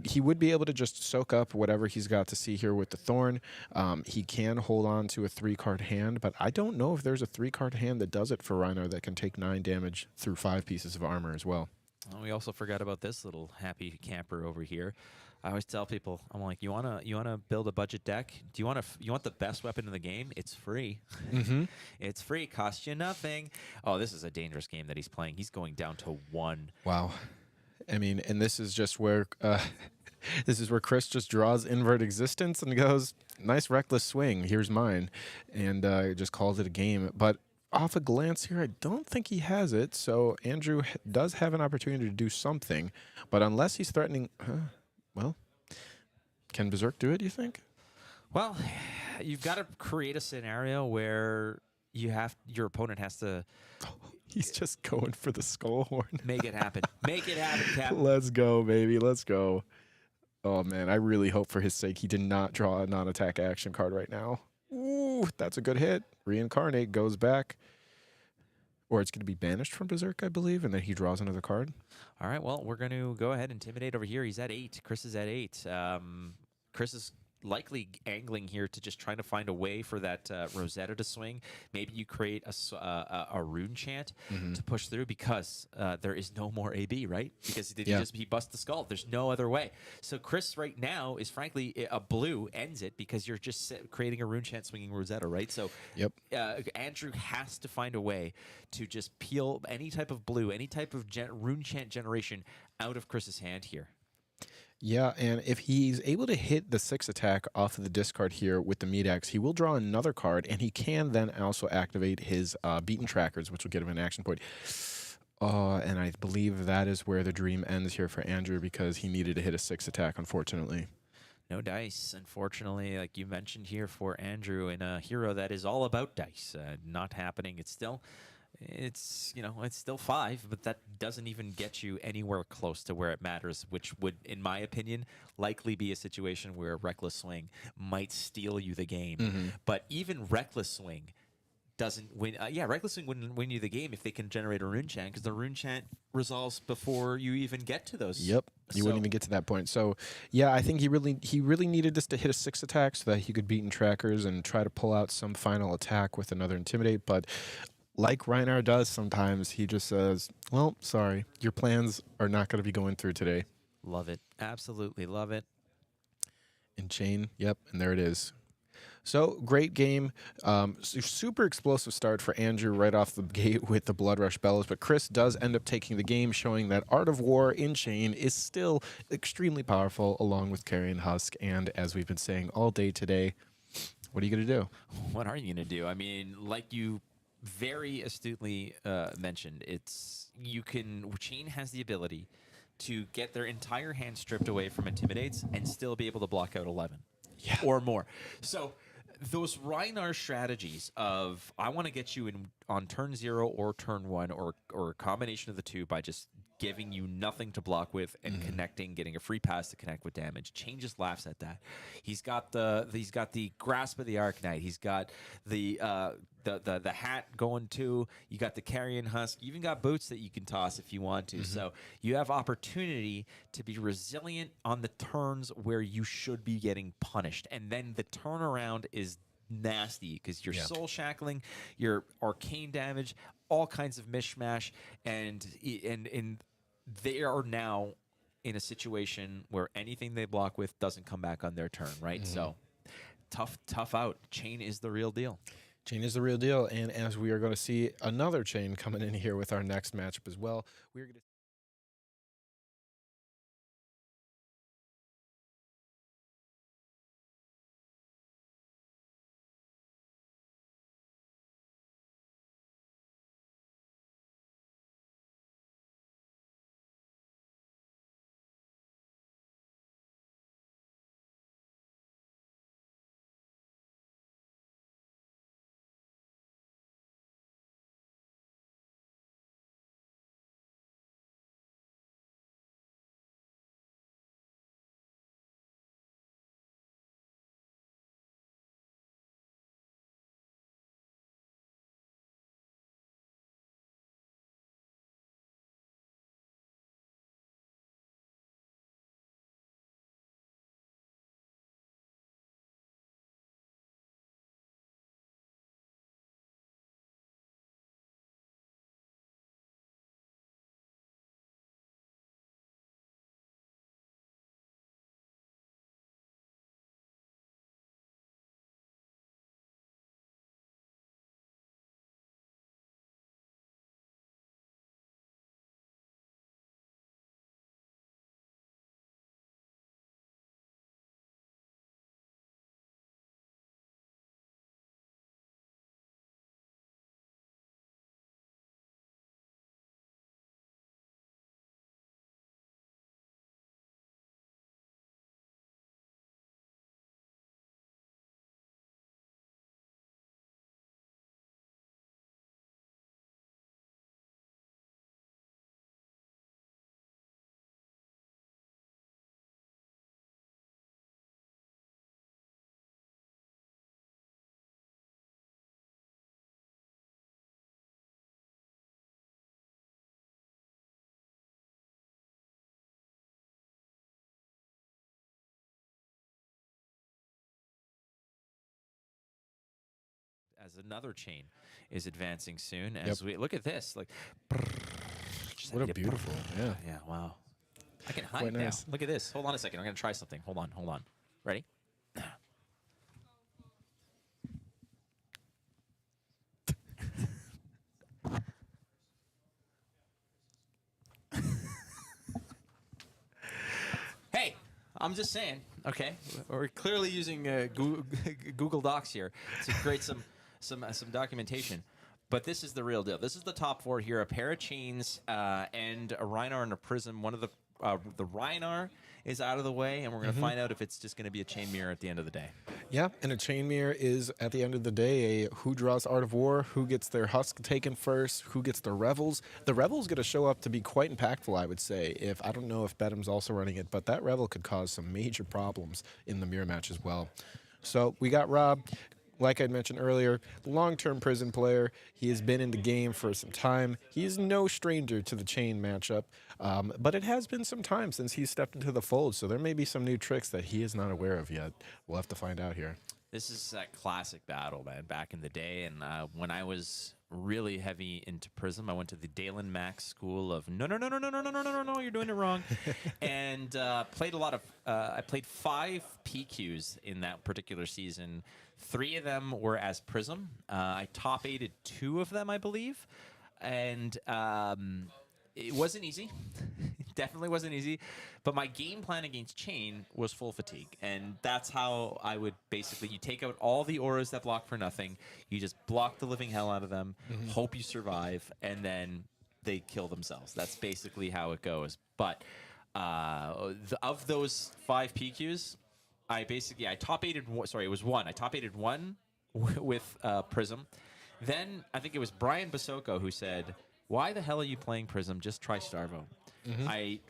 he would be able to just soak up whatever he's got to see here with the Thorn. He can hold on to a 3-card hand, but I don't know if there's a 3-card hand that does it for Rhinar that can take 9 damage through 5 pieces of armor as well. Well, we also forgot about this little happy camper over here. I always tell people, I'm like, you wanna build a budget deck? You want the best weapon in the game? It's free. It's free. Costs you nothing. Oh, this is a dangerous game that he's playing. He's going down to 1. Wow. I mean, and this is just where Chris just draws Invert Existence and goes, nice reckless swing. Here's mine, and just calls it a game. But off a glance here, I don't think he has it. So Andrew does have an opportunity to do something, but unless he's threatening, well, can Berserk do it? Do you think? Well, you've got to create a scenario where your opponent has to. He's just going for the Skullhorn. Make it happen. Make it happen, Captain. Let's go, baby. Let's go. Oh, man. I really hope for his sake he did not draw a non-attack action card right now. Ooh, that's a good hit. Reincarnate goes back. Or it's going to be banished from Berserk, I believe, and then he draws another card. All right, well, we're going to go ahead and Intimidate over here. He's at 8. Chris is at 8. Chris is likely angling here to just trying to find a way for that Rosetta to swing. Maybe you create a rune chant to push through because there is no more AB, right? Because he busts the skull. There's no other way. So Chris right now is frankly a blue ends it because you're just creating a rune chant swinging Rosetta, right? So Andrew has to find a way to just peel any type of blue, any type of rune chant generation out of Chris's hand here. Yeah, and if he's able to hit the 6 attack off of the discard here with the Meat Axe, he will draw another card, and he can then also activate his Beaten Trackers, which will get him an action point. And I believe that is where the dream ends here for Andrew, because he needed to hit a 6 attack, unfortunately. No dice, unfortunately, like you mentioned here for Andrew, in a hero that is all about dice. Not happening. It's still 5, but that doesn't even get you anywhere close to where it matters, which would, in my opinion, likely be a situation where Reckless Swing might steal you the game. But even Reckless Swing doesn't win. Reckless Swing wouldn't win you the game if they can generate a rune chant, because the rune chant resolves before you even get to those. Yep, you wouldn't even get to that point. So, yeah, I think he really needed this to hit a 6 attack so that he could beat in trackers and try to pull out some final attack with another Intimidate. But like Rhinar does sometimes, he just says, well, sorry, your plans are not going to be going through today. Love it. Absolutely love it. And chain, yep, and there it is. So, great game. Super explosive start for Andrew right off the gate with the Blood Rush Bellows, but Chris does end up taking the game, showing that Art of War in Chain is still extremely powerful, along with Carrion Husk, and as we've been saying all day today, what are you going to do? What are you going to do? I mean, like you very astutely mentioned, Chain has the ability to get their entire hand stripped away from Intimidates and still be able to block out 11 or more. So those Rhinar strategies of, I want to get you in on turn 0 or turn 1 or a combination of the two by just giving you nothing to block with and connecting, getting a free pass to connect with damage. Chain just laughs at that. He's got the grasp of the Arcanite. He's got the hat going too. You got the Carrion Husk. You even got boots that you can toss if you want to. So you have opportunity to be resilient on the turns where you should be getting punished. And then the turnaround is nasty because you're soul shackling, your arcane damage, all kinds of mishmash, and they are now in a situation where anything they block with doesn't come back on their turn, right? So tough out. Chain is the real deal. Chain is the real deal, and as we are going to see another Chain coming in here with our next matchup as well, we're going to as another Chain is advancing soon. As we look at this, like, what a beautiful, yeah, wow. I can hide Quite now. nice. Look at this. Hold on a second. I'm gonna try something. Hold on. Ready? Hey, I'm just saying. Okay, we're clearly using Google Docs here to create some documentation. But this is the real deal. This is the top 4 here: a pair of chains and a Rhinar and a Prism. One of the Rhinar is out of the way, and we're going to find out if it's just going to be a chain mirror at the end of the day. Yeah, and a chain mirror is, at the end of the day, a who draws Art of War, who gets their husk taken first, who gets the Revels. The Revel's going to show up to be quite impactful, I would say. I don't know if Bedham's also running it, but that Revel could cause some major problems in the mirror match as well. So we got Rob. Like I mentioned earlier, long-term Prism player. He has been in the game for some time. He is no stranger to the chain matchup, but it has been some time since he stepped into the fold, so there may be some new tricks that he is not aware of yet. We'll have to find out here. This is that classic battle, man, back in the day. And when I was really heavy into Prism, I went to the Dalen Max school of no, you're doing it wrong. And played a lot of, I played 5 PQs in that particular season. 3 of them were as Prism. I top 8'd 2 of them, I believe. And it wasn't easy. It definitely wasn't easy. But my game plan against Chain was full fatigue. And that's how I would basically, you take out all the auras that block for nothing. You just block the living hell out of them, hope you survive, and then they kill themselves. That's basically how it goes. But of those 5 PQs, I top 8'd one. Sorry, it was 1. I top 8'd 1 with Prism. Then I think it was Brian Basoko who said, "Why the hell are you playing Prism? Just try Starvo." I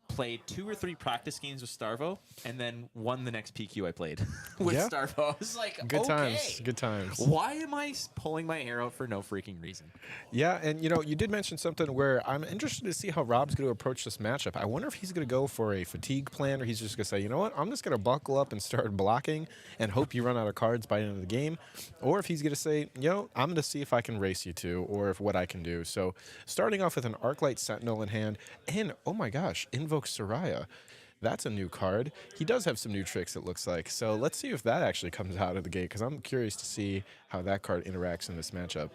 played 2 or 3 practice games with Starvo, and then won the next PQ I played with Starvo. I was like, good okay, times, good times. Why am I pulling my hair out for no freaking reason? Yeah, and you know, you did mention something where I'm interested to see how Rob's going to approach this matchup. I wonder if he's going to go for a fatigue plan, or he's just going to say, you know what, I'm just going to buckle up and start blocking and hope you run out of cards by the end of the game, or if he's going to say, you know, I'm going to see if I can race you two, or if what I can do. So starting off with an Arclight Sentinel in hand, and oh my gosh, Invoke Soraya. That's a new card. He does have some new tricks, it looks like. So let's see if that actually comes out of the gate, because I'm curious to see how that card interacts in this matchup.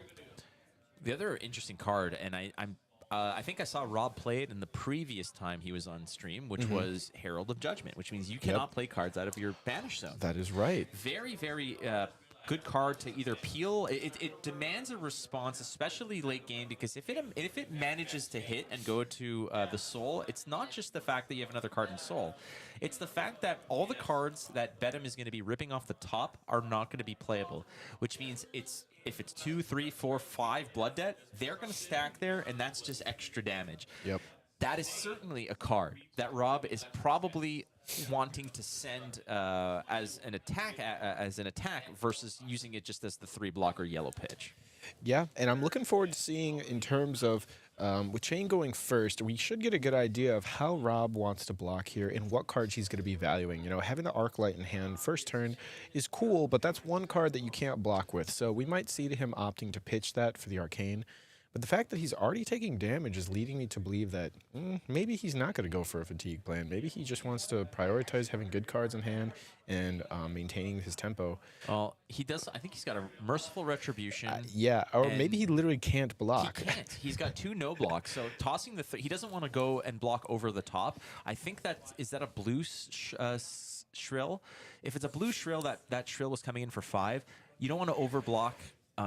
The other interesting card, and I think I saw Rob play it in the previous time he was on stream, which was Herald of Judgment, which means you cannot play cards out of your banish zone. That is right. Very, very good card to either peel. It demands a response, especially late game, because if it manages to hit and go to the soul, it's not just the fact that you have another card in soul. It's the fact that all the cards that Bedham is going to be ripping off the top are not going to be playable, which means if it's 2, 3, 4, 5 blood debt, they're going to stack there, and that's just extra damage. Yep. That is certainly a card that Rob is probably wanting to send as an attack versus using it just as the 3-blocker yellow pitch. Yeah, and I'm looking forward to seeing in terms of with Chain going first, we should get a good idea of how Rob wants to block here and what cards he's going to be valuing. You know, having the Arclight in hand first turn is cool, but that's one card that you can't block with. So we might see him opting to pitch that for the Arcane. But the fact that he's already taking damage is leading me to believe that maybe he's not going to go for a fatigue plan. Maybe he just wants to prioritize having good cards in hand and maintaining his tempo. Well, he does. I think he's got a Merciful Retribution. Yeah, or maybe he literally can't block. He can't. He's got 2 no blocks. So tossing he doesn't want to go and block over the top. I think is that a blue Shrill? If it's a blue Shrill, that Shrill was coming in for 5. You don't want to overblock.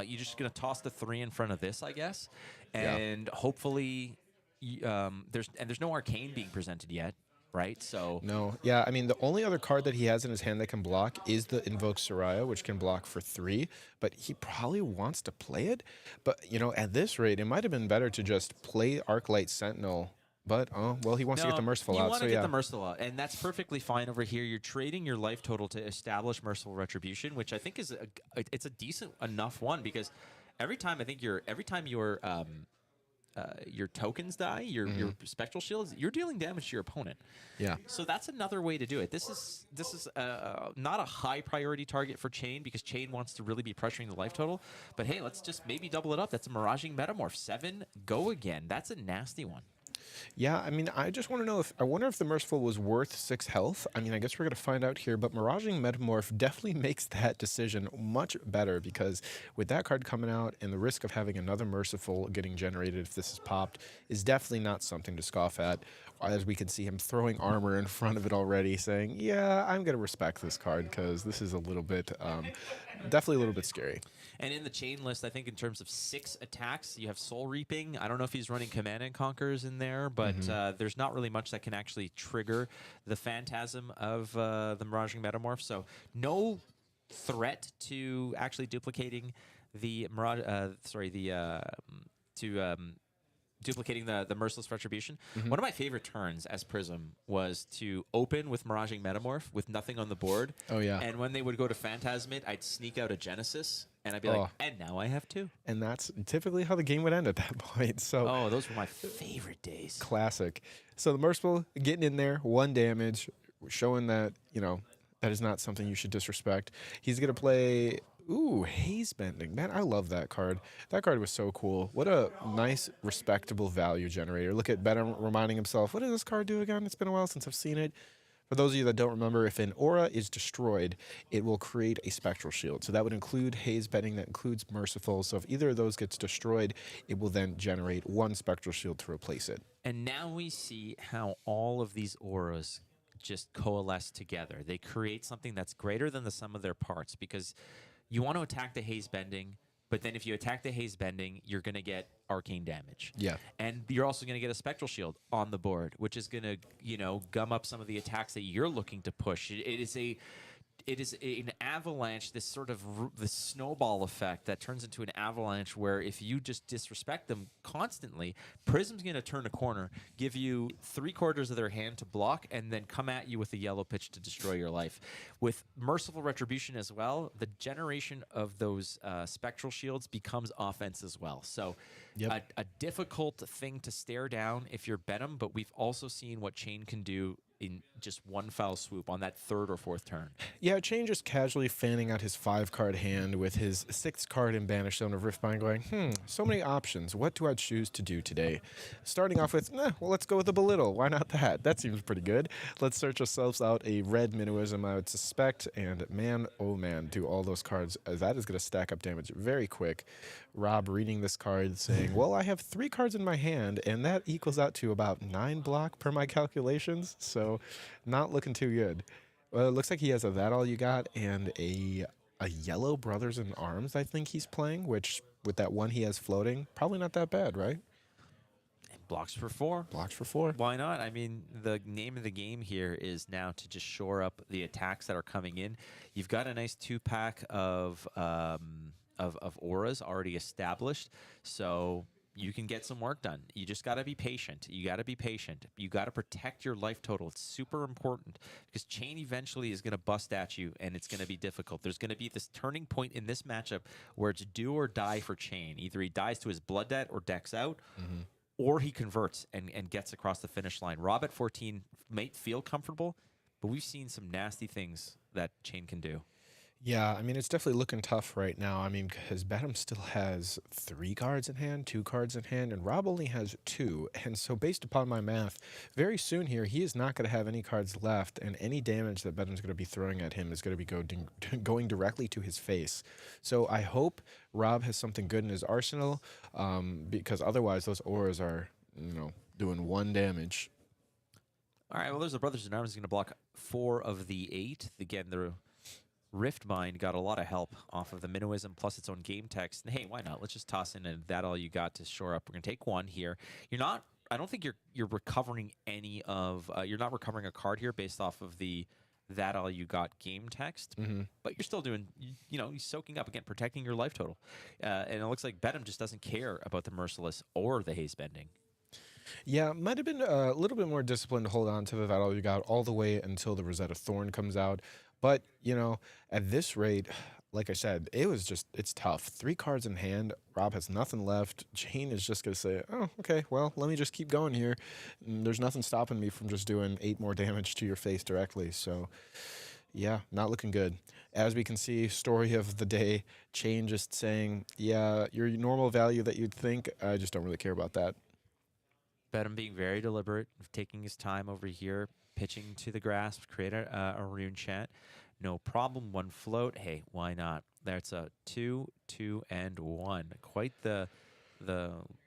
You're just going to toss the 3 in front of this, I guess. And hopefully, there's no Arcane being presented yet, right? So no. Yeah, I mean, the only other card that he has in his hand that can block is the Invoke Soraya, which can block for 3. But he probably wants to play it. But, you know, at this rate, it might have been better to just play Arclight Sentinel. But, well, he wants to get the Merciful out. You want to get the Merciful out, and that's perfectly fine over here. You're trading your life total to establish Merciful Retribution, which I think is it's a decent enough one, because every time your tokens die, your Spectral Shields, you're dealing damage to your opponent. Yeah. So that's another way to do it. This is not a high priority target for Chain, because Chain wants to really be pressuring the life total. But hey, let's just maybe double it up. That's a Miraging Metamorph. 7, go again. That's a nasty one. Yeah, I mean, I just want to know if I wonder if the Merciful was worth 6 health. I mean, I guess we're gonna find out here, but Miraging Metamorph definitely makes that decision much better because with that card coming out and the risk of having another Merciful getting generated if this is popped is definitely not something to scoff at. As we can see him throwing armor in front of it already, saying, "Yeah, I'm gonna respect this card because this is a little bit, definitely a little bit scary." And in the chain list, I think in terms of 6 attacks, you have Soul Reaping. I don't know if he's running Command and Conquers in there, but there's not really much that can actually trigger the Phantasm of the Miraging Metamorph. So no threat to actually duplicating the duplicating the Merciless Retribution. One of my favorite turns as Prism was to open with Miraging Metamorph with nothing on the board. Oh, yeah. And when they would go to Phantasm it, I'd sneak out a Genesis, and I'd be like, and now I have 2. And that's typically how the game would end at that point. So Oh, those were my favorite days. classic. So the Merciful getting in there, 1 damage, showing that, you know, that is not something you should disrespect. He's going to play, Haze Bending. Man, I love that card. That card was so cool. What a nice, respectable value generator. Look at Ben reminding himself, what does this card do again? It's been a while since I've seen it. For those of you that don't remember, if an aura is destroyed, it will create a Spectral Shield. So that would include Haze Bending, that includes Merciful. So if either of those gets destroyed, it will then generate 1 Spectral Shield to replace it. And now we see how all of these auras just coalesce together. They create something that's greater than the sum of their parts, because you want to attack the Haze Bending, but then if you attack the Haze Bending, you're going to get arcane damage. Yeah. And you're also going to get a Spectral Shield on the board, which is going to, you know, gum up some of the attacks that you're looking to push. It is an avalanche, this sort of the snowball effect that turns into an avalanche where if you just disrespect them constantly, Prism's going to turn a corner, give you 3/4 of their hand to block, and then come at you with a yellow pitch to destroy your life. With Merciful Retribution as well, the generation of those Spectral Shields becomes offense as well. So a difficult thing to stare down if you're Benham, but we've also seen what Chain can do in just one foul swoop on that 3rd or 4th turn. Yeah, Chain just casually fanning out his 5-card hand with his 6th card in Banished Zone of Riftbind going, so many options. What do I choose to do today? Starting off with, well, let's go with the Belittle. Why not that? That seems pretty good. Let's search ourselves out a red Minnowism, I would suspect, and man, oh man, do all those cards. That is going to stack up damage very quick. Rob reading this card saying, well, I have 3 cards in my hand, and that equals out to about 9 block per my calculations, so not looking too good. Well, it looks like he has a That All You Got and a yellow Brothers in Arms, I think he's playing, which with that one he has floating, probably not that bad, right? And blocks for 4. Blocks for 4. Why not? I mean, the name of the game here is now to just shore up the attacks that are coming in. You've got a nice 2-pack of auras already established, so you can get some work done. You just got to be patient. You got to be patient. You got to protect your life total. It's super important because Chain eventually is going to bust at you, and it's going to be difficult. There's going to be this turning point in this matchup where it's do or die for Chain. Either he dies to his blood debt or decks out, or he converts and gets across the finish line. Rob at 14 might feel comfortable, but we've seen some nasty things that Chain can do. Yeah, I mean, it's definitely looking tough right now. I mean, because Benham still has 3 cards in hand, 2 cards in hand, and Rob only has 2. And so based upon my math, very soon here, he is not going to have any cards left, and any damage that Benham's going to be throwing at him is going to be going directly to his face. So I hope Rob has something good in his arsenal, because otherwise those auras are, doing 1 damage. All right, well, there's the Brothers in Arms going to block 4 of the 8. Again, the Riftbind got a lot of help off of the Minnowism plus its own game text. And hey, why not? Let's just toss in a That All You Got to shore up. We're going to take 1 here. I don't think you're recovering any of, you're not recovering a card here based off of the That All You Got game text, but you're still doing, you're soaking up, again, protecting your life total. And it looks like Benham just doesn't care about the Merciless or the Haze Bending. Yeah, might have been a little bit more disciplined to hold on to the That All You Got all the way until the Rosetta Thorn comes out. But, at this rate, like I said, it's tough. 3 cards in hand. Rob has nothing left. Chain is just going to say, oh, okay, well, let me just keep going here. And there's nothing stopping me from just doing 8 more damage to your face directly. So, yeah, not looking good. As we can see, story of the day, Chain just saying, yeah, your normal value that you'd think, I just don't really care about that. Bedham being very deliberate, taking his time over here, pitching to the grasp, create a rune chant. No problem. 1 float. Hey, why not? That's a 2, 2, and 1. Quite the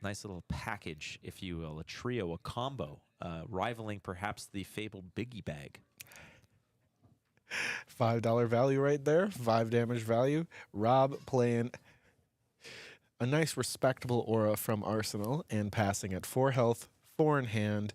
nice little package, if you will, a trio, a combo, rivaling perhaps the fabled Biggie Bag. $5 value right there, 5 damage value. Rob playing a nice respectable aura from Arsenal and passing at 4 health, 4 in hand.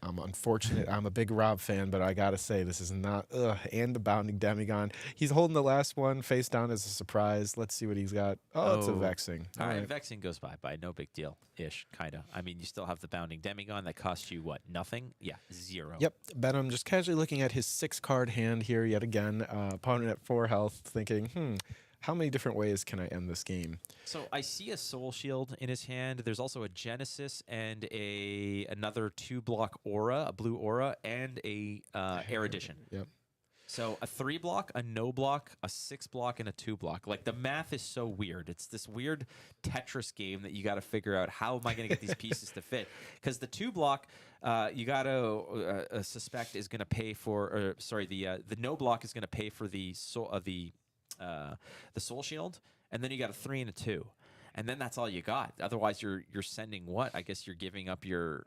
I'm unfortunate. I'm a big Rob fan, but I gotta say this is not. And the Bounding Demigon. He's holding the last one face down as a surprise. Let's see what he's got. Oh, it's a Vexing. All right, Vexing goes by. No big deal, ish, kinda. I mean, you still have the Bounding Demigon that costs you what? Nothing? Yeah, 0. Yep. Benham just casually looking at his 6-card hand here yet again. Opponent at 4 health, thinking, how many different ways can I end this game? So I see a Soul Shield in his hand. There's also a Genesis and another 2-block aura, a blue aura, and a Erudition. Yep. So a 3-block, a no block, a 6-block, and a 2-block. Like, the math is so weird. It's this weird Tetris game that you got to figure out, how am I going to get these pieces to fit? Because the 2-block, you got to suspect is going to pay for, the no block is going to pay for the Soul Shield, and then you got a 3 and a 2, and then that's all you got. Otherwise, you're sending what? I guess you're giving up your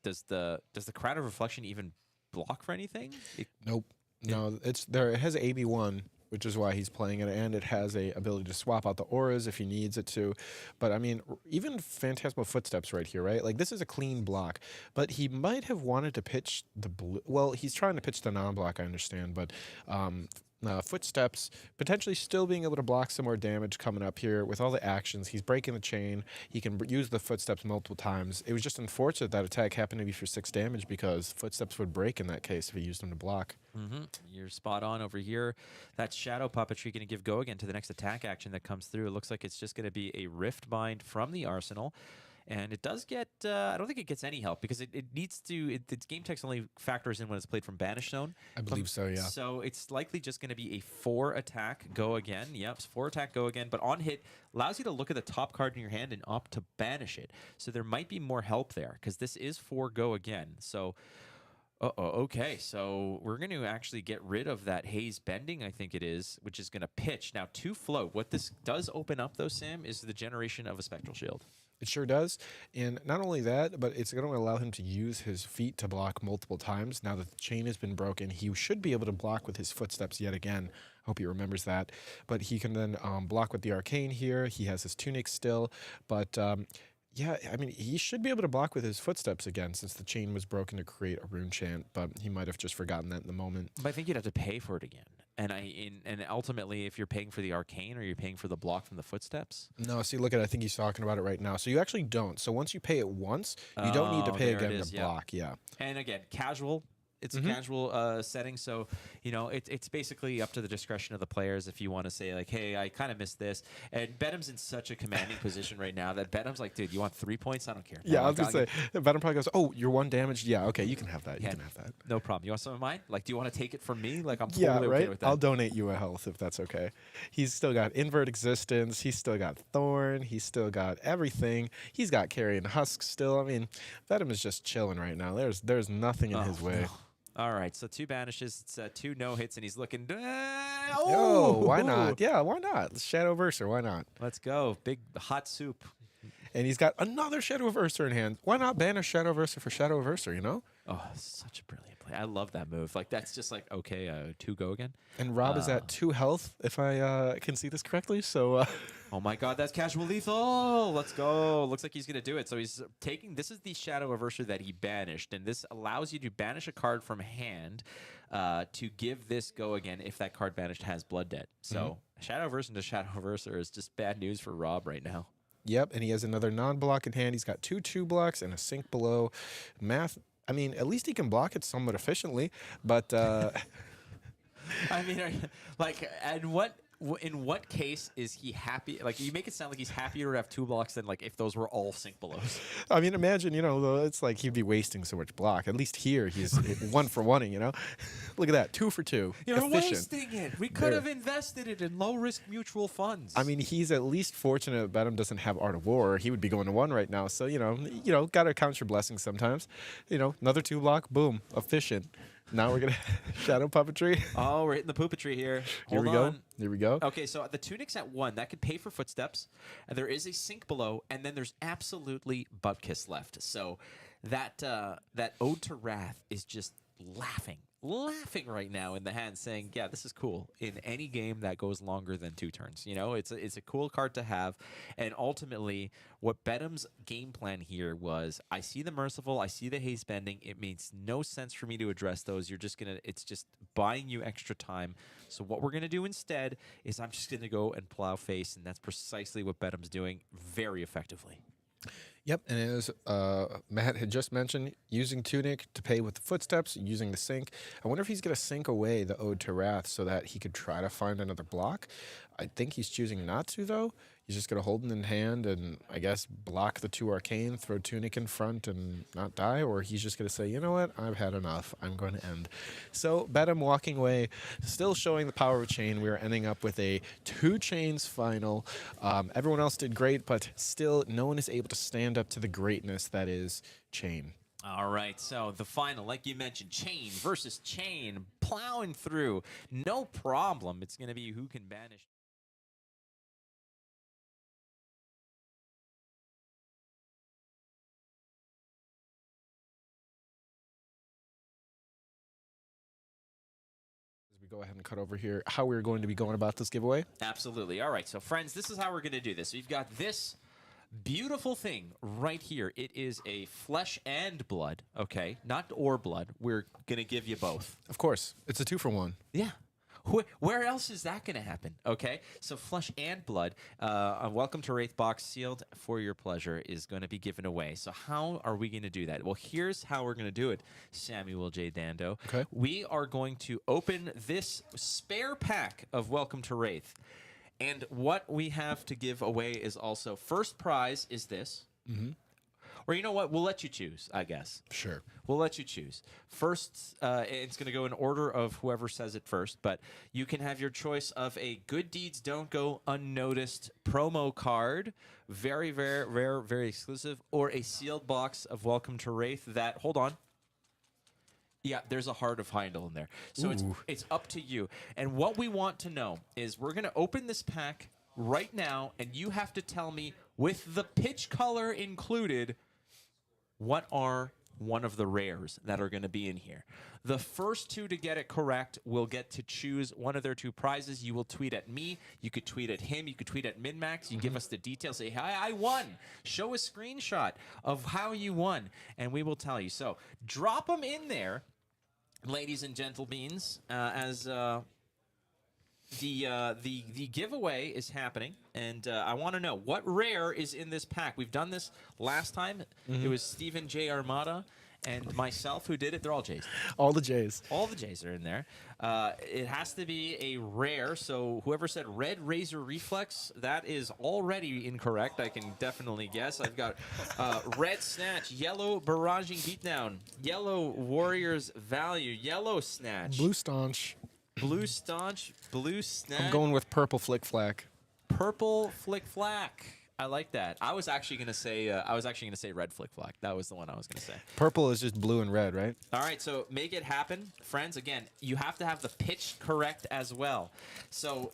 does the Crown of Reflection even block for anything? Nope. No, it's there. It has AB1, which is why he's playing it, and it has a ability to swap out the auras if he needs it to. But I mean, even Phantasmal Footsteps right here, right? Like, this is a clean block, but he might have wanted to pitch the blue. Well, he's trying to pitch the non-block, I understand, but Footsteps, potentially still being able to block some more damage coming up here with all the actions. He's breaking the chain. He can use the Footsteps multiple times. It was just unfortunate that attack happened to be for 6 damage, because Footsteps would break in that case if he used them to block. You're spot on over here. That Shadow Puppetry going to give go again to the next attack action that comes through. It looks like it's just going to be a Rift Bind from the Arsenal. And it does get, I don't think it gets any help, because it needs to, its game text only factors in when it's played from Banish Zone. I believe so, yeah. So it's likely just going to be a 4 attack, go again. Yep, 4 attack, go again. But on hit, allows you to look at the top card in your hand and opt to banish it. So there might be more help there, because this is 4 go again. So, okay. So we're going to actually get rid of that Haze Bending, I think it is, which is going to pitch. Now, 2 float. What this does open up, though, Sam, is the generation of a Spectral Shield. It sure does. And not only that, but it's going to allow him to use his feet to block multiple times. Now that the chain has been broken, he should be able to block with his Footsteps yet again. Hope he remembers that. But he can then block with the Arcane here. He has his Tunic still. But yeah, I mean, he should be able to block with his Footsteps again, since the chain was broken to create a rune chant. But he might have just forgotten that in the moment. But I think you'd have to pay for it again. And ultimately, if you're paying for the Arcane, or you're paying for the block from the Footsteps? No, see, look at it. I think he's talking about it right now. So you actually don't. So once you pay it once, you don't need to pay again to block. Yeah. And again, casual. It's a casual setting, so it's basically up to the discretion of the players if you want to say, like, hey, I kind of missed this. And Bedham's in such a commanding position right now that Bedham's like, dude, you want 3 points? I don't care. Yeah, I was gonna say, Bedham probably goes, oh, you're 1 damage. Yeah, okay, you can have that. You can have that. No problem. You want some of mine? Like, do you want to take it from me? Like, I'm totally okay with that. I'll donate you a health if that's okay. He's still got Invert Existence. He's still got Thorn. He's still got everything. He's got Carrion Husk still. I mean, Bedham is just chilling right now. There's nothing in his way. No. All right, so 2 banishes, it's 2 no hits, and he's looking. Why not? Yeah, why not? Shadow Verser, why not? Let's go, big hot soup. And he's got another Shadow Verser in hand. Why not banish Shadow Verser for Shadow Verser? Oh, such a brilliant play. I love that move. Like, that's just like, okay, 2 go again. And Rob is at 2 health, if I can see this correctly. So. Oh my God, that's casual lethal. Let's go. Looks like he's going to do it. So he's taking, this is the Shadow Averser that he banished, and this allows you to banish a card from hand to give this go again if that card banished has Blood Debt. So Shadow Averser to Shadow Averser is just bad news for Rob right now. Yep, and he has another non-block in hand. He's got 2 2-blocks and a Sink Below. Math, I mean, at least he can block it somewhat efficiently, but... I mean, like, and what in what case is he happy? Like, you make it sound like he's happier to have 2 blocks than like if those were all sync belows. I mean, imagine, it's like he'd be wasting so much block. At least here, he's 1 for 1ing, Look at that, 2 for 2. You're Efficient. wasting it. We could have invested it in low-risk mutual funds. I mean, he's at least fortunate Bedham doesn't have Art of War. He would be going to 1 right now. So, gotta count your blessings sometimes. Another 2 block, boom, efficient. Now we're gonna shadow puppetry. Oh, we're hitting the poopetry here. Here we go. Here we go. Okay, so the tunic's at 1. That could pay for footsteps. And there is a sync below, and then there's absolutely butt kiss left. So that that Ode to Wrath is just laughing right now in the hand, saying, yeah, this is cool in any game that goes longer than 2 turns. It's a cool card to have. And ultimately, what Bedham's game plan here was, I see the Merciful, I see the haste bending. It makes no sense for me to address those. It's just buying you extra time. So what we're gonna do instead is I'm just gonna go and plow face, and that's precisely what Bedham's doing very effectively. Yep, and as Matt had just mentioned, using Tunic to pay with the footsteps, using the sync. I wonder if he's going to sync away the Ode to Wrath so that he could try to find another block. I think he's choosing not to, though. He's just going to hold it in hand and, I guess, block the 2 Arcane, throw Tunic in front and not die, or he's just going to say, you know what, I've had enough. I'm going to end. So, Bedham walking away, still showing the power of Chain. We are ending up with a 2 Chains final. Everyone else did great, but still, no one is able to stand up to the greatness that is Chain. All right, so the final, like you mentioned, Chain versus Chain, plowing through. No problem. It's going to be who can banish. Go ahead and cut over here how we're going to be going about this giveaway. Absolutely. All right, so friends, this is how we're going to do this. We've got this beautiful thing right here. It is a flesh and blood, okay? Not or blood. We're going to give you both. Of course. It's a 2 for 1. Yeah. Where else is that going to happen? Okay, so flesh and blood. Welcome to Wraith Box, sealed for your pleasure, is going to be given away. So how are we going to do that? Well, here's how we're going to do it, Samuel J. Dando. Okay. We are going to open this spare pack of Welcome to Wraith. And what we have to give away is also, first prize is this. Mm-hmm. Or you know what? We'll let you choose, I guess. Sure. We'll let you choose. First, it's going to go in order of whoever says it first, but you can have your choice of a Good Deeds Don't Go Unnoticed promo card, very, very rare, very exclusive, or a sealed box of Welcome to Wraith that, hold on. Yeah, there's a Heart of Heindel in there. So it's up to you. And what we want to know is we're going to open this pack right now, and you have to tell me, with the pitch color included, what are one of the rares that are going to be in here. The first 2 to get it correct will get to choose one of their 2 prizes. You will tweet at me. You could tweet at him. You could tweet at MinMax. You give us the details. Say, hi, I won. Show a screenshot of how you won, and we will tell you. So drop them in there, ladies and gentlebeans, as the giveaway is happening, and I want to know what rare is in this pack. We've done this last time. It was Stephen J. Armada and myself who did it. They're all J's. All the J's. All the J's are in there. It has to be a rare, so whoever said Red Razor Reflex, that is already incorrect. I can definitely guess. I've got Red Snatch, Yellow Barraging Beatdown, Yellow Warrior's Value, Yellow Snatch. Blue Staunch. Blue Staunch, Blue Snatch. I'm going with Purple Flick Flack. Purple Flick Flack. I like that. I was actually gonna say Red Flick Flack. That was the one I was gonna say. Purple is just blue and red, right? All right, so make it happen, friends. Again, you have to have the pitch correct as well. So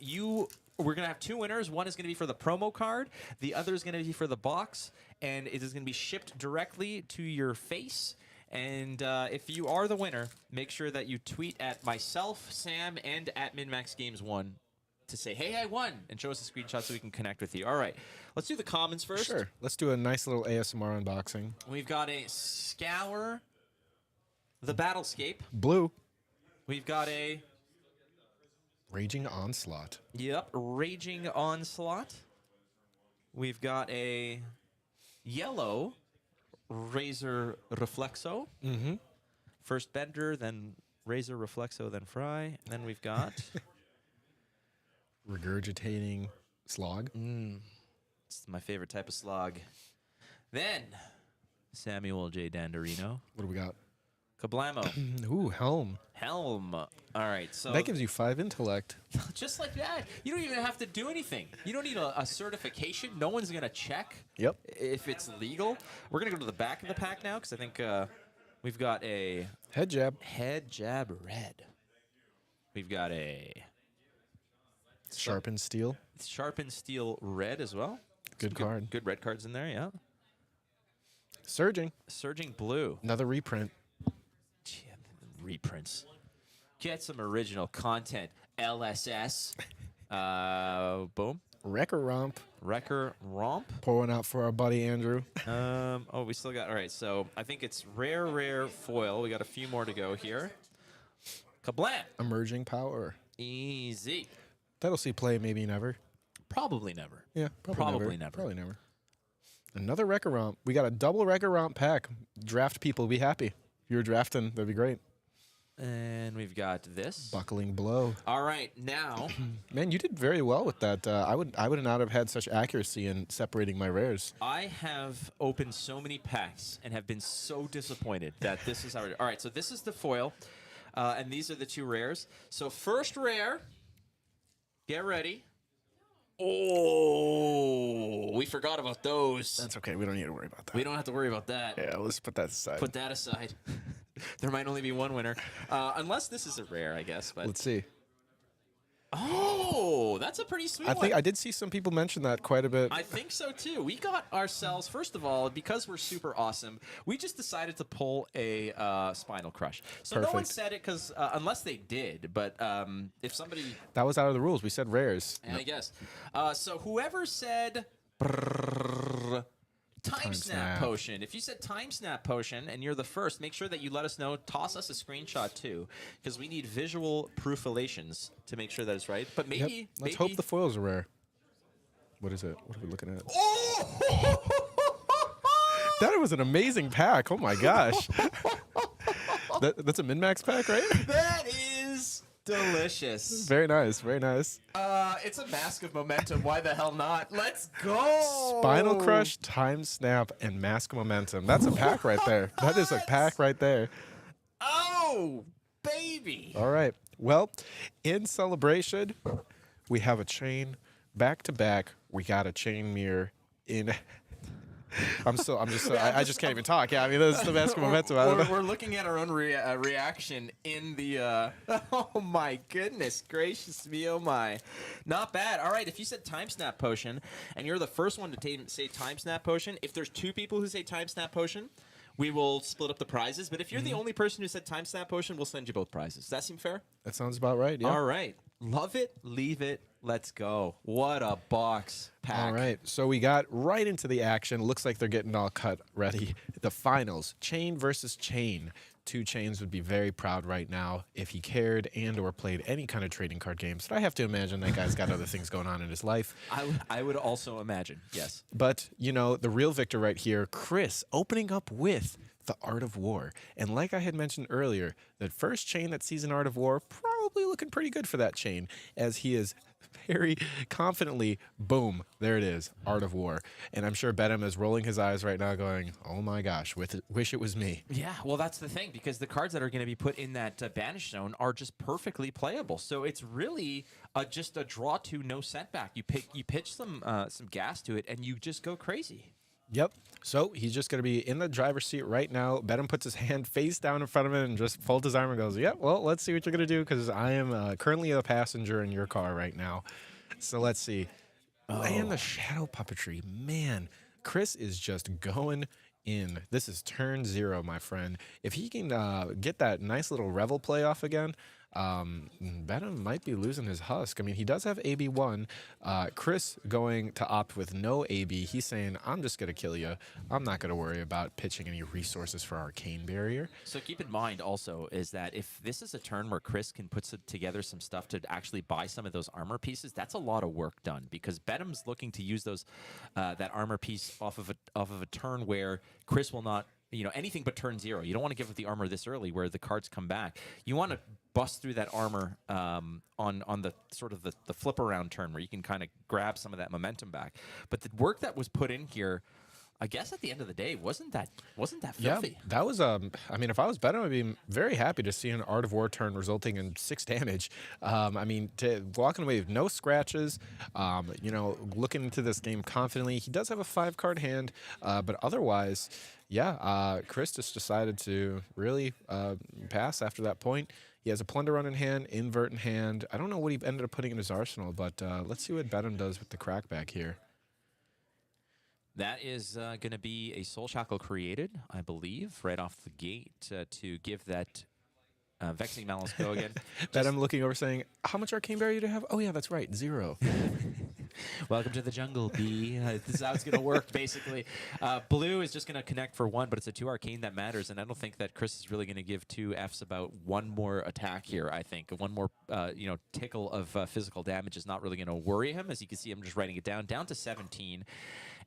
we're gonna have 2 winners. One is gonna be for the promo card. The other is gonna be for the box, and it is gonna be shipped directly to your face. And if you are the winner, make sure that you tweet at myself, Sam, and at MinMaxGames1 to say, hey, I won, and show us a screenshot so we can connect with you. All right, let's do the commons first. Sure. Let's do a nice little ASMR unboxing. We've got a Scour the Battlescape. Blue. We've got a Raging Onslaught. Yep, Raging Onslaught. We've got a yellow Razor Reflexo. Mm-hmm. First Bender, then Razor Reflexo, then Fry. And then we've got regurgitating slog. It's my favorite type of slog. Then, Samuel J. Danderino. What do we got? Kablamo. Ooh, helm. Helm. All right, so That gives you 5 intellect. just like that. You don't even have to do anything. You don't need a certification. No one's going to check Yep. if it's legal. We're going to go to the back of the pack now because I think we've got a Head jab. head jab red. We've got a Sharpened steel. sharpened steel red as well. Good Some card. Good red cards in there, yeah. Surging. Surging blue. Another reprint. Gee, reprints. Get some original content. LSS. Boom. Wrecker Romp. Wrecker Romp. Pour one out for our buddy Andrew. Oh, we still got. All right, so I think it's rare foil. We got a few more to go here. Kablam. Emerging power. Easy. That'll see play, maybe never. Probably never. Yeah, Probably never. Probably never. Another Wrecker Romp. We got a double Wrecker Romp pack. Draft people will be happy. If you were drafting, that'd be great. And we've got this. Buckling blow. All right, now. Man, you did very well with that. I would not have had such accuracy in separating my rares. I have opened so many packs and have been so disappointed that this is our. All right, so this is the foil, and these are the 2 rares. So first rare. Get ready. Oh, we forgot about those. That's okay. We don't need to worry about that. We don't have to worry about that. Yeah, let's put that aside. Put that aside. There might only be one winner, unless this is a rare, I guess. But Let's see. oh, that's a pretty sweet one. I did see some people mention that quite a bit. I think so too. We got ourselves, first of all, because we're super awesome, we just decided to pull a Spinal Crush. So no one Perfect. said it because, unless they did, but if somebody, That was out of the rules. We said rares. I guess. So whoever said Time Snap Potion, if you said Time Snap Potion and you're the first, make sure that you let us know. Toss us a screenshot too, because we need visual proofilations to make sure that it's right. But maybe, Yep. Let's hope the foils are rare. What is it? What are we looking at? Oh! That was an amazing pack. Oh my gosh. That's a min-max pack, right? That is delicious. Very nice. Very nice. It's a Mask of Momentum. Why the hell not? Let's go. Spinal Crush, Time Snap, and Mask Momentum. That's a pack right there. That is a pack right there. Oh, baby. All right. Well, in celebration, we have a chain back to back. We got a chain mirror in. I just can't even talk. Yeah, I mean, that's the Mask of Momentum. I don't know. We're looking at our own reaction in the. Oh my goodness gracious me! Oh my, not bad. All right, if you said Time Snap Potion and you're the first one to say Time Snap Potion, if there's 2 people who say Time Snap Potion, we will split up the prizes. But if you're the only person who said Time Snap Potion, we'll send you both prizes. Does that seem fair? That sounds about right. Yeah. All right, love it, leave it. Let's go. What a box pack. All right, so we got right into the action. Looks like they're getting all cut ready. The finals, chain versus chain. 2 Chains would be very proud right now if he cared and or played any kind of trading card games. But I have to imagine that guy's got other things going on in his life. I would also imagine, yes. But, you know, the real victor right here, Chris, opening up with the Art of War. And like I had mentioned earlier, that first chain that sees an Art of War, probably looking pretty good for that chain, as he is very confidently, boom, there it is, Art of War. And I'm sure Bedham is rolling his eyes right now going, oh my gosh, wish it was me. Yeah, well, that's the thing, because the cards that are going to be put in that banish zone are just perfectly playable. So it's really just a draw to no setback. You pitch some gas to it, and you just go crazy. Yep. So he's just going to be in the driver's seat right now. Bedham puts his hand face down in front of him and just folds his arm and goes, yep, well, let's see what you're going to do, because I am currently a passenger in your car right now. So let's see. Oh. And the shadow puppetry. Man, Chris is just going in. This is turn 0, my friend. If he can get that nice little Revel play off again, Bedham might be losing his husk. I mean, he does have AB1. Chris going to opt with no AB. He's saying, I'm just going to kill you. I'm not going to worry about pitching any resources for Arcane Barrier. So keep in mind also is that if this is a turn where Chris can put together some stuff to actually buy some of those armor pieces, that's a lot of work done, because Bedham's looking to use those that armor piece off of a turn where Chris will not you know, anything but turn 0. You don't want to give up the armor this early where the cards come back. You want to bust through that armor on the sort of the flip around turn where you can kind of grab some of that momentum back. But the work that was put in here, I guess at the end of the day, wasn't that filthy? Yeah, that was I mean, if I was betting, I'd be very happy to see an Art of War turn resulting in 6 damage. I mean, walking away with no scratches, you know, looking into this game confidently. He does have a 5-card hand, but otherwise, yeah, Chris just decided to really pass after that point. He has a Plunder Run in hand, Invert in hand. I don't know what he ended up putting in his arsenal, but let's see what Bedham does with the crackback here. That is going to be a Soul Shackle created, I believe, right off the gate to give that Vexing Malice go again. That I'm looking over saying, how much Arcane Barrier do you have? Oh, yeah, that's right, 0. Welcome to the jungle, B. This is how it's going to work, basically. Blue is just going to connect for 1, but it's a 2 Arcane that matters, and I don't think that Chris is really going to give 2 Fs about 1 more attack here, I think. 1 more, you know, tickle of physical damage is not really going to worry him. As you can see, I'm just writing it down to 17.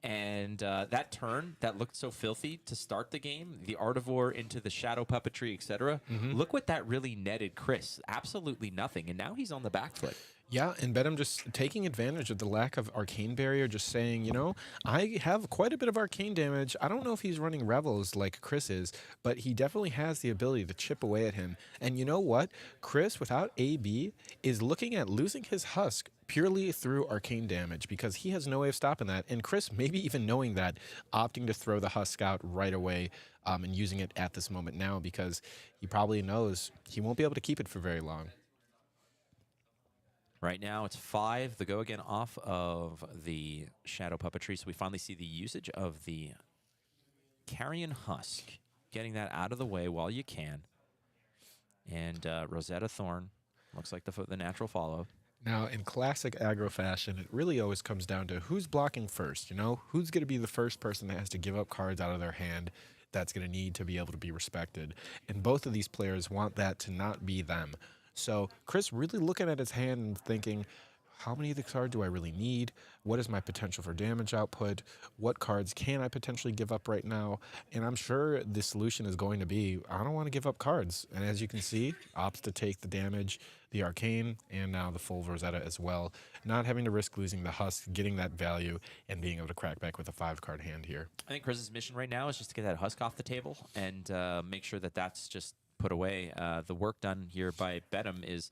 And that turn that looked so filthy to start the game, the Art of War into the Shadow Puppetry, etc. Look what that really netted Chris. Absolutely nothing. And now he's on the back foot. Yeah, and Bedham just taking advantage of the lack of Arcane Barrier, just saying, you know, I have quite a bit of Arcane damage. I don't know if he's running Revels like Chris is, but he definitely has the ability to chip away at him. And you know what? Chris, without AB, is looking at losing his Husk purely through Arcane damage because he has no way of stopping that. And Chris, maybe even knowing that, opting to throw the Husk out right away and using it at this moment now because he probably knows he won't be able to keep it for very long. Right now, it's 5. The go again off of the Shadow Puppetry. So we finally see the usage of the Carrion Husk. Getting that out of the way while you can. And Rosetta Thorn looks like the natural follow. Now, in classic aggro fashion, it really always comes down to who's blocking first, you know? Who's going to be the first person that has to give up cards out of their hand that's going to need to be able to be respected. And both of these players want that to not be them. So Chris really looking at his hand and thinking, how many of the cards do I really need? What is my potential for damage output? What cards can I potentially give up right now? And I'm sure the solution is going to be, I don't want to give up cards. And as you can see, opts to take the damage, the Arcane, and now the full Rosetta as well. Not having to risk losing the Husk, getting that value, and being able to crack back with a 5-card hand here. I think Chris's mission right now is just to get that Husk off the table and make sure that that's just put away. The work done here by Bedham is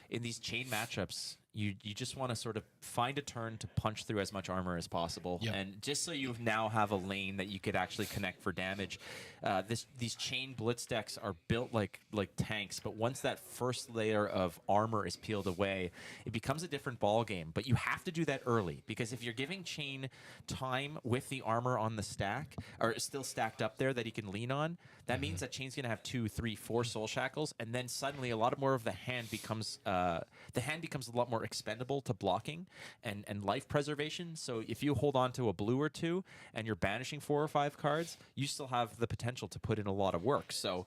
in these chain matchups, you just want to sort of find a turn to punch through as much armor as possible. Yep. And just so you now have a lane that you could actually connect for damage. These chain blitz decks are built like tanks, but once that first layer of armor is peeled away, it becomes a different ball game. But you have to do that early, because if you're giving chain time with the armor on the stack, or still stacked up there that he can lean on, that means that chain's going to have 2, 3, 4 soul shackles, and then suddenly a lot more of the hand becomes a lot more expendable to blocking and life preservation. So if you hold on to a blue or 2 and you're banishing 4 or 5 cards, you still have the potential to put in a lot of work. So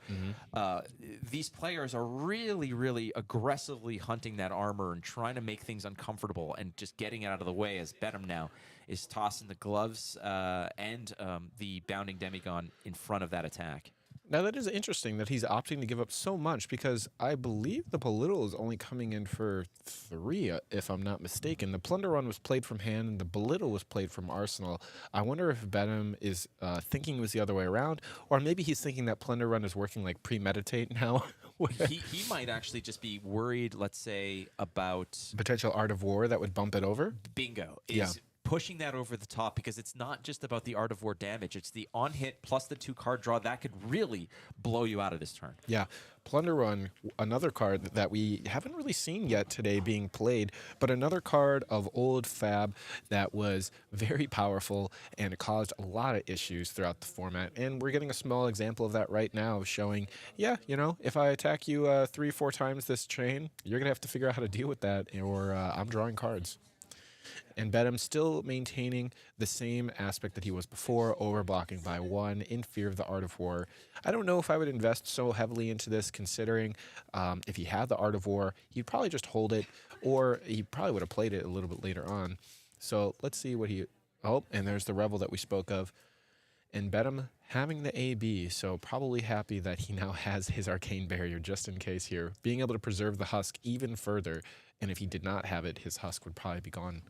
these players are really, really aggressively hunting that armor and trying to make things uncomfortable and just getting it out of the way, as Bedham now is tossing the gloves and the Bounding Demigon in front of that attack. Now, that is interesting that he's opting to give up so much, because I believe the Belittle is only coming in for 3, if I'm not mistaken. The Plunder Run was played from hand, and the Belittle was played from Arsenal. I wonder if Bedham is thinking it was the other way around, or maybe he's thinking that Plunder Run is working like premeditate now. he might actually just be worried, let's say, about potential Art of War that would bump it over. Bingo. Yeah. Pushing that over the top, because it's not just about the Art of War damage. It's the on-hit plus the 2-card draw that could really blow you out of this turn. Yeah. Plunder Run, another card that we haven't really seen yet today being played, but another card of old Fab that was very powerful and it caused a lot of issues throughout the format. And we're getting a small example of that right now, showing, yeah, you know, if I attack you 3-4 times this chain, you're going to have to figure out how to deal with that, or I'm drawing cards. And Bedham still maintaining the same aspect that he was before, overblocking by 1 in fear of the Art of War. I don't know if I would invest so heavily into this, considering if he had the Art of War, he'd probably just hold it, or he probably would have played it a little bit later on. So let's see what he... Oh, and there's the Revel that we spoke of. And Bedham having the AB, so probably happy that he now has his Arcane Barrier just in case here, being able to preserve the Husk even further. And if he did not have it, his Husk would probably be gone.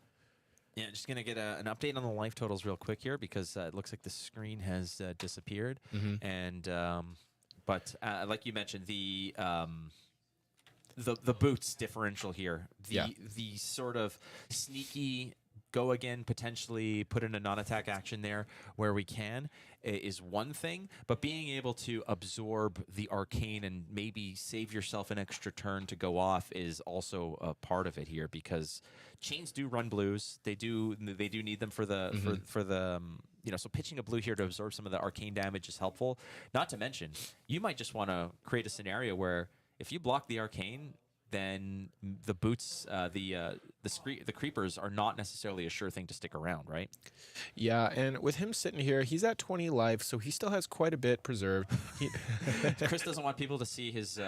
Yeah, just going to get an update on the life totals real quick here because it looks like the screen has disappeared. And but like you mentioned, the boots differential here, the sort of sneaky go again, potentially put in a non-attack action there where we can, is one thing, but being able to absorb the arcane and maybe save yourself an extra turn to go off is also a part of it here, because chains do run blues. They do need them for the for the you know, so pitching a blue here to absorb some of the arcane damage is helpful. Not to mention, you might just want to create a scenario where if you block the arcane, then the boots, the creepers are not necessarily a sure thing to stick around, right? Yeah, and with him sitting here, he's at 20 life, so he still has quite a bit preserved. Chris doesn't want people to see his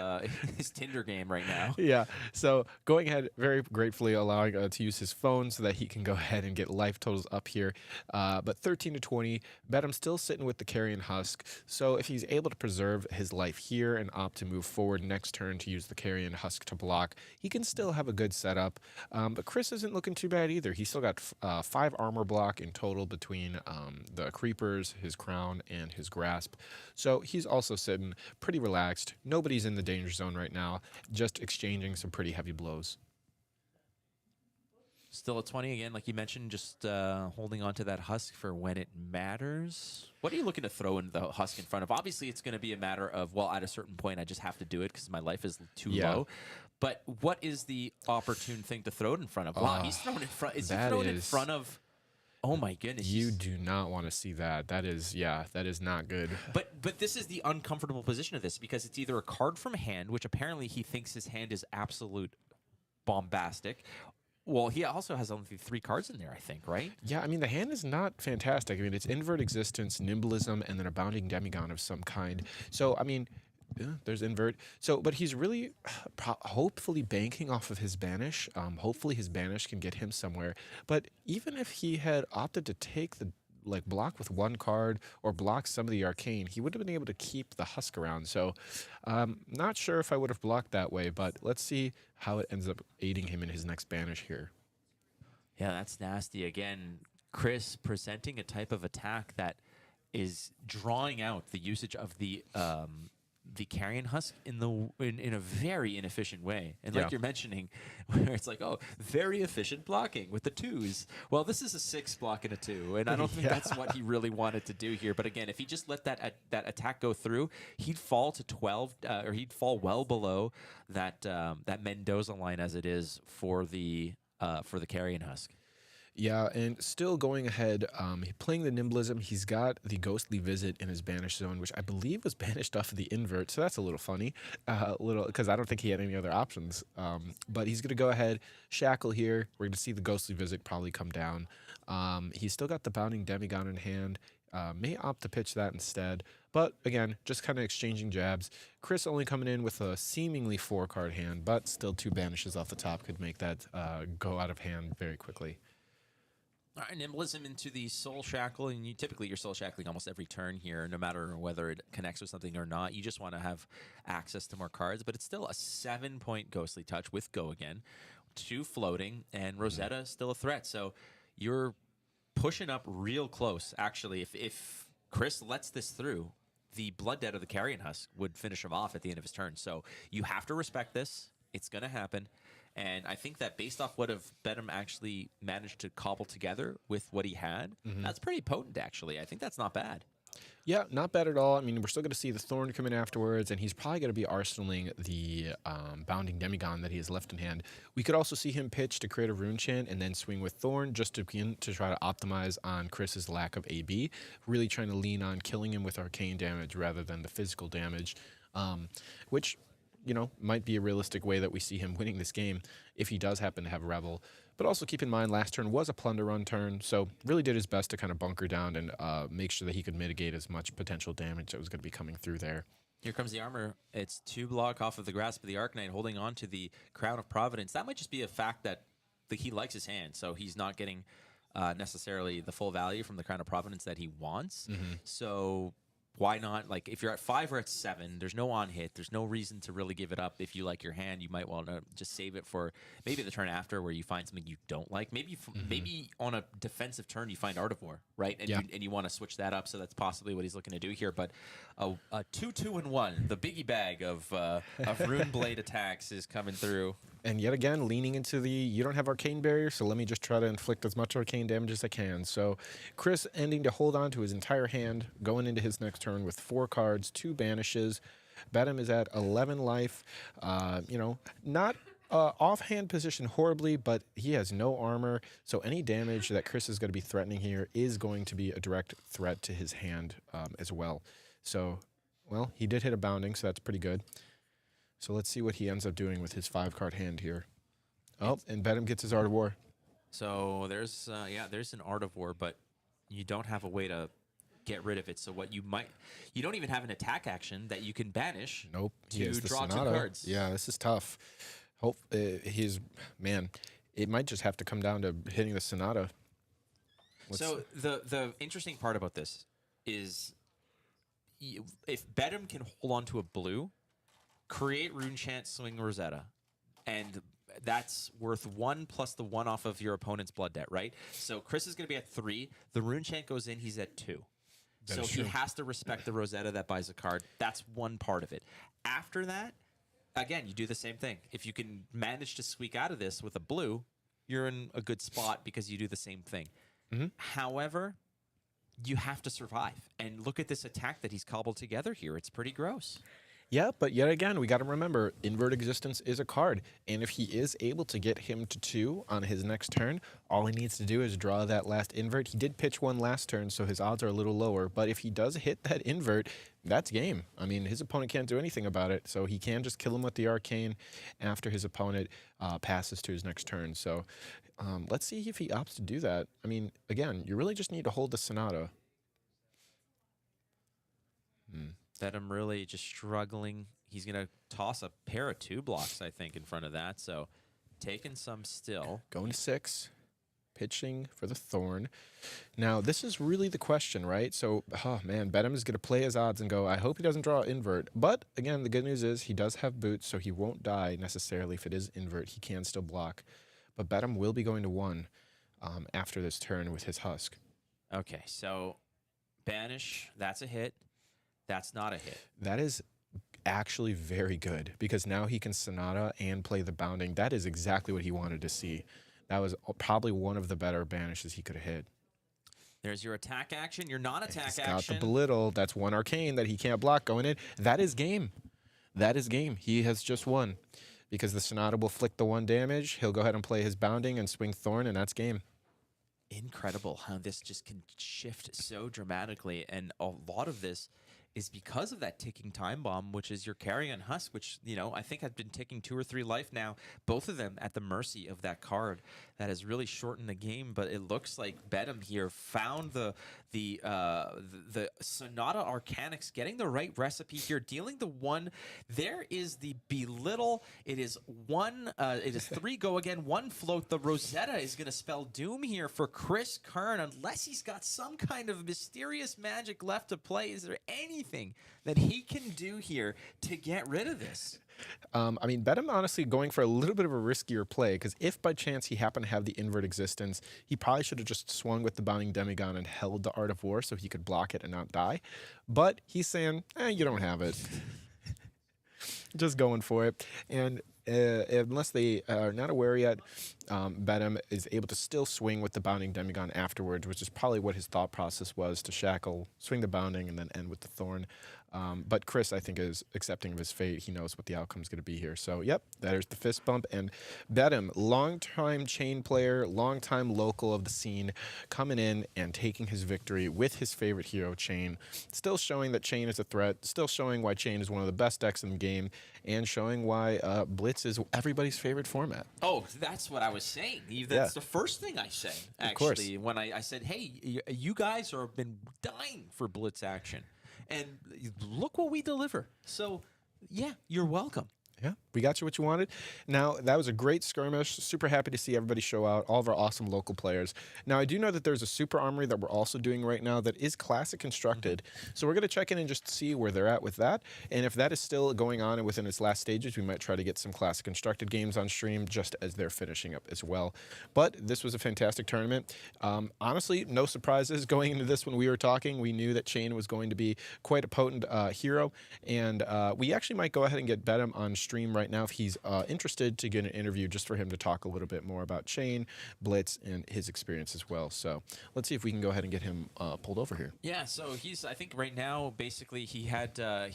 Tinder game right now. Yeah, so going ahead, very gratefully allowing to use his phone so that he can go ahead and get life totals up here. But 13 to 20, Bedham's still sitting with the Carrion Husk, so if he's able to preserve his life here and opt to move forward next turn to use the Carrion Husk to block, he can still have a good setup. But Chris isn't looking too bad either. He's still got 5 armor block in total between the creepers, his crown, and his grasp. So he's also sitting pretty relaxed. Nobody's in the danger zone right now, just exchanging some pretty heavy blows. Still at 20 again, like you mentioned, just holding on to that Husk for when it matters. What are you looking to throw in the Husk in front of? Obviously, it's going to be a matter of, well, at a certain point, I just have to do it because my life is too low. But what is the opportune thing to throw it in front of? Wow, he's throwing in front. Is he throwing in front of? Oh my goodness! You do not want to see that. That is, that is not good. But this is the uncomfortable position of this, because it's either a card from hand, which apparently he thinks his hand is absolute bombastic. Well, he also has only 3 cards in there, I think, right? Yeah, I mean, the hand is not fantastic. I mean, it's Invert Existence, Nimblism, and then a Bounding Demigon of some kind. So, I mean, there's Invert. So, but he's really hopefully banking off of his Banish. Hopefully his Banish can get him somewhere. But even if he had opted to take the block with 1 card or block some of the arcane, he would have been able to keep the Husk around. So not sure if I would have blocked that way, but let's see how it ends up aiding him in his next Banish here. Yeah, that's nasty. Again, Chris presenting a type of attack that is drawing out the usage of the Carrion Husk in a very inefficient way. And like you're mentioning, where it's like, oh, very efficient blocking with the 2s. Well, this is a 6 block and a 2, and I don't think that's what he really wanted to do here. But again, if he just let that attack go through, he'd fall to 12, or he'd fall well below that Mendoza line as it is for the Carrion Husk. Yeah, and still going ahead, playing the Nimblism, he's got the Ghostly Visit in his Banish Zone, which I believe was banished off of the Invert, so that's a little funny, because I don't think he had any other options. But he's going to go ahead, Shackle here. We're going to see the Ghostly Visit probably come down. He's still got the Bounding Demigon in hand. May opt to pitch that instead. But again, just kind of exchanging jabs. Chris only coming in with a seemingly 4-card hand, but still 2 banishes off the top could make that go out of hand very quickly. All right, Nimblism into the Soul Shackle, and typically you're Soul Shackling almost every turn here, no matter whether it connects with something or not. You just want to have access to more cards, but it's still a 7-point Ghostly Touch with Go again, 2 floating, and Rosetta is still a threat. So you're pushing up real close. Actually, if Chris lets this through, the Blood Debt of the Carrion Husk would finish him off at the end of his turn. So you have to respect this. It's going to happen. And I think that based off what Bedham actually managed to cobble together with what he had, that's pretty potent, actually. I think that's not bad. Yeah, not bad at all. I mean, we're still going to see the Thorn come in afterwards, and he's probably going to be arsenaling the Bounding Demigon that he has left in hand. We could also see him pitch to create a Rune Chant and then swing with Thorn just to begin to try to optimize on Chris's lack of AB, really trying to lean on killing him with arcane damage rather than the physical damage, which, you know, might be a realistic way that we see him winning this game if he does happen to have Revel. But also keep in mind, last turn was a Plunder Run turn, so really did his best to kind of bunker down and make sure that he could mitigate as much potential damage that was going to be coming through there. Here comes the armor. It's 2 block off of the grasp of the Arcanine, holding on to the Crown of Providence. That might just be a fact that he likes his hand, so he's not getting necessarily the full value from the Crown of Providence that he wants. So why not? Like, if you're at 5 or at 7, there's no on hit. There's no reason to really give it up. If you like your hand, you might want to just save it for maybe the turn after, where you find something you don't like. Maybe maybe on a defensive turn you find Art of War, right? And you want to switch that up. So that's possibly what he's looking to do here. But a 2-2-1, the biggie bag of Rune Blade attacks is coming through. And yet again, leaning into the, you don't have Arcane Barrier, so let me just try to inflict as much Arcane damage as I can. So Chris ending to hold on to his entire hand, going into his next turn with 4 cards, 2 banishes. Bedham is at 11 life. You know, not offhand position horribly, but he has no armor, so any damage that Chris is going to be threatening here is going to be a direct threat to his hand as well. So, well, he did hit a bounding, so that's pretty good. So let's see what he ends up doing with his 5-card hand here. Oh, and Bedham gets his Art of War. So there's an Art of War, but you don't have a way to get rid of it. So what you don't even have an attack action that you can banish. Nope. To draw 2 Sonata. cards. Yeah, this is tough. Man, it might just have to come down to hitting the Sonata. So the interesting part about this is if Bedham can hold on to a blue, create Rune Chant, swing Rosetta, and that's worth 1 plus the 1 off of your opponent's blood debt, right? So Chris is going to be at 3. The Rune Chant goes in, he's at 2. So he has to respect the Rosetta that buys a card. That's one part of it. After that, again, you do the same thing. If you can manage to squeak out of this with a blue, you're in a good spot because you do the same thing. However, you have to survive. And look at this attack that he's cobbled together here. It's pretty gross. Yeah, but yet again, we got to remember, Invert Existence is a card, and if he is able to get him to 2 on his next turn, all he needs to do is draw that last invert. He did pitch 1 last turn, so his odds are a little lower, but if he does hit that invert, that's game. I mean, his opponent can't do anything about it, so he can just kill him with the Arcane after his opponent passes to his next turn. So let's see if he opts to do that. I mean, again, you really just need to hold the Sonata. That I'm really just struggling. He's going to toss a pair of 2 blocks, I think, in front of that. So taking some still. Going to 6, pitching for the Thorn. Now, this is really the question, right? So, oh man, Bedham is going to play his odds and go, I hope he doesn't draw invert. But again, the good news is he does have boots, so he won't die necessarily if it is invert. He can still block. But Bedham will be going to 1 after this turn with his Husk. Okay, so banish, that's a hit. That's not a hit. That is actually very good because now he can Sonata and play the bounding. That is exactly what he wanted to see. That was probably one of the better banishes he could have hit. There's your attack action, your non-attack action. He's got the belittle. That's 1 Arcane that he can't block going in. That is game. That is game. He has just won because the Sonata will flick the 1 damage. He'll go ahead and play his bounding and swing Thorn, and that's game. Incredible how this just can shift so dramatically, and a lot of this is because of that ticking time bomb, which is your Carrion Husk, which, you know, I think has been ticking 2 or 3 life now, both of them at the mercy of that card. That has really shortened the game, but it looks like Bedham here found the Sonata Arcanix, getting the right recipe here, dealing the 1. There is the belittle. It is 1. It is 3 go again, 1 float. The Rosetta is going to spell doom here for Chris Kern, unless he's got some kind of mysterious magic left to play. Is there anything that he can do here to get rid of this? I mean, Bedham honestly going for a little bit of a riskier play because if by chance he happened to have the invert existence, he probably should have just swung with the Bounding Demigon and held the Art of War so he could block it and not die. But he's saying, you don't have it. Just going for it. And unless they are not aware yet, Bedham is able to still swing with the Bounding Demigon afterwards, which is probably what his thought process was, to shackle, swing the Bounding, and then end with the Thorn. But Chris, I think, is accepting of his fate. He knows what the outcome is going to be here. So, yep, there's the fist bump. And Bedham, long-time Chain player, long-time local of the scene, coming in and taking his victory with his favorite hero, Chain. Still showing that Chain is a threat, still showing why Chain is one of the best decks in the game, and showing why Blitz is everybody's favorite format. Oh, that's what I was saying. That's the first thing I said, actually, when I said, hey, you guys have been dying for Blitz action. And look what we deliver. So, yeah, you're welcome. Yeah, we got you what you wanted. Now, that was a great skirmish. Super happy to see everybody show out, all of our awesome local players. Now, I do know that there's a super armory that we're also doing right now that is classic constructed. So we're going to check in and just see where they're at with that. And if that is still going on and within its last stages, we might try to get some classic constructed games on stream just as they're finishing up as well. But this was a fantastic tournament. Honestly, no surprises going into this when we were talking. We knew that Chain was going to be quite a potent hero. And we actually might go ahead and get Bedham on stream right now if he's interested to get an interview just for him to talk a little bit more about Chain, Blitz, and his experience as well. So let's see if we can go ahead and get him pulled over here. Yeah, so he's, I think right now, basically he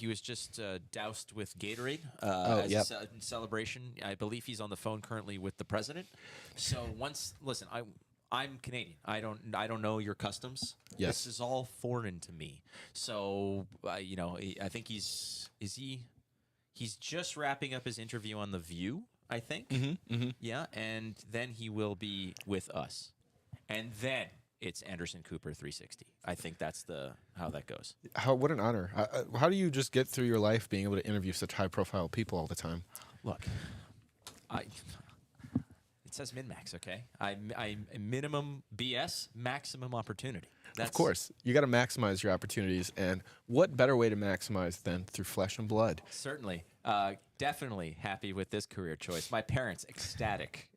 was just doused with Gatorade as a celebration. I believe he's on the phone currently with the president. So listen, I'm Canadian. I don't know your customs. Yes. This is all foreign to me. So you know, I think he's just wrapping up his interview on The View, I think. Yeah, and then he will be with us. And then it's Anderson Cooper 360. I think that's how that goes. What an honor. How do you just get through your life being able to interview such high-profile people all the time? Look, it says min-max, okay? I minimum BS, maximum opportunity. Of course. You got to maximize your opportunities, and what better way to maximize than through flesh and blood? Certainly. Definitely happy with this career choice. My parents, ecstatic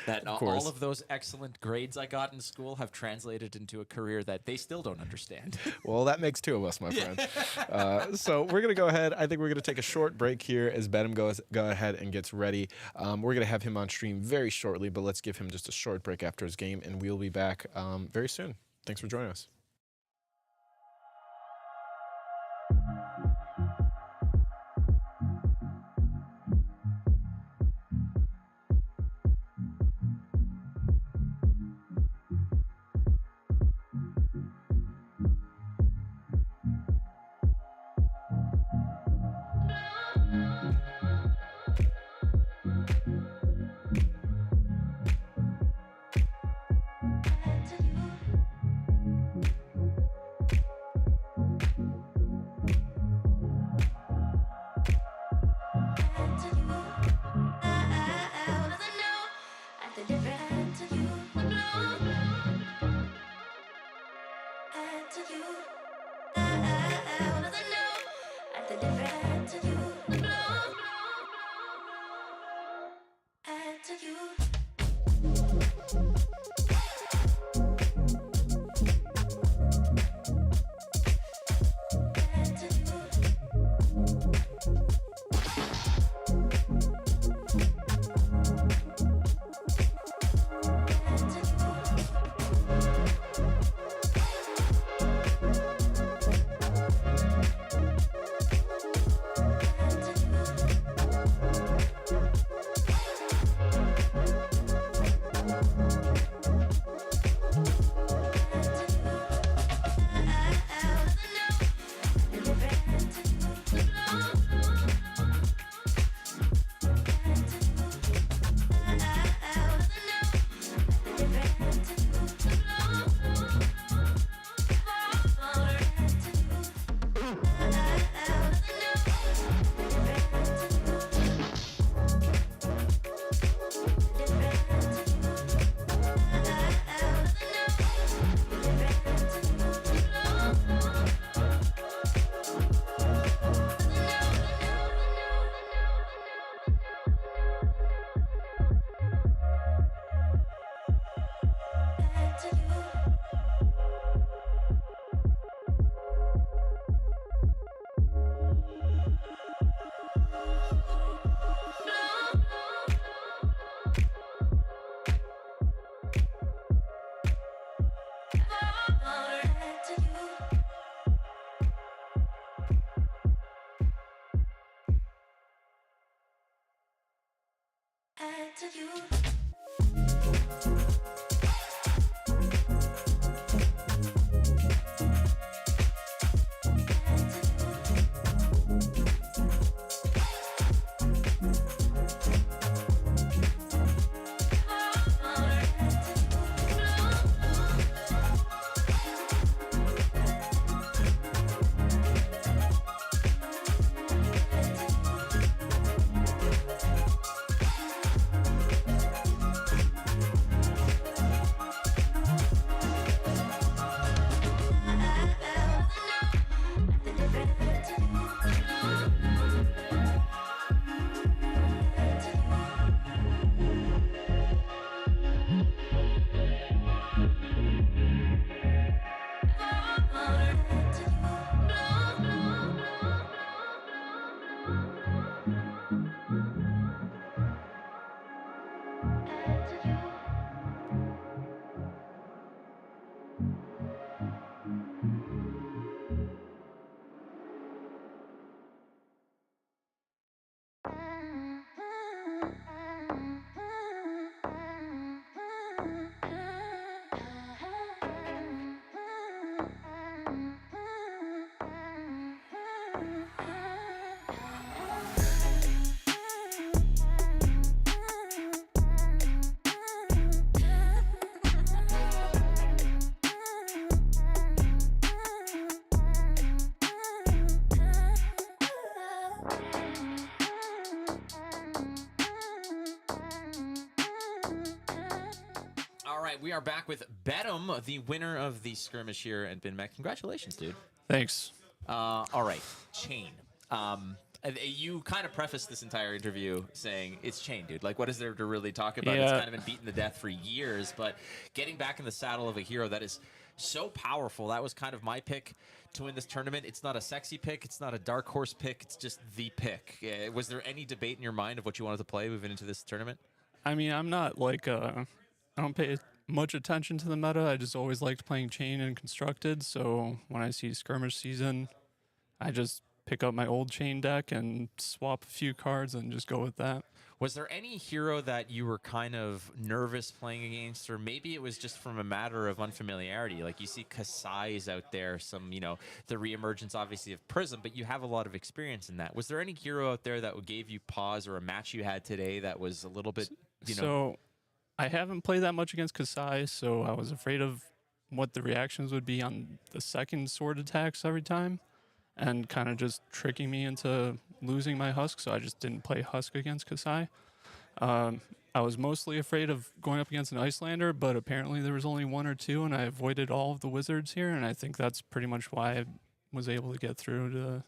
that all of those excellent grades I got in school have translated into a career that they still don't understand. Well, that makes two of us, my friend. So we're going to go ahead. I think we're going to take a short break here as Bedham go ahead and gets ready. We're going to have him on stream very shortly, but let's give him just a short break after his game, and we'll be back very soon. Thanks for joining us. right, we are back with Bedham, the winner of the skirmish here at MinMax. Congratulations, dude. Thanks. All right, Chain. You kind of prefaced this entire interview saying it's Chain, dude. Like, what is there to really talk about? Yeah. It's kind of been beaten to death for years, but getting back in the saddle of a hero that is so powerful, that was kind of my pick to win this tournament. It's not a sexy pick. It's not a dark horse pick. It's just the pick. Was there any debate in your mind of what you wanted to play moving into this tournament? I mean, I'm not like, I don't pay much attention to the meta. I just always liked playing Chain and Constructed. So when I see Skirmish season, I just pick up my old Chain deck and swap a few cards and just go with that. Was there any hero that you were kind of nervous playing against, or maybe it was just from a matter of unfamiliarity? Like you see Kasai is out there, some, the reemergence obviously of Prism, but you have a lot of experience in that. Was there any hero out there that gave you pause, or a match you had today that was a little bit, So I haven't played that much against Kasai, so I was afraid of what the reactions would be on the second sword attacks every time, and kind of just tricking me into losing my Husk, so I just didn't play Husk against Kasai. I was mostly afraid of going up against an Icelander, but apparently there was only one or two, and I avoided all of the wizards here, and I think that's pretty much why I was able to get through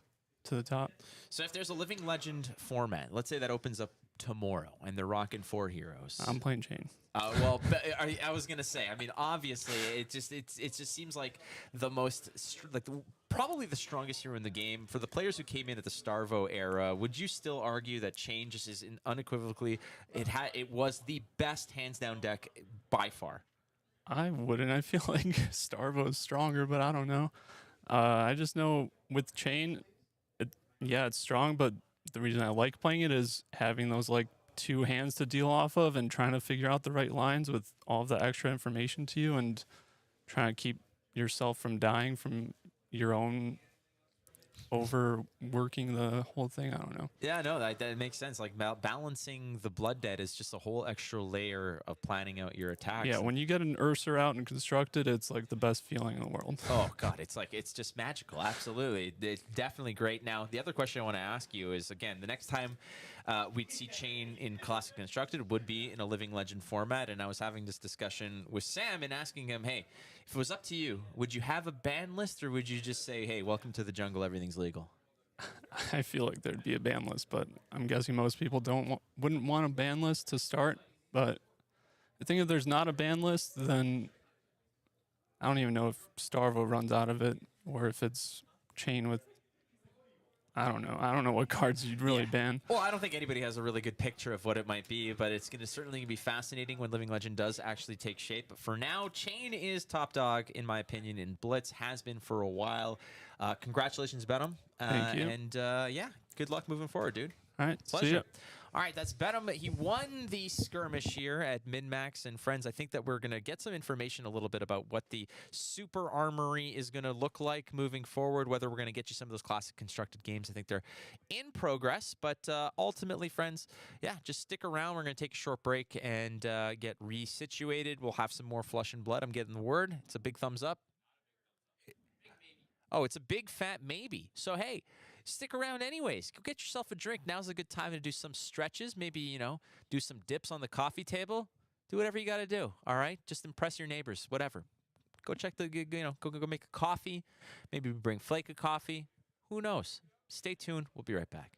to the top. So if there's a Living Legend format, let's say that opens up tomorrow, and they're rocking 4 heroes. I'm playing Chain. Well, I was gonna say. I mean, obviously, it just seems like the most probably the strongest hero in the game for the players who came in at the Starvo era. Would you still argue that Chain just is unequivocally it was the best hands down deck by far? I wouldn't. I feel like Starvo's stronger, but I don't know. I just know with Chain, it's strong, but the reason I like playing it is having those like 2 hands to deal off of and trying to figure out the right lines with all of the extra information to you and trying to keep yourself from dying from your own overworking the whole thing. I don't know. Yeah, no, that makes sense. Like balancing the blood debt is just a whole extra layer of planning out your attacks. Yeah, when you get an Ursa out and Constructed, it's like the best feeling in the world. Oh God, it's just magical. Absolutely, it's definitely great. Now, the other question I want to ask you is, again, the next time we'd see Chain in Classic Constructed would be in a Living Legend format, and I was having this discussion with Sam and asking him, hey, if it was up to you, would you have a ban list, or would you just say, hey, welcome to the jungle, everything's legal? I feel like there'd be a ban list, but I'm guessing most people wouldn't want a ban list to start. But I think if there's not a ban list, then I don't even know if Starvo runs out of it, or if it's Chain with, I don't know. I don't know what cards you'd really ban. Well, I don't think anybody has a really good picture of what it might be, but it's going to certainly be fascinating when Living Legend does actually take shape. But for now, Chain is top dog, in my opinion, and Blitz has been for a while. Congratulations, Bedham. Thank you. And yeah, good luck moving forward, dude. All right, Pleasure. see ya. All right, that's Bedham. He won the skirmish here at MinMax. And friends, I think that we're going to get some information a little bit about what the super armory is going to look like moving forward, whether we're going to get you some of those classic constructed games. I think they're in progress. But ultimately, friends, yeah, just stick around. We're going to take a short break and get resituated. We'll have some more flesh and blood. I'm getting the word. It's a big thumbs up. Oh, it's a big fat maybe. So, hey, stick around anyways. Go get yourself a drink. Now's a good time to do some stretches. Maybe, do some dips on the coffee table. Do whatever you got to do, all right? Just impress your neighbors, whatever. Go check the, go make a coffee. Maybe bring Flake a coffee. Who knows? Stay tuned. We'll be right back.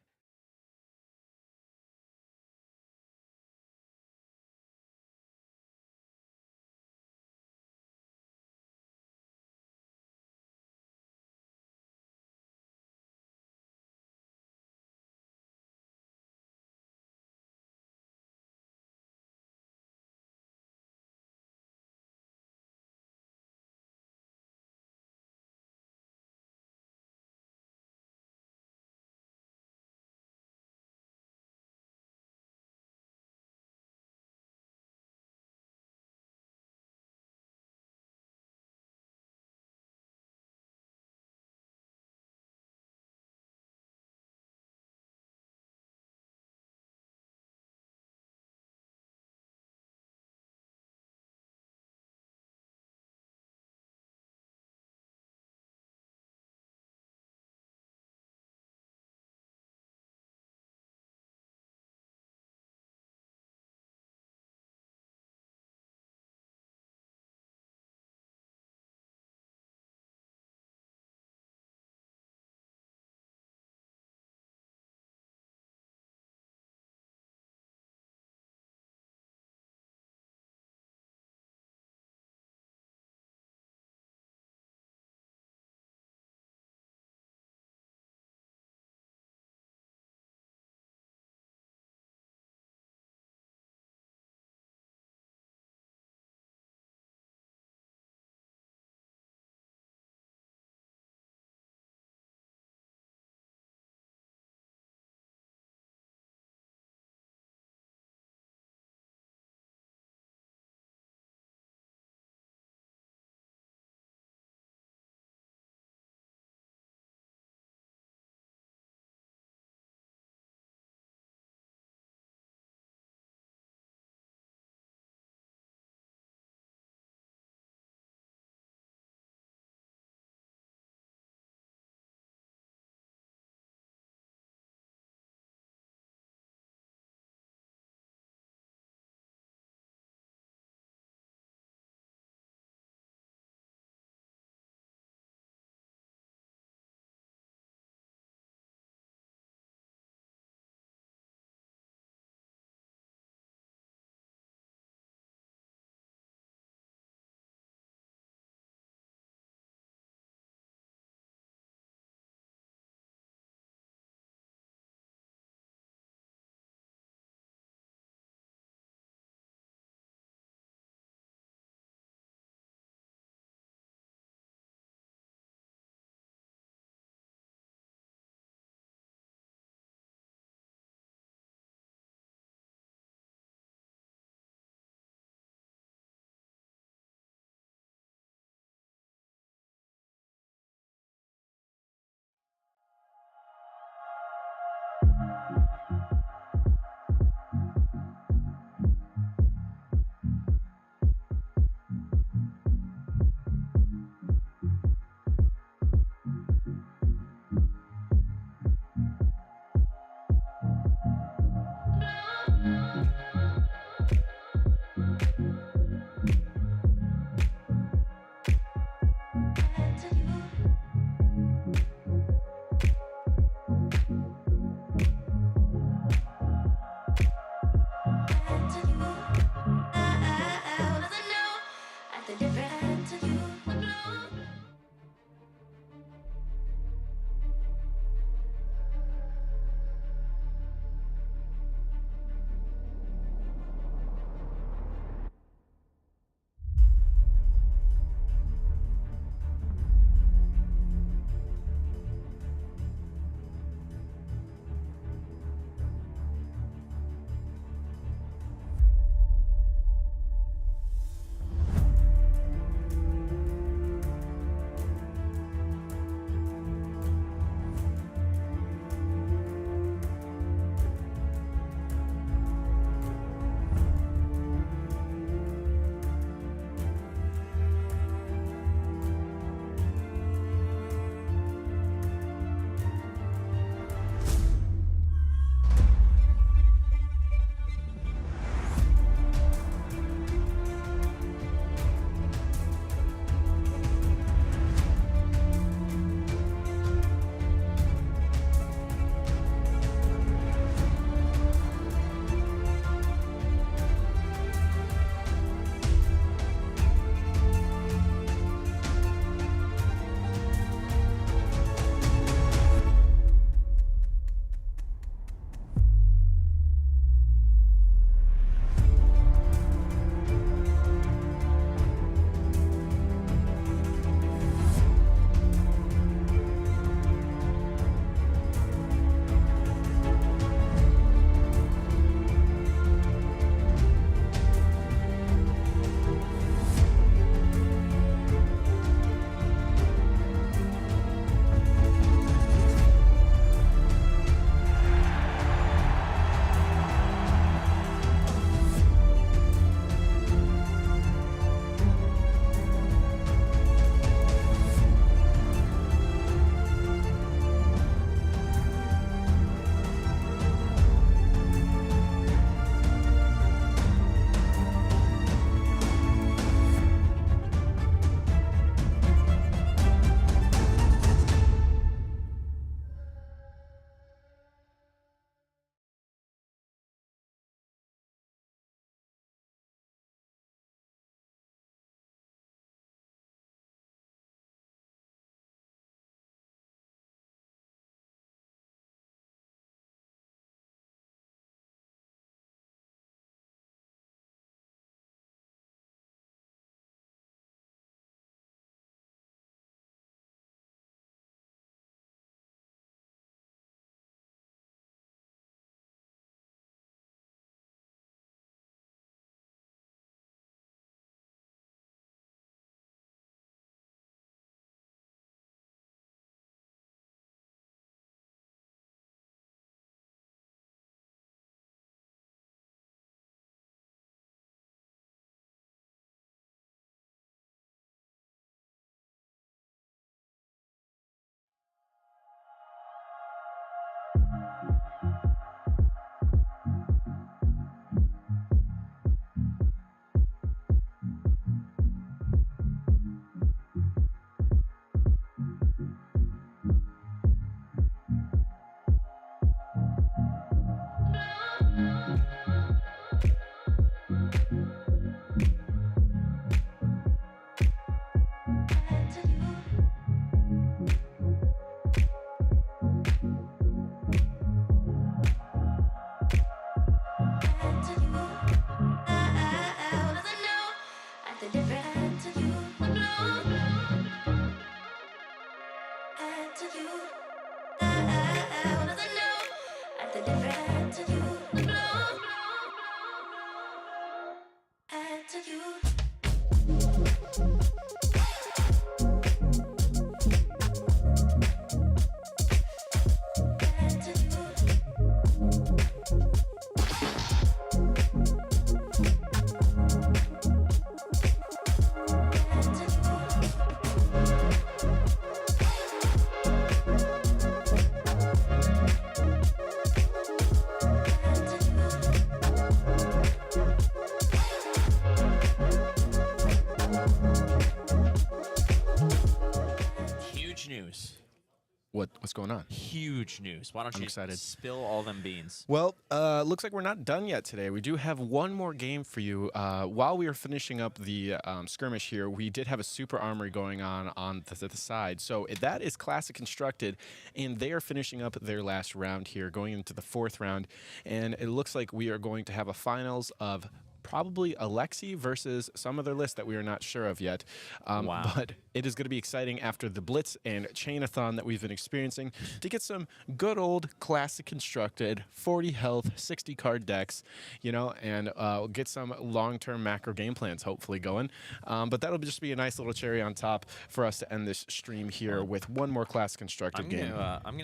What's going on? Huge news. Why don't I'm you excited. spill all them beans? Well, looks like we're not done yet today. We do have one more game for you. While we were finishing up the skirmish here, we did have a super armory going on the side. So that is classic constructed, and they are finishing up their last round here, going into the 4th round. And it looks like we are going to have a finals of probably a Lexi versus some other list that we are not sure of yet. Wow. But it is going to be exciting after the Blitz and Chainathon that we've been experiencing to get some good old classic constructed 40 health, 60 card decks, you know, and get some long-term macro game plans hopefully going. But that'll just be a nice little cherry on top for us to end this stream here with one more classic constructed game. I'm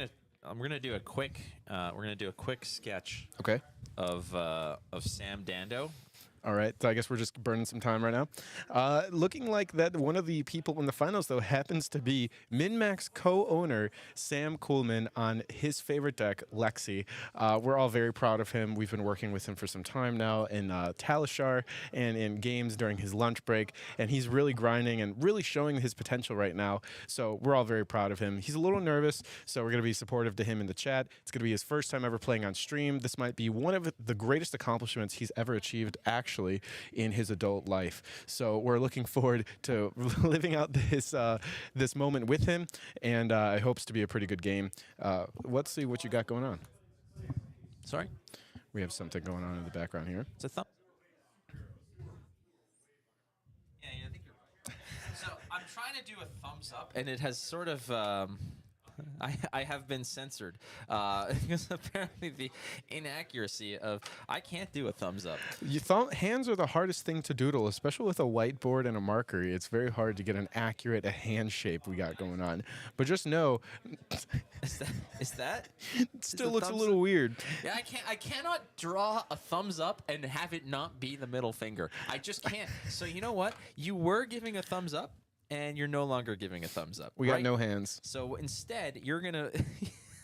gonna do a quick. We're gonna do a quick sketch. Okay. Of Sam Dando. All right, so I guess we're just burning some time right now. Looking like that one of the people in the finals, though, happens to be MinMax co-owner Sam Kuhlman on his favorite deck, Lexi. We're all very proud of him. We've been working with him for some time now in Talishar and in games during his lunch break, and he's really grinding and really showing his potential right now. So we're all very proud of him. He's a little nervous, so we're going to be supportive to him in the chat. It's going to be his first time ever playing on stream. This might be one of the greatest accomplishments he's ever achieved, actually, in his adult life. So we're looking forward to living out this moment with him, and it hopes to be a pretty good game. Let's see what you got going on. Sorry? We have something going on in the background here. It's a thumb. Yeah, I think you're right. So I'm trying to do a thumbs up, and it has sort of. I have been censored because apparently the inaccuracy of I can't do a thumbs up. Hands are the hardest thing to doodle, especially with a whiteboard and a marker. It's very hard to get an accurate hand shape we got going on. But just know, is that it still looks a little weird. Yeah, I cannot draw a thumbs up and have it not be the middle finger. I just can't. So you know what? You were giving a thumbs up, and you're no longer giving a thumbs up. We got no hands. So instead, you're gonna.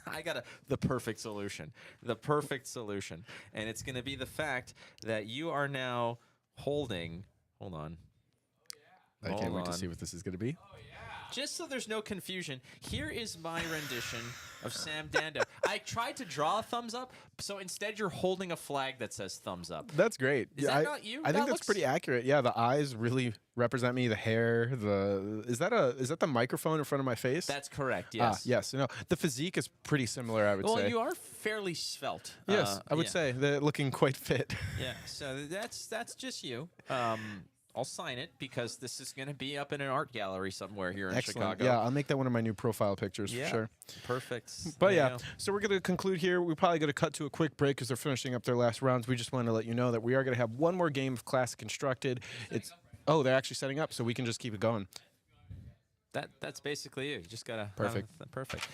I got the perfect solution. The perfect solution, and it's gonna be the fact that you are now holding. Hold on. I can't wait to see what this is gonna be. Just so there's no confusion, here is my rendition of Sam Dando. I tried to draw a thumbs up, so instead you're holding a flag that says thumbs up. That's great. Is that not you? I think that's pretty accurate. Yeah, the eyes really represent me. The hair, is that the microphone in front of my face? That's correct. Yes. Yes. No, the physique is pretty similar, I would say. Well, you are fairly svelte. Yes, I would say they're looking quite fit. Yeah. So that's just you. I'll sign it because this is going to be up in an art gallery somewhere here in Chicago. Yeah, I'll make that one of my new profile pictures for sure. Perfect. But yeah, so we're going to conclude here. We're probably going to cut to a quick break because they're finishing up their last rounds. We just want to let you know that we are going to have one more game of Classic Constructed. They're actually setting up, so we can just keep it going. That's basically you. You just gotta perfect. Perfect.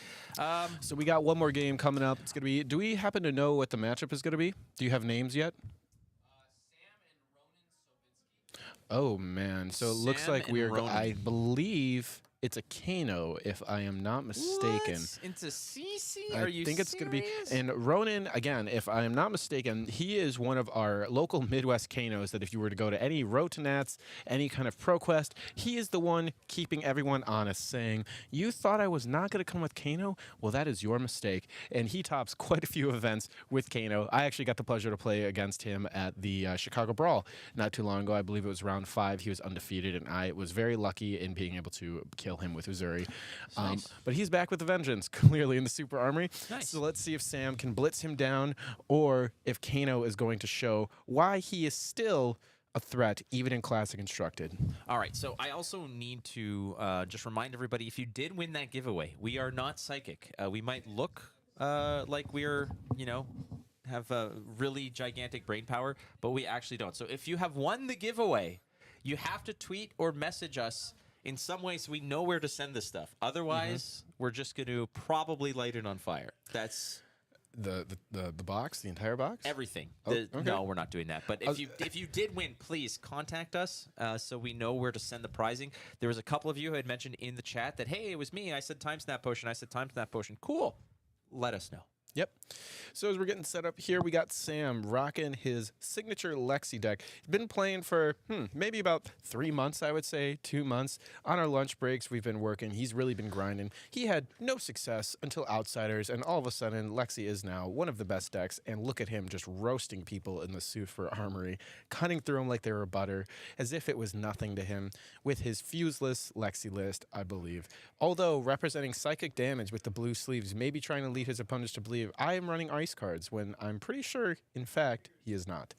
So we got one more game coming up. It's gonna be. Do we happen to know what the matchup is gonna be? Do you have names yet? Oh man! So it looks like I believe it's a Kano, if I am not mistaken. What? Into CC? I think it's going to be. And Ronan, again, if I am not mistaken, he is one of our local Midwest Kanos that if you were to go to any Rotonats, any kind of ProQuest, he is the one keeping everyone honest, saying, you thought I was not going to come with Kano? Well, that is your mistake. And he tops quite a few events with Kano. I actually got the pleasure to play against him at the Chicago Brawl not too long ago. I believe it was round 5. He was undefeated, and I was very lucky in being able to kill him with Uzuri. Nice. But he's back with a vengeance, clearly, in the Super Armory. Nice. So let's see if Sam can blitz him down or if Kano is going to show why he is still a threat, even in Classic Constructed. All right, so I also need to just remind everybody, if you did win that giveaway, we are not psychic. We might look like we're, have a really gigantic brain power, but we actually don't. So if you have won the giveaway, you have to tweet or message us in some way so we know where to send this stuff. Otherwise, we're just going to probably light it on fire. That's the box, the entire box? everything. Okay. No, we're not doing that. But if you did win, please contact us so we know where to send the prizing. There was a couple of you who had mentioned in the chat that, hey, it was me. I said time snap potion. I said time snap potion. Cool. Let us know. Yep. So as we're getting set up here, we got Sam rocking his signature Lexi deck. He's been playing for maybe about 3 months, I would say, 2 months. On our lunch breaks, we've been working. He's really been grinding. He had no success until Outsiders, and all of a sudden, Lexi is now one of the best decks. And look at him just roasting people in the suit for Armory, cutting through them like they were butter, as if it was nothing to him, with his fuseless Lexi list, I believe. Although representing psychic damage with the blue sleeves, maybe trying to lead his opponents to believe I am running ice cards when I'm pretty sure, in fact, he is not.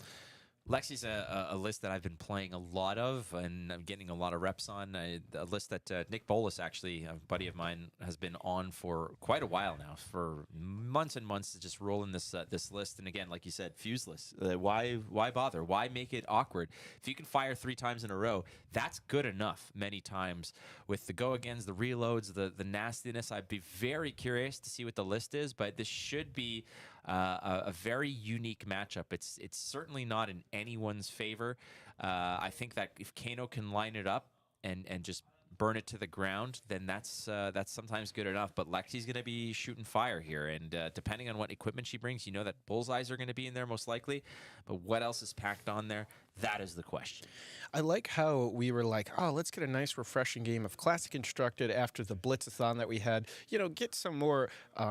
Lexi's a list that I've been playing a lot of, and I'm getting a lot of reps on. A list that Nick Bolas, actually, a buddy of mine, has been on for quite a while now, for months and months, to just roll in this list. And again, like you said, fuseless. Why bother? Why make it awkward? If you can fire 3 times in a row, that's good enough many times. With the go-agains, the reloads, the nastiness, I'd be very curious to see what the list is, but this should be a very unique matchup. It's certainly not in anyone's favor. I think that if Kano can line it up and just burn it to the ground, then that's sometimes good enough. But Lexi's going to be shooting fire here, and depending on what equipment she brings, you know that bullseyes are going to be in there most likely. But what else is packed on there? That is the question. I like how we were like, oh, let's get a nice, refreshing game of Classic Constructed after the Blitzathon that we had. You know, get some more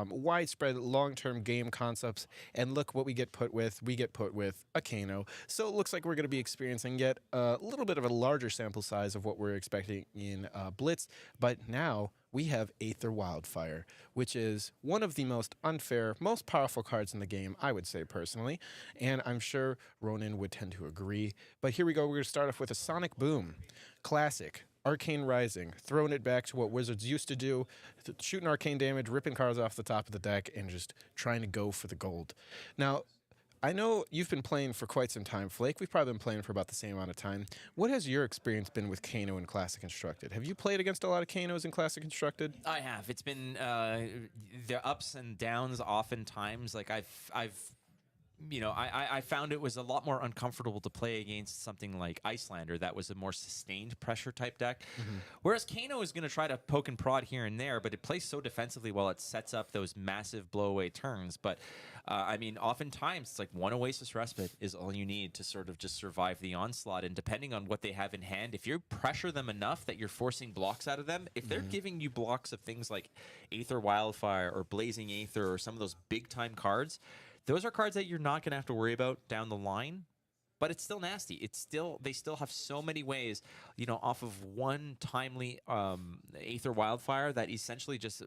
widespread, long-term game concepts. And look what we get put with. We get put with a Kano. So it looks like we're going to be experiencing yet a little bit of a larger sample size of what we're expecting in Blitz. But now we have Aether Wildfire, which is one of the most unfair, most powerful cards in the game, I would say personally, and I'm sure Ronan would tend to agree. But here we go. We're going to start off with a Sonic Boom. Classic. Arcane Rising. Throwing it back to what Wizards used to do, shooting arcane damage, ripping cards off the top of the deck, and just trying to go for the gold. Now, I know you've been playing for quite some time, Flake. We've probably been playing for about the same amount of time. What has your experience been with Kano in Classic Constructed? Have you played against a lot of Kanos in Classic Constructed? I have. It's been the ups and downs oftentimes. Like I found it was a lot more uncomfortable to play against something like Icelander that was a more sustained pressure type deck. Whereas Kano is going to try to poke and prod here and there, but it plays so defensively while it sets up those massive blow-away turns. But, I mean, oftentimes it's like one Oasis Respite is all you need to sort of just survive the onslaught. And depending on what they have in hand, if you pressure them enough that you're forcing blocks out of them, if they're giving you blocks of things like Aether Wildfire or Blazing Aether or some of those big-time cards, those are cards that you're not going to have to worry about down the line, but it's still nasty. They still have so many ways, off of one timely Aether Wildfire that essentially just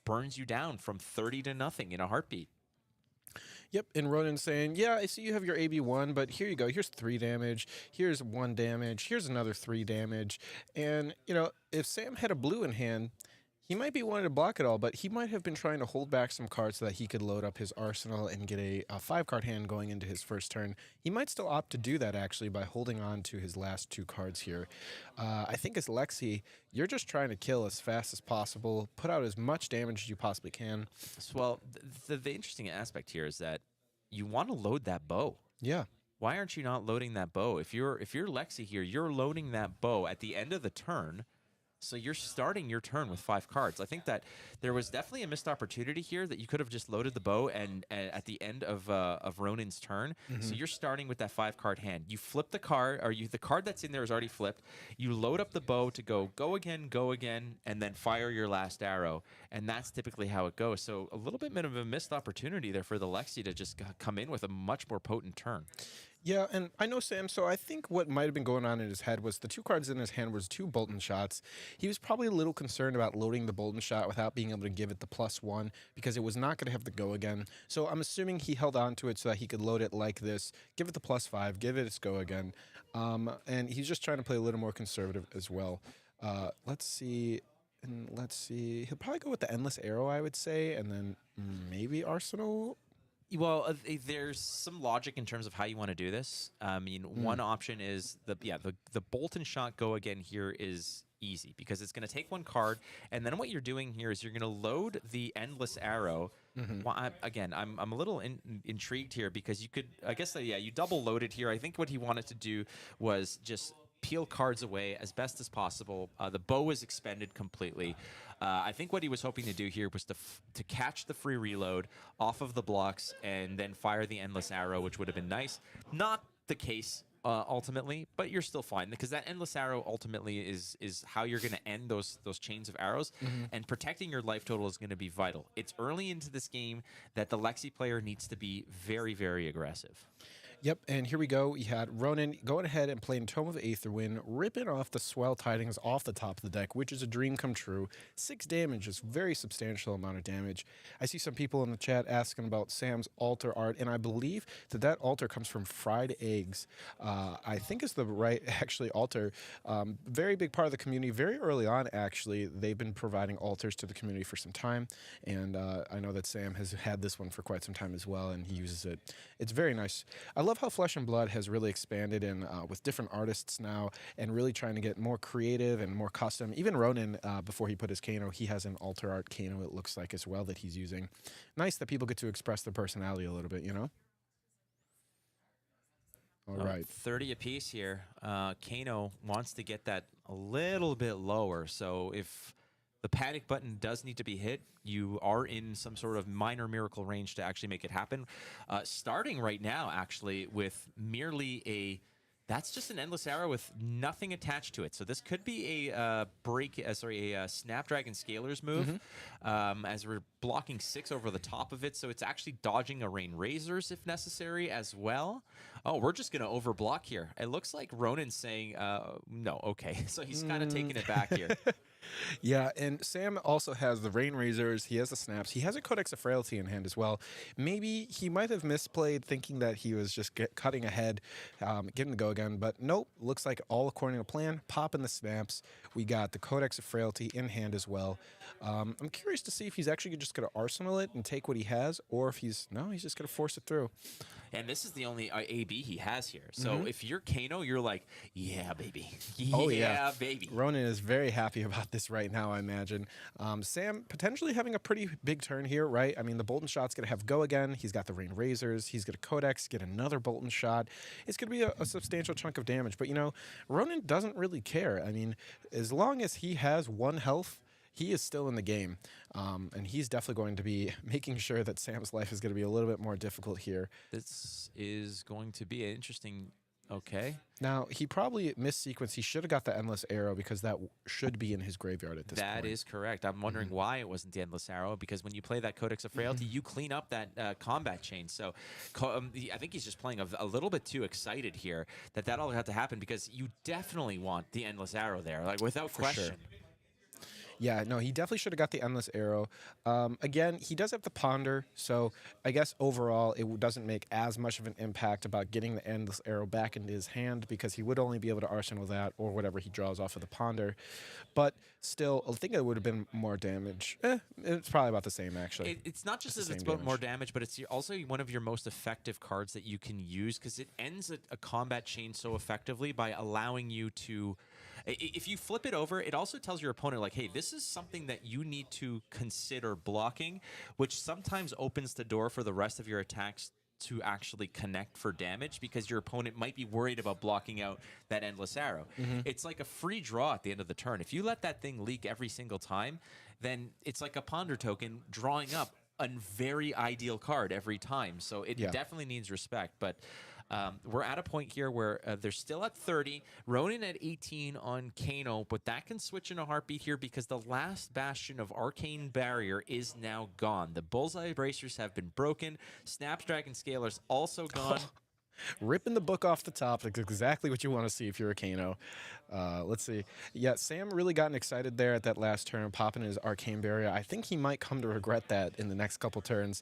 burns you down from 30 to nothing in a heartbeat. Yep, and Ronan's saying, yeah, I see you have your AB1, but here you go. Here's 3 damage. Here's 1 damage. Here's another 3 damage. And, if Sam had a blue in hand, he might be wanting to block it all, but he might have been trying to hold back some cards so that he could load up his arsenal and get a 5-card hand going into his first turn. He might still opt to do that, actually, by holding on to his last 2 cards here. I think as Lexi, you're just trying to kill as fast as possible, put out as much damage as you possibly can. Well, the interesting aspect here is that you want to load that bow. Yeah. Why aren't you not loading that bow? If you're Lexi here, you're loading that bow at the end of the turn. So you're starting your turn with 5 cards. I think that there was definitely a missed opportunity here that you could have just loaded the bow and at the end of Ronan's turn. So you're starting with that 5-card hand. You flip the card, or the card that's in there is already flipped. You load up the bow to go again, and then fire your last arrow. And that's typically how it goes. So a little bit of a missed opportunity there for the Lexi to just come in with a much more potent turn. Yeah, and I know Sam, so I think what might have been going on in his head was the 2 cards in his hand was 2 Bolton shots. He was probably a little concerned about loading the Bolton shot without being able to give it the +1 because it was not going to have the go again. So I'm assuming he held on to it so that he could load it like this, give it the +5, give it its go again. And he's just trying to play a little more conservative as well. Let's see. He'll probably go with the Endless Arrow, I would say, and then maybe Arsenal. Well, there's some logic in terms of how you want to do this. I mean, one option is the Bolton shot go again here is easy because it's going to take 1 card, and then what you're doing here is you're going to load the Endless Arrow. Well, I'm a little intrigued here because you could, I guess, you double loaded here. I think what he wanted to do was just peel cards away as best as possible. The bow is expended completely. I think what he was hoping to do here was to catch the free reload off of the blocks and then fire the endless arrow, which would have been nice. Not the case ultimately, but you're still fine because that endless arrow ultimately is how you're going to end those chains of arrows, and protecting your life total is going to be vital. It's early into this game that the Lexi player needs to be very, very aggressive. Yep, and here we go. We had Ronan going ahead and playing Tome of Aetherwind, ripping off the Swell Tidings off the top of the deck, which is a dream come true. 6 damage is very substantial amount of damage. I see some people in the chat asking about Sam's altar art, and I believe that altar comes from Fried Eggs. I think is the right, actually, altar. Very big part of the community. Very early on, actually, they've been providing altars to the community for some time, and I know that Sam has had this one for quite some time as well, and he uses it. It's very nice. I love how Flesh and Blood has really expanded in with different artists now and really trying to get more creative and more custom. Even Ronan, before he put his Kano, he has an altar art Kano, it looks like, as well, that he's using. Nice that people get to express their personality a little bit, you know? All right. 30 apiece here. Kano wants to get that a little bit lower, so if the panic button does need to be hit, you are in some sort of minor miracle range to actually make it happen. Starting right now, actually, with merely that's just an endless arrow with nothing attached to it. So this could be a Snapdragon Scalar's move, as we're blocking 6 over the top of it. So it's actually dodging a Rain Razors if necessary as well. Oh, we're just going to overblock here. It looks like Ronan's saying, no, okay. So he's kind of taking it back here. Yeah, and Sam also has the Rain Razors. He has the snaps. He has a Codex of Frailty in hand as well. Maybe he might have misplayed thinking that he was just cutting ahead, getting to go again. But nope, looks like all according to plan. Popping the snaps. We got the Codex of Frailty in hand as well. I'm curious to see if he's actually just going to arsenal it and take what he has, or if he's just going to force it through. And this is the only AB he has here. So if you're Kano, you're like, yeah, baby. Oh, yeah, baby. Ronan is very happy about this right now, I imagine. Sam potentially having a pretty big turn here, right? I mean, the Bolton shot's going to have go again. He's got the Rain Razors. He's going to Codex, get another Bolton shot. It's going to be a substantial chunk of damage. But, you know, Ronan doesn't really care. I mean, as long as he has 1 health, he is still in the game, and he's definitely going to be making sure that Sam's life is going to be a little bit more difficult here. This is going to be an interesting... Okay. Now, he probably missed sequence. He should have got the Endless Arrow because that should be in his graveyard at this point. That is correct. I'm wondering why it wasn't the Endless Arrow, because when you play that Codex of Frailty, you clean up that combat chain. So I think he's just playing a little bit too excited here that all had to happen, because you definitely want the Endless Arrow there, like without question. Sure. Yeah, no, he definitely should have got the Endless Arrow. Again, he does have the Ponder, so I guess overall it doesn't make as much of an impact about getting the Endless Arrow back into his hand, because he would only be able to arsenal that or whatever he draws off of the Ponder. But still, I think it would have been more damage. It's probably about the same, actually. It's not just that it's about more damage, but it's also one of your most effective cards that you can use, because it ends a combat chain so effectively by allowing you to... If you flip it over, it also tells your opponent, like, hey, this is something that you need to consider blocking, which sometimes opens the door for the rest of your attacks to actually connect for damage, because your opponent might be worried about blocking out that Endless Arrow. It's like a free draw at the end of the turn. If you let that thing leak every single time, then it's like a Ponder token drawing up a very ideal card every time. So it definitely needs respect. But we're at a point here where they're still at 30. Ronan at 18 on Kano, but that can switch in a heartbeat here, because the last bastion of Arcane Barrier is now gone. The Bullseye Bracers have been broken. Snapdragon Scalar's also gone. Ripping the book off the top. That's exactly what you want to see if you're a Kano. Let's see. Yeah, Sam really gotten excited there at that last turn, popping his Arcane Barrier. I think he might come to regret that in the next couple turns.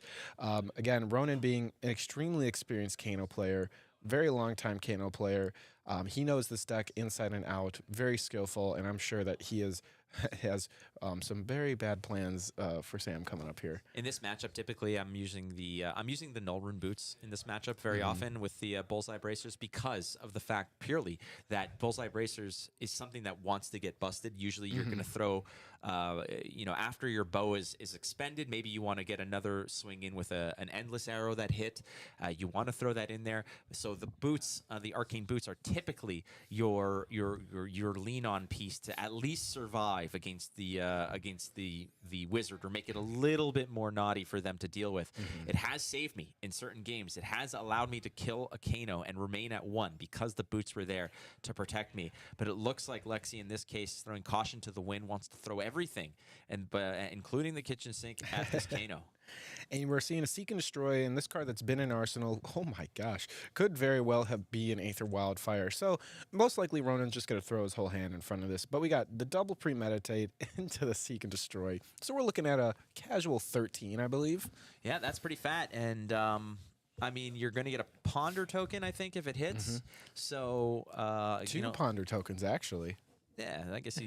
Again, Ronan being an extremely experienced Kano player, very long time Kano player. He knows this deck inside and out, very skillful, and I'm sure that he has some very bad plans for Sam coming up here. In this matchup, typically I'm using the Null Rune Boots in this matchup very often with the Bullseye Bracers, because of the fact purely that Bullseye Bracers is something that wants to get busted. Usually you're going to throw you know, after your bow is expended, maybe you want to get another swing in with an endless arrow that hit. You want to throw that in there. So the boots, the arcane boots, are typically your lean on piece to at least survive against the wizard, or make it a little bit more naughty for them to deal with. It has saved me in certain games. It has allowed me to kill a Kano and remain at 1 because the boots were there to protect me. But it looks like Lexi in this case, throwing caution to the wind, wants to throw everything, and including the kitchen sink at this Kano. And we're seeing a Seek and Destroy, and this card that's been in Arsenal, oh my gosh, could very well be an Aether Wildfire. So most likely Ronan's just going to throw his whole hand in front of this. But we got the double Premeditate into the Seek and Destroy. So we're looking at a casual 13, I believe. Yeah, that's pretty fat. And I mean, you're going to get a Ponder token, I think, if it hits. So, 2 Ponder tokens, actually. Yeah, I guess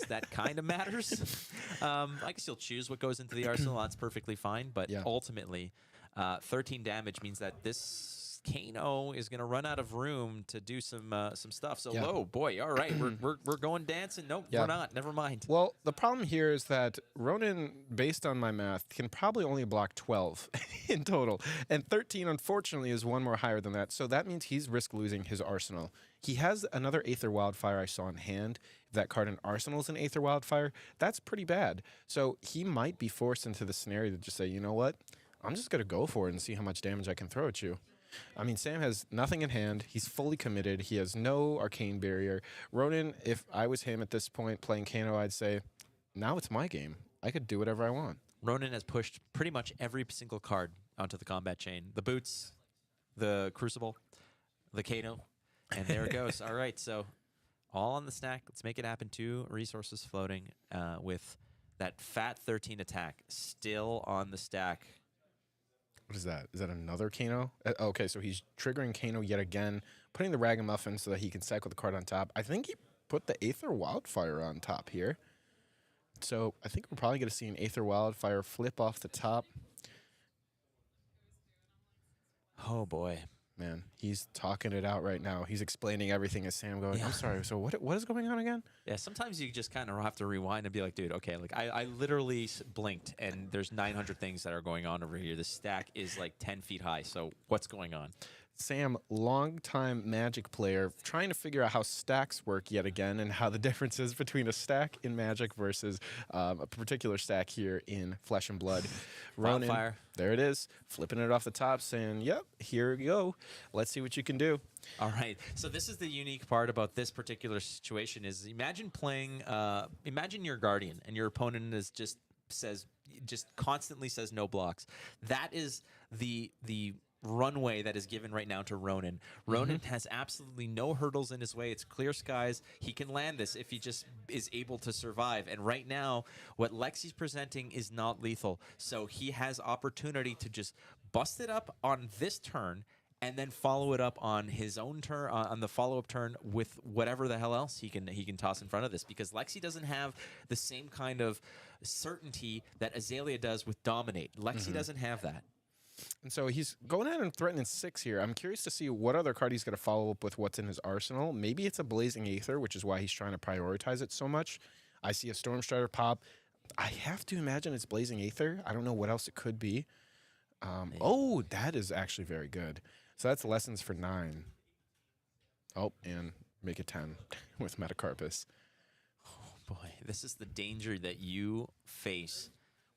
that kind of matters. I guess you'll choose what goes into the arsenal. That's perfectly fine. But ultimately, 13 damage means that this Kano is going to run out of room to do some stuff. So, oh boy, all right, we're going dancing. Nope, we're not. Never mind. Well, the problem here is that Ronan, based on my math, can probably only block 12 in total, and 13, unfortunately, is one more higher than that. So that means he's risk losing his arsenal. He has another Aether Wildfire I saw in hand. If that card in Arsenal is an Aether Wildfire, that's pretty bad. So he might be forced into the scenario to just say, you know what? I'm just going to go for it and see how much damage I can throw at you. I mean, Sam has nothing in hand. He's fully committed. He has no arcane barrier. Ronan, if I was him at this point playing Kano, I'd say, now it's my game. I could do whatever I want. Ronan has pushed pretty much every single card onto the combat chain. The boots, the Crucible, the Kano. And there it goes. All right, so all on the stack. Let's make it happen. 2 resources floating with that fat 13 attack still on the stack. What is that? Is that another Kano? Okay, so he's triggering Kano yet again, putting the Ragamuffin so that he can cycle the card on top. I think he put the Aether Wildfire on top here. So I think we're probably going to see an Aether Wildfire flip off the top. Oh, boy. Man, he's talking it out right now. He's explaining everything as Sam going, I'm sorry, so what is going on again? Yeah, sometimes you just kind of have to rewind and be like, dude, okay, like I literally blinked and there's 900 things that are going on over here. The stack is like 10 feet high, so what's going on? Sam, longtime Magic player, trying to figure out how stacks work yet again and how the difference is between a stack in Magic versus a particular stack here in Flesh and Blood. Ronan, Wildfire. There it is, flipping it off the top, saying, yep, here you go. Let's see what you can do. All right. So this is the unique part about this particular situation is imagine playing, imagine your Guardian and your opponent is just constantly says no blocks. That is the runway that is given right now to Ronan. Ronan has absolutely no hurdles in his way. It's clear skies. He can land this if he just is able to survive. And right now, what Lexi's presenting is not lethal. So he has opportunity to just bust it up on this turn and then follow it up on his own turn, on the follow-up turn with whatever the hell else he can toss in front of this. Because Lexi doesn't have the same kind of certainty that Azalea does with Dominate. Lexi doesn't have that. And so he's going ahead and threatening 6 here. I'm curious to see what other card he's going to follow up with what's in his arsenal. Maybe it's a Blazing Aether, which is why he's trying to prioritize it so much. I see a Stormstrider pop. I have to imagine it's Blazing Aether. I don't know what else it could be. Oh, that is actually very good. So that's lessons for 9. Oh, and make it 10 with Metacarpus. Oh, boy. This is the danger that you face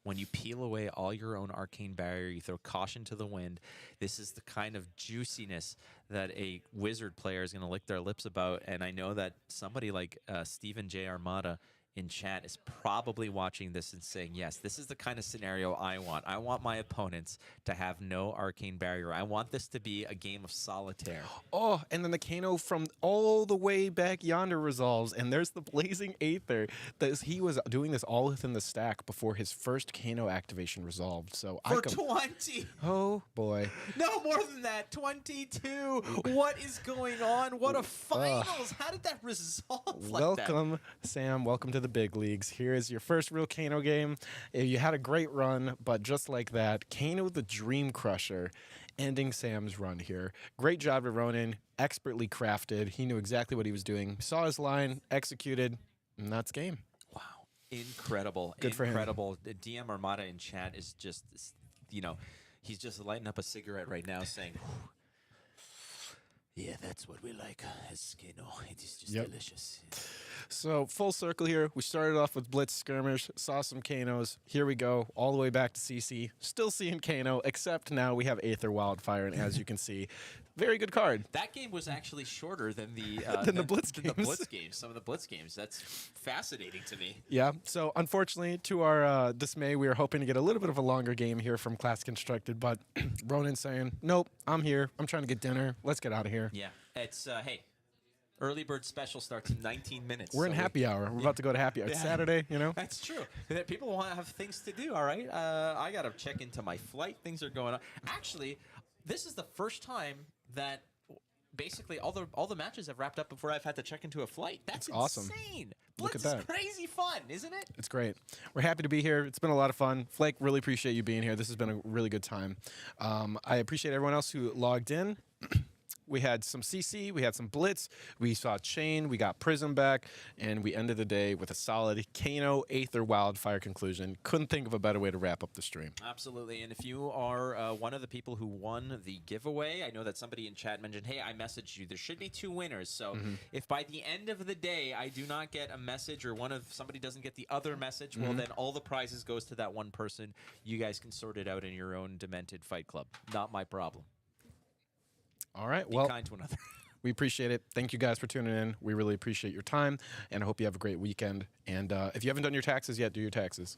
when you peel away all your own arcane barrier, you throw caution to the wind. This is the kind of juiciness that a wizard player is going to lick their lips about. And I know that somebody like Stephen J. Armada in chat is probably watching this and saying, yes, this is the kind of scenario I want. I want my opponents to have no arcane barrier. I want this to be a game of solitaire. Oh, and then the Kano from all the way back yonder resolves, and there's the Blazing Aether. He was doing this all within the stack before his first Kano activation resolved. So For 20! Oh, boy. No, more than that. 22! What is going on? What a finals! How did that resolve like that? Welcome, Sam. Welcome to the big leagues. Here is your first real Kano game. You had a great run, but just like that, Kano the Dream Crusher ending Sam's run here. Great job to Ronan. Expertly crafted. He knew exactly what he was doing. Saw his line, executed, and that's game. Wow. Incredible. Good for him. Incredible. The DM Armada in chat is just, you know, he's just lighting up a cigarette right now saying, yeah, that's what we like as Kano. It is just delicious. So full circle here. We started off with Blitz Skirmish, saw some Kanos. Here we go, all the way back to CC. Still seeing Kano, except now we have Aether Wildfire, and as you can see, very good card. That game was actually shorter than the Than the Blitz than the games. Blitz games. Some of the Blitz games. That's fascinating to me. Yeah, so unfortunately, to our dismay, we were hoping to get a little bit of a longer game here from Class Constructed, but Ronan saying, nope, I'm here. I'm trying to get dinner. Let's get out of here. Yeah, it's hey, early bird special starts in 19 minutes. We're in so happy hour. We're about to go to happy hour. It's Saturday, you know? That's true. People want to have things to do. All right, I gotta check into my flight. Things are going on. Actually, this is the first time that basically all the matches have wrapped up before I've had to check into a flight. That's awesome. insane. Look Blitz at that. is crazy fun, isn't it? It's great. We're happy to be here. It's been a lot of fun. Flake, really appreciate you being here. This has been a really good time. I appreciate everyone else who logged in. We had some CC, we had some Blitz, we saw Chain, we got Prism back, and we ended the day with a solid Kano Aether Wildfire conclusion. Couldn't think of a better way to wrap up the stream. Absolutely. And if you are one of the people who won the giveaway, I know that somebody in chat mentioned, hey, I messaged you. There should be 2 winners. So if by the end of the day I do not get a message or somebody doesn't get the other message, well, then all the prizes goes to that one person. You guys can sort it out in your own demented fight club. Not my problem. All right, Be well, kind to another. we appreciate it. Thank you guys for tuning in. We really appreciate your time, and I hope you have a great weekend. And if you haven't done your taxes yet, do your taxes.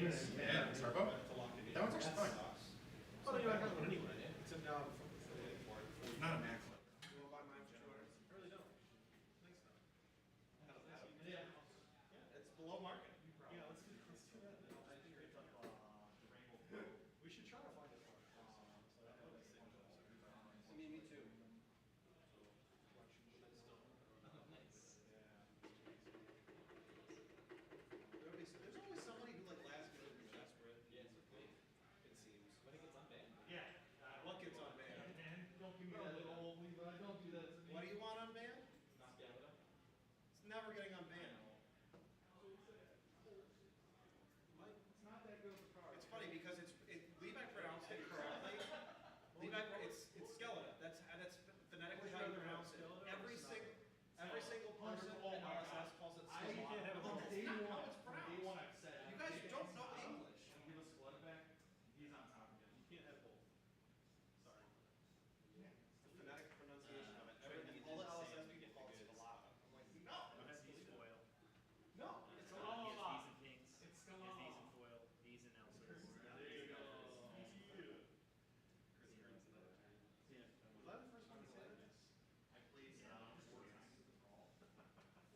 Turbo? That one's actually fine. Well, you got one anyway. It's not a max. You want to buy mine for 200? I really don't. Yeah, it's below market. Yeah, let's do that. We should try to find it. I mean, me too. There's always somebody who like last minute is desperate. Yeah, it seems. When it gets unbanned. Yeah. What gets unbanned? Don't give me that little Levi. Don't do that to me. What do you want unbanned? Not Canada. It's never getting unbanned. It's not that good of a card. It's funny because Levi pronounced it correctly. Levi, it's skeleton. That's phonetically how you pronounce it. Every single person in RSS calls it skeleton. That's not how it's pronounced. You guys don't know English. Give us blood back. He's on top of it. You can't have both. Sorry. The phonetic pronunciation of it. All the LSS people call it skeleton. I'm like, no. He's foil. No. It's a lot. It's still a lot. These and foil. These and elsewhere. There you go. Was I the first one to say this? I played 4 times.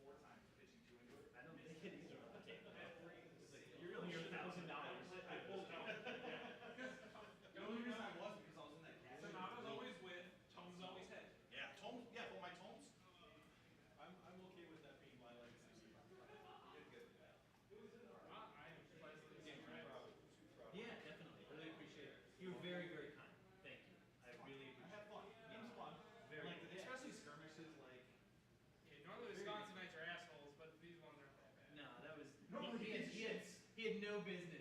4 times pitching 2 innings. I don't think it is. You're really $1,000. I pulled out. The only reason I was because I was in that game. Sonata's always with, Tome's always head. Yeah, Tome. Yeah, for my Tomes. I'm okay with that being my legacy. Good. Yeah, definitely. Really appreciate it. You were very, very kind. Thank you. I really appreciate it. I had fun. Game's fun. Very like, especially skirmishes, like. Yeah, normally Wisconsinites are assholes, but these ones aren't that bad. No, that was. He had no business